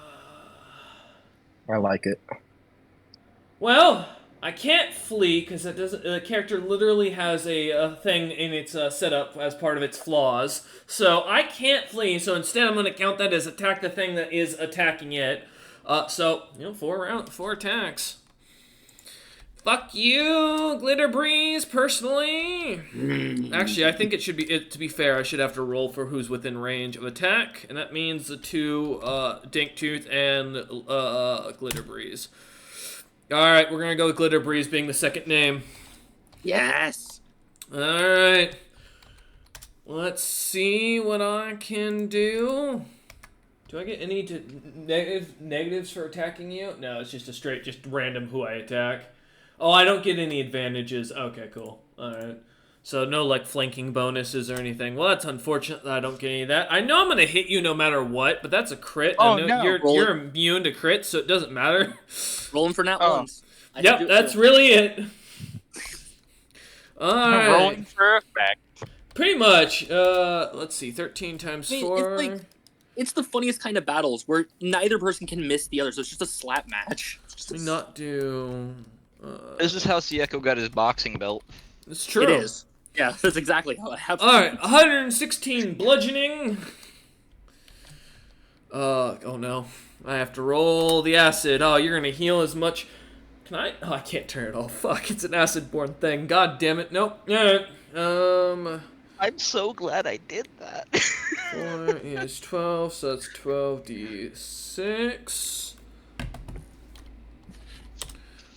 I like it. Well, I can't flee because it doesn't. The character literally has a thing in its setup as part of its flaws, so I can't flee. So instead, I'm going to count that as attack the thing that is attacking it. So 4 attacks. Fuck you, Glitter Breeze. Personally, actually, I think it should be. To be fair, I should have to roll for who's within range of attack, and that means the two Dinktooth and Glitter Breeze. Alright, we're gonna go with Glitter Breeze being the second name. Yes. Alright. Let's see what I can do. Do I get any negatives for attacking you? No, it's just just random who I attack. Oh, I don't get any advantages. Okay, cool. Alright. So no, like, flanking bonuses or anything. Well, that's unfortunate that I don't get any of that. I know I'm gonna hit you no matter what, but that's a crit. Oh, I know no. you're immune to crits, so it doesn't matter. Rolling for nat Oh. ones. Yep, that's really it. Alright. Rolling for effect. Pretty much. Let's see. 13 times 4. It's the funniest kind of battles where neither person can miss the other, so it's just a slap match. Let me not do... This is how Sieko got his boxing belt. It's true. It is. Yeah, that's exactly how it happens. Alright, 116 bludgeoning. Oh no. I have to roll the acid. Oh, you're gonna heal as much... Can I? Oh, I can't turn it off. Fuck, it's an acid-borne thing. God damn it. Nope. Alright. I'm so glad I did that. 4 is 12, so that's 12d6.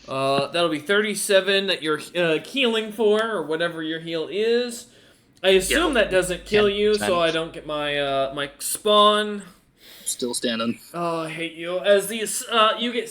That'll be 37 that you're healing for, or whatever your heal is. I assume that doesn't kill you, so I don't get my my spawn. Still standing. Oh, I hate you. As these, you get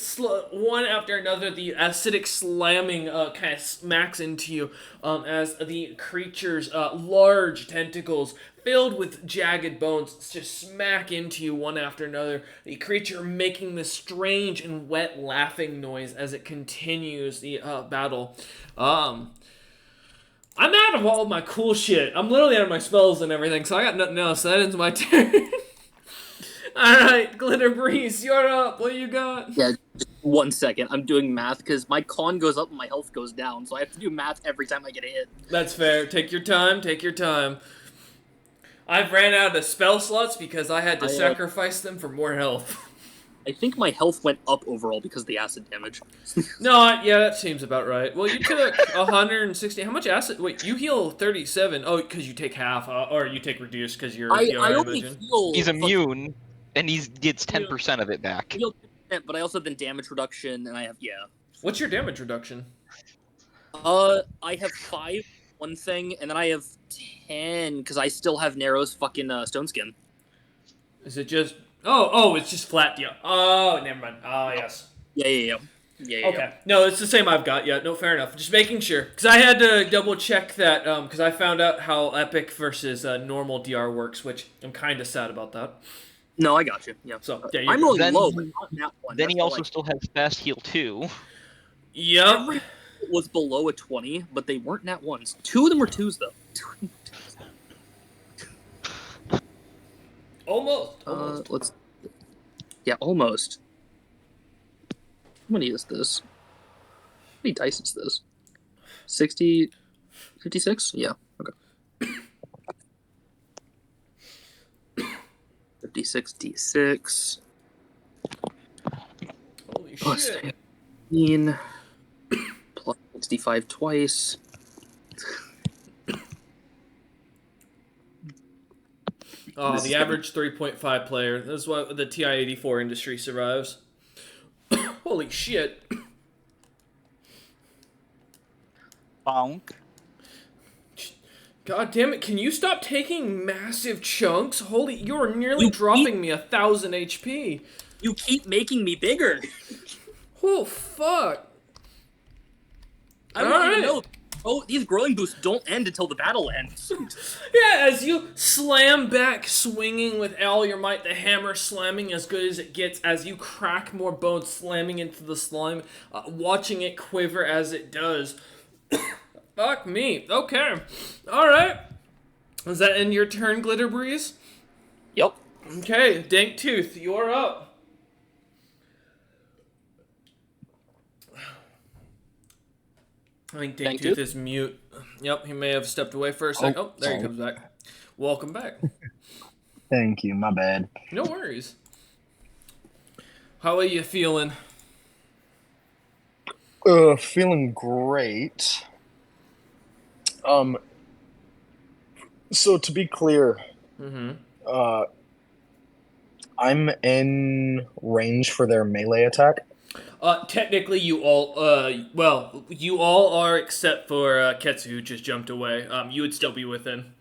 one after another, the acidic slamming kind of smacks into you as the creature's large tentacles filled with jagged bones just smack into you one after another. The creature making this strange and wet laughing noise as it continues the battle. I'm out of all my cool shit. I'm literally out of my spells and everything, so I got nothing else. So that ends my turn. Alright, Glitter Breeze, you're up. What you got? Yeah, just 1 second. I'm doing math because my con goes up and my health goes down, so I have to do math every time I get a hit. That's fair. Take your time. Take your time. I've ran out of spell slots because I had to sacrifice them for more health. I think my health went up overall because of the acid damage. No, yeah, that seems about right. Well, you took 160. How much acid? Wait, you heal 37. Oh, because you take half, or you take reduced because you're. I only heal. He's immune, and he gets 10% of it back. I heal 10%, but I also have the damage reduction, and I have What's your damage reduction? I have 5 one thing, and then I have 10 because I still have Narrow's fucking stone skin. Is it just? Oh, it's just flat deal. Oh, never mind. Oh, yes. Yeah. Okay. No, it's the same I've got. Yeah, no, fair enough. Just making sure. Because I had to double check that, because I found out how epic versus normal DR works, which I'm kind of sad about that. No, I got you. Yeah. So, yeah, I'm rolling low, but not that one. Then he also still has fast heal too. Yep. Every was below a 20, but they weren't nat ones. 2 of them were 2s, though. Almost. Let's... Yeah, almost. How many is this? How many dice is this? 60... 56? Yeah, okay. 56 d6. Holy Plus shit. 15. Plus 65 twice. Oh, the average 3.5 player. This is what the TI-84 industry survives. Holy shit. Bonk. God damn it, can you stop taking massive chunks? Holy, you're nearly You dropping me 1,000 HP. You keep making me bigger. Oh, fuck. I want you to Alright. know, oh, these growing boosts don't end until the battle ends. Yeah, as you slam back, swinging with all your might, the hammer slamming as good as it gets, as you crack more bones, slamming into the slime, watching it quiver as it does. Fuck me. Okay. Alright. Is that end your turn, Glitter Breeze? Yep. Okay, Dank Tooth, you're up. I think Dank Tooth is mute. Yep, he may have stepped away for a second. Oh, there he comes back. Welcome back. Thank you, my bad. No worries. How are you feeling? Feeling great. So to be clear, I'm in range for their melee attack. Technically, you all, well, you all are except for Ketsu, who just jumped away. You would still be within.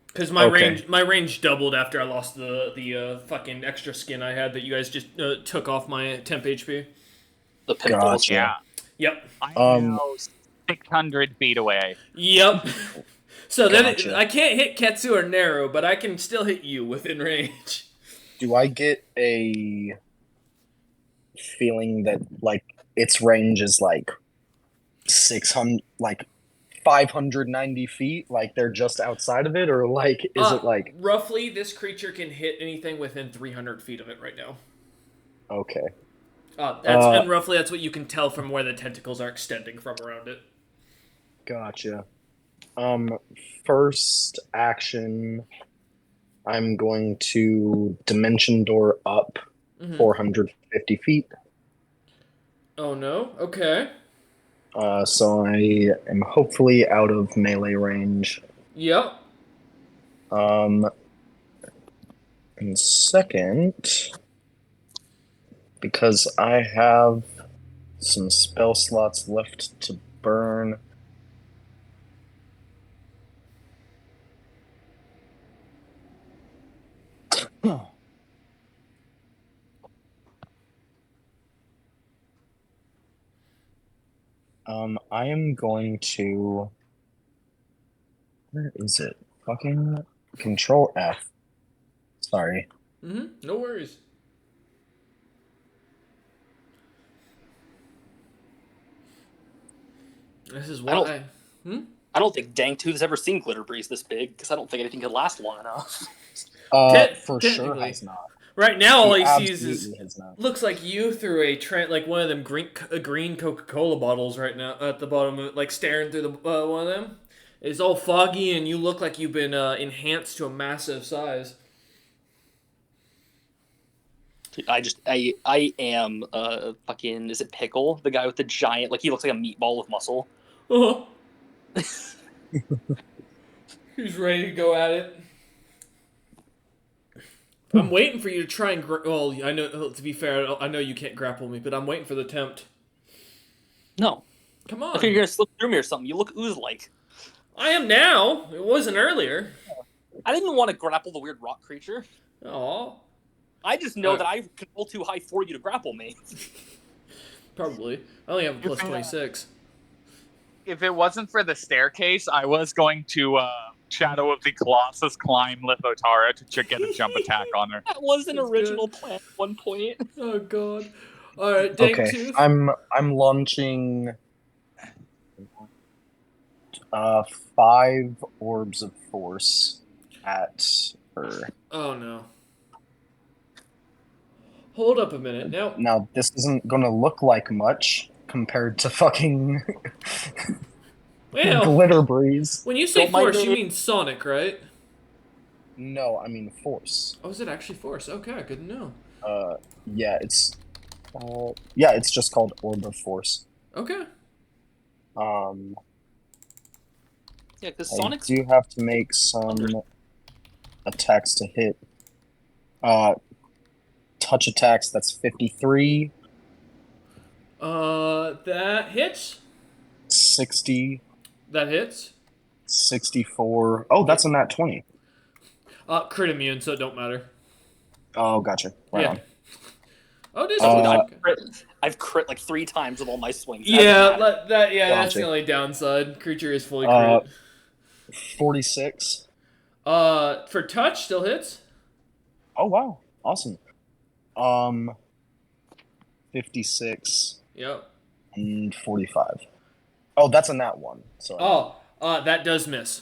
Because my range doubled after I lost the fucking extra skin I had that you guys just took off my temp HP. The pimples. Gotcha. Yeah. Yep. I'm now 600 feet away. Yep. So Gotcha. then I can't hit Ketsu or Nero, but I can still hit you within range. Do I get a feeling that like its range is like 600, like 590 feet, like they're just outside of it, or like is it like roughly this creature can hit anything within 300 feet of it right now. okay? And roughly that's what you can tell from where the tentacles are extending from around it. Gotcha. First action, I'm going to dimension door up 450 feet. Oh no? Okay. So I am hopefully out of melee range. Yep. And second, because I have some spell slots left to burn, I am going to. Where is it? Fucking Control F. Sorry. No worries. This is what I don't think Danktooth has ever seen Glitter Breeze this big, because I don't think anything could last long enough. For sure has not. Right now, all he sees absolutely has not. looks like you through like one of them green Coca-Cola bottles right now at the bottom of it, like staring through the one of them. It's all foggy, and you look like you've been enhanced to a massive size. I am fucking, is it Pickle? The guy with the giant, like he looks like a meatball with muscle. Uh-huh. He's ready to go at it. I'm waiting for you to try and well, I know, to be fair, I know you can't grapple me, but I'm waiting for the tempt. No. Come on. I figure you're gonna slip through me or something. You look ooze-like. I am now. It wasn't earlier. I didn't want to grapple the weird rock creature. Aw. I just know that I can roll too high for you to grapple me. Probably. I only have a plus 26. If it wasn't for the staircase, I was going to Shadow of the Colossus climb Lithotara to get a jump attack on her. That was an original plan at one point. Oh god. Alright, Danktooth. Okay, I'm launching 5 orbs of force at her. Oh no. Hold up a minute. Now this isn't gonna look like much compared to fucking Glitter Breeze. When you say force, you mean Sonic, right? No, I mean force. Oh, is it actually force? Okay, good to know. Yeah, it's just called Orb of Force. Okay. Yeah, because Sonic's... I do have to make some attacks to hit. Touch attacks, that's 53, That hits. 60, That hits. 64. Oh, that's a nat 20. Crit immune, so it don't matter. Oh, gotcha. Right Yeah. on. Oh, it is Uh, fluke. I've crit like 3 times with all my swings. Yeah, Hasn't mattered. that's the Gotcha. only downside. Creature is fully Uh, crit. 46. For touch, still hits. Oh, wow. Awesome. 56 Yep. and 45. Oh, that's a nat 1. So, That does miss.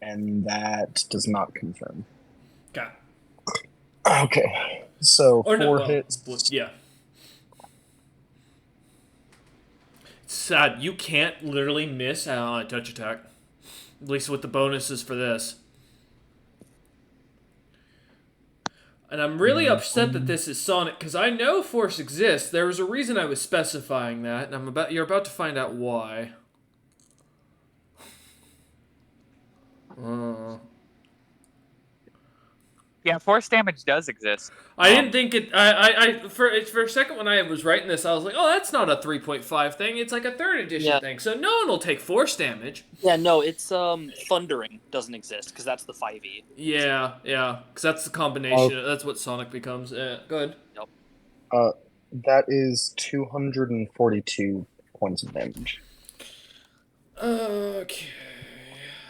and that does not confirm. Okay. Okay. So, Or no, 4 well, hits. yeah. It's sad. You can't literally miss a touch attack. At least with the bonuses for this. And I'm really upset that this is Sonic, because I know Force exists. There was a reason I was specifying that, and you're about to find out why. Yeah, force damage does exist. I didn't think it. For a second when I was writing this, I was like, "Oh, that's not a 3.5 thing. It's like a third edition thing." So no one will take force damage. Yeah, no, it's Thundering doesn't exist because that's the 5e. Yeah, because that's the combination. That's what Sonic becomes. Good. Yep. That is 242 points of damage. Okay.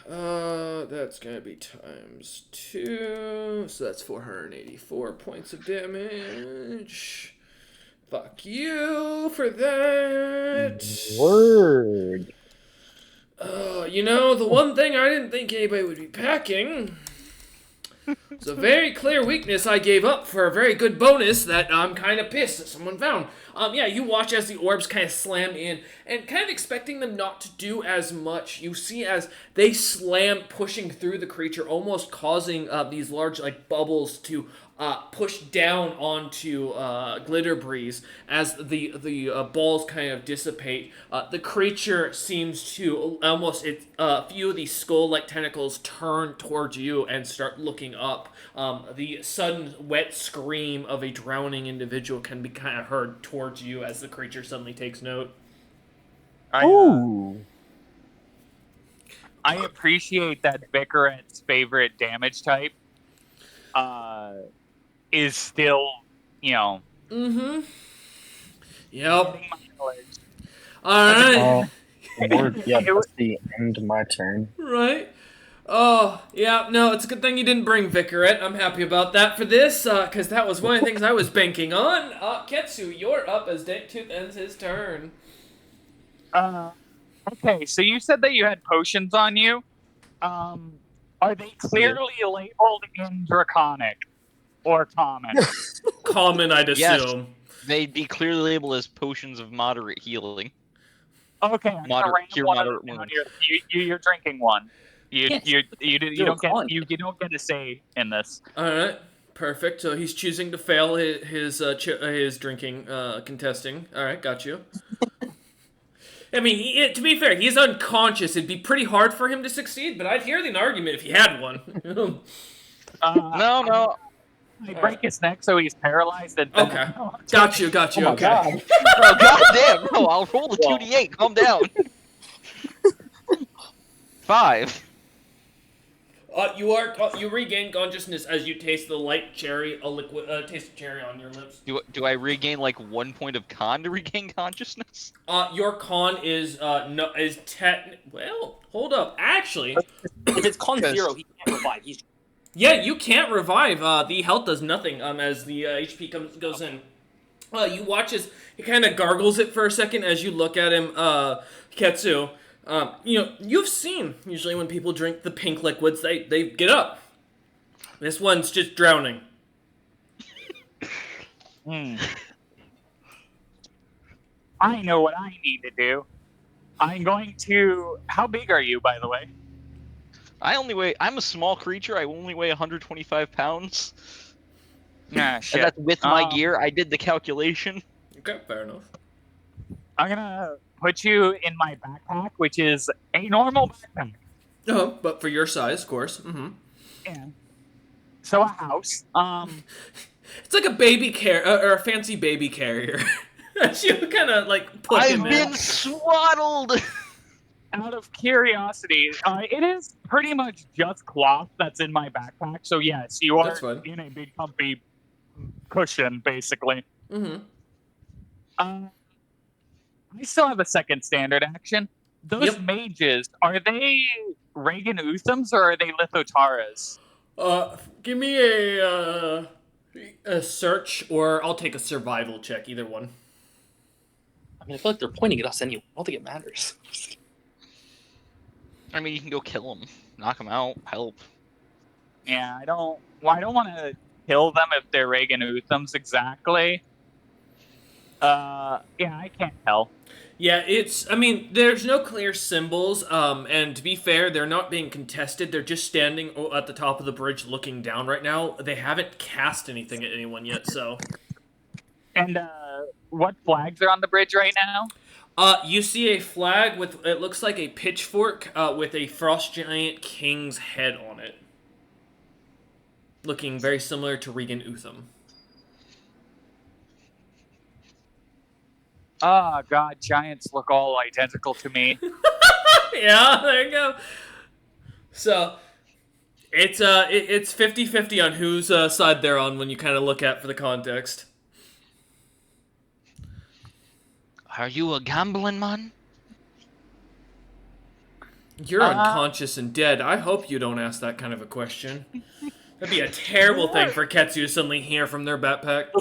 That's gonna be times 2, so that's 484 points of damage. Fuck you for that. Word. The one thing I didn't think anybody would be packing was a very clear weakness I gave up for a very good bonus that I'm kind of pissed that someone found. You watch as the orbs kind of slam in, and kind of expecting them not to do as much. You see as they slam, pushing through the creature, almost causing these large bubbles to push down onto Glitter Breeze as the balls kind of dissipate. The creature seems to almost a few of these skull-like tentacles turn towards you and start looking up. The sudden wet scream of a drowning individual can be kind of heard towards you as the creature suddenly takes note. I appreciate that Vicaret's favorite damage type is still, Mm-hmm. Yep. getting my knowledge. Alright. Word. Yeah, that's the end of my turn. Right. Oh, yeah, no, it's a good thing you didn't bring Vicaret. I'm happy about that for this, because that was one of the things I was banking on. Ketsu, you're up as Danktooth ends his turn. Okay, so you said that you had potions on you. Are they clearly labeled in Draconic or Common? Common, I'd Yes. assume. They'd be clearly labeled as potions of moderate healing. Okay, I'm gonna random one of them down. You're drinking one. You don't get a say in this. All right, perfect. So he's choosing to fail his drinking contesting. All right, got you. I mean, to be fair, he's unconscious. It'd be pretty hard for him to succeed, but I'd hear an argument if he had one. No. I break his neck so he's paralyzed. And Okay, got you. Oh my Okay. god. Oh, goddamn! No, I'll roll the 2d8. Calm down. 5. You regain consciousness as you taste the light cherry, taste of cherry on your lips. Do I regain like 1 point of con to regain consciousness? Your con is well, hold up. Actually, If it's con 0, he can't revive. yeah, you can't revive. The health does nothing. As the HP goes in. You watch as he kind of gargles it for a second as you look at him, Ketsu. You've seen usually when people drink the pink liquids, they get up. This one's just drowning. I know what I need to do. I'm going to. How big are you, by the way? I'm a small creature. I only weigh 125 pounds. Nah, shit. And that's with my gear. I did the calculation. Okay, fair enough. I'm gonna put you in my backpack, which is a normal backpack. But for your size, of course. Mm-hmm. Yeah. So a house. It's like a baby or a fancy baby carrier. You kind of like put him I've in. been swaddled. Out of curiosity, it is pretty much just cloth that's in my backpack. So yes, you are That's fine. in a big comfy cushion, basically. Mm-hmm. I still have a second standard action. Those Yep. mages, are they Reagan Uthams or are they Lithotaras? Give me a search, or I'll take a survival check. Either one. I mean, I feel like they're pointing at us anyway. I don't think it matters. I mean, you can go kill them, knock them out, help. Yeah, I don't want to kill them if they're Reagan Uthams exactly. Yeah, I can't tell. Yeah, I mean, there's no clear symbols, and to be fair, they're not being contested. They're just standing at the top of the bridge looking down right now. They haven't cast anything at anyone yet, so. And what flags are on the bridge right now? You see a flag with, it looks like a pitchfork, with a frost giant king's head on it. Looking very similar to Regan Utham. Oh god, giants look all identical to me. Yeah, there you go. So, it's 50-50 on whose side they're on when you kind of look at for the context. Are you a gambling man? You're unconscious and dead. I hope you don't ask that kind of a question. That'd be a terrible thing for Ketsu to suddenly hear from their backpack.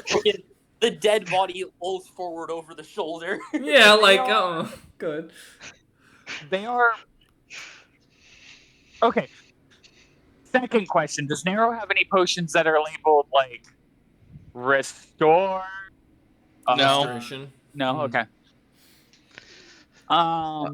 The dead body rolls forward over the shoulder. Yeah, like, oh, good. They are... Okay. Second question. Does Nero have any potions that are labeled, like, restore? No. Restoration. No? Okay. I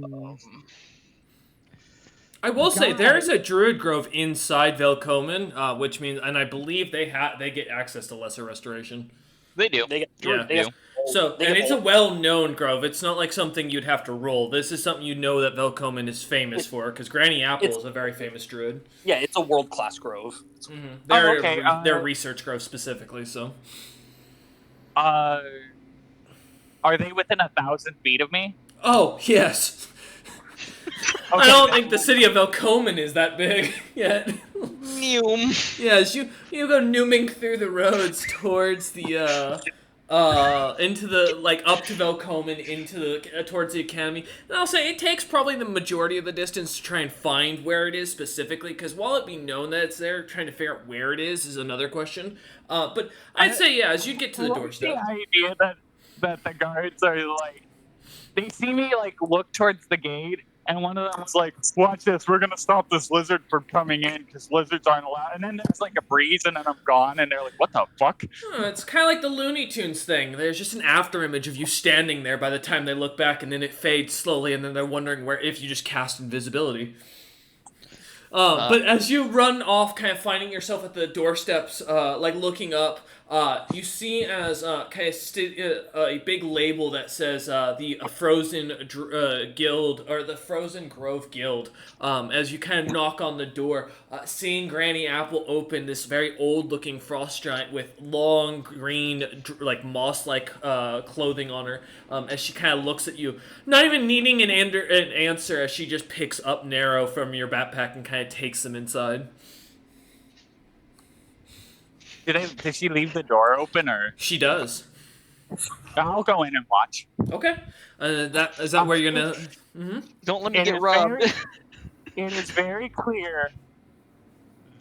will say there is a druid grove inside Velkomen, which means, and I believe they get access to lesser restoration. They do. They Yeah. get So, they and get it's a bold. well-known grove. It's not like something you'd have to roll. This is something you know that Velkomen is famous for, because Granny Apple is a very famous druid. Yeah, it's a world-class grove. Mm-hmm. They're research grove specifically, so. Are they within 1,000 feet of me? Oh, yes. Okay, I don't think the city of Velkomen is that big yet. Noom. Yes, you go nooming through the roads towards the into the, like, up to Velkomen, into the towards the academy. And I'll say it takes probably the majority of the distance to try and find where it is specifically, because while it be known that it's there, trying to figure out where it is another question. But I'd say, yeah, as you get to the doorstep. The idea that the guards are like, they see me like look towards the gate, and one of them's like, "Watch this, we're gonna stop this lizard from coming in because lizards aren't allowed." And then there's like a breeze, and then I'm gone, and they're like, "What the fuck?" Oh, it's kind of like the Looney Tunes thing. There's just an after image of you standing there by the time they look back, and then it fades slowly, and then they're wondering if you just cast invisibility. But as you run off, kind of finding yourself at the doorsteps, like looking up, you see as kind of a big label that says the Frozen Guild, or the Frozen Grove Guild. As you kind of knock on the door, seeing Granny Apple open this very old-looking frost giant with long green, like moss-like clothing on her, as she kind of looks at you, not even needing an answer, as she just picks up Nero from your backpack and kind of takes them inside. Did she leave the door open, or? She does. I'll go in and watch. Okay. Is that where you're gonna? Mm-hmm. Don't let me get robbed. It is very clear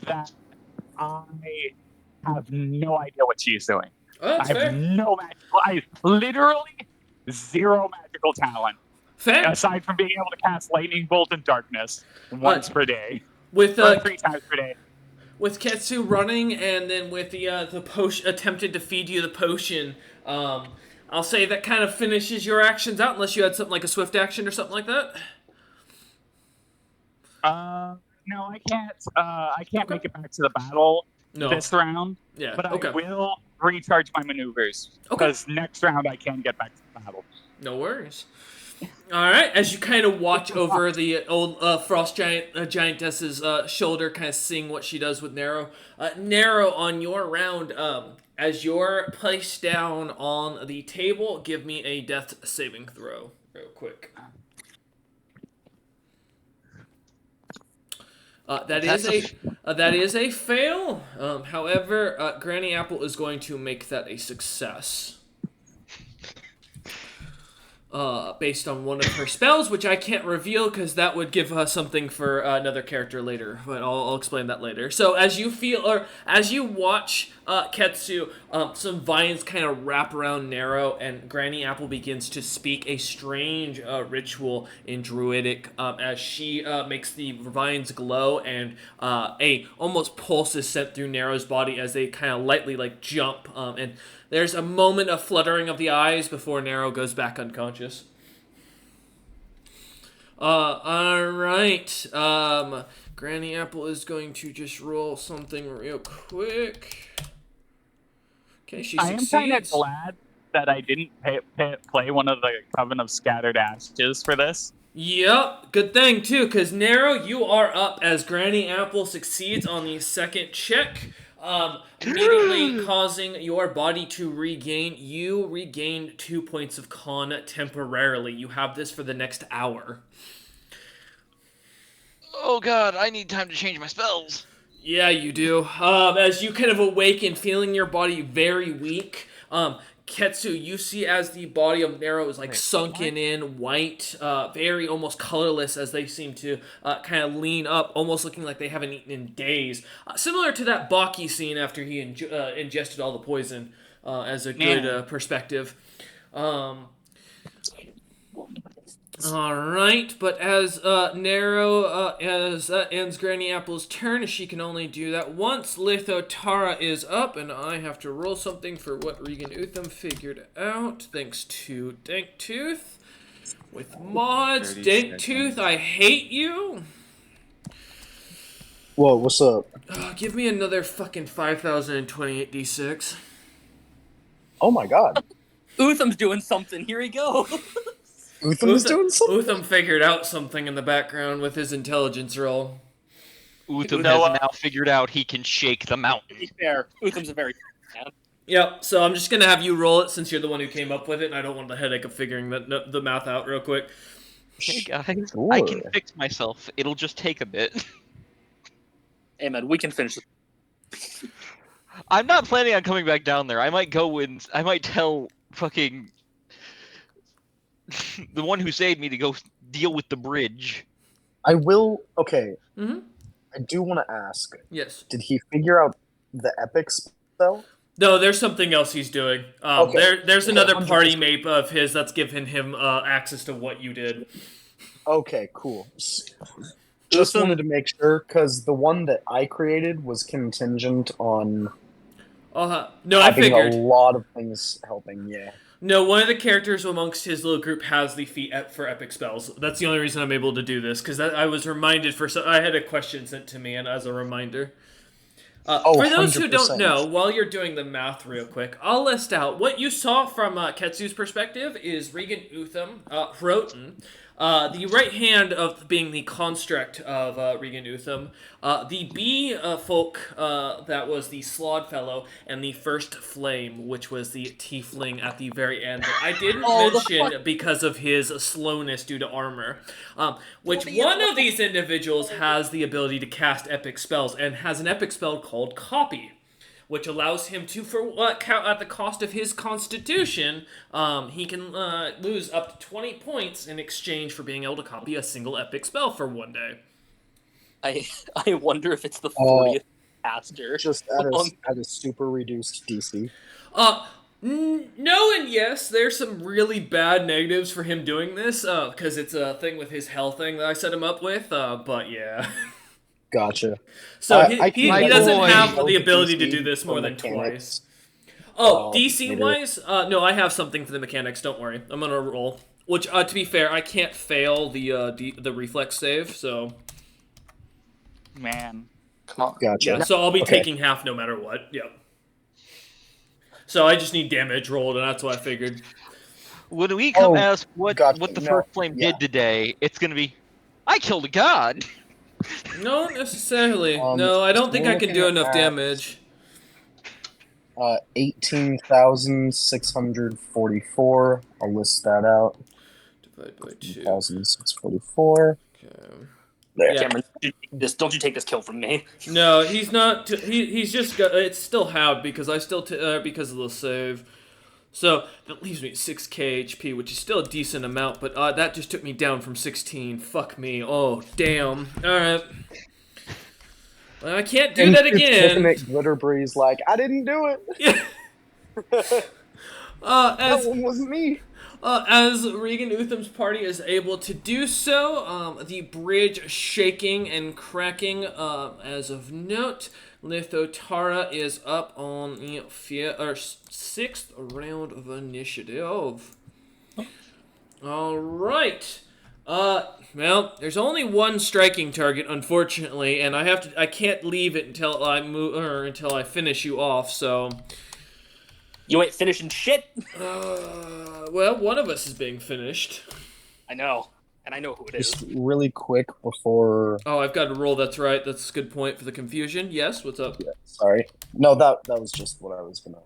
that I have no idea what she's doing. Oh, that's I fair. have no magical. I literally zero magical talent. Fair. Aside from being able to cast lightning bolt and darkness once per day, With or 3 times per day. With Ketsu running, and then with the potion attempted to feed you the potion, I'll say that kind of finishes your actions out, unless you had something like a swift action or something like that. No, I can't. I can't make it back to the battle this round. Yeah. But I will recharge my maneuvers. Okay. Because next round I can get back to the battle. No worries. All right, as you kind of watch over the old frost giantess's shoulder, kind of seeing what she does with Narrow. Narrow, on your round, as you're placed down on the table, give me a death saving throw, real quick. That is a fail. However, Granny Apple is going to make that a success. Based on one of her spells, which I can't reveal because that would give us something for another character later. But I'll explain that later. So as you watch Ketsu, some vines kind of wrap around Narrow, and Granny Apple begins to speak a strange ritual in Druidic as she makes the vines glow, and a almost pulse is sent through Narrow's body as they kind of lightly jump and. There's a moment of fluttering of the eyes before Narrow goes back unconscious. Alright. Granny Apple is going to just roll something real quick. Okay, she succeeds. I am kind of glad that I didn't play one of the Coven of Scattered Ashes for this. Yep, good thing too, because Narrow, you are up as Granny Apple succeeds on the second check. Immediately causing your body to regain. You regain 2 points of con temporarily. You have this for the next hour. Oh god, I need time to change my spells. Yeah, you do. As you kind of awaken, feeling your body very weak, Ketsu, you see as the body of Narrow is sunken in, white, very almost colorless as they seem to kind of lean up, almost looking like they haven't eaten in days. Similar to that Baki scene after he ingested all the poison as a good perspective. Alright, but as Narrow ends Granny Apple's turn, she can only do that once. Lithotara is up, and I have to roll something for what Regan Utham figured out, thanks to Danktooth. With mods, Danktooth, I hate you! Whoa, what's up? Give me another fucking 5,028 d6. Oh my god. Utham's doing something. Here he goes. Utham is doing something? Utham figured out something in the background with his intelligence roll. Utham has now figured out he can shake the mountain. To be fair, Utham's a very man. Yep, so I'm just going to have you roll it since you're the one who came up with it, and I don't want the headache of figuring the math out real quick. Hey guys, Sure. I can fix myself. It'll just take a bit. Hey man, we can finish this. I'm not planning on coming back down there. I might go and I might tell fucking the one who saved me to go deal with the bridge. I will. Okay. Mm-hmm. I do want to ask. Yes. Did he figure out the epic spell? No, there's something else he's doing. Okay. There's another 100%. party mate of his that's giving him access to what you did. Okay, cool. Just wanted to make sure, because the one that I created was contingent on No, I having figured. a lot of things helping, yeah. No, one of the characters amongst his little group has the feat for epic spells. That's the only reason I'm able to do this, because I was reminded I had a question sent to me, and as a reminder. For those who don't 100%. know, while you're doing the math real quick, I'll list out what you saw from Ketsu's perspective is Regan Utham, Hroten, the right hand of being the construct of Regan Utham, the bee folk that was the Slod fellow, and the first flame, which was the tiefling at the very end. That I didn't mention because of his slowness due to armor. Which one of these individuals has the ability to cast epic spells and has an epic spell called Copy, which allows him to, at the cost of his constitution, he can lose up to 20 points in exchange for being able to copy a single epic spell for one day. I wonder if it's the 40th caster. Just at a super reduced DC. No and yes, there's some really bad negatives for him doing this, because it's a thing with his health thing that I set him up with, but yeah. Gotcha. So I he can doesn't roll have a the ability to DC do this more for than mechanics. twice. Oh, DC-wise? No, I have something for the mechanics, don't worry. I'm gonna roll. Which, to be fair, I can't fail the reflex save, so... Man. Come on. Gotcha. Yeah, so I'll be Okay. taking half no matter what, yep. So I just need damage rolled, and that's what I figured. When we come Oh, ask what gotcha. the No, first flame yeah. did today, it's gonna be, I killed a god. Not necessarily. Um, No, I don't so think we're I can do looking enough at damage. 18,644. I'll list that out. Divide by 2. 18,644. Okay. There. Yeah. Cameron, don't you take this kill from me. No, he's not. He's just got. It's still halved because I still because of the save. So that leaves me at 6k HP, which is still a decent amount, but that just took me down from 16. Fuck me. Oh damn. All right. I can't do that Looking again. at Glitter Breeze like, I didn't do it. Yeah. That one wasn't me. As Regan Utham's party is able to do so, the bridge shaking and cracking. As of note, Lithotara is up on the sixth round of initiative. All right. Well, there's only one striking target, unfortunately, and I can't leave it until I move or until I finish you off. So. You ain't finishing shit. Well, one of us is being finished. I know, and I know who it is. Just really quick before. Oh, I've got to roll. That's right. That's a good point for the confusion. Yes, what's up? Yeah, sorry. No, that was just what I was gonna.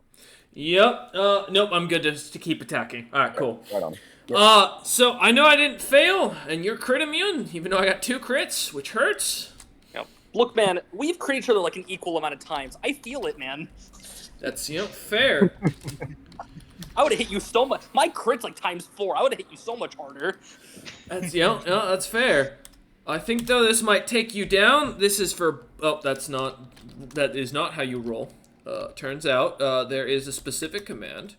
Yep. Nope. I'm good to keep attacking. All right. Cool. Right on. Yep. So I know I didn't fail, and you're crit immune, even though I got 2 crits, which hurts. Yep. Look, man, we've crit each other like an equal amount of times. I feel it, man. That's fair. I would have hit you so much. My crit's like ×4. I would have hit you so much harder. That's that's fair. I think though this might take you down. This is for that is not how you roll. Turns out there is a specific command.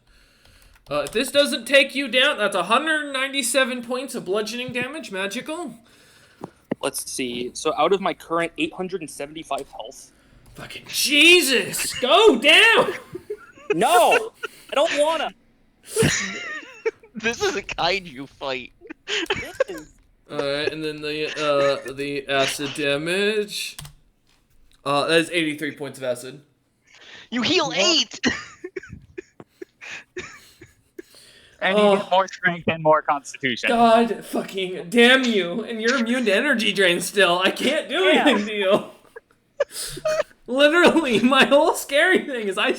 If this doesn't take you down, that's 197 points of bludgeoning damage, magical. Let's see. So out of my current 875 health. Fucking Jesus! Go down! No! I don't wanna! This is a kaiju fight. This is... Alright, and then the acid damage. That is 83 points of acid. You heal 8! And you get more strength and more constitution. God fucking damn you! And you're immune to energy drain still. I can't do anything to you. Literally, my whole scary thing is I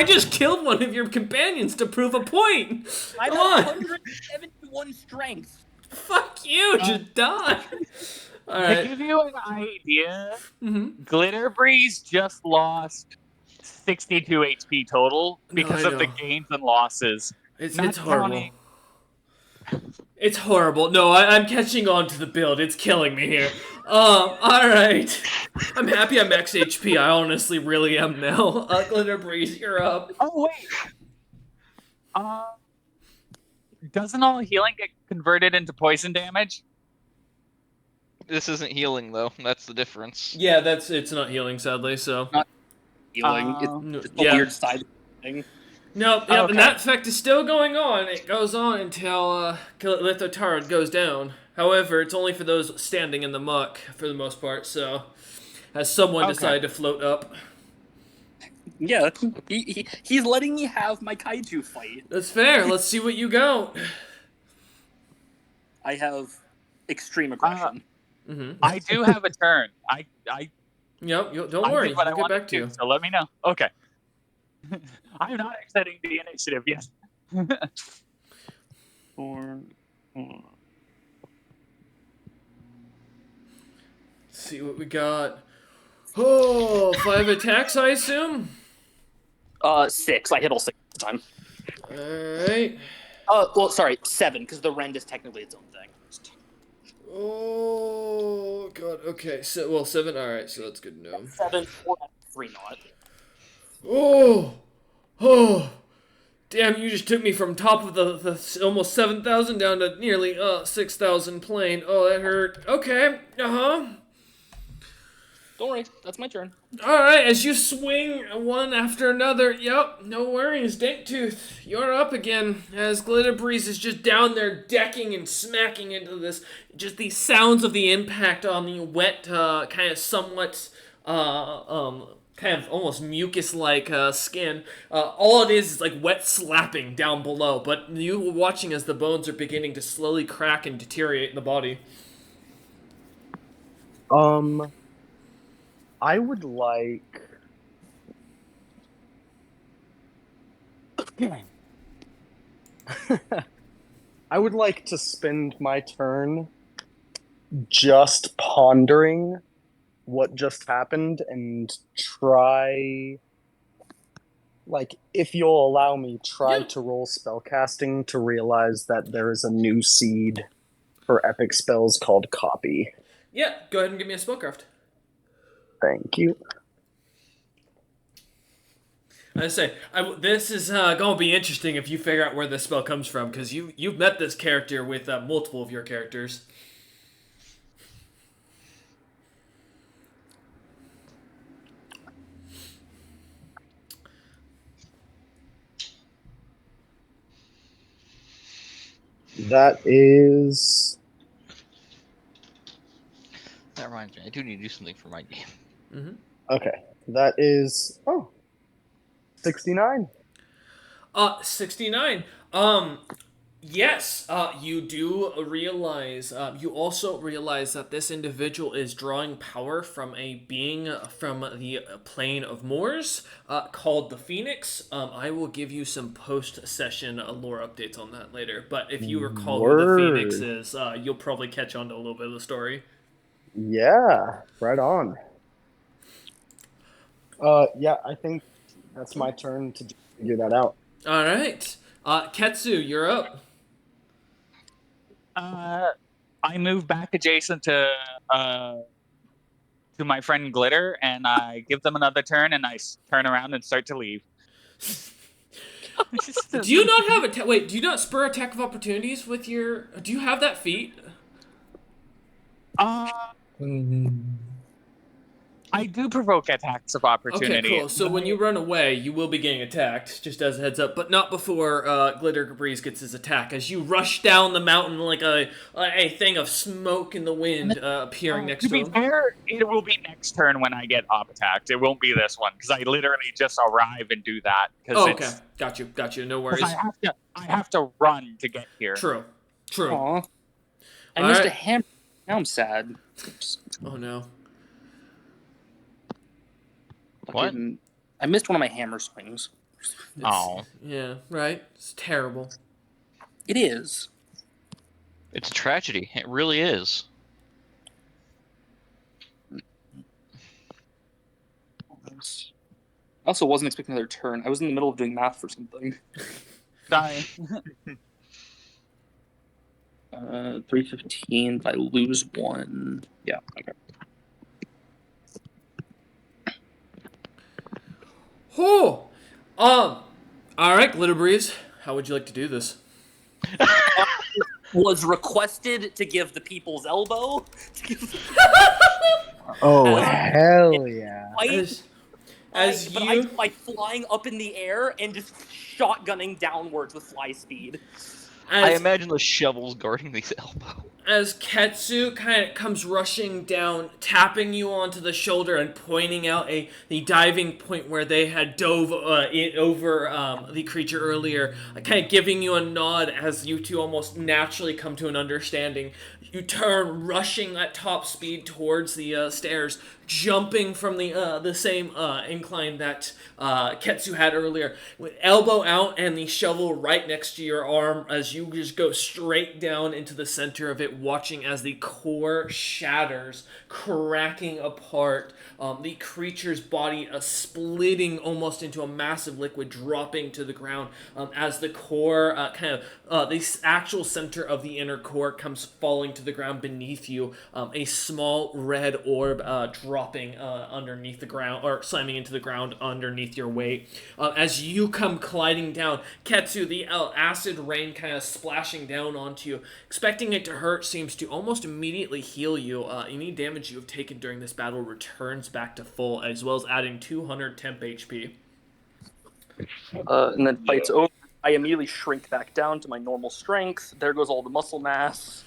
just killed one of your companions to prove a point. I Come have on. 171 strength. Fuck you, just die. To Alright. give you an idea, Glitter Breeze just lost 62 HP total because I of the know. gains and losses. It's Not horrible. counting- It's horrible. No, I'm catching on to the build. It's killing me here. Alright. I'm happy I'm max HP. I honestly really am now. Glitter Breeze, you're up. Oh, wait. Doesn't all healing get converted into poison damage? This isn't healing though. That's the difference. Yeah, it's not healing, sadly, so. Healing. It's a weird side thing. No, Oh, okay. and that effect is still going on. It goes on until Lithotara goes down. However, it's only for those standing in the muck for the most part, so has someone Okay. decided to float up. Yeah, he's letting me have my kaiju fight. That's fair. Let's see what you got. I have extreme aggression. I do have a turn. I Yep, don't I worry. did what I I'll get wanted back to you. So let me know. Okay. I'm not setting the initiative yet. Let's see what we got. Oh, 5 attacks, I assume? 6. I hit all 6 this time. Alright. Well, sorry, 7, because the rend is technically its own thing. Oh, God. Okay, 7. Alright, so that's good to know. 7, 4, 3 not. Oh. Damn, you just took me from top of the almost 7,000 down to nearly 6,000 plain. Oh, that hurt. Okay, Don't worry, that's my turn. Alright, as you swing one after another, yep, no worries, Dinktooth, you're up again, as Glitter Breeze is just down there decking and smacking into this, just the sounds of the impact on the wet, kind of somewhat, kind kind of almost mucus-like skin. All it is like wet slapping down below, but you watching as the bones are beginning to slowly crack and deteriorate in the body. I would like. I would like to spend my turn just pondering what just happened and try, like, if you'll allow me, try Yeah. to roll spellcasting to realize that there is a new seed for epic spells called Copy. Yeah, go ahead and give me a spellcraft. Thank you. I say, this is gonna be interesting if you figure out where this spell comes from, because you've met this character with multiple of your characters. That is. That reminds me, I do need to do something for my game. Mm-hmm. Okay. That is. 69. 69. Yes, you do realize, you also realize that this individual is drawing power from a being from the plane of Moors, called the Phoenix. I will give you some post-session lore updates on that later, but if you recall who the Phoenix is, you'll probably catch on to a little bit of the story. Yeah, right on. Yeah, I think that's my turn to figure that out. All right. Ketsu, you're up. I move back adjacent to my friend Glitter, and I give them another turn, and I turn around and start to leave. Do you not have wait, do you not spur attack of opportunities with your... Do you have that feat? I do provoke attacks of opportunity. Okay, cool. So when you run away, you will be getting attacked, just as a heads up, but not before Glitter Breeze gets his attack. As you rush down the mountain like a thing of smoke in the wind appearing next to him. To be fair, it will be next turn when I get op attacked. It won't be this one, because I literally just arrive and do that. Oh, okay. Got you. No worries. I have to run to get here. True. Aw. I missed a hammer. Now I'm sad. Oh, no. What? I missed one of my hammer swings. Oh. Yeah, right. It's terrible. It is. It's a tragedy. It really is. I also wasn't expecting another turn. I was in the middle of doing math for something. Dying. 315. If I lose one. Yeah, okay. Oh! Alright, Glitter Breeze. How would you like to do this? Was requested to give the people's elbow. Oh, hell yeah. But I like flying up in the air and just shotgunning downwards with fly speed. I imagine the shovels guarding these elbow. As Ketsu kind of comes rushing down, tapping you onto the shoulder and pointing out the diving point where they had dove over the creature earlier, kind of giving you a nod as you two almost naturally come to an understanding. You turn, rushing at top speed towards the stairs, jumping from the same incline that Ketsu had earlier, with elbow out and the shovel right next to your arm as you just go straight down into the center of it, watching as the core shatters, cracking apart, the creature's body splitting almost into a massive liquid, dropping to the ground as the core the actual center of the inner core comes falling to the ground beneath you, a small red orb dropping underneath the ground, or slamming into the ground underneath your weight. As you come colliding down, Ketsu, the acid rain kind of splashing down onto you. Expecting it to hurt seems to almost immediately heal you. Any damage you have taken during this battle returns back to full, as well as adding 200 temp HP. And then fight's over. I immediately shrink back down to my normal strength. There goes all the muscle mass.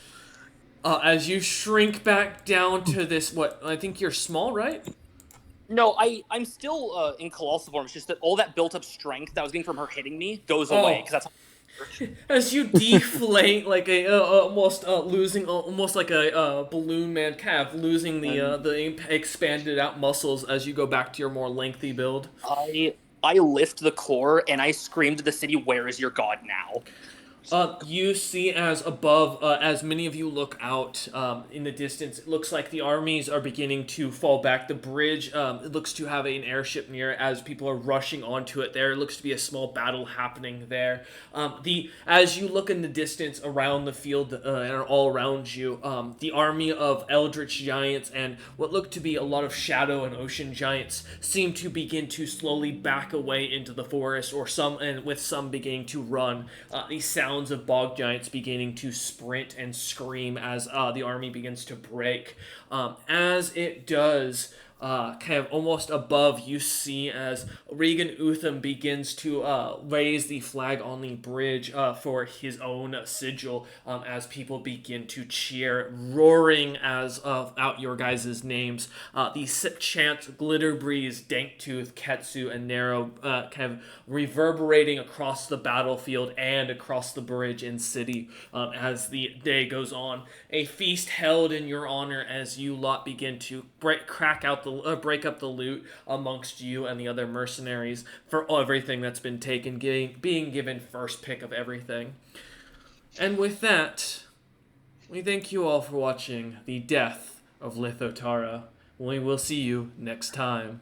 As you shrink back down to this, what, I think you're small, right? No, I'm still in colossal form. It's just that all that built up strength that I was getting from her hitting me goes away because that's how As you deflate like a almost losing almost like a balloon man calf, losing the expanded out muscles as you go back to your more lengthy build. I lift the core and I scream to the city, "Where is your god now?" You see as above, as many of you look out in the distance, it looks like the armies are beginning to fall back. The bridge, it looks to have an airship near it as people are rushing onto it. There looks to be a small battle happening there. As you look in the distance around the field and all around you, the army of eldritch giants and what look to be a lot of shadow and ocean giants seem to begin to slowly back away into the forest, or some, and with some beginning to run. These sounds of bog giants beginning to sprint and scream as the army begins to break. As it does, kind of almost above, you see as Regan Utham begins to raise the flag on the bridge for his own sigil, as people begin to cheer, roaring as out your guys' names. The chant Glitter Breeze, Danktooth, Ketsu, and Narrow kind of reverberating across the battlefield and across the bridge and city as the day goes on. A feast held in your honor as you lot begin to break up the loot amongst you and the other mercenaries for everything that's been taken, being given first pick of everything. And with that, we thank you all for watching the death of Lithotara. We will see you next time.